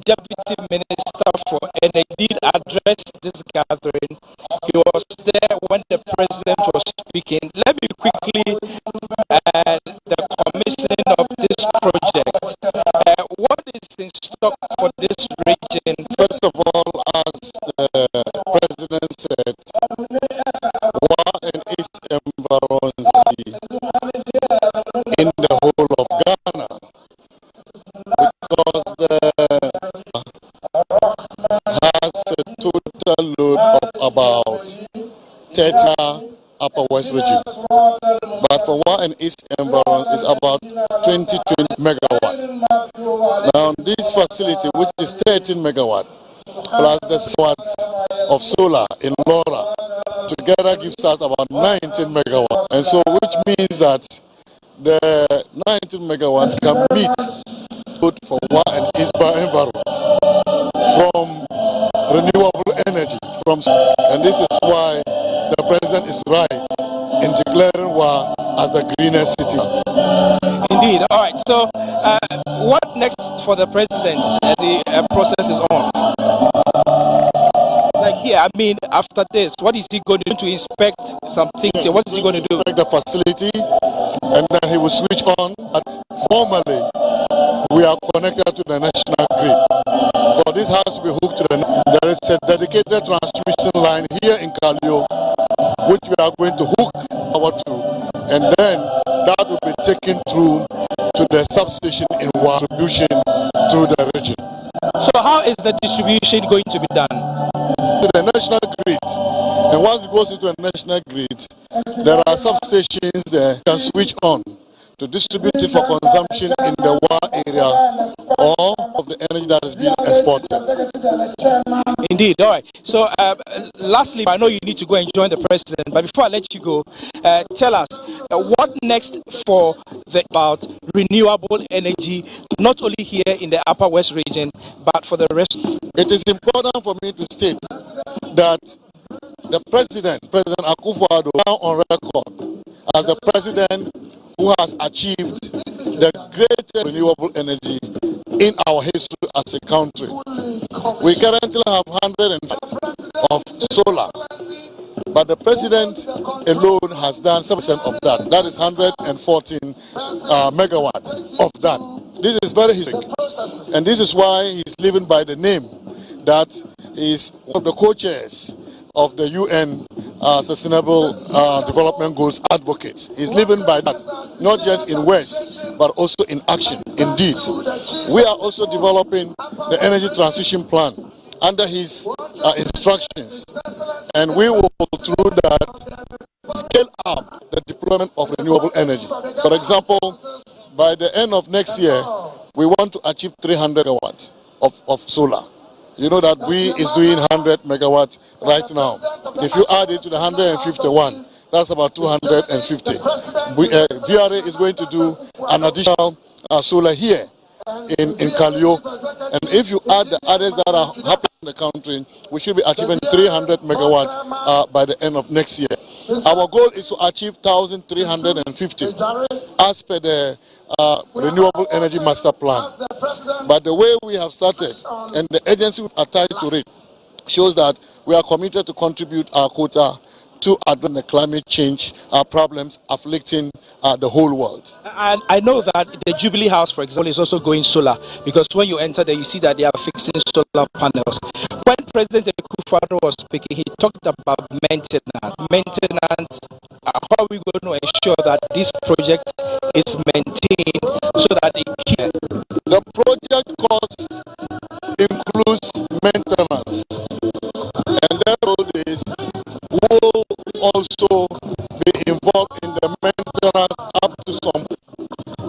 Speaker 11: Deputy Minister for Energy. He did address this gathering. He was there when the President was speaking. Let me quickly the commissioning of this project. What is in stock for this region?
Speaker 8: First of all, as the President said, war and its environment in the whole of Ghana, because has a total load of about 30 Upper West region, but for war and its environment is about 20 megawatts. Now this facility, which is 13 megawatt plus the watt of solar in Laura, together gives us about 19 megawatt, and so which means that the 19 megawatts can meet load for war and its environment from renewable energy, and this is why the President is right in declaring Wa as the greenest city.
Speaker 11: Indeed. All right. So, what next for the President? The process is on. Like here, I mean, after this, what is he going to do to inspect some things here? What is he going to do?
Speaker 8: Inspect the facility, and then he will switch on. But formally, we are connected to the national grid. So this has to be hooked to there is a dedicated transmission line here in Kalio, which we are going to hook our to, and then that will be taken through to the substation in distribution through the region.
Speaker 11: So how is the distribution going to be done?
Speaker 8: To the national grid, and once it goes into the national grid, there are substations that can switch on to distribute it for consumption in the war area or of the energy that is being exported.
Speaker 11: Indeed. All right. So, lastly, I know you need to go and join the President, but before I let you go, tell us what next for about renewable energy, not only here in the Upper West region, but for the rest.
Speaker 8: It is important for me to state that the President Akufo-Addo, now on record as the President who has achieved the greatest renewable energy in our history as a country. We currently have 105 of solar, but the President alone has done 7% of that. That is 114 megawatts of that. This is very historic, and this is why he's living by the name that is one of the co-chairs of the UN Sustainable Development Goals advocates. He's living by that, not just in words, but also in action, in deeds. We are also developing the energy transition plan under his instructions, and we will, through that, scale up the deployment of renewable energy. For example, by the end of next year, we want to achieve 300 megawatts of solar. You know that we is doing 100 megawatts right now. If you add it to the 151, that's about 250. VRA is going to do an additional solar here in Kalio, and if you add the others that are happening in the country, we should be achieving 300 megawatts by the end of next year. Our goal is to achieve 1,350 as per the renewable energy master plan. But the way we have started and the agency attached to it shows that we are committed to contribute our quota to address the climate change problems afflicting the whole world.
Speaker 11: And I know that the Jubilee House, for example, is also going solar, because when you enter there, you see that they are fixing solar panels. When President Akufo-Addo was speaking, he talked about maintenance. How are we going to ensure that this project is maintained so that it can?
Speaker 8: The project cost includes maintenance, and therefore will also be involved in the maintenance up to some,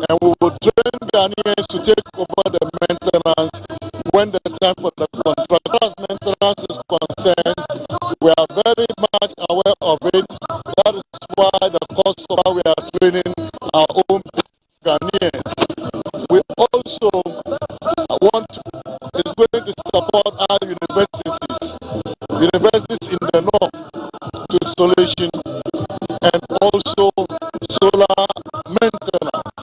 Speaker 8: and we will train Ghanaians to take over the maintenance when the time for the contract. As maintenance is concerned, we are very much aware of it. That is why the cost of how we are training our own Ghanaians. We also is going to support our universities in the north to installation and also solar maintenance.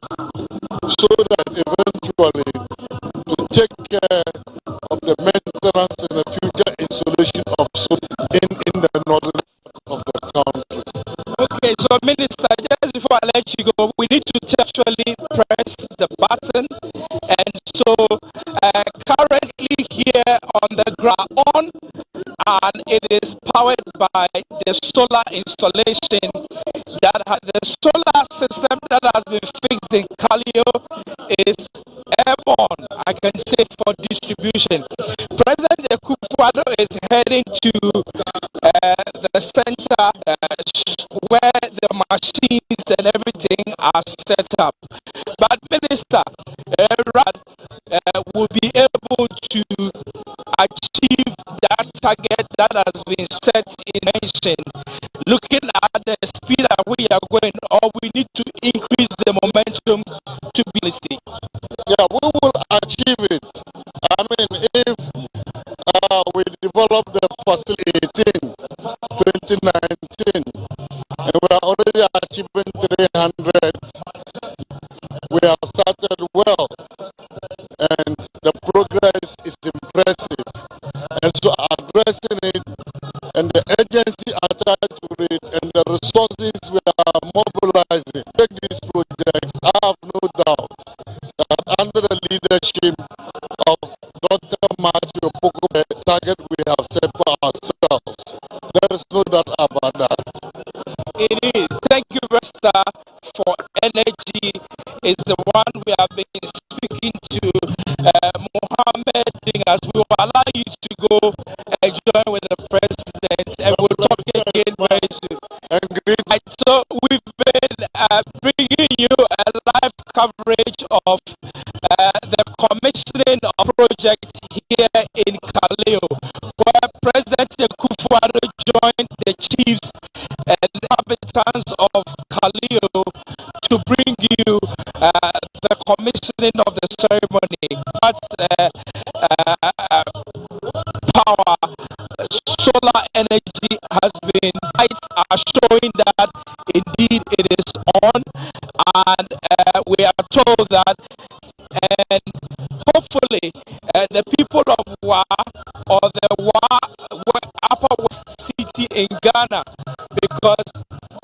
Speaker 8: of the maintenance and the future installation of solar in the northern of the country.
Speaker 11: Okay, so Minister, just before I let you go, we need to actually press the button. And so currently here on the ground, and it is powered by the solar installation that the solar system that has been fixed in Kalio is airborne, I can say, for distribution. President Akufo-Addo is heading to the center where the machines and everything are set up. But Minister, will be able to achieve that target that has been set in nation. Looking at the speed that we are going, or we need to increase the momentum to be listed.
Speaker 8: Yeah, we will achieve it. I mean, if we develop the facility in 2019, and we are already achieving 300, we have started well, and the progress is impressive. And so addressing it, and the agency attached to it, and the resources we are mobilizing, take these projects, I have no doubt that under the leadership of Dr. Matthew Poko, the target we have set for ourselves, there is no doubt about that.
Speaker 11: It is. Thank you, Minister, for energy. Is the one we have been speaking to Mohammed as we will allow you to go and join with the president, and we'll talk again very soon. Right, so we've been bringing you a live coverage of the commissioning of project here in Kaleo, where President Akufo-Addo joined the chiefs and inhabitants of Kaleo to bring you the commissioning of the ceremony. Power, solar energy has been, lights are showing that indeed it is on, and we are told that, and hopefully the people of Wa, or the Wa Upper West City in Ghana, because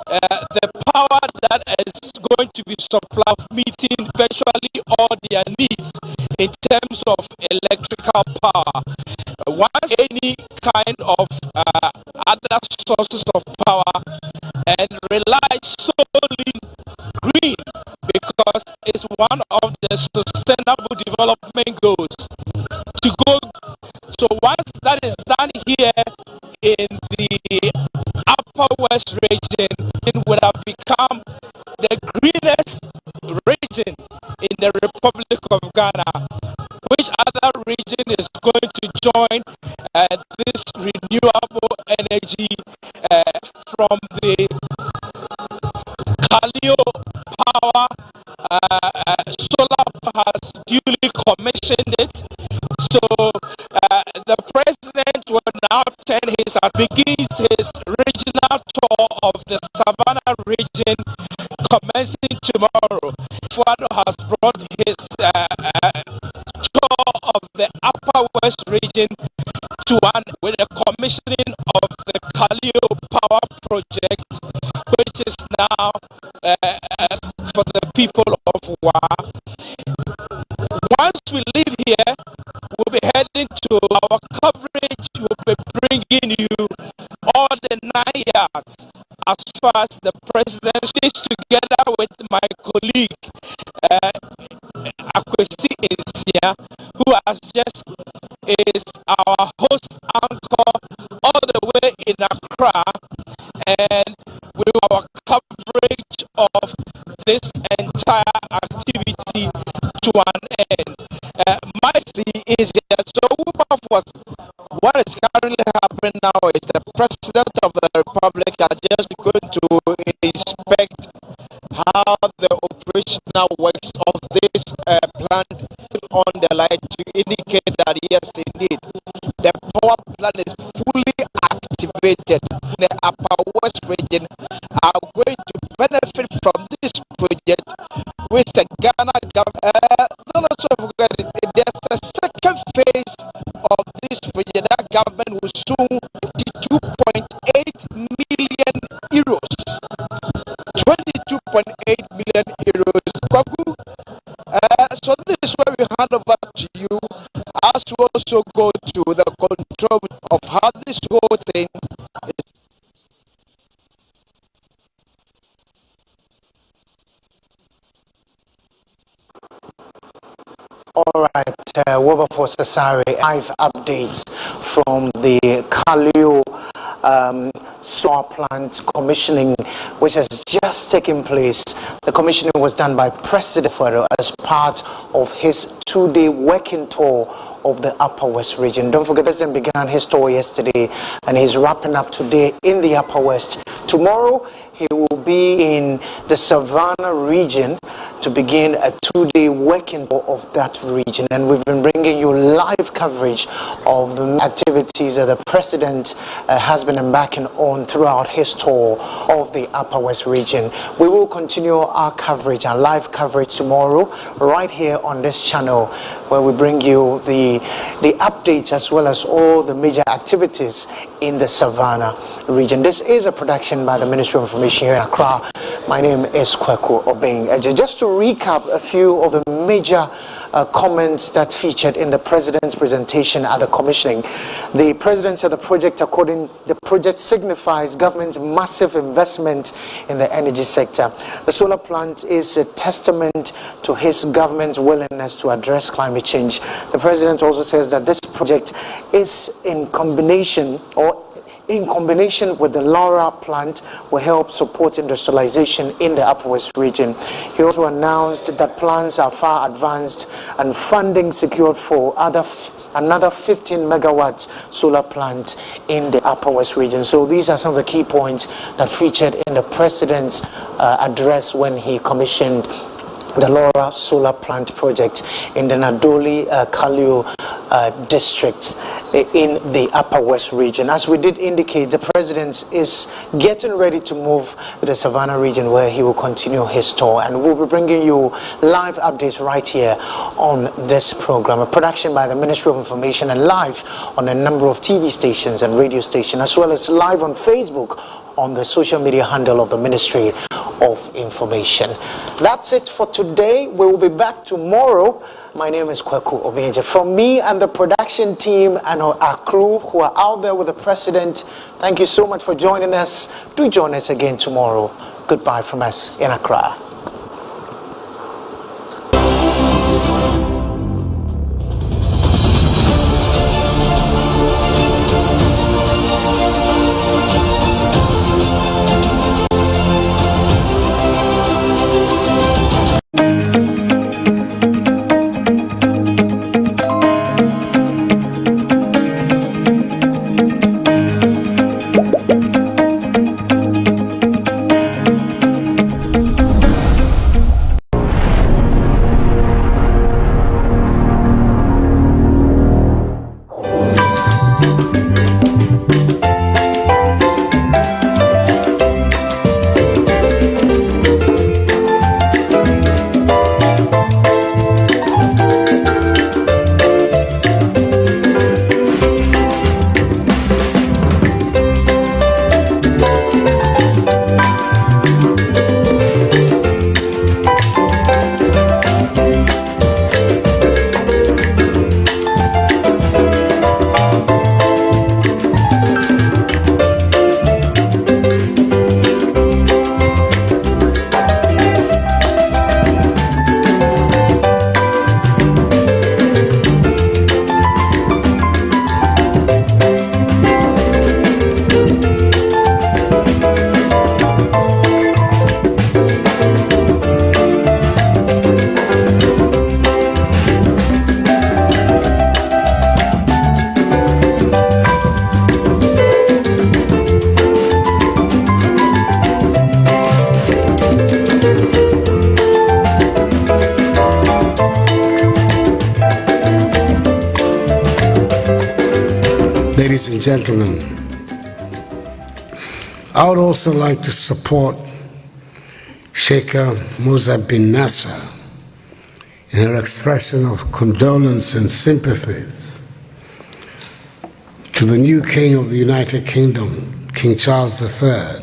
Speaker 11: the power that is going to be supplied, meeting virtually all their needs in terms of electrical power. Once any kind of other sources of power and rely solely green, because it's one of the sustainable development goals to go. So once that is done here in the Upper West region, it would have become the greenest region in the Republic of Ghana. Which other region is going to join this renewable energy from the Kaleo power? Solar has duly commissioned it. So the president will now begins his regional tour of the Savannah region, commencing tomorrow. Fuado has brought his tour of the Upper West region to one with the commissioning of the Kaleo power project, which is now for the people of Wa. Once we leave here, we'll be heading to our coverage. We'll be bringing you all the 9 yards as far as the president is, together with my colleague Cuisine, who has just is our host anchor all the way in Accra, and with our coverage of this entire activity to an end. My see is so what is currently happening now is the President of the Republic are just going to inspect how the operational works of this plant on the light to indicate that yes, indeed, the power plant is fully activated. The Upper West region are going to benefit from this project, which the Ghana government, there's a second phase project, that government will soon 22.8 million euros. 22.8 million euros. So this is where we hand over to you as we also go to the control of how this whole thing is.
Speaker 5: All right, Wilberforce Cesare, 5 updates from the Kalio solar plant commissioning, which has just taken place. The commissioning was done by President Fado as part of his 2-day working tour of the Upper West region. Don't forget, the President began his tour yesterday and he's wrapping up today in the Upper West. Tomorrow, he will be in the Savannah region to begin a 2-day working tour of that region. And we've been bringing you live coverage of the activities that the President has been embarking on throughout his tour of the Upper West region. We will continue our coverage, our live coverage tomorrow, right here on this channel, where we bring you the updates as well as all the major activities in the Savannah region. This is a production by the Ministry of Information here in Accra. My name is Kweku Obeng. Just to recap a few of the major comments that featured in the President's presentation at the commissioning. The President said the project signifies government's massive investment in the energy sector. The solar plant is a testament to his government's willingness to address climate change. The President also says that this project is in combination with the Laura plant will help support industrialization in the Upper West region. He also announced that plans are far advanced and funding secured for another 15 megawatts solar plant in the Upper West region. So these are some of the key points that featured in the President's address when he commissioned the Laura solar plant project in the Nadoli Kalio district in the Upper West region. As we did indicate, the President is getting ready to move to the Savannah region, where he will continue his tour, and we'll be bringing you live updates right here on this program, a production by the Ministry of Information and live on a number of TV stations and radio stations, as well as live on Facebook on the social media handle of the Ministry of Information. That's it for today. We will be back tomorrow. My name is Kweku Obeng. From me and the production team and our crew who are out there with the President, thank you so much for joining us. Do join us again tomorrow. Goodbye from us in Accra.
Speaker 9: Ladies and gentlemen, I would also like to support Sheikha Musa bin Nasser in her expression of condolence and sympathies to the new King of the United Kingdom, King Charles III,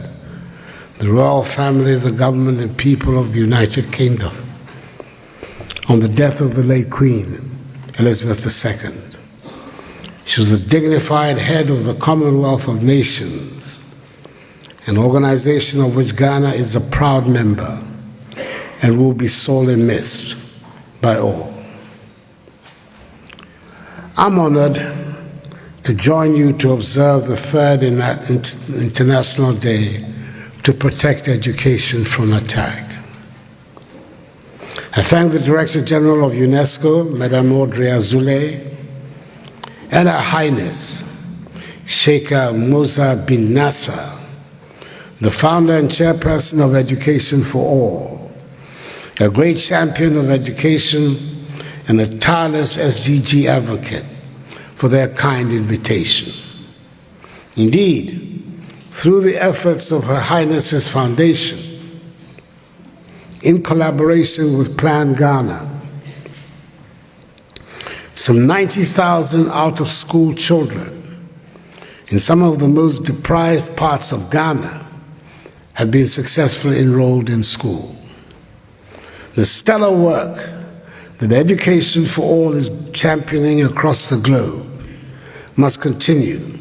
Speaker 9: the royal family, the government and people of the United Kingdom, on the death of the late Queen Elizabeth II. She was a dignified head of the Commonwealth of Nations, an organization of which Ghana is a proud member and will be sorely missed by all. I'm honored to join you to observe the third International Day to protect education from attack. I thank the Director General of UNESCO, Madame Audrey Azoulay, and Her Highness, Sheikha Musa bin Nasser, the founder and chairperson of Education for All, a great champion of education and a tireless SDG advocate, for their kind invitation. Indeed, through the efforts of Her Highness's Foundation, in collaboration with Plan Ghana, some 90,000 out-of-school children in some of the most deprived parts of Ghana have been successfully enrolled in school. The stellar work that Education for All is championing across the globe must continue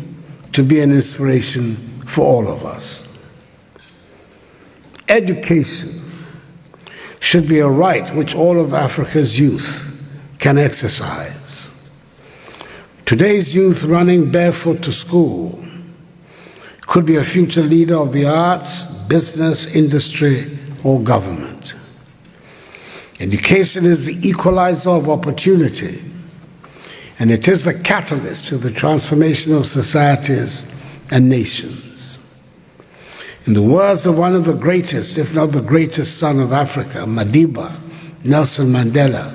Speaker 9: to be an inspiration for all of us. Education should be a right which all of Africa's youth can exercise. Today's youth running barefoot to school could be a future leader of the arts, business, industry, or government. Education is the equalizer of opportunity, and it is the catalyst to the transformation of societies and nations. In the words of one of the greatest, if not the greatest son of Africa, Madiba, Nelson Mandela,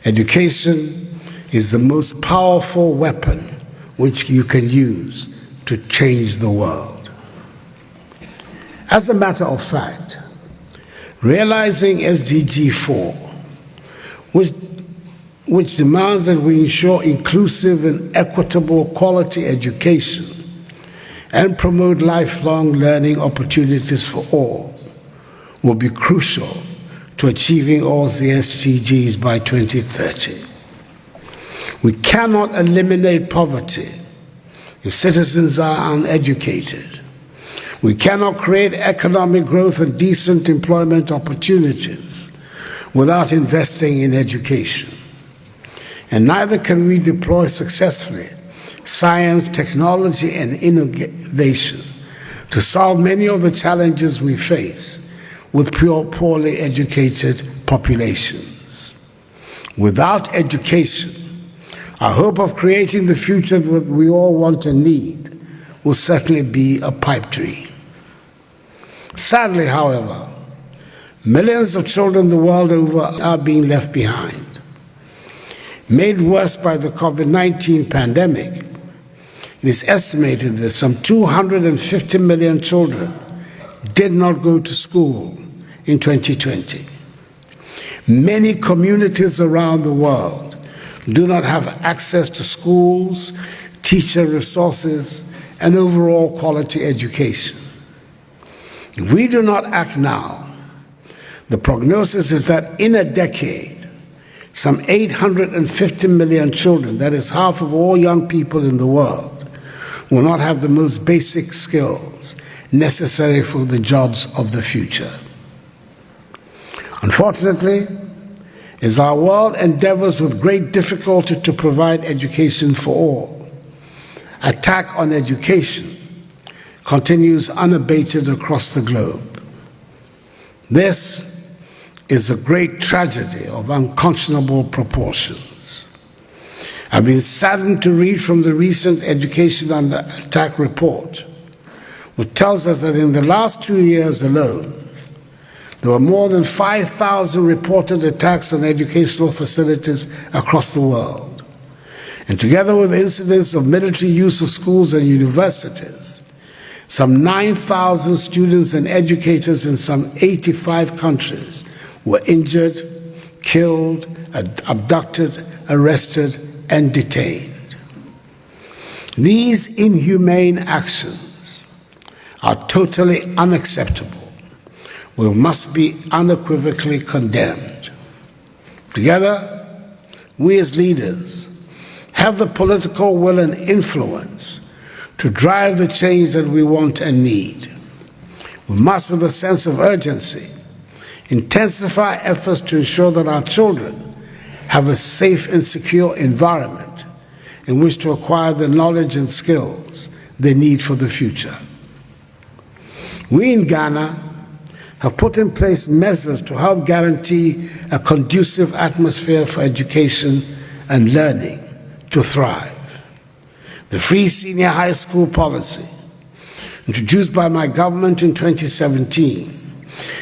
Speaker 9: education is the most powerful weapon which you can use to change the world. As a matter of fact, realizing SDG 4, which demands that we ensure inclusive and equitable quality education and promote lifelong learning opportunities for all, will be crucial to achieving all the SDGs by 2030. We cannot eliminate poverty if citizens are uneducated. We cannot create economic growth and decent employment opportunities without investing in education. And neither can we deploy successfully science, technology, and innovation to solve many of the challenges we face with poorly educated populations. Without education, our hope of creating the future that we all want and need will certainly be a pipe dream. Sadly, however, millions of children the world over are being left behind. Made worse by the COVID-19 pandemic, it is estimated that some 250 million children did not go to school in 2020. Many communities around the world do not have access to schools, teacher resources, and overall quality education. If we do not act now, the prognosis is that in a decade, some 850 million children, that is half of all young people in the world, will not have the most basic skills necessary for the jobs of the future. Unfortunately, as our world endeavors with great difficulty to provide education for all, attack on education continues unabated across the globe. This is a great tragedy of unconscionable proportions. I've been saddened to read from the recent Education Under Attack report, which tells us that in the last 2 years alone, there were more than 5,000 reported attacks on educational facilities across the world. And together with incidents of military use of schools and universities, some 9,000 students and educators in some 85 countries were injured, killed, abducted, arrested, and detained. These inhumane actions are totally unacceptable. We must be unequivocally condemned. Together, we as leaders have the political will and influence to drive the change that we want and need. We must, with a sense of urgency, intensify efforts to ensure that our children have a safe and secure environment in which to acquire the knowledge and skills they need for the future. We in Ghana have put in place measures to help guarantee a conducive atmosphere for education and learning to thrive. The free senior high school policy, introduced by my government in 2017,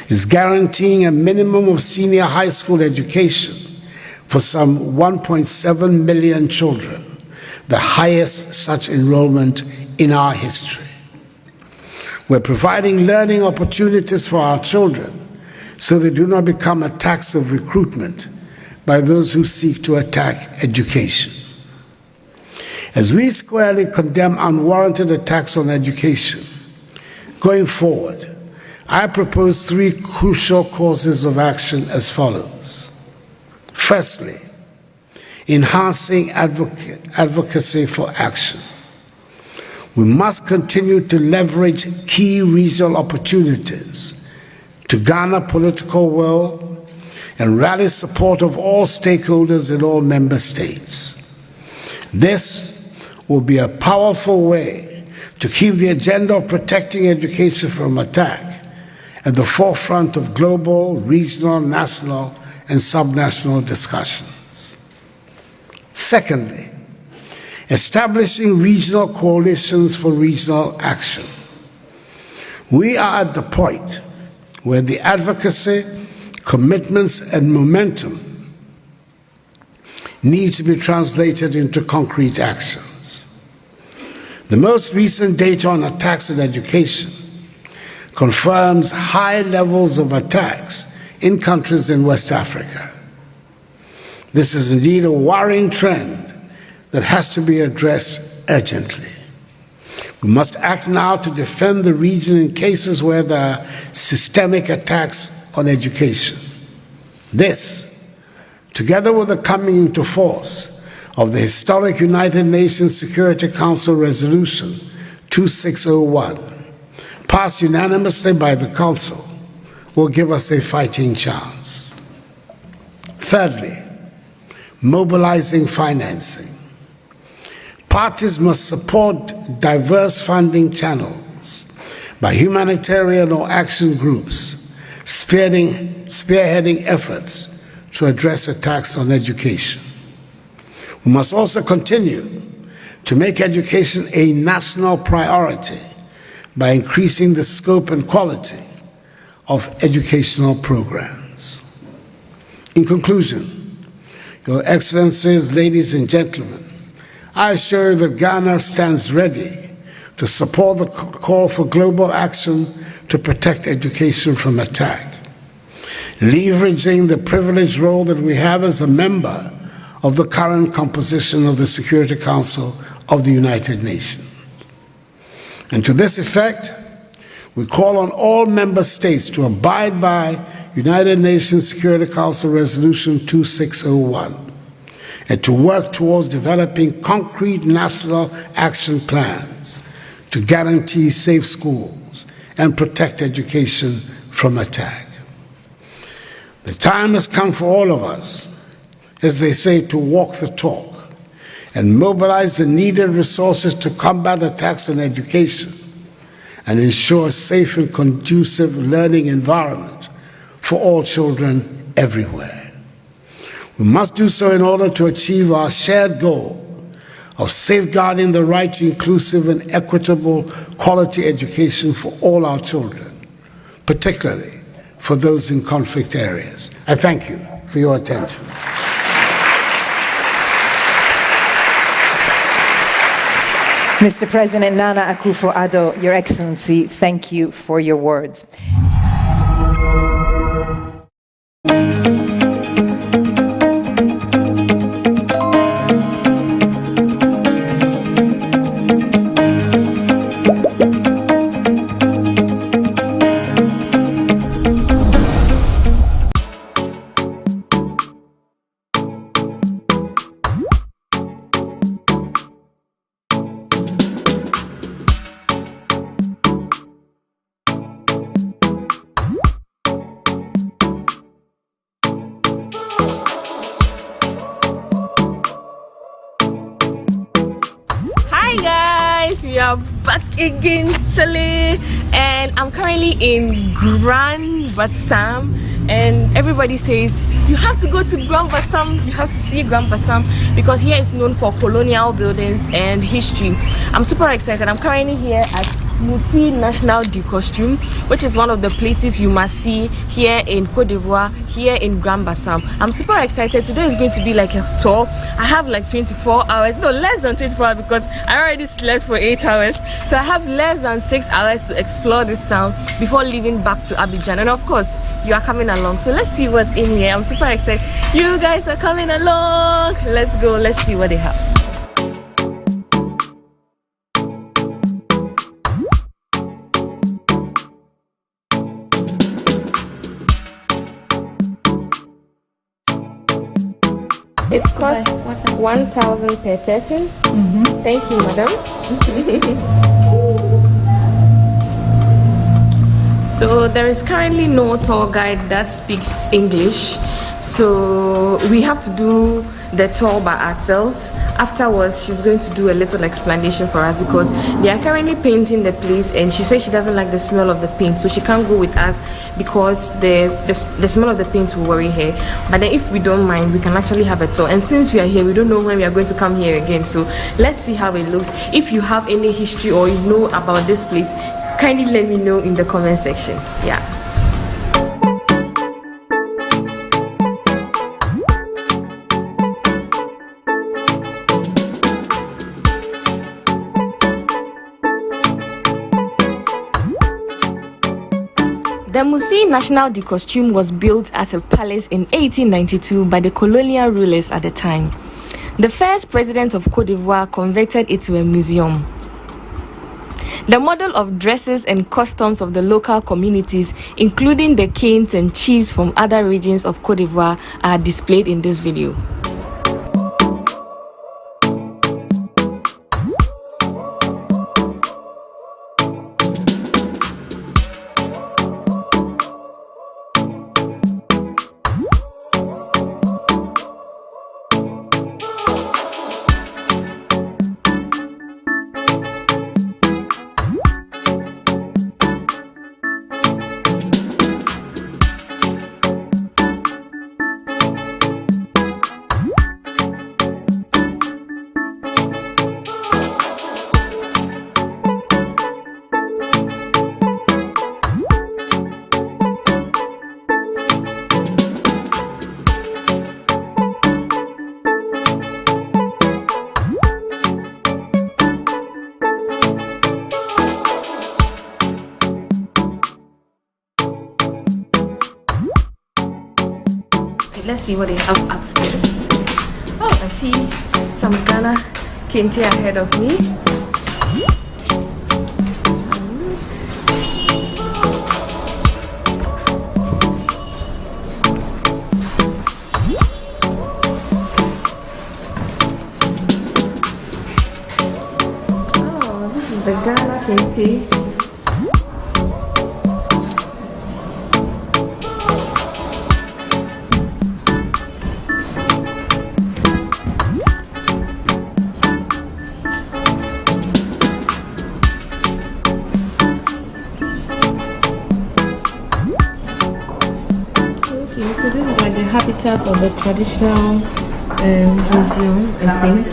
Speaker 9: is guaranteeing a minimum of senior high school education for some 1.7 million children, the highest such enrollment in our history. We're providing learning opportunities for our children so they do not become a tax of recruitment by those who seek to attack education. As we squarely condemn unwarranted attacks on education, going forward, I propose 3 crucial courses of action as follows. Firstly, enhancing advocacy for action. We must continue to leverage key regional opportunities to garner political will and rally support of all stakeholders in all member states. This will be a powerful way to keep the agenda of protecting education from attack at the forefront of global, regional, national, and subnational discussions. Secondly, establishing regional coalitions for regional action. We are at the point where the advocacy, commitments, and momentum need to be translated into concrete actions. The most recent data on attacks in education confirms high levels of attacks in countries in West Africa. This is indeed a worrying trend that has to be addressed urgently. We must act now to defend the region in cases where there are systemic attacks on education. This, together with the coming into force of the historic United Nations Security Council Resolution 2601, passed unanimously by the Council, will give us a fighting chance. Thirdly, mobilizing financing. Parties must support diverse funding channels by humanitarian or action groups spearheading efforts to address attacks on education. We must also continue to make education a national priority by increasing the scope and quality of educational programs. In conclusion, Your Excellencies, ladies and gentlemen, I assure you that Ghana stands ready to support the call for global action to protect education from attack, leveraging the privileged role that we have as a member of the current composition of the Security Council of the United Nations. And to this effect, we call on all member states to abide by United Nations Security Council Resolution 2601 and to work towards developing concrete national action plans to guarantee safe schools and protect education from attack. The time has come for all of us, as they say, to walk the talk and mobilize the needed resources to combat attacks on education and ensure a safe and conducive learning environment for all children everywhere. We must do so in order to achieve our shared goal of safeguarding the right to inclusive and equitable quality education for all our children, particularly for those in conflict areas. I thank you for your attention.
Speaker 2: Mr. President Nana Akufo-Addo, Your Excellency, thank you for your words.
Speaker 12: guys, we are back again, Chile, and I'm currently in Grand Bassam, and everybody says you have to go to Grand Bassam, you have to see Grand Bassam, because here is known for colonial buildings and history. I'm super excited. I'm currently here at Mufi National du Costume, which is one of the places you must see here in Cote d'Ivoire, here in Grand Bassam. I'm super excited. Today is going to be like a tour. I have like 24 hours, no, less than 24 hours, because I already slept for 8 hours. So I have less than 6 hours to explore this town before leaving back to Abidjan. And of course, you are coming along. So let's see what's in here. I'm super excited. You guys are coming along. Let's go. Let's see what they have. It costs 1,000 per person. Thank you, madam. So there is currently no tour guide that speaks English, so we have to do the tour by ourselves. Afterwards, she's going to do a little explanation for us, because they are currently painting the place, and she says she doesn't like the smell of the paint, so she can't go with us because the smell of the paint will worry her. But then if we don't mind, we can actually have a tour. And since we are here, we don't know when we are going to come here again, so let's see how it looks. If you have any history or you know about this place, kindly let me know in the comment section. Yeah. The Musée National du Costume was built as a palace in 1892 by the colonial rulers at the time. The first president of Cote d'Ivoire converted it to a museum. The model of dresses and customs of the local communities, including the kings and chiefs from other regions of Cote d'Ivoire, are displayed in this video. Let's see what they have upstairs. Oh, I see some Ghana kente ahead of me. Oh, this is the Ghana kente. Habitat of the traditional museum, I think.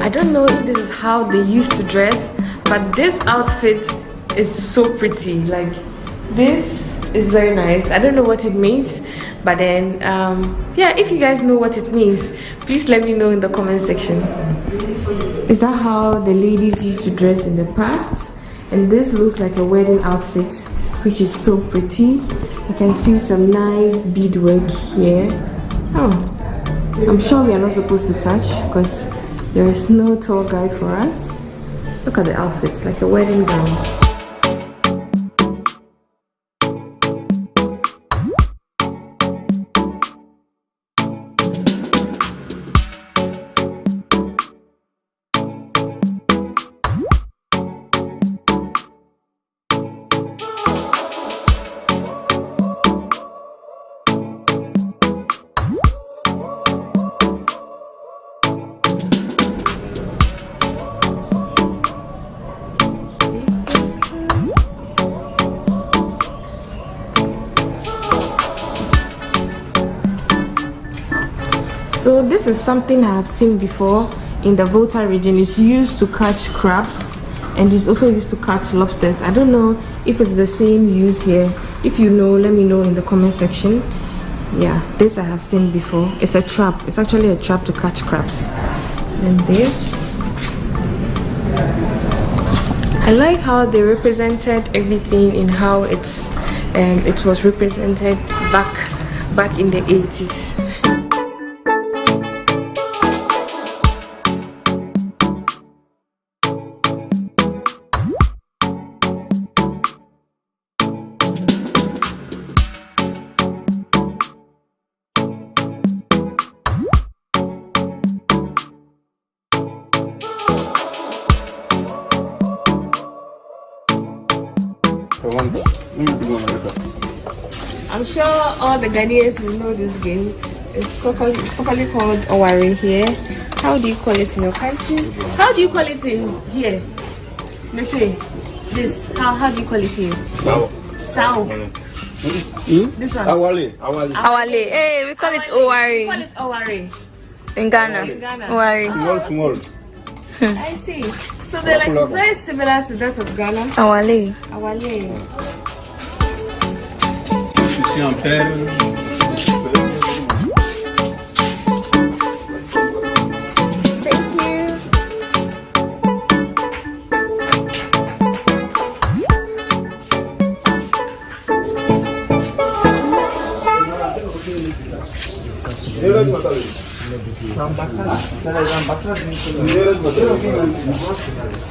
Speaker 12: I don't know if this is how they used to dress, but this outfit is so pretty. Like, this is very nice. I don't know what it means, But then, yeah, if you guys know what it means, please let me know in the comment section. Is that how the ladies used to dress in the past? And this looks like a wedding outfit, which is so pretty. You can see some nice beadwork here. Oh, I'm sure we are not supposed to touch because there is no tour guide for us. Look at the outfits, like a wedding gown. So this is something I have seen before in the Volta region. It's used to catch crabs and it's also used to catch lobsters. I don't know if it's the same use here. If you know, let me know in the comment section. Yeah, this I have seen before. It's a trap. It's actually a trap to catch crabs. And this, I like how they represented everything in how it was represented back in the 80s. I'm sure all the Ghanaians will know this game. It's properly called Owari here. How do you call it in your country? How do you call it in here? Monsieur, this, how do you call it here? Sao. Sao. This one? Awale.
Speaker 21: Awale. Hey, we call it Owari.
Speaker 12: We call it Owari.
Speaker 21: In Ghana.
Speaker 12: Owari.
Speaker 21: Small.
Speaker 12: I see. So they're like, it's very similar to that of Ghana.
Speaker 21: Awale.
Speaker 12: Awale.
Speaker 21: Thank you.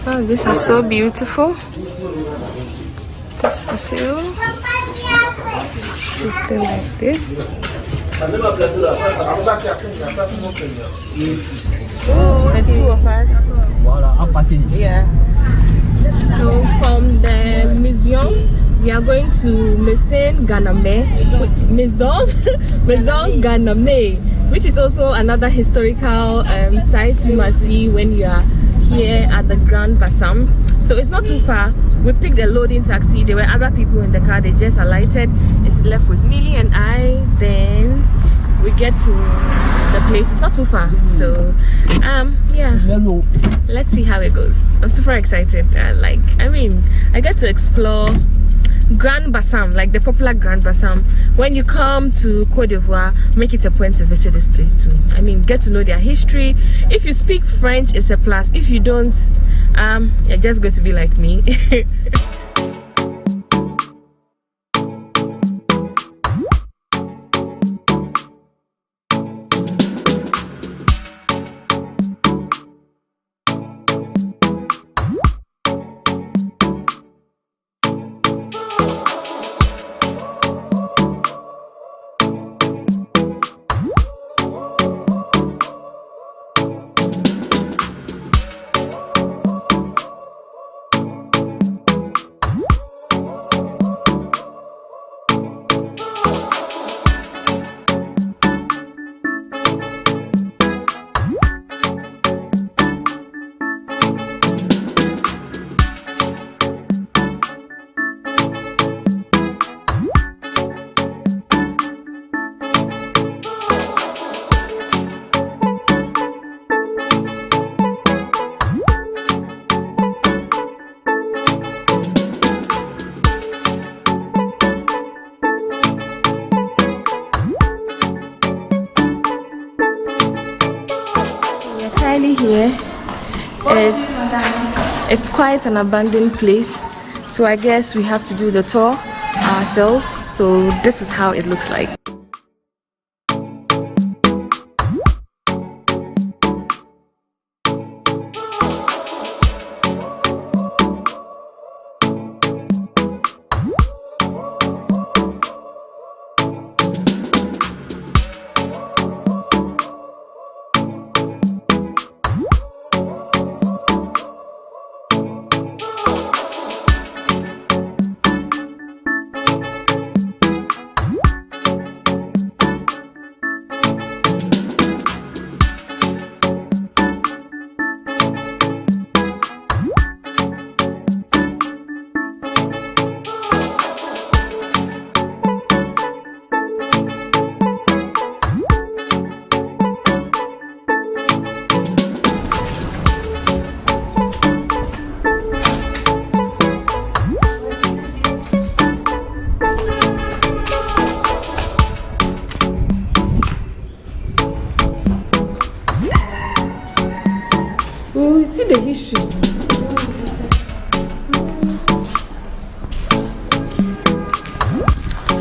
Speaker 21: Oh, this is so beautiful. This facility. Something like this. Oh, the two of us. Yeah. So from the museum, we are going to Maison Ganame, which is also another historical site you must see when you are here at the Grand Bassam. So it's not too far. We picked a loading taxi. There were other people in the car. They just alighted. It's left with Millie and I. Then we get to the place. It's not too far. So yeah, let's see how it goes. I'm super excited. I get to explore Grand Bassam, like the popular Grand Bassam. When you come to Côte d'Ivoire, make it a point to visit this place too. Get to know their history. If you speak French, it's a plus. If you don't, you're just going to be like me.
Speaker 12: here. It's quite an abandoned place, so I guess we have to do the tour ourselves. So this is how it looks like.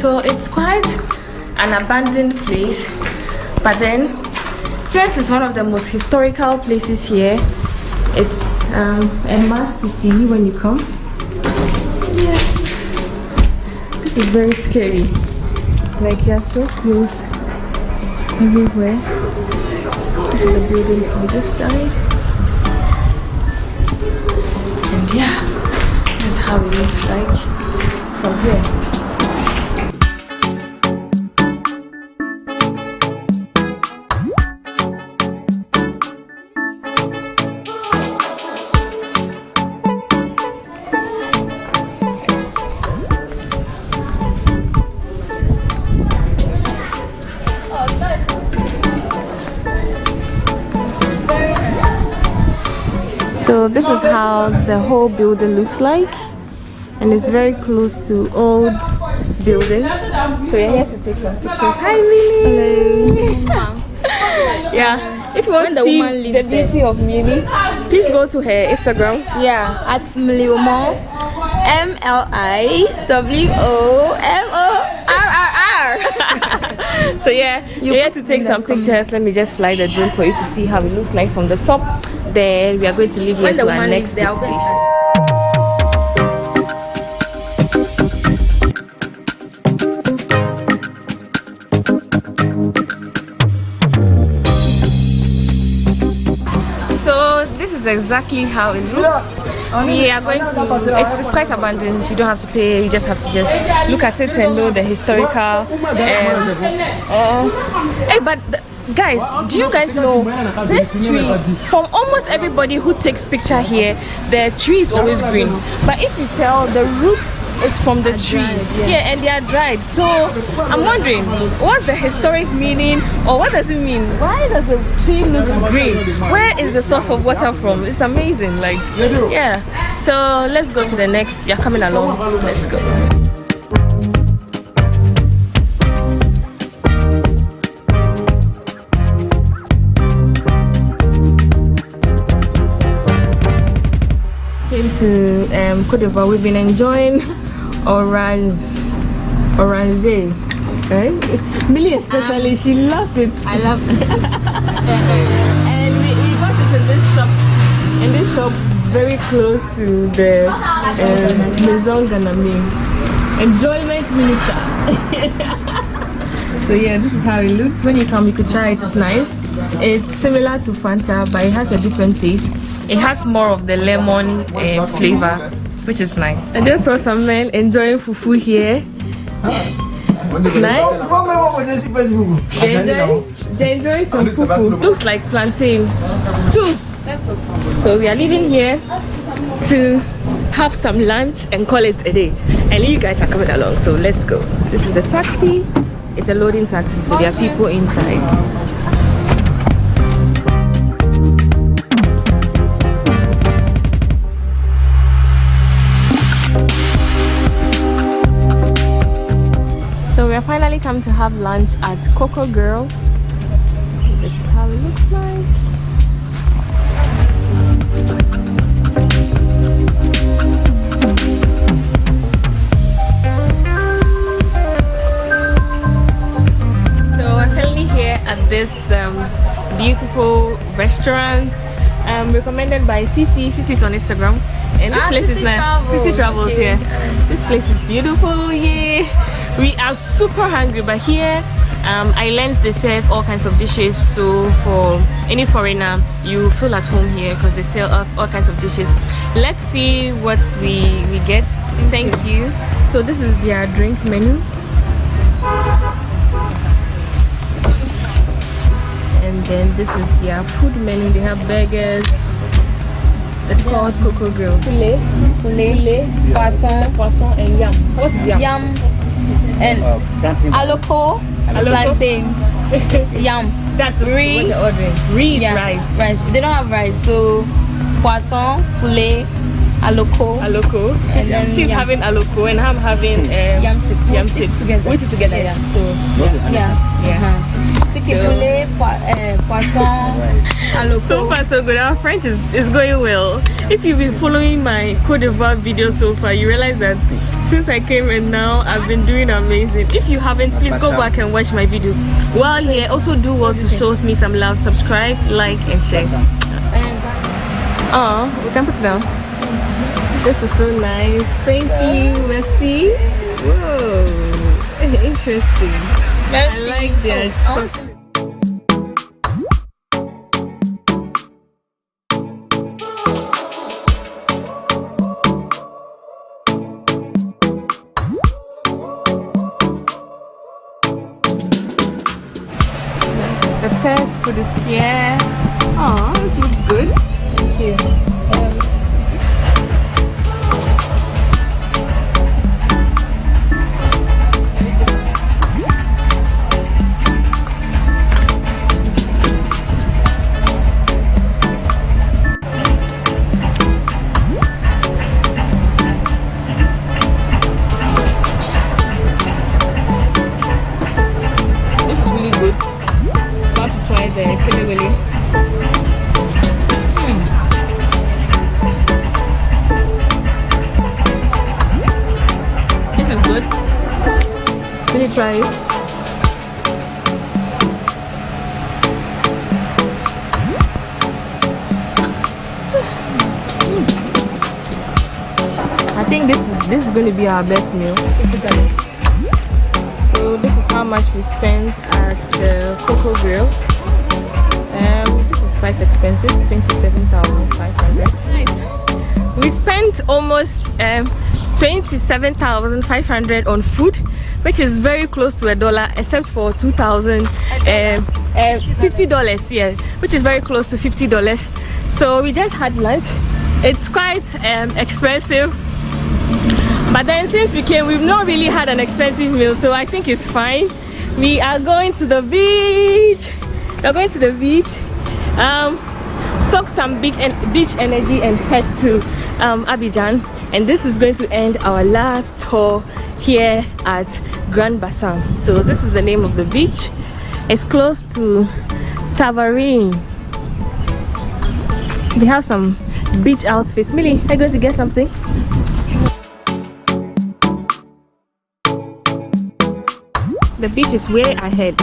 Speaker 12: So it's quite an abandoned place, but then since it's one of the most historical places here, it's a must to see when you come. Yeah. This is very scary. Like you're so close everywhere. This is the building on this side. And yeah, this is how it looks like from here. So this is how the whole building looks like, and it's very close to old buildings. So we're here to take some pictures. Hi Lily! Hello! Yeah, if you want to see the beauty of Mili, please go to her Instagram.
Speaker 13: Yeah, at Miliomo, MLIWOMORRR.
Speaker 12: So yeah, you're here to take some pictures. Let me just fly the drone for you to see how it looks like from the top. Then we are going to leave here to our next destination. So this is exactly how it looks. We are going to, it's quite abandoned. You don't have to pay, you just have to just look at it and know the historical guys, do you guys know this tree? From almost everybody who takes picture here, the tree is always green. But if you tell, the root is from the tree. Yeah, and they are dried. So I'm wondering, what's the historic meaning, or what does it mean? Why does the tree look green? Where is the source of water from? It's amazing. Like, yeah. So let's go to the next. You're coming along. Let's go. To Côte d'Ivoire, we've been enjoying orange, right? Millie especially, she loves it. I love it. And we got it in this shop very close to the Maison Ganame, enjoyment minister. So yeah, this is how it looks. When you come, you could try it. It's nice. It's similar to Fanta, but it has a different taste. It has more of the lemon flavor, which is nice. I just saw some men enjoying fufu here. Nice. They're enjoying some fufu. Looks like plantain. Two. So we are leaving here to have some lunch and call it a day. And you guys are coming along, so let's go. This is the taxi. It's a loading taxi, so there are people inside. So we are finally come to have lunch at Coco Girl. This is how it looks like. this beautiful restaurant recommended by Cici. Cici's on Instagram. And this place is nice. Cici Travels,
Speaker 13: okay.
Speaker 12: Yeah. This place is beautiful, yeah. We are super hungry, but here I learned they serve all kinds of dishes, so for any foreigner you feel at home here because they sell all kinds of dishes. Let's see what we get. Thank you. So this is their drink menu, and then this is their food menu. They have burgers. It's called cocoa grill.
Speaker 13: Poulet, poisson,
Speaker 12: and yam. What's yam?
Speaker 13: Yam and aloko, plantain, yam.
Speaker 12: That's riz. What you're ordering. Riz, yeah, rice. They don't have rice, so poisson, poulet, aloko. And then she's having aloko, and I'm having yam chips. Yam chips together. We eat it together, yeah. So yeah. Chicken poulet, poisson, aloko. So far so good. Our French is going well. If you've been following my Côte d'Ivoire video so far, you realize that since I came and now I've been doing amazing. If you haven't, please go back and watch my videos. While here, also do well to show me some love. Subscribe, like, and share. We can put it down. This is so nice. Thank you. Merci. Whoa, interesting. I like that. The first food is here. Oh, this looks good. Thank you. Try it. I think this is going to be our best meal. So this is how much we spent at the Cocoa Grill. This is quite expensive, 27,500. Nice. We spent almost 27,500 on food, which is very close to $1, except for $50, yeah, which is very close to $50. So we just had lunch. It's quite expensive, but then since we came, we've not really had an expensive meal, so I think it's fine. We are going to the beach. We're going to the beach, soak some beach energy, and head to Abidjan. And this is going to end our last tour here at Grand Bassam. So this is the name of the beach. It's close to Tabarine. They have some beach outfits. Millie, are you going to get something? The beach is way ahead.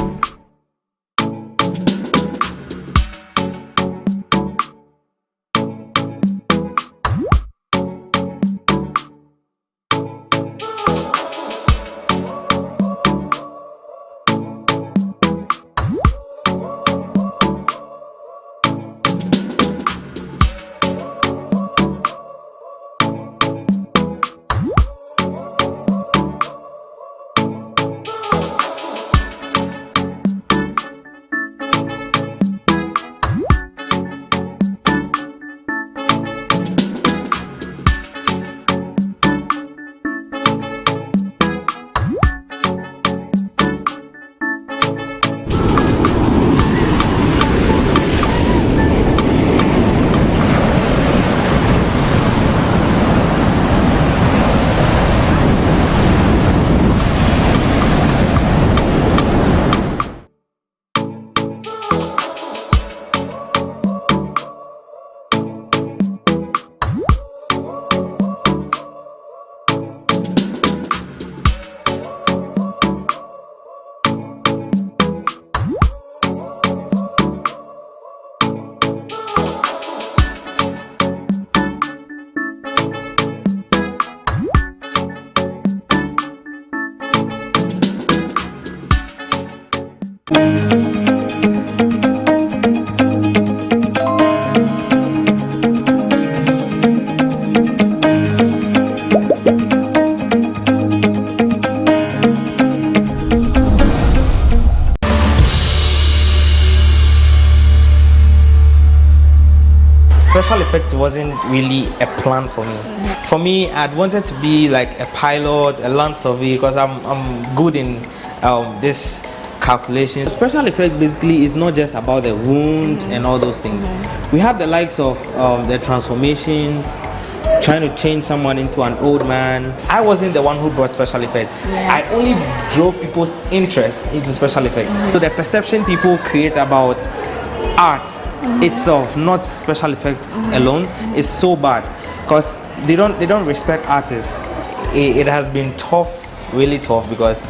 Speaker 15: special effects wasn't really a plan for me. For me, I'd wanted to be like a pilot, a land surveyor, because I'm good in this calculation. Special effect basically is not just about the wound and all those things. We have the likes of the transformations, trying to change someone into an old man. I wasn't the one who brought special effects. I only drove people's interest into special effects. So the perception people create about art itself, not special effects alone, is so bad because they don't respect artists. It has been tough, really tough, because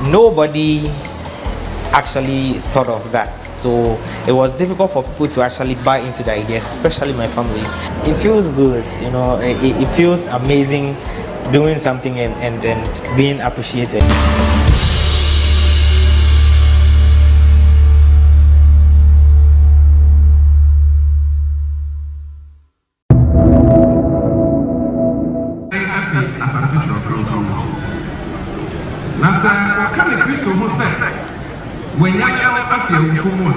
Speaker 15: nobody actually thought of that. So it was difficult for people to actually buy into the idea, especially my family. It feels good, you know, it feels amazing doing something and being appreciated.
Speaker 16: When you are Afia, you show more.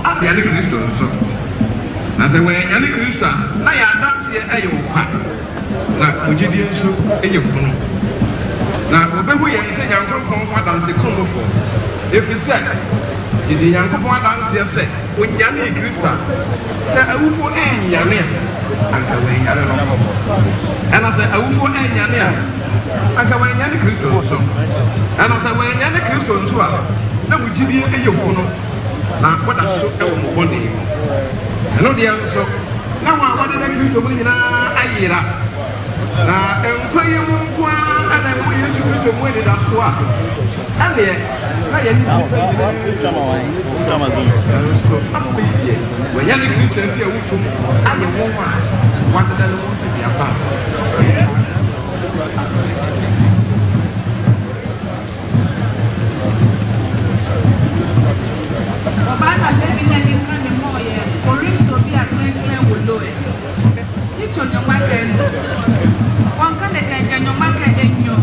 Speaker 16: Afia, the Christian, so. As I wear any Christian, I am not here. I am quite. Now, would you do so? Now, whatever you say, you are going to come and say, come for. If you say, did the young people dance here say, when you are a Christian, say, I will for any young man. And I say, I will for any young man. And I wear any Christian, so. And I say, when any Christian, so. Na Jubilee e yokono na kwada so e wo mbone eno dia so na wa wade na Kristo mu nyina ayira na enkwaye mu nkwa ana mu Yesu Kristo mu de da so a ane na ye ni so afiye we ya ni Kristo Efia wo so ane wo wa wade da no dia pa
Speaker 23: Obana lebi na ni kane moye Korinto bi aklenklen wo loe Nicho nyomaka no Wanka ne kanja nyomaka enyo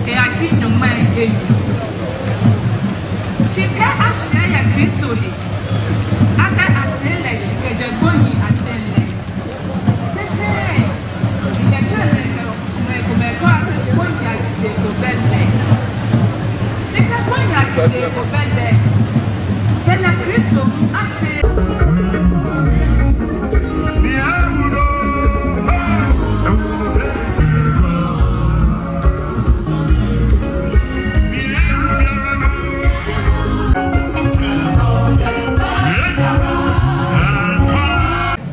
Speaker 23: E ashi nyoma enyo Shika asya ya Kristo he Ada atele shika jagoni atele Tete Igatele kumeko ake kwenye ashite kobele Shika kwenye ashite kobele Pela Cristo ate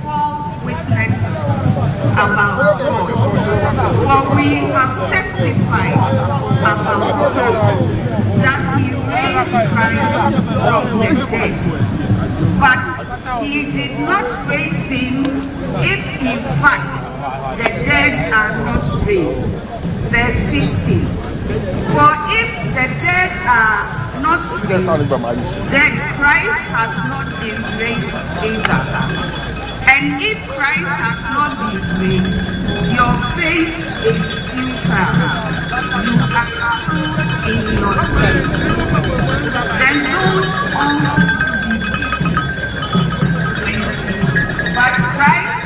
Speaker 23: false witnesses about God. For we have testified about God that He raised Christ from the dead. But He did not raise Him if in fact the dead are not raised. Verse 15. For if the dead are not raised, then Christ has not been raised either. And if Christ has not been raised, your faith is futile. You are still in your sins. Then those all but Christ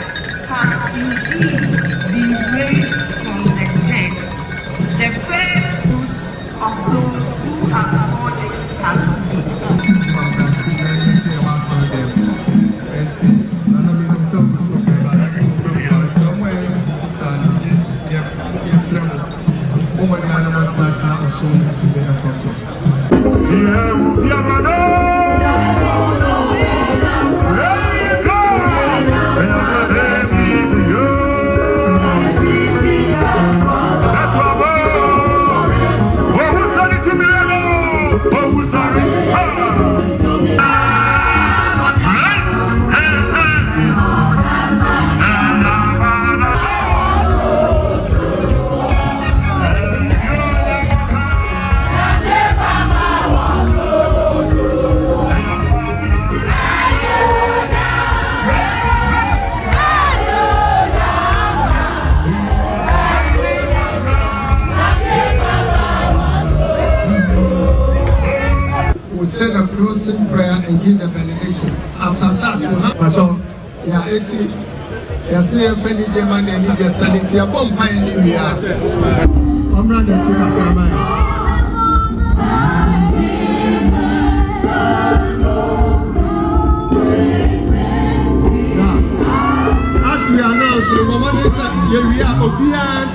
Speaker 23: has indeed been raised from the dead, the first fruits of those who have fallen asleep.
Speaker 24: Say the closing prayer and give the benediction. After that, we'll have
Speaker 14: Yeah, it's yes, penny demand and you just send it to your bomb pie in the I'm running to my as we announce, the woman is we are obedient.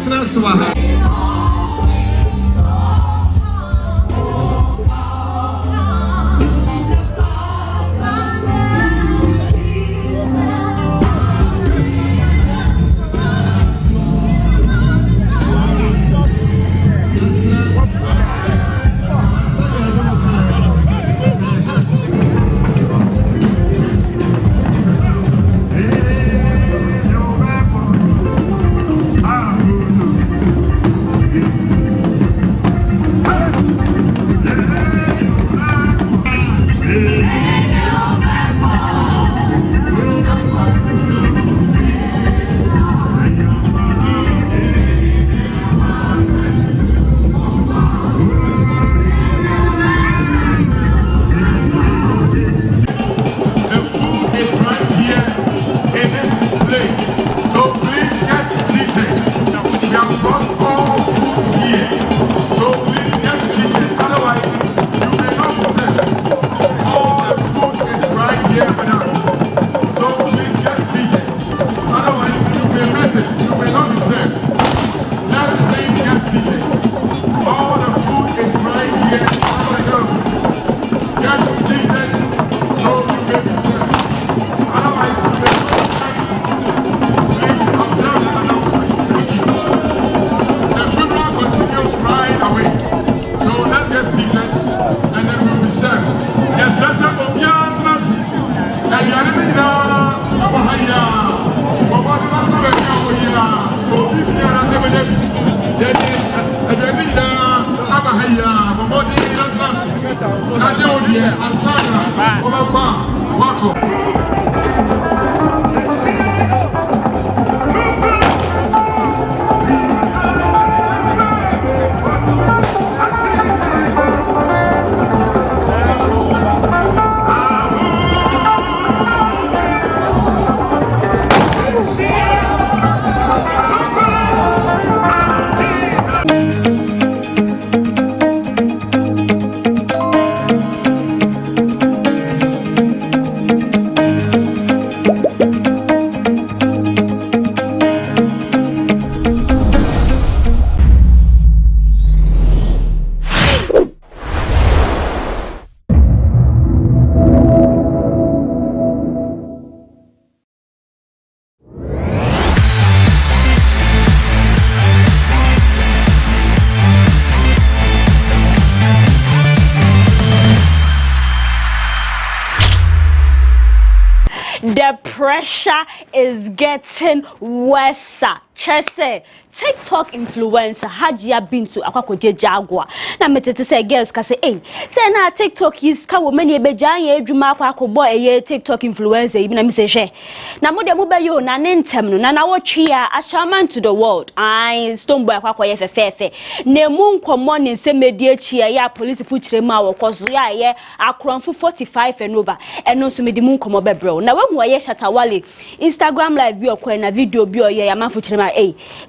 Speaker 17: The pressure is getting worse. Chese TikTok influencer Hajia Bintu akwakoje Jaguar. Na metete say girls ka say say na TikTok is ka wo mani ebejan ye adwuma akwakobo eye TikTok influencer ibi na me say hwe. Na mo de mo be yo na ne ntem no na wotwe a ashaman to the world. Ai stone boy akwakoye fefefe. Na mu nkomo ne se medi achi ya police fuchire ma wokoso ya ye akronfo 45 and over. Eno so medi mu nkomo bebrel. Na wehu aye Shatawale Instagram live bi okwa na video bi oye ya manfuchire ma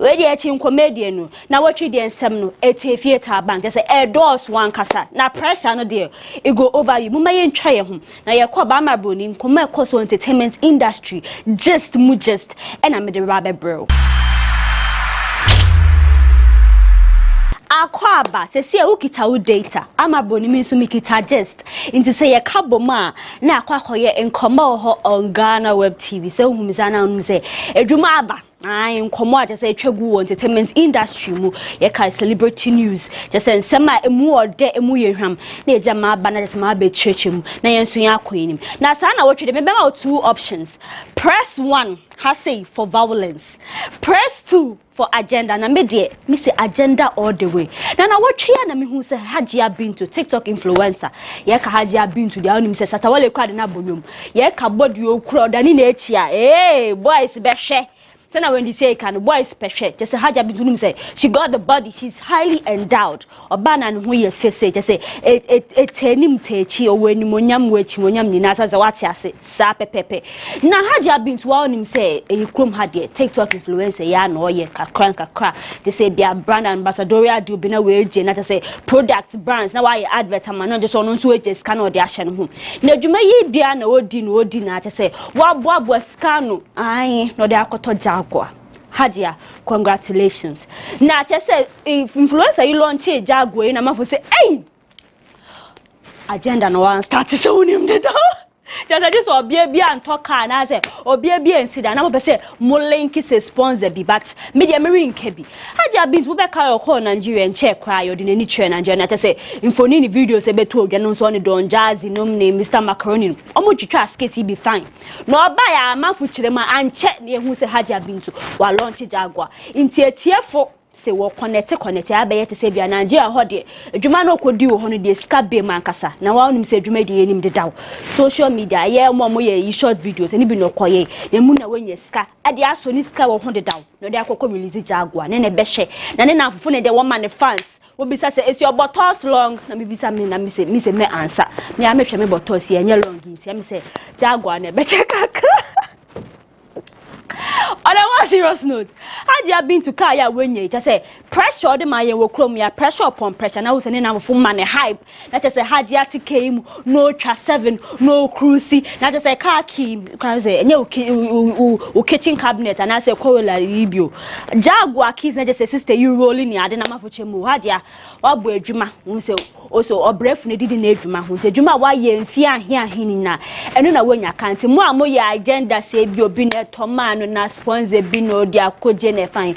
Speaker 17: we dey chin comedian no na watwe dey ensem no etefie ta bank say doors one kasa na pressure no dey e go over you muma ye ntwa ye ho na ye kwa ba maboni nkoma ekoso entertainment industry just and me dey rabbe bro akwaba se se ukita u data amaboni mi so mikita just into say ye kaboma na akwakoye enkoma ho on GhanaWeb TV se humisa na unu say edwuma aba ai nkomo aje say twegu entertainment industry mu ye kai celebrity news je say nsema emu ode emu yehwam na eja ma aba na je ma be churchim na yenso ya akoyinim na sa na wotwe de me be two options. Press 1 has say for violence, press 2 for agenda. Na me de me say agenda all the way. Na wotwe ya na me hu say Hajia Bintu TikTok influencer ye ka Hajia Bintu de onim say Satawale kwa de na bonum ye ka body okura odani na echi a boys be hwe So now when they say can boy special, just say Hajia Bintu say she got the body, she's highly endowed. Obana no ye face just say tenim techi o weni monyam wechi monyam ni nasa za wati ase sa pepepe. Na Hajia Bintu wa onim say e krom hade TikTok influencer ya na oye kakra they say be a brand ambassadorial do be na we je na say product brands na why advert am na just ono so we just can o de ahye no ho. Na dwuma yi bia na odi na say wa boabo scan ai no de akoto Jaguar. Hajia, congratulations. Now, just say if influencer you launch a Jaguar, na mafo say, hey, agenda no one started so him the door. Just like this or be and talk and I say or be and sit down. I'm say more linky say sponsor be but media marine kebi. Hajia Bintu be call your Nigeria and check cry or in any train and Nigeria. Just say info ni videos say be told you know so on Don Jazzy no name Mr. Macaroni. Omo chicha skate be fine. No buy a man for chilema and check near who say Hajia Bintu while launch Jaguar. Inti for say wo connect abaye te say bia Nigeria ho de adwuma no kodi wo ho no de ska be mankasa na wa onim say adwuma de enim de daw social media ye mo ye short videos ani bi no koye na mu na wanya ska ade aso ni ska wo ho de daw no de akoko release Jaguar ne be hye na ne na afofo ne de wo man ne fans wo bisa say is your bottles long na me bisa me na me say me answer me a me hwe me bottles ye nye long nti me say Jaguar ne be hye kakra. On a more serious note, Hajia Bintu Kaya wenye just say pressure the my wo krom ya pressure upon pressure na usene na for man hype na just say Hajia came no tra 7 no cruise na just say car key can say enye o kitchen cabinet and I say kola libio Jaguar keys na just say sister you rolling ya de na mafoche mu Hajia wa bo adwuma un say also obref ne didi na adwuma hun say adwuma wa ye mfi ahini na eno na wonya kanti mu amoye agenda say bi obi na tomano na sponsor bi no dia koje ne fine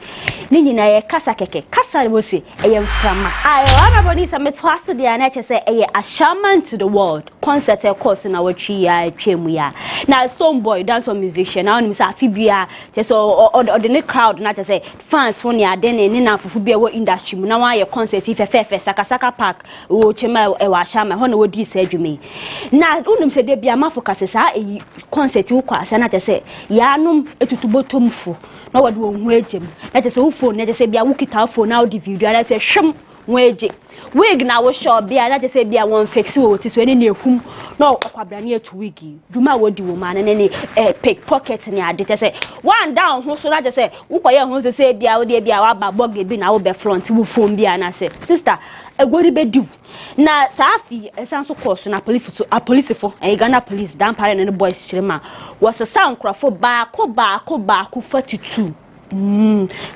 Speaker 17: ni nyina ye kasa keke kasa wo se eye mframa ayo anaboni sa meto aso dia na che say eye a shaman to the world concert e course na watwi ya twemu ya na Stone Boy dance musician na onim sa afibia che so ordinary crowd na che say fans won ya den ni na fufu bia wo industry mu na wa ye concert ifefefe sakasaka park wo chema e wa shama ho na wo di sa adwumi na onim se de bia mafocus sa e concert wo kwa sa na che say ya num etutubotomfu na wode wo hu agem na say wo phone na say bia wo kita phone na wo di video na say hwem wo age wig na wo show bia na say bia won fix wo ti so ene ehum na okwabra na etu wig duma wo di wo ma na ne pickpocket ni ade say one down ho so na say wo koye ho say bia wo de bia wa ba bog bi na wo be front wo phone bia na say sister egori be di na safi esanso course na police for Ghana police dan pare na boys chirema was a sound crafo baako 42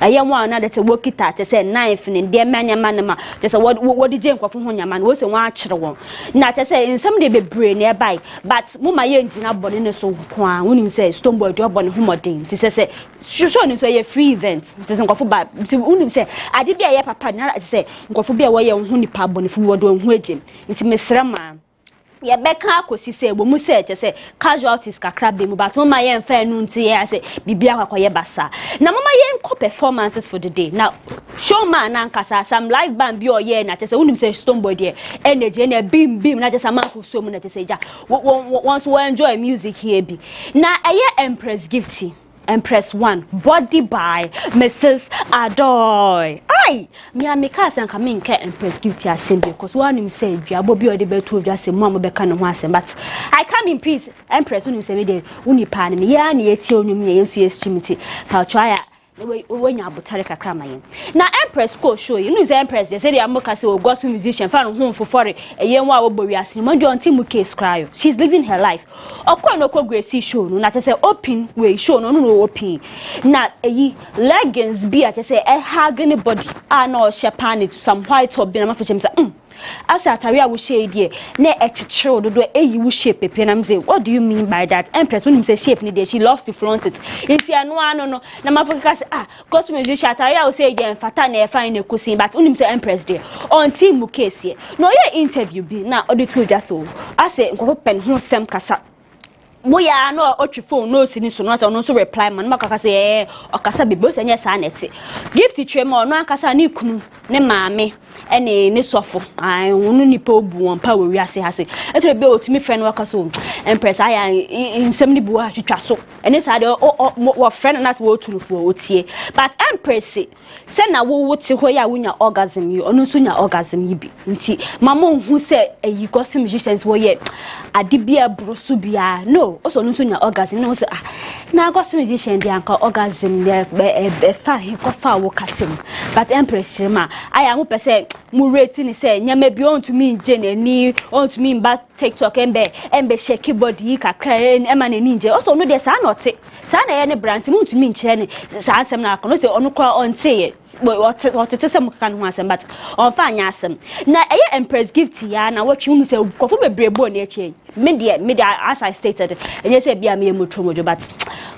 Speaker 17: aye one na that work it at say knife ni de manyama na ma say what the jam kwafo ho nyama na wo say wan akere won na say nsem de bebre nearby but mama ye ngina body ne so kwa wonim say Stone Boy do body homodin ti say sure ni so ye free event ti say kwafo ba ti wonim say ade bia ye papa na ti say kwafo bia wo ye ho nipa body fu wo do ho agem nti mesrama ye beka akosi say bo mu say say casualties kakra be mu but mama ye mfa enu nti ye say bibia kwakoye basa na mama ye nko performances for the day now showman na nkasa some live band bi oye na say unim say Stone Boy there energy na bim na say man ko so mu na say ja once we enjoy music here bi na eye Empress Gifty Empress 1 body by Mrs. Adoy. Ai me ameka san ka me nka Empress Gifty assembly because one him say duabo bi ode beto dwa say mo be ka no ho asem but I come in peace Empress unim say me dey uni pa ne me ya na yeti onum ye yensu yestimity ka try we nya abotare kakra mayen na Empress ko show you know Empress they say they amoka say gospel musician fan ho fofore eyen wa wo bowi asini mo do anti mu case cry she's living her life okwa no ko Gracie show no na say open we show no open na eyi leggings bi a say e hag anybody na o shepan some white top bi na mafechem say asa atari wo shade here na echichiro do eyi wo shape pepe na mze what do you mean by that Empress when him say shape ni there she loves to flaunt it if you no na mafocus gospel musician atari wo say there fata na e fine Cuisine but when him say Empress there on team mu case here no ye interview bi na odi to just so I say nko pen ho sem kasa moya no otwe phone no sini so no no so reply man makaka say okasa bebe so nya sa neti gift twe ma no akasa ne kunu ne maame ene ne sofo ai wonu nipa obu on pa we wiase hase eto be otimi friend wakaso empress aya insem ni buwa twitwa so ene sa de wo friend na so otunu fo otie but empress se na wo wote ho ya wonya orgasm yi onu so nya orgasm yi bi nti mama hu se eyi gospel musicians wo ye ade bia brosu bia no also no so nya orgasm no say na gospel musician dia anka orgasm dia be fa he ko fa wo kasem but empress ma aya mo pese mu rate ni say nyama bi on to me nje ni on to me ba TikTok embe shake body kakra ema na ni nje also no dey sa na ote sa na ye ne brand mu to me nche ni sa asem na akono say onu kwa on te what some can want some but on fine asem na eye empress gift ya na what you say kofo bebrebo na eche media as I stated and you say bia me motromojo but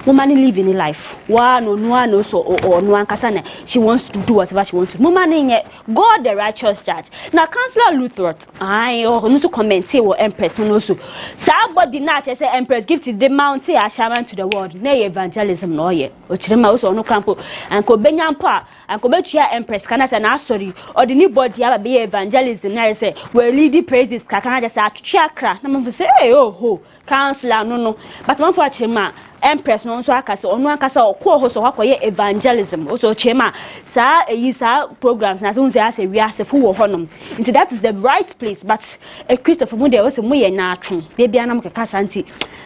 Speaker 17: woman living in life one no so or no ankasa na she wants to do whatever she wants to woman in God the righteous judge na Councillor Luther I no so comment say empress no so somebody na say empress gift the mount ashaman to the world na evangelism no ye o chirema so no kampo anko benyampo anko betua empress kana say na sorry or the anybody aba be evangelism na say we lead praises kakana just atwakra na mo say hey oh ho Councillor no but man for chema empress no so akase onu akasa okwo ho so kwakoye evangelism also chema sa eyi sa programs na so say ase wi ase fu wo honom nti that is the right place but a Christopher mu dey say mu ye na atwe bia na mkeka santi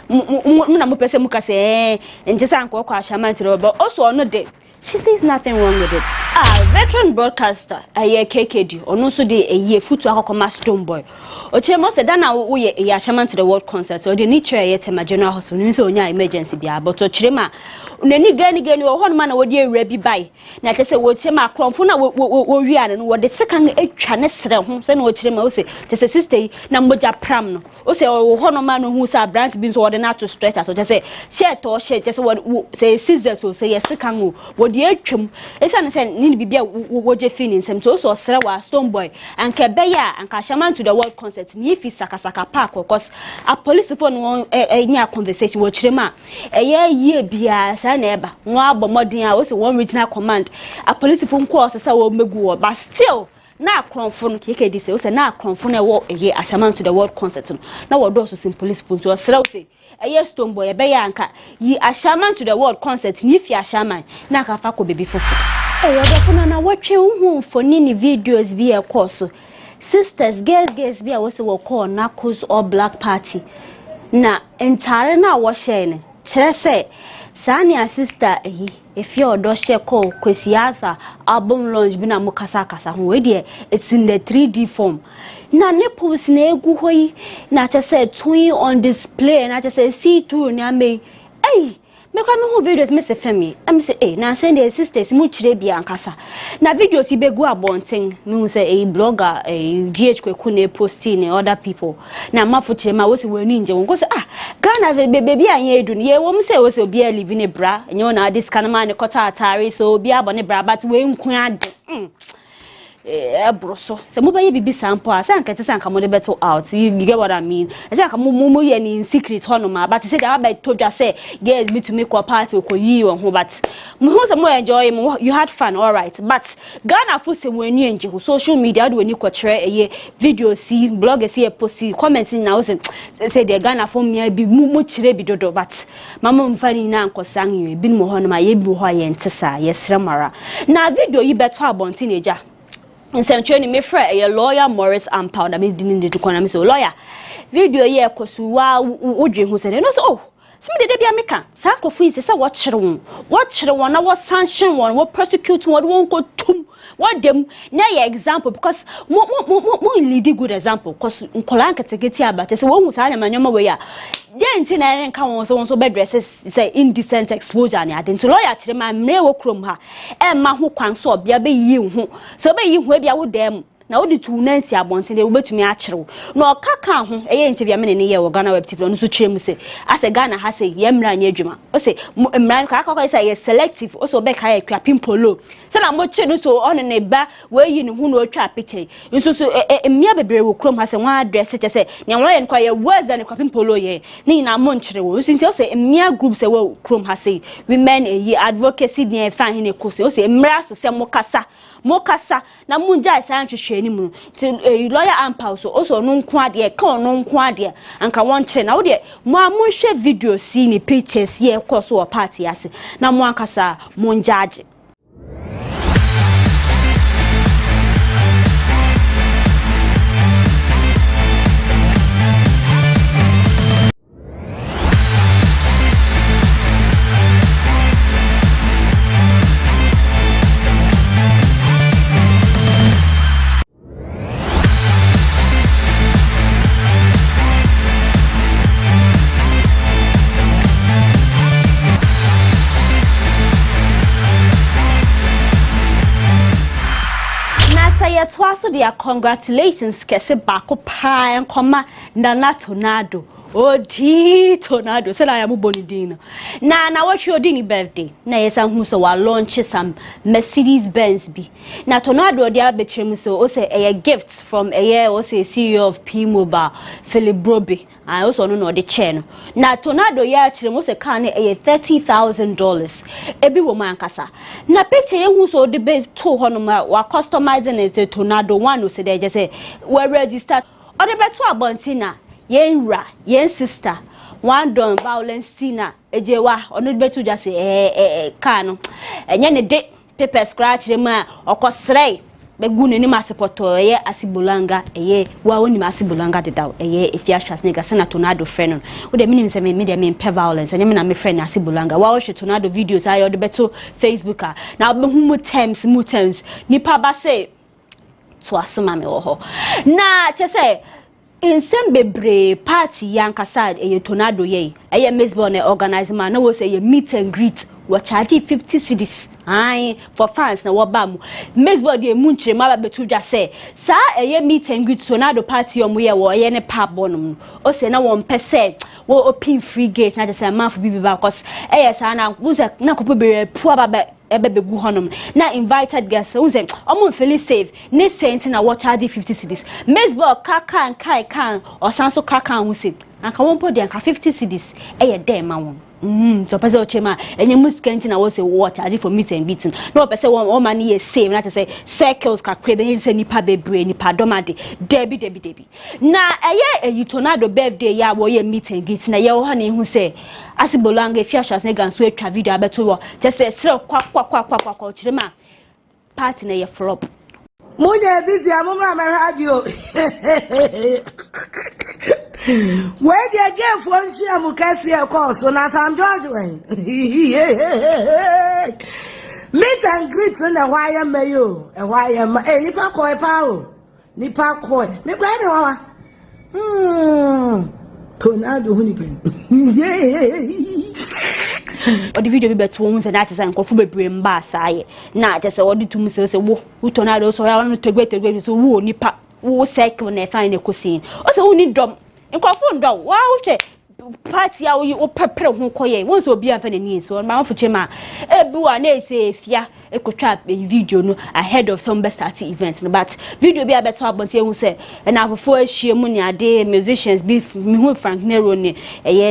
Speaker 17: mu na mu pese mu kase nje sa anko kwa shaman to but also ono de she says nothing wrong with it. Veteran broadcaster, a KKD, or no so de a year foot to a stone boy. Or Chemo said, Dana, we a shaman to the world concert, or the nature yet a general hospital, so near emergency, but to Chema. Neni gani or one man would ye rebi by. Not just a word Chema Cromfuna wo rian and what the second chanesra whom send what Chemo say, just a sister, Namboja Pram. O say, oh, one man who's a branch beans or the natural stretcher, so just say, share or share, just what say scissors or say a second what the chum. It's an need be there woje feelings and to so srewa stone boy and kebeya and kashaman to the world concert ni fi sakasaka park because a police phone won a conversation with Chirema a year bia sa neba nwa bomodin a was one regional command a police phone call say wo megu but still na kronfo keke dis say na kronfo na wo a ashaman to the world concert na wo do so sim police phone to srew say a stone boy beya anka yi ashaman to the world concert ni fi ashaman na ka fa ko baby fofo Oda na watch you for nini videos be a course. Sisters, girls be a was will call Knuckles or Black Party. Na entire na washing. Say, Sanya sister, if your doshe call Kwesiatha album launch bina mukasakasa dear it's in the 3D form. Na nipples ne guhoi, na just said twin on display, and I just say see through near me. Hey! Me kwa me hu videos me se femi am say na send the sisters mu chire bia ankasa na videos ibe gu abonten me say blogger GH kweku na posting other people na mafo chire ma wo se wani nje won ko say Ghana baby anya edu ye wo me say wo se obi a live in bra enye na this kind man kota atare so obi abone bra but we nku ade broso se mo baye bibi sample asa anka te sanka mo de beto out you get what I mean asa anka mo ye ni in secret hono ma but say that by told you say girls me to make a party ko yi won ho but mo ho se mo enjoy you had fun all right but Ghana fo se mo enu enje social media do ni ko kire eye video si blog si post comment na wo say the Ghana fo me bi mo kire bi dodo but mama mfani na ankosan ye bi mo hono ma ye bi ho ye ntesa ye sremara na video yi beto abonti eja Nsentwe me frɛ a lawyer Morris and Powder me didn't do economy so lawyer video ye kosuwa wodwe hu sɛ no so oh some de bia meka sa krofo yi sɛ what kyere won na what sanction won what prosecute won ko tum what dem na ye example because mo lead good example cause nkola nketegeti abate sɛ won hu sa nyama we ya denti na nka won so bed dresses say indecent exposure ne ade nti lawyer kyere ma mre wo krom ha ma ho kwan so obia be yi hu so be yi hu bia wo dem na wodi tu nansi abonten de wobetumi akyerɛw na ɔkaka ho ɛyɛ interview amene ne yɛ wɔ GhanaWeb TV no so kyerɛ mu sɛ asɛ Ghana ha sɛ yɛ mmra nya adwuma o sɛ mmra kaka sɛ yɛ selective o so be ka yɛ kwapim polo sɛ na mo kye no so ɔno ne ba wɔyi ne hu na ɔtwa picture nso so mmia bebree wɔ krom ha sɛ wɔn address kyɛ sɛ nya wɔn yɛ nkwa yɛ words and kwapim polo yɛ ne nyina mo nkyerɛ wɔ nso nti o sɛ mmia group sɛ wɔ krom ha sɛ women ɛyi advocacy ne fa hin ne kɔ sɛ o sɛ mmra so sɛ mo kasa na munja isa nhwehwe ni mu ti lawyer ampa so no nko ade ka no nko ade anka won kire na wo de mo amunhwe video si ni pictures ye kɔ so party ase na mo ankasa munjaje twaso dia congratulations kese bako pa enkoma na tornado odi tornado say na ya muboni din na what you did birthday na yesa hu so wa launch some Mercedes Benz bi na tornado dia betrem so o say a gifts from a year o say CEO of P Mobile Philip Broby and also no the chain na tornado ya chire mo say kan e $30,000 ebi wo man kasa na picture ye hu so de be to honoma wa customizing it tornado one o say they just say we register o de be to abontina yen sister one don violence tina ejewa onu betu just car no enye ne de paper scratch dem a okosrei begu ne nim asepoto ye asibolanga eye wa woni asibolanga dedaw eye Efia Schwarzenegger sena tornado friend no wo de minim se me me violence enye me na me friend asibolanga wa wo hwe tornado videos ayo de beto Facebook a na be hu mu terms nipa ba say to asoma me wo ho na che say in bebre party yankasa tornado ye Melbourne organize man na wo say meet and greet we charge 50 cedis for fans na wobam Melbourne de munchire ma ba betu dwa say sa meet and greet tornado party omo ye wo ye ne pub bonum o say na won pese wo open free gate na say man for bibi because sa na wo say na kopo be pu aba ebebegu honom na invited guests who say omo feel safe ne sent na what charge 50 cedis Melbourne kaka kai kan or sanso kaka who say anka won podi anka 50 cedis dem ma won so pese o chema enye muskanti na wo say what charge for meet and greeting no pese won man ye save na say circles ka kwe be say nipa bebre nipa domade debi na tornado birthday ya wo ye meet and greeting na ye wo ha na hu say asibolanga Efia Schwarzenegger so etwa video abeto wo say sere kwa chirema party na ye flop
Speaker 1: Munye busy amumra me radio where the girl for share mukasi e course na Sam George when meet and greet na why mayo e why nipa koi pa o nipa koi me kwa me wawa tornado huni pen o the video be beto won say that is nkofo bebre mba asaye na just o the tum say wo tornado so ya no tegbe so wo nipa wo cycle na fine Cuisine o say wo ni dom nkofo ndom wa wo hwe party ya wo pepre ho koye won so obi amfa na ni so ma fo chema ebiwa na ese Efia ekotwa video no ahead of some best party event no but video bi abeto abonte hu say na afofo ahie mu ni ade musicians bi mi hu Frank Nero ni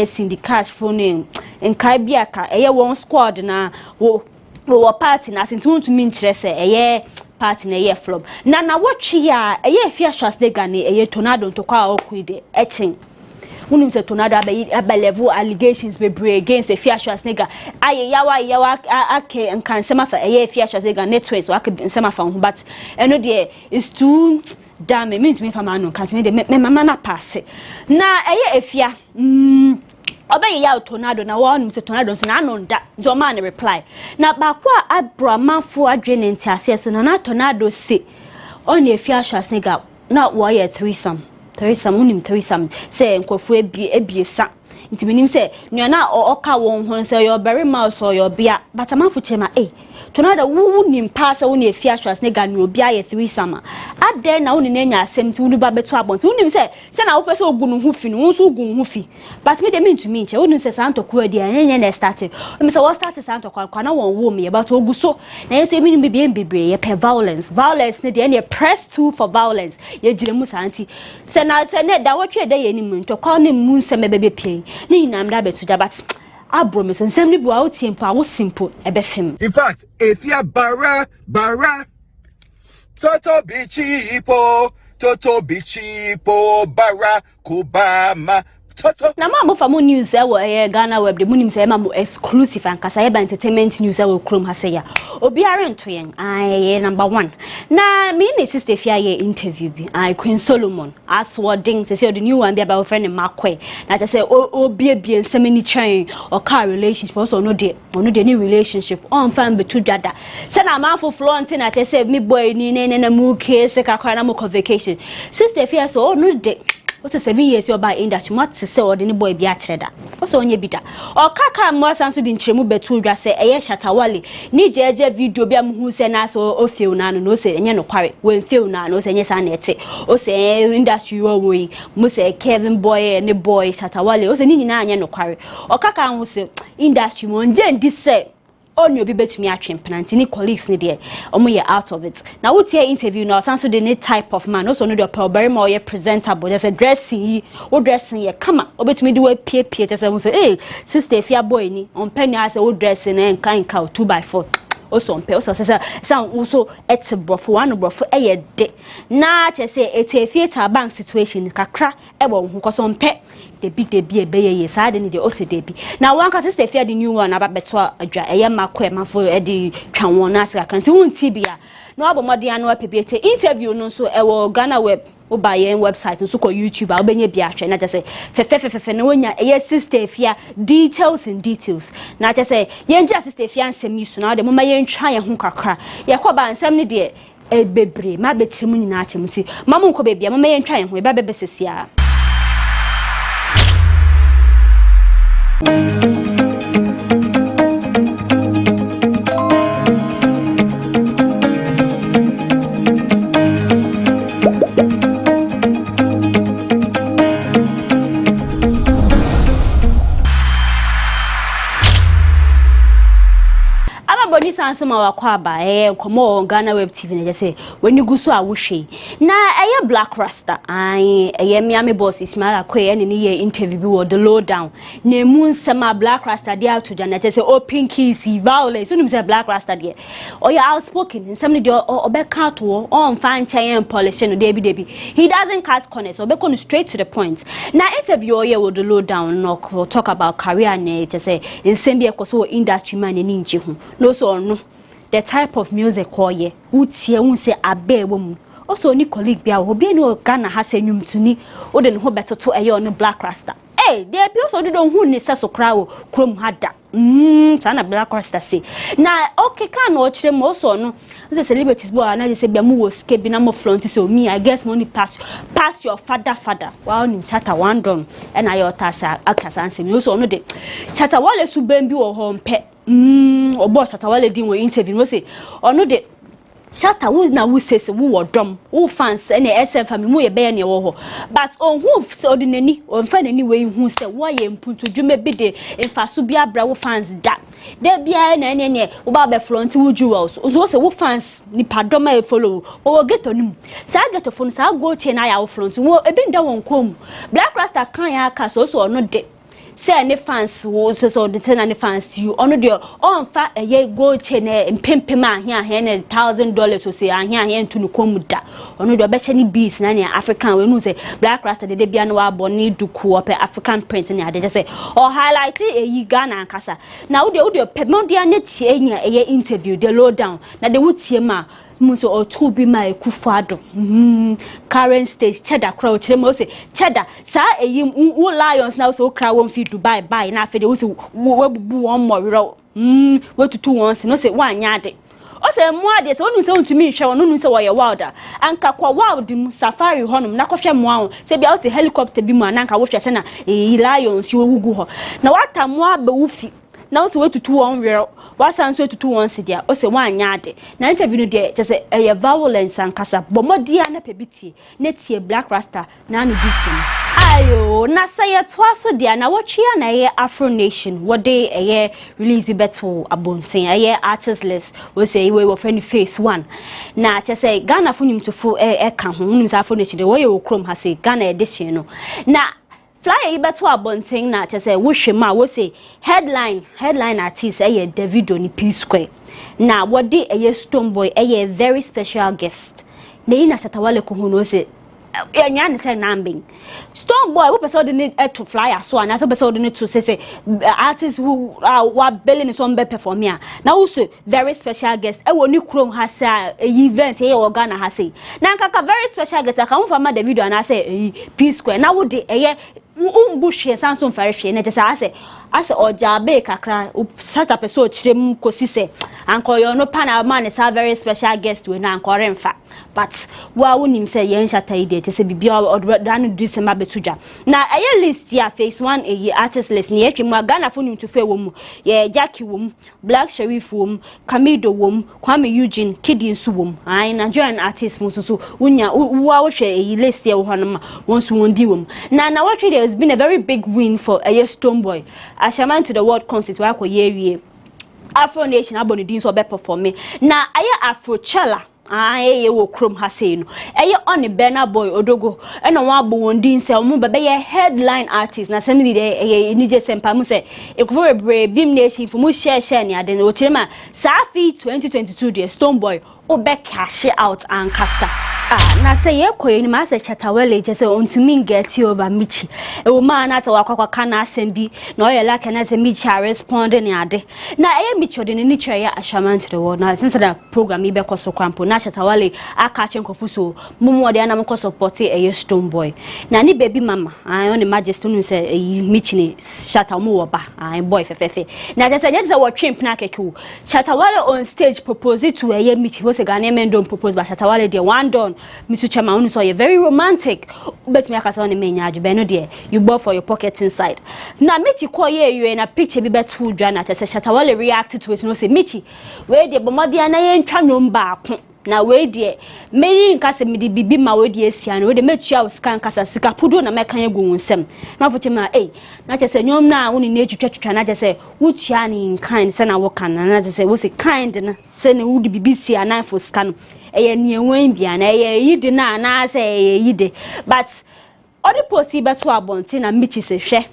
Speaker 1: syndicate fo ni nkai bi aka one squad na wo party na sintu mi nkyere say party na flop na watchi ya Efia Schwarzenegger ni tornado to kwa okuide echen unim se tornado level allegations bebre against Efia Schwarzenegger yawa ake nkansema fa Efia Schwarzenegger network so ake nsema fa but eno de is too damn means me fa manu kanseme de me mama na pass na Efia obey ya tornado na one se tornado so na anonda jo man reply na bakwa abramanfo adwene ntiase so na tornado se on Efia Schwarzenegger na why threesome unim threesome say nkofo ebiesa
Speaker 17: nti minim say nuana oka won ho say your very mouse or your bia but amanfo chema to know that wu nim pass wo ne Efia hwas ne ga no obi aye 3 sama ade na wo ne nya asem ti wo ba beto abonti wo nim say na wo pese ogu no hu fi no wo so ogu hu fi but me de me ntumi nche wo nim say santo ko adi anyenye na start me say what start santo kwa na won wo me but ogu so na yeso me nim bebre ye pe violence ne de na press 2 for violence ye gire mu santi say ne da wo twe da ye nim nto kwa ne mu nsem bebe pie ni nyinam da beto da but abromi so nsem ni bu a wo tiempo a wo simple ebe fem.
Speaker 16: In fact, Efia bara Toto bichipo bara kubama Toto.
Speaker 17: Na ma fa mo news e wo GhanaWeb de munim say ma mo exclusive and kasa eba entertainment news e wo krom ha say ya obi are nto yen number 1 na me ne Sister Efia ye interview bi Queen Solomon aswording say the new one be about friend Makwe na just say obi nsem chan or car relationship also no de any relationship on fan betu dada say na ma for flaunt na just say me boy ni na mu case kakra na mo vacation Sister Efia so no de what's 7 years you buy industry what to say or the boy be a trader what's on your bida or kaka more sanso din tremu betu dwa say eye shatawale ni jeje video bia mu hu say na so o feel na no say enye no kware when feel na no say enye sa na ete o say industry wo we mu say Kevin boy ne boy shatawale o say ni nyina anye no kware o kaka hu say industry mo nje ndi say on you be betumi atwem penanti ni colleagues ni de omo ye out of it now we hear interview now sanso de ne type of man also no de very more ye presentable there's a dressing o dressing ye kama obetumi de we pie just say hey Sister Efia boy ni on penny as o dressing en kan 2x4 also on also say also it's brofo one brofo eye de na che say theater bank situation kakra e bo hu ko so mpe debi ebeye ye sade ni de ose debi na wan ka Sister Efia the new one aba beto adwa eye makwa mafo e de twan won na asika kan ti won ti bia na abomode anu apebete interview no so e wo GhanaWeb o ba yen website so ko YouTube a obenye bia hwe na je say fefe na wonya eye Sister Efia details na je say yen ja Sister Efia nsem yi so na de mama yen twa ye ho kakra ye ko ba nsem ni de e bebre ma betim nyina achem ti mama ko be bia mama yen twa ye ho e ba bebesesia. Boni sansoma wakwaba komo GhanaWeb TV na say when you go so awuhwe na Black Rasta Miami boss Ismail Akwe ne ye interview bi wo the Lowdown na mu nsema Black Rasta dey out to na say open keys violence so say Black Rasta dey or you outspoken nsem ne dey obeka to on fan chain polish no dey bi he doesn't cut corners obeka straight to the point na interview wo the Lowdown no talk about career na just say nsem bi ekoso industry man ni nje hu no so no the type of music koye utie un say abe wom also ni colleague bia obi ni Ghana ha senwum tuni o de ne ho betoto eye on Black Rasta they be also don hu ni seso krawo krom hada sana Black Rasta say na okay kan o kire mo so no the celebrities bo na say bia mu wo ske bi na mo front so me I guess money pass your father wow ni chata one don and ayo tasa akasa ansem so no de chata wale su bambi wo ho mpe obo chata wale din wo interview no say ono de Shata who na who says who were drum who fans and SM family mu ye be ne wo ho but on who ordinary on fan anyway who say why ye mpuntu dwuma bi de emfaso bi abra wo fans da de bia na ne wo ba be front wo jewels so say wo fans ni padoma e follow wo get onim sa get phone sa go chain na ya wo front wo e bi nda won kom Black Rasta kan ya ka so no de say any fans wo so the ten any fans you ono de on fa eye go chain empempem ahia na $1,000 so say ahia ntu no komuda ono de obeche ni bees na ne African we no say Black Rasta de bia no wa boni duku op African print ne ade say or highlight eyi Ghana nkasa na wo de pemodia ne tie nya eye interview the Lowdown na de wo tie ma muso or to be my kufado current stage cheddar crow chemo say cheddar sa eyim wo lions now so cry won fit Dubai buy na fe de wo say wo bubu one more ro we tutu once no say wan nya de say more de say onu say untumi hwe onu nu say wo ye wilder anka kwa wild mu safari honum na kohwe mo say bia wote helicopter bi mu anka wo hwe say na lions wo wugu ho na wata mo abawufi na so wetutu won were wasan so wetutu won sidia o se wanya ade na interview no de je say e violence ankasa bomodia na pebitie na tie black rasta na no disem ayo na say to aso dia na wotwea na ye Afro Nation what day ye release we beto abonten ye artist list we say we friend face 1 na je say Ghana funyum tofo e ka ho nim say Afro Nation de we ye okrom ha say Ghana edition no na flyer ibeto abonten na che say wo hwema wo say headline artist Davido ni P Square na what dey Stone Boy very special guest na ina Shatawale ko hono say enyan say nambing Stone Boy wo person dey need to flyer so and so person dey need to say artists who are billing so be perform here na wo say very special guest e woni krom ha say event Ghana ha say na nkaka very special guest aka won ma Davido na say P Square na wo dey umbushie Samson farihie na tesa ase ojabe kakra sata peso chirem kosi se ankoyo no pana man say very special guest we na ankore mfa but wa wonim say yen shata ide tese bibia dan December betuja na list ya face 1 artist list ni yetwe mu Ghana fo nim to fe wo mu ye Jackie wo mu Black Sheriff wo mu Kamido wo mu Kwame Eugene Kidi nsu wo mu Nigerian artist mu so unya wa wo hwe list ye wo honoma wonsu wondi wo mu na what there has been a very big win for Stone Boy Ashaman to the world concert wa ko ye Afro Nation aboni din so be perform na Afrochella wo krom ha sei no on the Burna Boy Odogo ena wa bo wondin se omo bebe ye headline artist na semi de ni je sempa mu se ekufo bre bim nation fu mu share ni ade no chirema safi 2022 de Stone Boy obe cash out and kasa na say ye koyi ni ma say Chatawale je say ontumi get over Michi e wo ma na ta wakwa kana asem na o ye like na say Michi respond ni ade na Michi ode ni twa ya Ashaman to the world na since that program e be koso kwampo na Chatawale aka chenkofu so mumu ode na mko support Stone Boy na ni baby mama on the majesty no say Michi ni Chatamu wo ba boy fefefe na je say wo twimp na keku Chatawale on stage propose to Michi wo say Ghana men don't propose but Chatawale dey one done Mr. Chama so you're very romantic but me akasa on me nya adwe no de you bought for your pockets inside na Michi call you na picture bi betu dwa na tese Chatawale react to it no say Michi we de bomode na ye ntwa nom baako na we de meri nkase me de bibi ma we de asia no we de metua scan kasa sika pudo na meka egu nsem na foche ma na tese nyom na woni na etwetwa na tese wutua ni kind se na wo kan na tese wo say kind na se ne wudi bibi sia na fo scan ni enwen bia na yide na say yide but odi posi beto abonti na Michi se hwe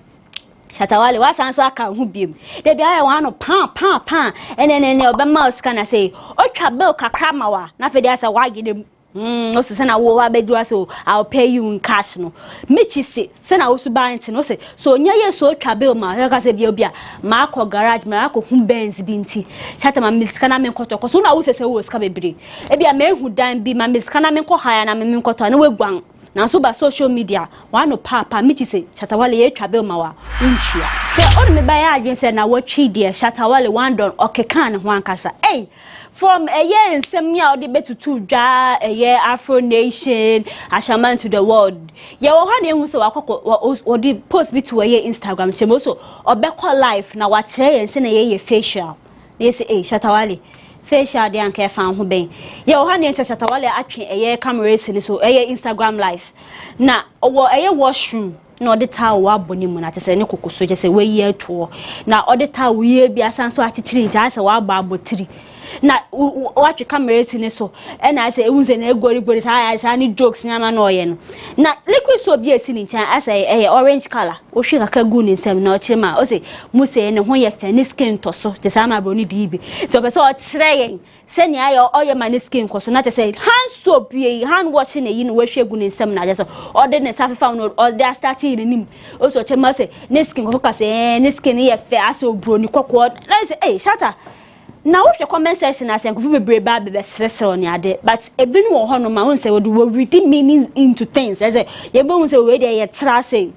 Speaker 17: Chatawale wasanso aka hu biem de bia wa no pan ene obema scan say otwa bill kakra mawa na fe de asa wagide no se na wo wa bedu so I'll pay you in cash no Michi se na wo su banti no se so nya ye so otwa bill ma ka se bia ma akọ garage ma akọ hu Benz binti chata ma miska na me nkoto so na wo se wo ska bebre e bia ma ehu dan bi ma miska na me nko haya na me nkoto na we gwan na so ba social media wa no papa Michi se Chatawale ye twa bill ma wa unchia se on me ba ya adwen se na wo twi de Chatawale one don okeka ne ho ankasa from a year nsem ya odi betutu dwa Afro Nation Ashaman to the world ye wo ha na ehu se wakọ odi post bi to Instagram chemo so obekọ live na wa kire yen se na ye facial na say Chatawale facial de anka fa ho ben ye wo ha na Chatawale atwe camera se so Instagram live na wo washroom na odi tawo wa boni mu na tese ne kokoso je se we ye to na odi tawo ye bia san so achichiri ja se wa ba abotiri na watch camera sine so and I say ehunze na egori say any jokes nyama no ye no na liquid soap bi esi ni chan as orange color o hwe kakra gu ni nsem na o chema o say mu say ne ho ye fa ni skin to so te sa ma bro ni dibi so be so o kire yen se ni ayo o ye ma ni skin ko so na te say hand soap bi hand washing e yi no we hwe gu ni nsem na just o de ne safa no o de starting ni nim o so chema say ni skin ko ka say ni skin ye fa as o bro ni kokko na say shatter na wo hwe comment section as enkofu bebre ba be sresel ni ade but ebinu wo hono ma won say we read meanings into things as ye be won say we dey ye tra say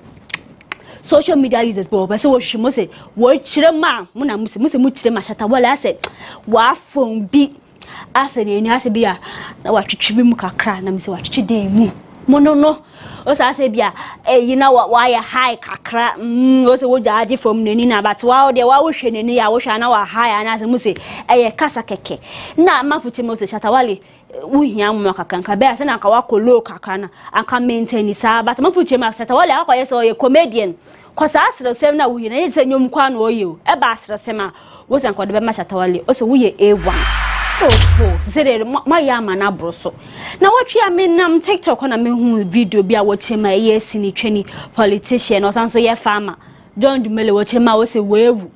Speaker 17: social media users but say wo hwe say wo kire ma mu na mu say mu kire ma Chatawale say wa phone bi asa ne ni asa bia na watwetwe bi mu kakra na me se watwetwe dey mu mono no o sa asa bia you know why high kakra o se wo jaaje from nani na but wa de wa wo hwe nani ya wo hwa na wa high na asa mu se kasa keke na mafuche mo se Shatawale uhia mu kakanka be asa na aka wa kolo kakana aka maintain sa but mafuche ma Shatawale akwa so ye comedian kosa asro sem na uhia na ye se nyom kwa no oye e ba asro sem a wo se nkode be ma Shatawale o se wo ye A1 so say my yama na broso na watwe ame nam TikTok na me hu video bi a watche ma ye sini twani politician o sanso ye farmer John Dumele watche ma wo se wewu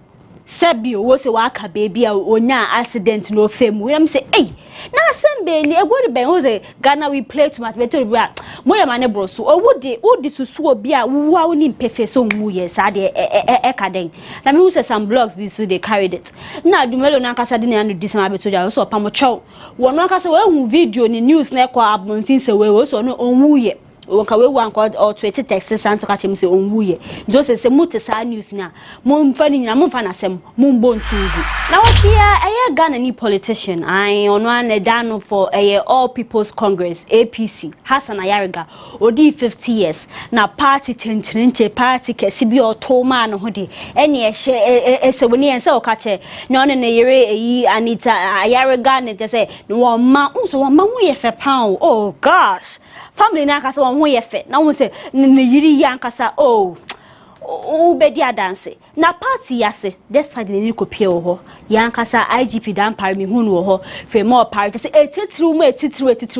Speaker 17: Sebi wo se waka baby a onya accident no fame we am say na sembe ni egori ben wo se Ghana we play to match better bra moya mane bro so o wodi susu obi a wa woni mpefe so mu ye sa de kaden na me who say some blogs be so they carried it na Dumelo na kasa de na no disama beto ja so pamo chow wo no kasa we hu video ni news na kwa abontin se we so no onwu ye wonka we wan called or tweet text santo ka chim se onwuye jose se muti sa news na mo mfani na mo mfana sem mo mbontugu na wotia Ghana ni politician ono an dano for All People's Congress APC Hassan Ayariga odi 50 years na party chenche party kesi bi otoma no hode ene se woni ense okache na one ne yere Anita Ayariga ne just no wo ma wo ye fe pound oh gosh family na kasa won ho ye fe na won se ne yiri yankasa bedi dance na party yase despite the kopie ho yankasa IGP dan par mi hunu ho fe more party se etitru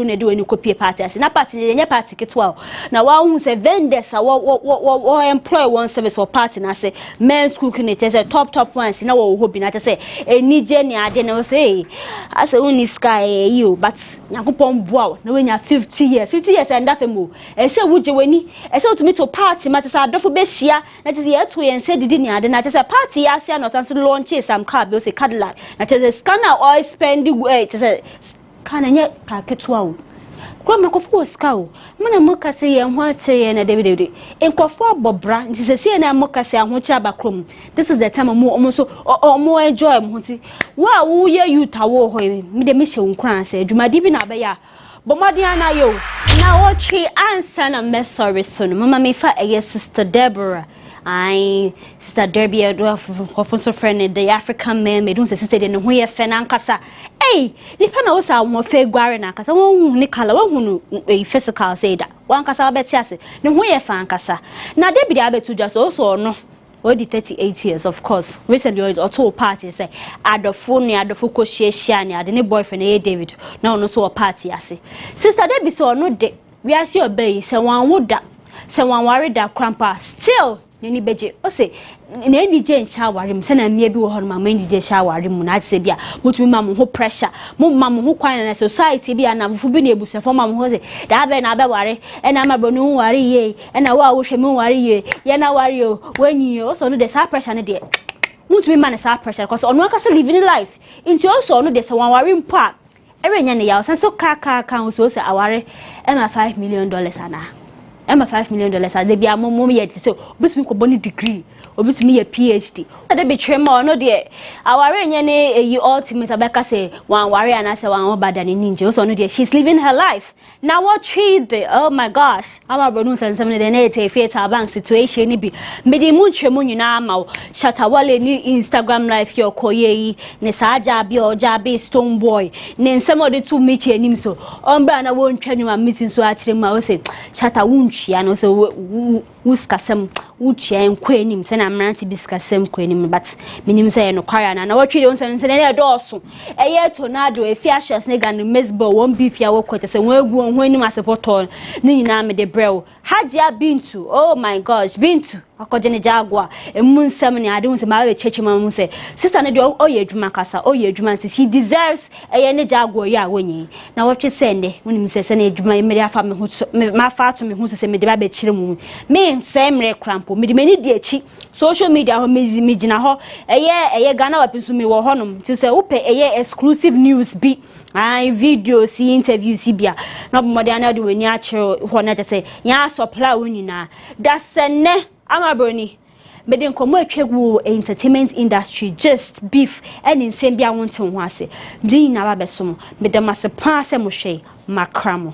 Speaker 17: na de wani kopie party ase na party ne nya party ketwa na wa hu se vendors wo employ one service for party na se men's cooking it say top ones na wo ho bi na say enije ni ade na say ase uni sky you but yakopon boa na wenya 50 years and that femo ese wuje wani ese utumi to party ma say adofo be hia na say yeto yen say didi ni ade na say party asia no sanso launch some car be say Cadillac na say scanner oil spend say kana nye paketwa o kwa makofo ska mana moka say yen ho ache na David enkofo abobra nti say na moka say ahoche abakrom this is the time mo enjoy mo nti wa wo ye youth awo ho me de me hye nkran say adwumadi bi na be ya bomadi ana yo na watchi answer na message so no mama me fa Sister Deborah Sister Derbia do for friend the African man me don't say sister no ye fe na nkasa ni fa na wo sa wo fe gware na nkasa wo hu ni kala wo hu no physical say da wo nkasa obeti ase ne ho ye fa nkasa na David abetu just so no odi 38 years of course recently or two party say adofo ko hia ni ade ne boyfriend David na ono so party ase Sister Debbie so no de we ase obey say wan woda say wan ware da crampa still ni beje o say na eni je ncha ware m say na mia bi wo ho ma mani je sha ware mu na say bia mutumi ma mo ho pressure mo ma mo ho kwan na society bia na fufu bi na ebusa fo ma mo ho say da be na be ware e na ma bronu ware ye e na wa wo hwe mu ware ye ye na ware o wanyi o so no the sa pressure na de mutumi ma na sa pressure because ono aka say living life into also no de say wan ware mpo a erenya ne ya so so ka so say aware e ma $5 million ana Emma $5 million as they be a mom yet so but me ko boni degree obitumi ye PhD ade be twema no de aware nya ne eyi ultimate abeka say wan ware ana say wan obada ne ninja so no de she's living her life now what treat oh my gosh ama bronu sansam ne na Efia bank situation ni bi me de mu twemu nyina ama Shatawale ni Instagram live your koye ne saja bi oja bi stone boy ne nsem ode tu mechi anim so ombra na won twanu ma meeting so a kire ma wo say Shata wunchia no so wuskasem wuchia enkwa anim se na mranti biskasem kwa anim but minim say no kwara na watwire won se ne doso eye tornado Efia shas ne gan mesbo won bifia wo kwete se won agu won anim asepoto ni nyina me de brew Hajia Bintu oh my gosh Bintu akojene Jaguar emun nsem ne ade won se ma be cheche ma mu se sister ne de oye adwuma kasa oye adwuma nti she deserves eye ne Jaguar ya wonyi na watwe sende wonim se ne adwuma me afa me hu ma fa to me hu se me de ba be chire mu me nsem crampo me de mani di achi social media ho me gina ho eye GhanaWeb nso me wo honom nti se wo pe eye exclusive news bi videos interviews bia na bomode ana de wani a kire ho na je se ya supply woni na da sene amabroni
Speaker 1: me den komo atwegu entertainment industry just beef and nsem bia wonten ho ase din na ba besom me dem ase pa ase mo hwe makramo.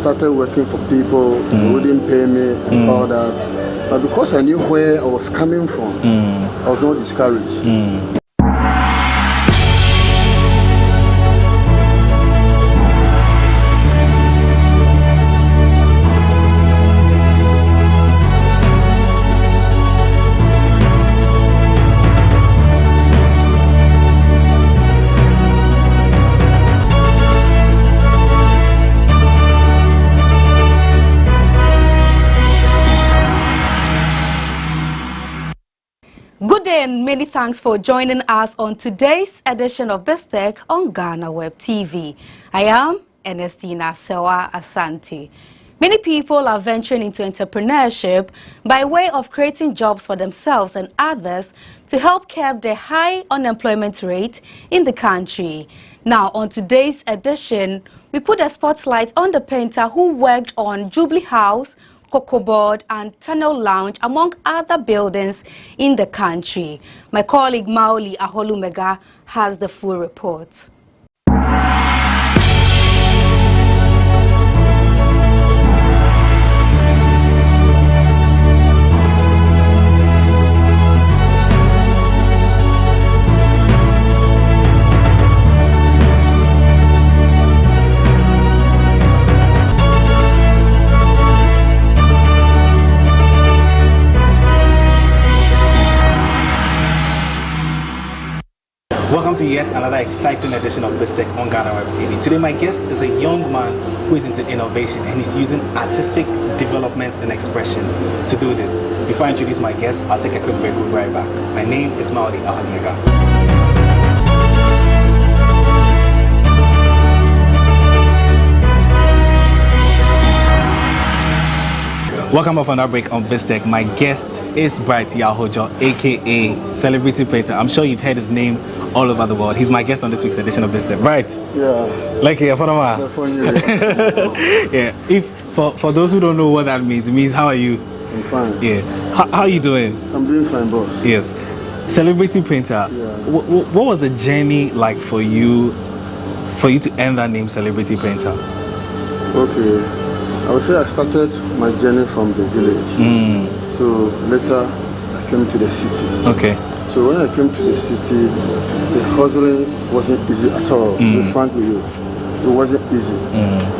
Speaker 3: Started working for people who wouldn't pay me and all that, but because I knew where I was coming from, I was not discouraged.
Speaker 18: Good day and many thanks for joining us on today's edition of BizTech on GhanaWeb TV. I am Ernestina Sewa Asante. Many people are venturing into entrepreneurship by way of creating jobs for themselves and others to help curb the high unemployment rate in the country. Now, on today's edition, we put a spotlight on the painter who worked on Jubilee House, Cocoa Board and Tunnel Lounge, among other buildings in the country. My colleague Maoli Aholumega has the full report.
Speaker 19: Welcome to yet another exciting edition of BizTech on GhanaWeb TV. Today my guest is a young man who is into innovation and he's using artistic development and expression to do this. Before I introduce my guest, I'll take a quick break. We'll be right back. My name is Maoli Aholumega. Welcome off on our break on BizTech. My guest is Bright Yahojo, aka Celebrity Painter. I'm sure you've heard his name all over the world. He's my guest on this week's edition of BizTech. Bright.
Speaker 3: Yeah.
Speaker 19: Like here, yeah. If for those who don't know what that means, it means how are you?
Speaker 3: I'm fine.
Speaker 19: Yeah. How are you doing?
Speaker 3: I'm doing fine, boss.
Speaker 19: Yes. Celebrity Painter.
Speaker 3: Yeah.
Speaker 19: What was the journey like for you to earn that name, Celebrity Painter?
Speaker 3: Okay. I would say I started my journey from the village. So later I came to the city.
Speaker 19: Okay.
Speaker 3: So when I came to the city, the hustling wasn't easy at all. To be frank with you, it wasn't easy.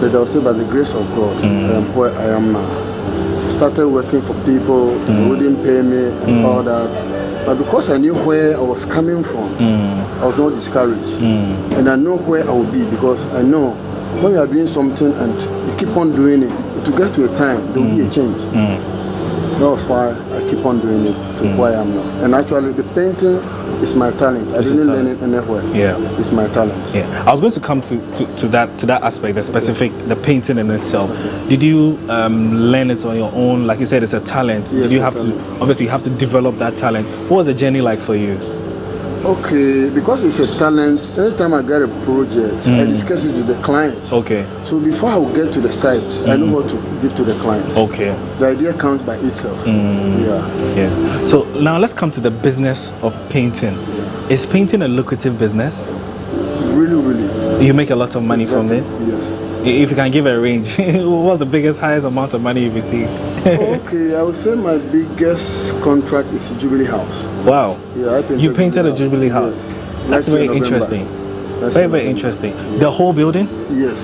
Speaker 3: But I would say by the grace of God, I am where I am now. Started working for people who wouldn't pay me and all that. But because I knew where I was coming from, I was not discouraged. And I know where I will be because I know when you are doing something and you keep on doing it, to get to a time, there will be a change. That was why I keep on doing it to where I am now. And actually, the painting is my talent. I didn't learn it anywhere.
Speaker 19: Yeah,
Speaker 3: it's my talent.
Speaker 19: Yeah, I was going to come to that aspect, the specific, the painting in itself. Did you learn it on your own? Like you said, it's a talent.
Speaker 3: Yes,
Speaker 19: Did you have to? Obviously, you have to develop that talent. What was the journey like for you?
Speaker 3: Okay, because it's a talent, anytime I get a project, I discuss it with the client.
Speaker 19: Okay.
Speaker 3: So before I will get to the site, I know what to give to the client.
Speaker 19: Okay.
Speaker 3: The idea comes by itself.
Speaker 19: Yeah. So now let's come to the business of painting. Is painting a lucrative business?
Speaker 3: Really, really.
Speaker 19: You make a lot of money from it?
Speaker 3: Yes.
Speaker 19: If you can give a range, what's the biggest, highest amount of money you've received?
Speaker 3: Okay, I would say my biggest contract is Jubilee House.
Speaker 19: Wow.
Speaker 3: Yeah, I
Speaker 19: you painted a Jubilee House.
Speaker 3: Yes.
Speaker 19: That's very interesting. Very, very interesting. The whole building?
Speaker 3: Yes.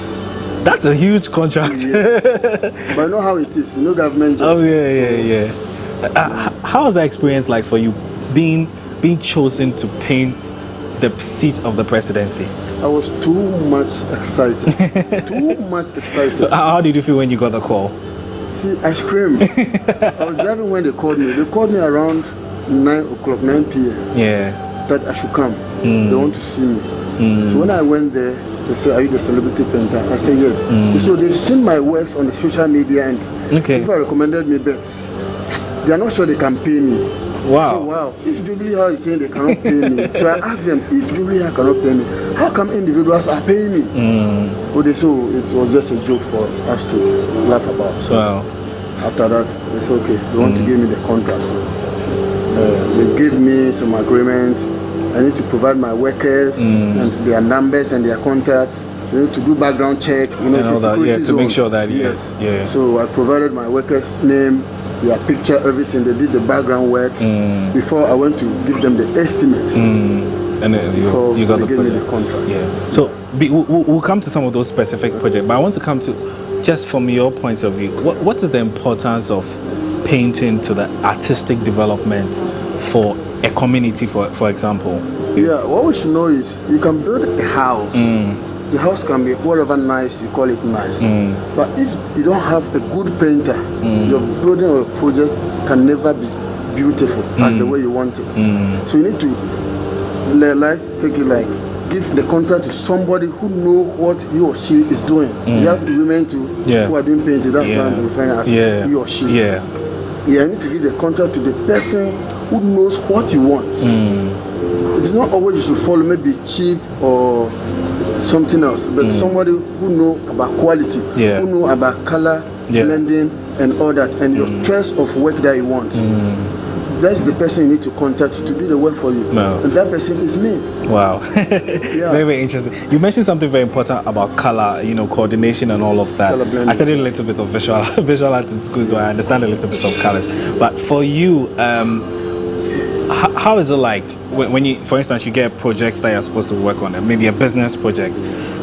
Speaker 19: That's a huge contract.
Speaker 3: Yes. But I know how it is. You know government job.
Speaker 19: Oh, yeah. How was that experience like for you, being chosen to paint the seat of the presidency?
Speaker 3: I was too much excited. Too much excited.
Speaker 19: So how did you feel when you got the call?
Speaker 3: See, I screamed. I was driving when they called me. They called me around 9 p.m.
Speaker 19: Yeah.
Speaker 3: That I should come. They want to see me. So when I went there, they said, "Are you the celebrity painter?" I said, "Yes." So they've seen my works on the social media, and people recommended me, but they are not sure they can pay me.
Speaker 19: Wow.
Speaker 3: So, wow. If Jubilee House is saying they cannot pay me, so I asked them, if Jubilee House cannot pay me, how come individuals are paying me? Oh, they said it was just a joke for us to laugh about. So after that, they said, okay, they want to give me the contract. So they gave me some agreements. I need to provide my workers and their numbers and their contacts. You need to do background check, you know,
Speaker 19: to make sure that
Speaker 3: So I provided my workers' name, their picture, everything. They did the background work before I went to give them the estimate.
Speaker 19: And then you got the
Speaker 3: gave me the contract.
Speaker 19: So we'll come to some of those specific projects, but I want to come to, just from your point of view, what is the importance of painting to the artistic development for a community, for example?
Speaker 3: Yeah, what we should know is you can build a house. The house can be whatever nice, you call it nice. But if you don't have a good painter, your building or project can never be beautiful as the way you want it. So you need to, let's take it like, give the contract to somebody who know what he or she is doing. You have women who are doing painting, that's why I'm referring as he or she. You need to give the contract to the person who knows what you want. It's not always you should follow maybe cheap or something else, but somebody who know about quality, who know about color, blending and all that, and your choice of work that you want. That's the person you need to contact to do the work for you. And that person is me.
Speaker 19: Wow. Very, very interesting. You mentioned something very important about color, you know, coordination and all of that. I studied a little bit of visual art in school, so I understand a little bit of colors. But for you, how is it like when you, for instance, you get projects that you're supposed to work on, maybe a business project?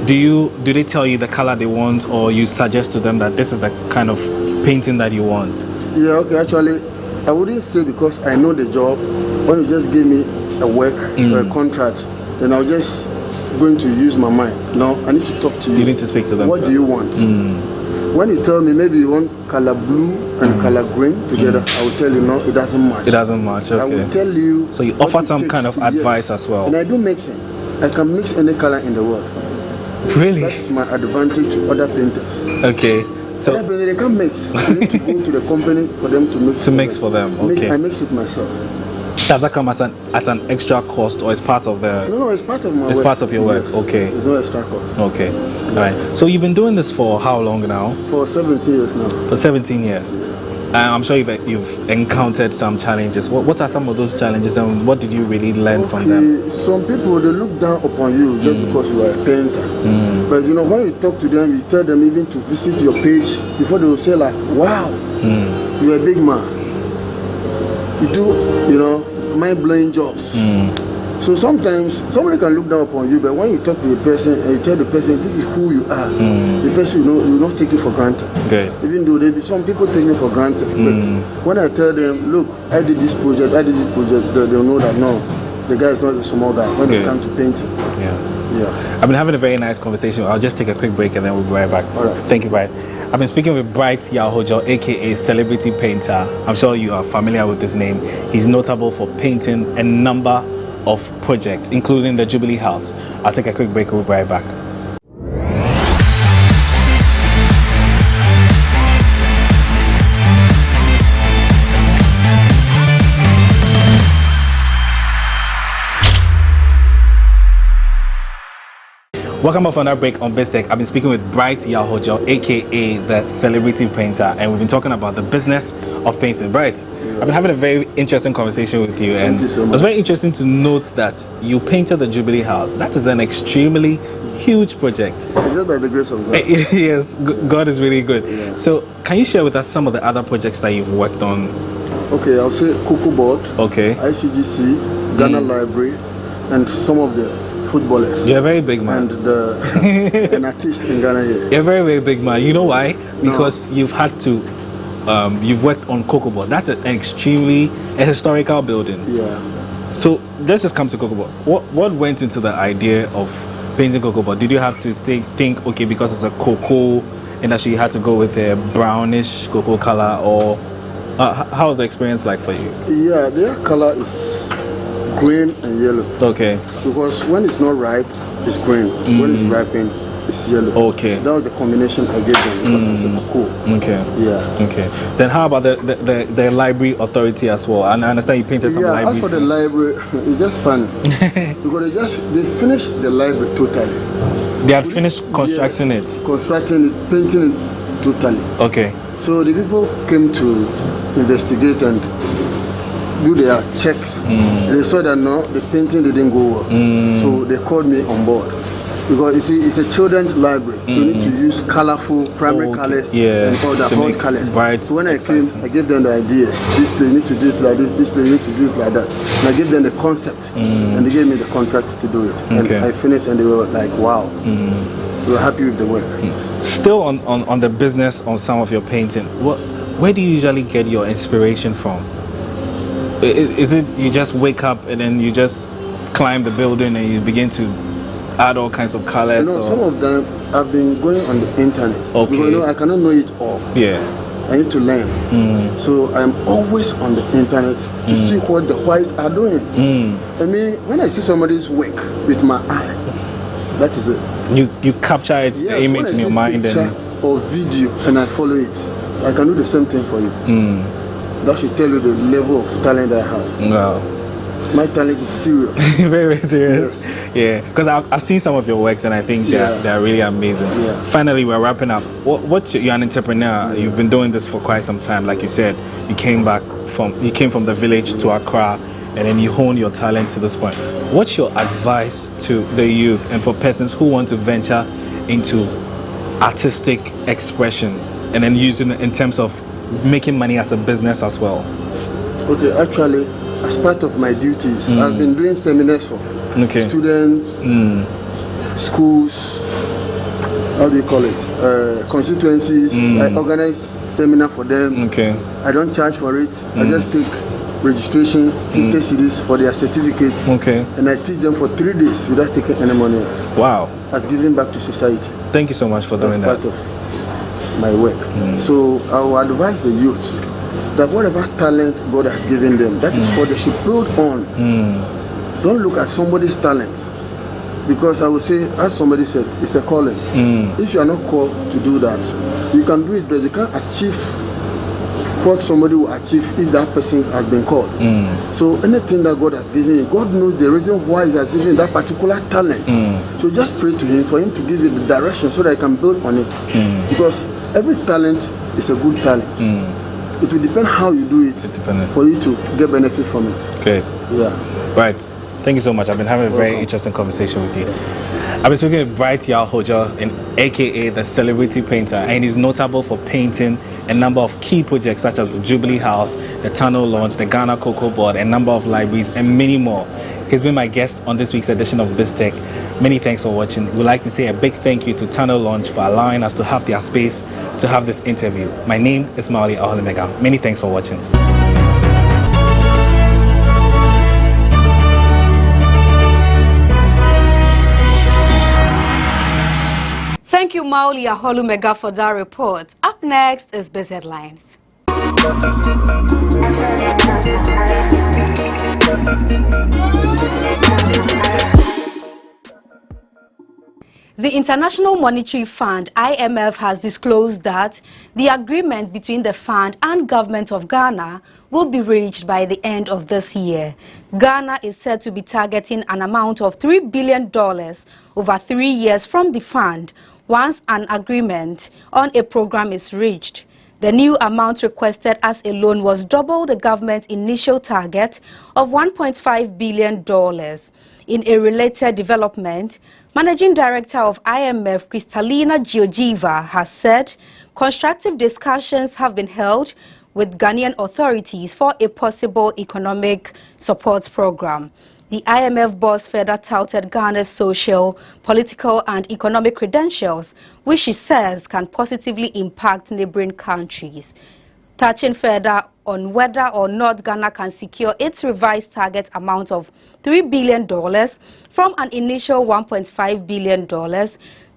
Speaker 19: Do they tell you the color they want, or you suggest to them that this is the kind of painting that you want?
Speaker 3: Yeah, okay, actually, I wouldn't say because I know the job. When you just give me a work or a contract, then I'll just going to use my mind. No, I need to talk to you.
Speaker 19: You need to speak to them.
Speaker 3: What do you want? When you tell me maybe you want color blue and color green together, I will tell you no, it doesn't match.
Speaker 19: It doesn't match, okay.
Speaker 3: I will tell you.
Speaker 19: So you offer some kind of advice as well.
Speaker 3: And I do mixing. I can mix any color in the world.
Speaker 19: Really?
Speaker 3: That's my advantage to other painters.
Speaker 19: Okay. So
Speaker 3: they can mix. I need to go to the company for them to mix.
Speaker 19: To mix for them, okay.
Speaker 3: I mix it myself.
Speaker 19: Does that come at an extra cost, or is part of the?
Speaker 3: No, it's part of my work.
Speaker 19: It's part of your work, okay.
Speaker 3: There's no extra cost.
Speaker 19: Okay, all right. So you've been doing this for how long now?
Speaker 3: For 17 years now.
Speaker 19: For 17 years. I'm sure you've encountered some challenges. What are some of those challenges, and what did you really learn from them?
Speaker 3: Some people, they look down upon you just because you are a painter. But you know, when you talk to them, you tell them even to visit your page before they will say like, wow, you're a big man. You do, you know, mind-blowing jobs. So sometimes somebody can look down upon you, but when you talk to the person and you tell the person this is who you are, the person will not take it for granted.
Speaker 19: Okay.
Speaker 3: Even though some people take it for granted. But when I tell them, look, I did this project, they'll know that no, the guy is not a small guy when it comes to painting. Yeah.
Speaker 19: I've been having a very nice conversation. I'll just take a quick break and then we'll be right back.
Speaker 3: All right.
Speaker 19: Thank you, Bright. I've been speaking with Bright Yahojo, aka Celebrity Painter. I'm sure you are familiar with his name. He's notable for painting a number of projects, including the Jubilee House. I'll take a quick break. We'll be right back. Welcome off on our break on BizTech. I've been speaking with Bright Yahojo, aka the Celebrity Painter, and we've been talking about the business of painting. Bright, I've been having a very interesting conversation with you, and it was very interesting to note that you painted the Jubilee House. That is an extremely huge project.
Speaker 3: Is that by the grace of God?
Speaker 19: Yes, God is really good. Yeah. So, can you share with us some of the other projects that you've worked on?
Speaker 3: Okay, I'll say Cocoa Board, ICGC, Ghana Library, and some of the footballers.
Speaker 19: You're a very big man.
Speaker 3: And an artist in Ghana here.
Speaker 19: You're a very, very big man. You know why? Because you've had to, you've worked on Cocoa Board. That's a historical building.
Speaker 3: Yeah.
Speaker 19: So let's just come to Cocoa Board. What went into the idea of painting Cocoa Board? Did you have to think, okay, because it's a cocoa industry, you had to go with a brownish cocoa color, or how was the experience like for you?
Speaker 3: Yeah, their color is green and yellow.
Speaker 19: Okay.
Speaker 3: Because when it's not ripe, it's green. When it's ripened, it's yellow.
Speaker 19: Okay.
Speaker 3: That was the combination I gave them because it's cool.
Speaker 19: Okay.
Speaker 3: Yeah.
Speaker 19: Okay. Then how about the library authority as well? And I understand you painted some libraries.
Speaker 3: As for the library, it's just funny because they finished the library totally.
Speaker 19: They had finished constructing it.
Speaker 3: Constructing it, painting it totally.
Speaker 19: Okay.
Speaker 3: So the people came to investigate and do their checks. They saw that no, the painting didn't go well. So they called me on board. Because you see, it's a children's library, so you need to use colorful primary colors and all that whole colors. So when I came, I gave them the idea. This place you need to do it like this place you need to do it like that. And I gave them the concept, and they gave me the contract to do it. And I finished, and they were like, wow. They were happy with the work.
Speaker 19: Still on the business on some of your painting, where do you usually get your inspiration from? Is it you just wake up and then you just climb the building and you begin to add all kinds of colors?
Speaker 3: Some of them have been going on the internet. Okay. Because, I cannot know it all. Yeah. I need to learn. So I'm always on the internet to see what the whites are doing. I mean, when I see somebody's work with my eye, that is it.
Speaker 19: You capture its image in your mind
Speaker 3: or video and I follow it. I can do the same thing for you. That should tell you the level of talent I have.
Speaker 19: Wow.
Speaker 3: My talent is serious.
Speaker 19: Very, very serious. Yes. Yeah, because I've seen some of your works and I think they're really amazing. Finally, we're wrapping up. You're an entrepreneur. You've been doing this for quite some time. Like you said, you came from the village to Accra and then you honed your talent to this point. What's your advice to the youth and for persons who want to venture into artistic expression and then using it in terms of making money as a business as well?
Speaker 3: Okay, actually, as part of my duties, I've been doing seminars for students, schools, how do you call it, constituencies. I organize seminar for them. I don't charge for it. I just take registration, 50 cedis for their certificates, and I teach them for 3 days without taking any money.
Speaker 19: Wow.
Speaker 3: I've given back to society.
Speaker 19: Thank you so much for doing that.
Speaker 3: That's part of my work. So I will advise the youth that whatever talent God has given them, that is what they should build on. Don't look at somebody's talent, because I would say, as somebody said, it's a calling. If you are not called to do that, you can do it, but you can't achieve what somebody will achieve if that person has been called. So anything that God has given you, God knows the reason why He has given you that particular talent. So just pray to Him for Him to give you the direction so that you can build on it. Because every talent is a good talent. It will depend how you do it for you to get benefit from it.
Speaker 19: Okay.
Speaker 3: Yeah.
Speaker 19: Right. Thank you so much. I've been having a very interesting conversation with you. I've been speaking with Bright Yahoja, aka the celebrity painter, and he's notable for painting a number of key projects such as the Jubilee House, the Tunnel Launch, the Ghana Cocoa Board, a number of libraries, and many more. He's been my guest on this week's edition of BizTech. Many thanks for watching. We'd like to say a big thank you to Tunnel Launch for allowing us to have their space to have this interview. My name is Mauli Aholimega. Many thanks for watching.
Speaker 18: Thank you, Mauli Aholimega, for that report. Up next is Biz Headlines. The International Monetary Fund, IMF, has disclosed that the agreement between the fund and government of Ghana will be reached by the end of this year. Ghana is said to be targeting an amount of $3 billion over 3 years from the fund once an agreement on a program is reached. The new amount requested as a loan was double the government's initial target of $1.5 billion. In a related development, Managing Director of IMF, Kristalina Georgieva, has said constructive discussions have been held with Ghanaian authorities for a possible economic support program. The IMF boss further touted Ghana's social, political and economic credentials, which she says can positively impact neighboring countries. Touching further on whether or not Ghana can secure its revised target amount of $3 billion from an initial $1.5 billion,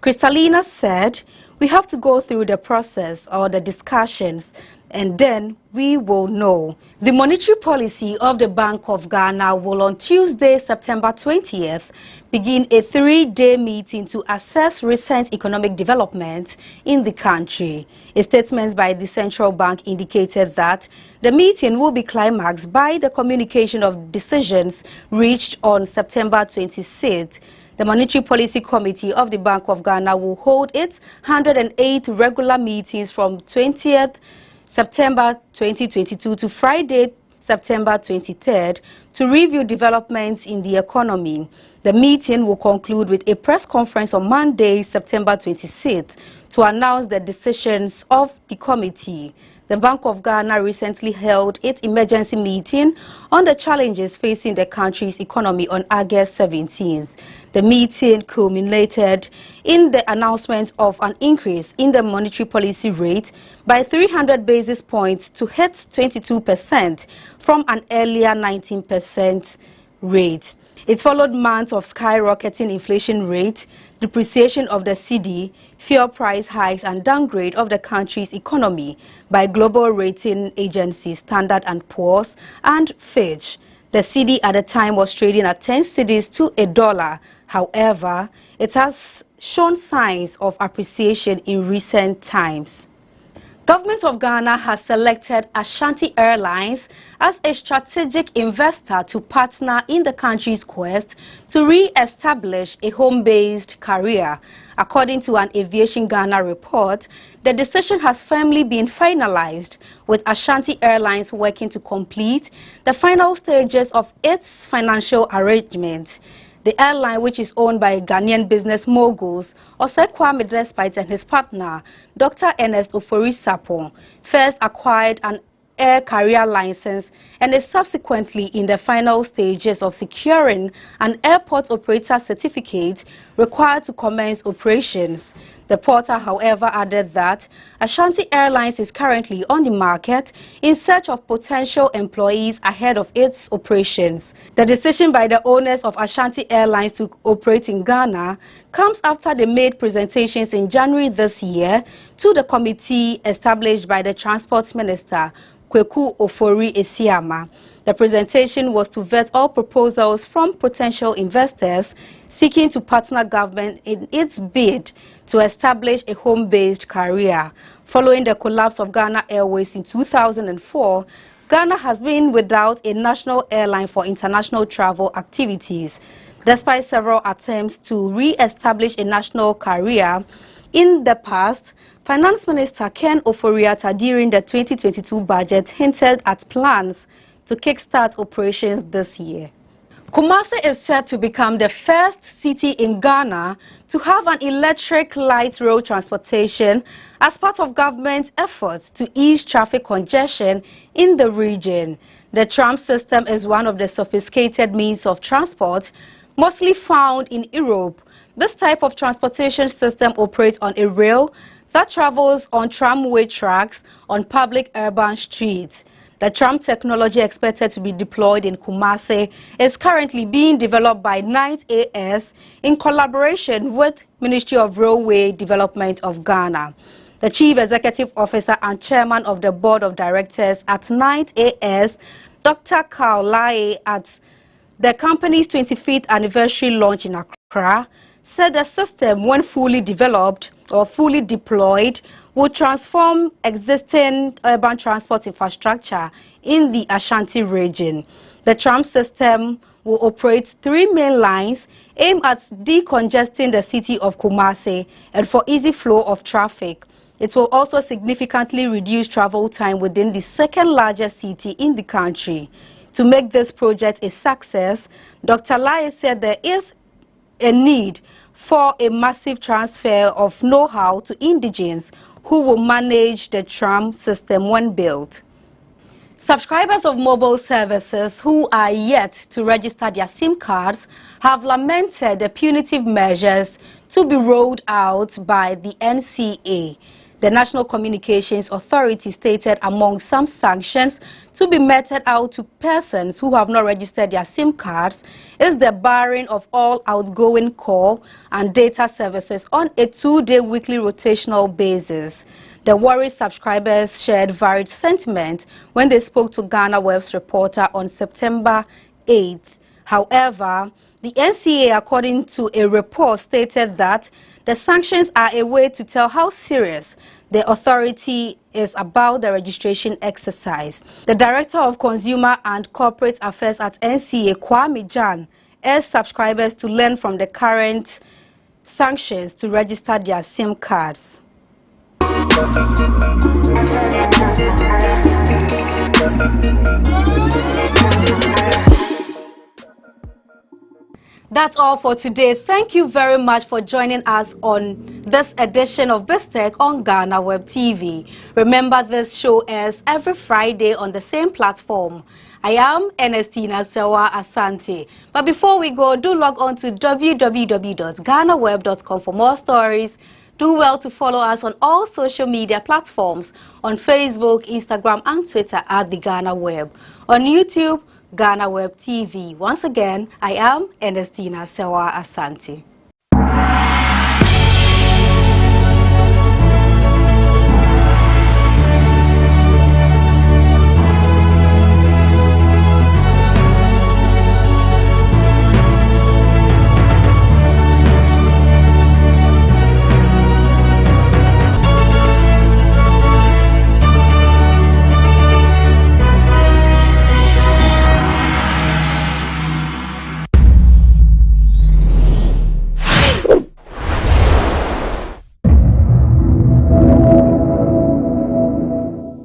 Speaker 18: Kristalina said, "We have to go through the process or the discussions and then we will know. The monetary policy of the Bank of Ghana will on Tuesday, September 20th, begin a 3-day meeting to assess recent economic development in the country. A statement by the central bank indicated that the meeting will be climaxed by the communication of decisions reached on September 26th. The Monetary Policy Committee of the Bank of Ghana will hold its 108 regular meetings from 20th September 2022 to Friday, September 23rd, to review developments in the economy. The meeting will conclude with a press conference on Monday, September 26th, to announce the decisions of the committee. The Bank of Ghana recently held its emergency meeting on the challenges facing the country's economy on August 17th. The meeting culminated in the announcement of an increase in the monetary policy rate by 300 basis points to hit 22% from an earlier 19% rate. It followed months of skyrocketing inflation rate, depreciation of the cedi, fuel price hikes and downgrade of the country's economy by global rating agencies Standard & Poor's and Fitch. The cedi at the time was trading at 10 cedis to $1. However, it has shown signs of appreciation in recent times. Government of Ghana has selected Ashanti Airlines as a strategic investor to partner in the country's quest to re-establish a home-based career. According to an Aviation Ghana report, the decision has firmly been finalized, with Ashanti Airlines working to complete the final stages of its financial arrangement. The airline, which is owned by Ghanaian business moguls Osekwame Despite and his partner, Dr. Ernest Ofori Sapon, first acquired an air carrier license and is subsequently in the final stages of securing an airport operator certificate required to commence operations. The portal, however, added that Ashanti Airlines is currently on the market in search of potential employees ahead of its operations. The decision by the owners of Ashanti Airlines to operate in Ghana comes after they made presentations in January this year to the committee established by the Transport Minister, Kweku Ofori Esiama. The presentation was to vet all proposals from potential investors seeking to partner government in its bid to establish a home-based career. Following the collapse of Ghana Airways in 2004, Ghana has been without a national airline for international travel activities. Despite several attempts to re-establish a national career in the past, Finance Minister Ken Ofori-Atta during the 2022 budget hinted at plans to kickstart operations this year. Kumasi is set to become the first city in Ghana to have an electric light rail transportation as part of government's efforts to ease traffic congestion in the region. The tram system is one of the sophisticated means of transport mostly found in Europe. This type of transportation system operates on a rail that travels on tramway tracks on public urban streets. The tram technology expected to be deployed in Kumasi is currently being developed by Knight AS in collaboration with Ministry of Railway Development of Ghana. The Chief Executive Officer and Chairman of the Board of Directors at Knight AS, Dr. Carl Lai, at the company's 25th anniversary launch in Accra, said the system, when fully developed or fully deployed, will transform existing urban transport infrastructure in the Ashanti region. The tram system will operate 3 main lines aimed at decongesting the city of Kumasi and for easy flow of traffic. It will also significantly reduce travel time within the second largest city in the country. To make this project a success, Dr. Lai said there is a need for a massive transfer of know-how to indigents who will manage the tram system when built. Subscribers of mobile services who are yet to register their SIM cards have lamented the punitive measures to be rolled out by the NCA. The National Communications Authority stated among some sanctions to be meted out to persons who have not registered their SIM cards is the barring of all outgoing call and data services on a 2-day weekly rotational basis. The worried subscribers shared varied sentiment when they spoke to GhanaWeb's reporter on September 8th. However, the NCA, according to a report, stated that the sanctions are a way to tell how serious the authority is about the registration exercise. The Director of Consumer and Corporate Affairs at NCA, Kwame Jan, urged subscribers to learn from the current sanctions to register their SIM cards. That's all for today. Thank you very much for joining us on this edition of BizTech on GhanaWeb TV. Remember, this show airs every Friday on the same platform. I am Ernestina Sewa Asante. But before we go, do log on to www.ghanaweb.com for more stories. Do well to follow us on all social media platforms on Facebook, Instagram, and Twitter at the GhanaWeb. On YouTube, GhanaWeb TV. Once again, I am Ernestina Sewa Asante.